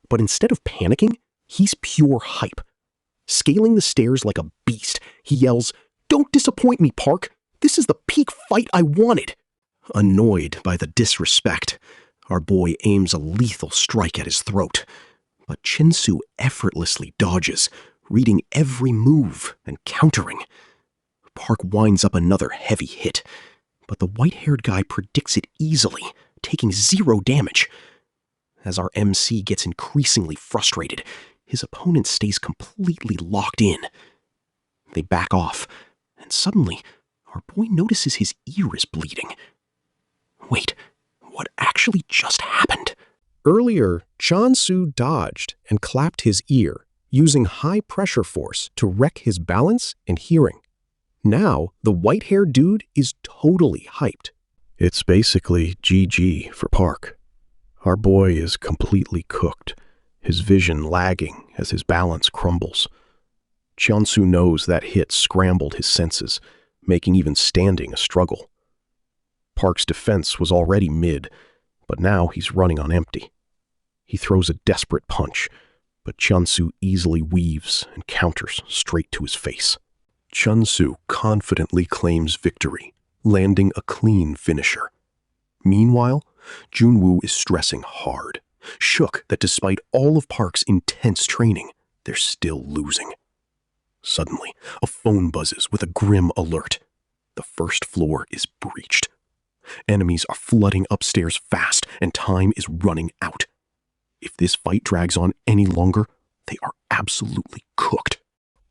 But instead of panicking, he's pure hype. Scaling the stairs like a beast, he yells, "Don't disappoint me, Park! This is the peak fight I wanted!" Annoyed by the disrespect, our boy aims a lethal strike at his throat. But Chun-Soo effortlessly dodges, reading every move and countering. Park winds up another heavy hit, but the white-haired guy predicts it easily, taking 0 damage. As our MC gets increasingly frustrated, his opponent stays completely locked in. They back off, and suddenly, our boy notices his ear is bleeding. Wait, what actually just happened? Earlier, Chun-Soo dodged and clapped his ear, using high-pressure force to wreck his balance and hearing. Now, the white-haired dude is totally hyped. It's basically GG for Park. Our boy is completely cooked, his vision lagging as his balance crumbles. Chun-Soo knows that hit scrambled his senses, making even standing a struggle. Park's defense was already mid, but now he's running on empty. He throws a desperate punch, but Chun-Soo easily weaves and counters straight to his face. Chun-Soo confidently claims victory, landing a clean finisher. Meanwhile, Junwoo is stressing hard, shook that despite all of Park's intense training, they're still losing. Suddenly, a phone buzzes with a grim alert. The 1st floor is breached. Enemies are flooding upstairs fast, and time is running out. If this fight drags on any longer, They are absolutely cooked.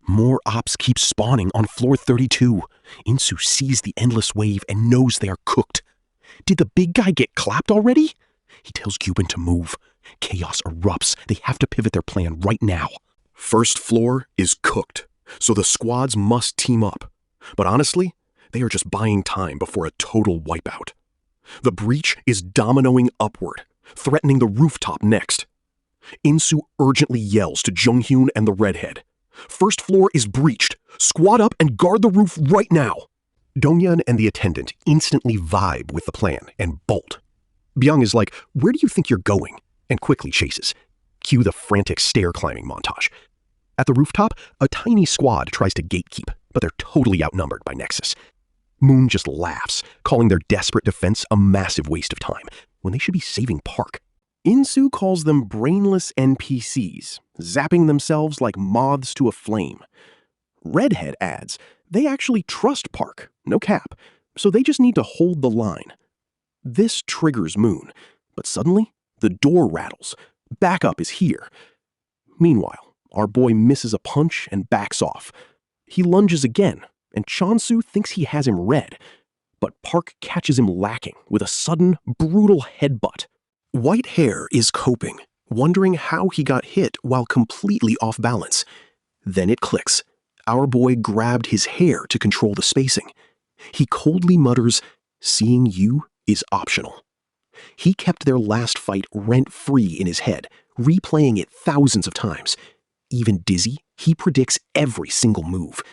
More ops keep spawning on floor 32. Insu sees the endless wave and knows they are cooked. Did the big guy get clapped already? He tells Cuban to move. Chaos erupts. They have to pivot their plan right now. First floor is cooked, so the squads must team up. But honestly, they are just buying time before a total wipeout. The breach is dominoing upward, threatening the rooftop next. Insu urgently yells to Junghyun and the redhead. First floor is breached. Squad up and guard the roof right now. Donghyun and the attendant instantly vibe with the plan and bolt. Byung is like, "Where do you think you're going?" and quickly chases. Cue the frantic stair-climbing montage. At the rooftop, a tiny squad tries to gatekeep, but they're totally outnumbered by Nexus. Moon just laughs, calling their desperate defense a massive waste of time, when they should be saving Park. Insu calls them brainless NPCs, zapping themselves like moths to a flame. Redhead adds, they actually trust Park, no cap, so they just need to hold the line. This triggers Moon, but suddenly, the door rattles. Backup is here. Meanwhile, our boy misses a punch and backs off. He lunges again, and Chonsu thinks he has him red, but Park catches him lacking with a sudden, brutal headbutt. White Hair is coping, wondering how he got hit while completely off balance. Then it clicks. Our boy grabbed his hair to control the spacing. He coldly mutters, "Seeing you is optional." He kept their last fight rent-free in his head, replaying it thousands of times. Even dizzy, he predicts every single move.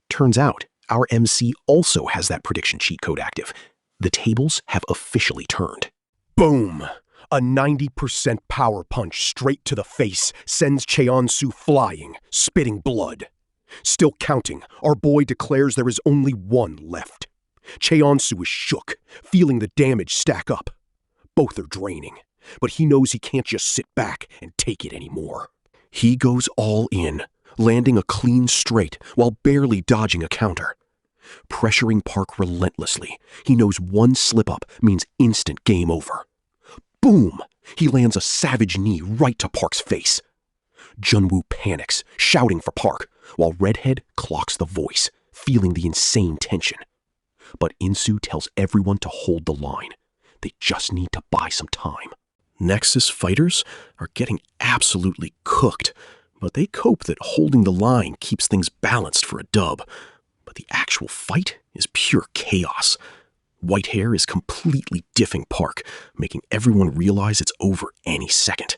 Turns out, our MC also has that prediction cheat code active. The tables have officially turned. Boom! A 90% power punch straight to the face sends Cheonsu flying, spitting blood. Still counting, our boy declares there is only one left. Cheonsu is shook, feeling the damage stack up. Both are draining, but he knows he can't just sit back and take it anymore. He goes all in, landing a clean straight while barely dodging a counter. Pressuring Park relentlessly, he knows one slip-up means instant game over. Boom! He lands a savage knee right to Park's face. Junwoo panics, shouting for Park, while Redhead clocks the voice, feeling the insane tension. But Insu tells everyone to hold the line. They just need to buy some time. Nexus fighters are getting absolutely cooked, but they cope that holding the line keeps things balanced for a dub. But the actual fight is pure chaos. White Hair is completely diffing Park, making everyone realize it's over any second.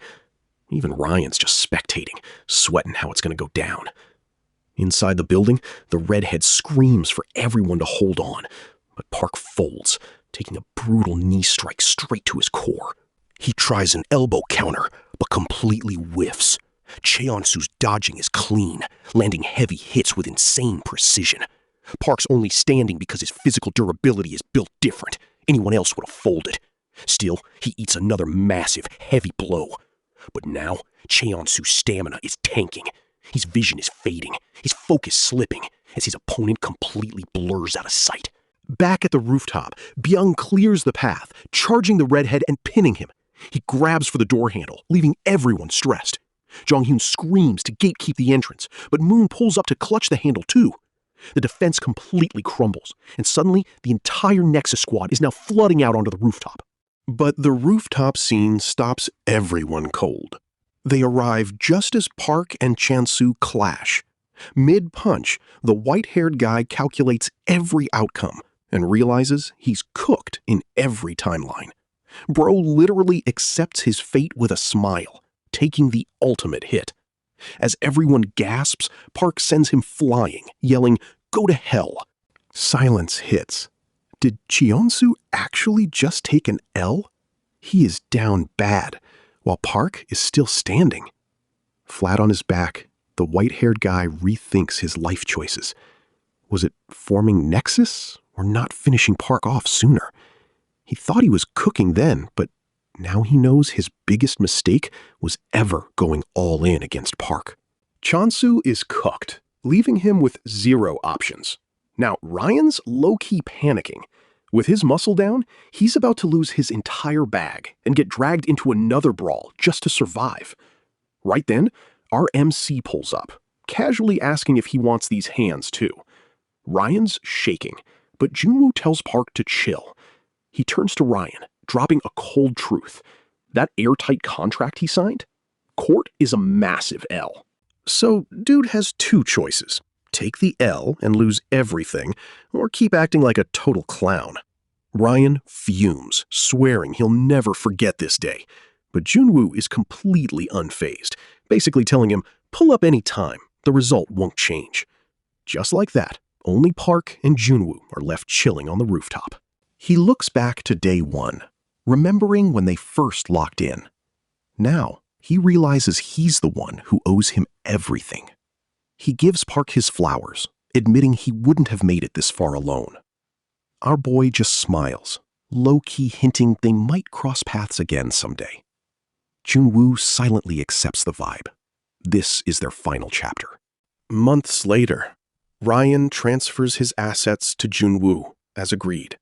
Even Ryan's just spectating, sweating how it's going to go down. Inside the building, the redhead screams for everyone to hold on, but Park folds, taking a brutal knee strike straight to his core. He tries an elbow counter, but completely whiffs. Cheonsu's dodging is clean, landing heavy hits with insane precision. Park's only standing because his physical durability is built different. Anyone else would have folded. Still, he eats another massive, heavy blow. But now, Cheonsu's stamina is tanking. His vision is fading, his focus slipping, as his opponent completely blurs out of sight. Back at the rooftop, Byung clears the path, charging the redhead and pinning him. He grabs for the door handle, leaving everyone stressed. Jonghyun screams to gatekeep the entrance, but Moon pulls up to clutch the handle too. The defense completely crumbles, and suddenly the entire Nexus squad is now flooding out onto the rooftop. But the rooftop scene stops everyone cold. They arrive just as Park and Chansu clash. Mid-punch, the white-haired guy calculates every outcome and realizes he's cooked in every timeline. Bro literally accepts his fate with a smile, taking the ultimate hit. As everyone gasps, Park sends him flying, yelling, "Go to hell!" Silence hits. Did Cheonsu actually just take an L? He is down bad, while Park is still standing. Flat on his back, the white-haired guy rethinks his life choices. Was it forming Nexus or not finishing Park off sooner? He thought he was cooking then, but now he knows his biggest mistake was ever going all in against Park. Chonsu is cooked, leaving him with zero options. Now, Ryan's low-key panicking. With his muscle down, he's about to lose his entire bag and get dragged into another brawl just to survive. Right then, Our MC pulls up, casually asking if he wants these hands too. Ryan's shaking, but Junwoo tells Park to chill. He turns to Ryan, dropping a cold truth. That airtight contract he signed? Court is a massive L. So, dude has two choices. Take the L and lose everything, or keep acting like a total clown. Ryan fumes, swearing he'll never forget this day. But Junwoo is completely unfazed, basically telling him, pull up any time, the result won't change. Just like that, only Park and Junwoo are left chilling on the rooftop. He looks back to day one, remembering when they first locked in. Now, he realizes he's the one who owes him everything. He gives Park his flowers, admitting he wouldn't have made it this far alone. Our boy just smiles, low-key hinting they might cross paths again someday. Junwoo silently accepts the vibe. This is their final chapter. Months later, Ryan transfers his assets to Junwoo, as agreed.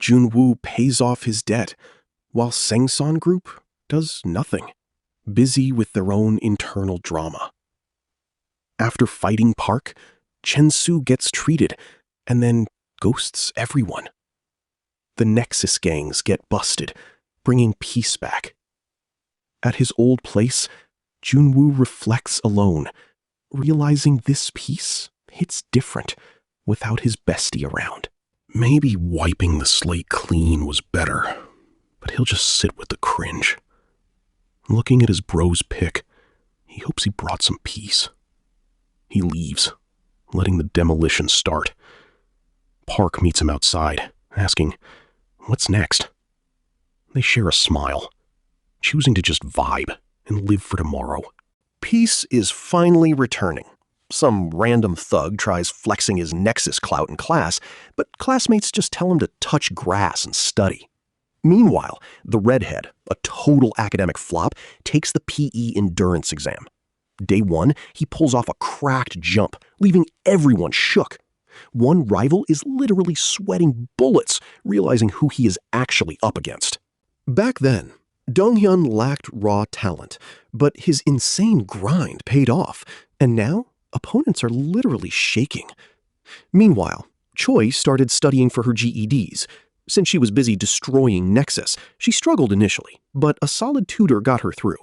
Junwoo pays off his debt, while Sangsan Group does nothing, busy with their own internal drama. After fighting Park, Chen-Su gets treated, and then ghosts everyone. The Nexus gangs get busted, bringing peace back. At his old place, Junwoo reflects alone, realizing this peace hits different without his bestie around. Maybe wiping the slate clean was better, but he'll just sit with the cringe. Looking at his bro's pic, he hopes he brought some peace. He leaves, letting the demolition start. Park meets him outside, asking, "What's next?" They share a smile, choosing to just vibe and live for tomorrow. Peace is finally returning. Some random thug tries flexing his Nexus clout in class, but classmates just tell him to touch grass and study. Meanwhile, the redhead, a total academic flop, takes the PE endurance exam. Day one, he pulls off a cracked jump, leaving everyone shook. One rival is literally sweating bullets, realizing who he is actually up against. Back then, Donghyun lacked raw talent, but his insane grind paid off, and now opponents are literally shaking. Meanwhile, Choi started studying for her GEDs. Since she was busy destroying Nexus, she struggled initially, but a solid tutor got her through.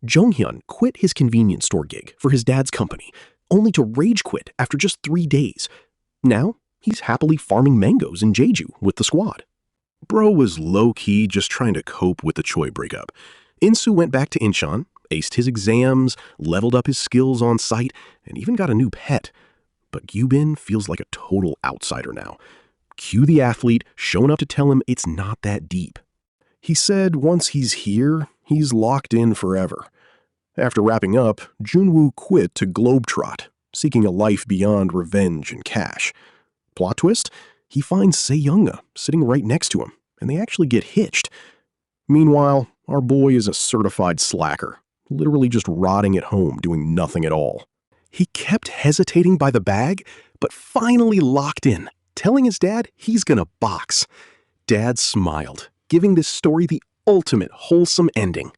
Jonghyun quit his convenience store gig for his dad's company, only to rage quit after just 3 days. Now, he's happily farming mangoes in Jeju with the squad. Bro was low-key just trying to cope with the Choi breakup. Insu went back to Incheon, aced his exams, leveled up his skills on site, and even got a new pet. But Gyubin feels like a total outsider now. Cue the athlete showing up to tell him it's not that deep. He said once he's here, he's locked in forever. After wrapping up, Junwoo quit to globetrot, seeking a life beyond revenge and cash. Plot twist? He finds Sejunga sitting right next to him, and they actually get hitched. Meanwhile, our boy is a certified slacker, literally just rotting at home doing nothing at all. He kept hesitating by the bag, but finally locked in, telling his dad he's gonna box. Dad smiled, giving this story the ultimate wholesome ending.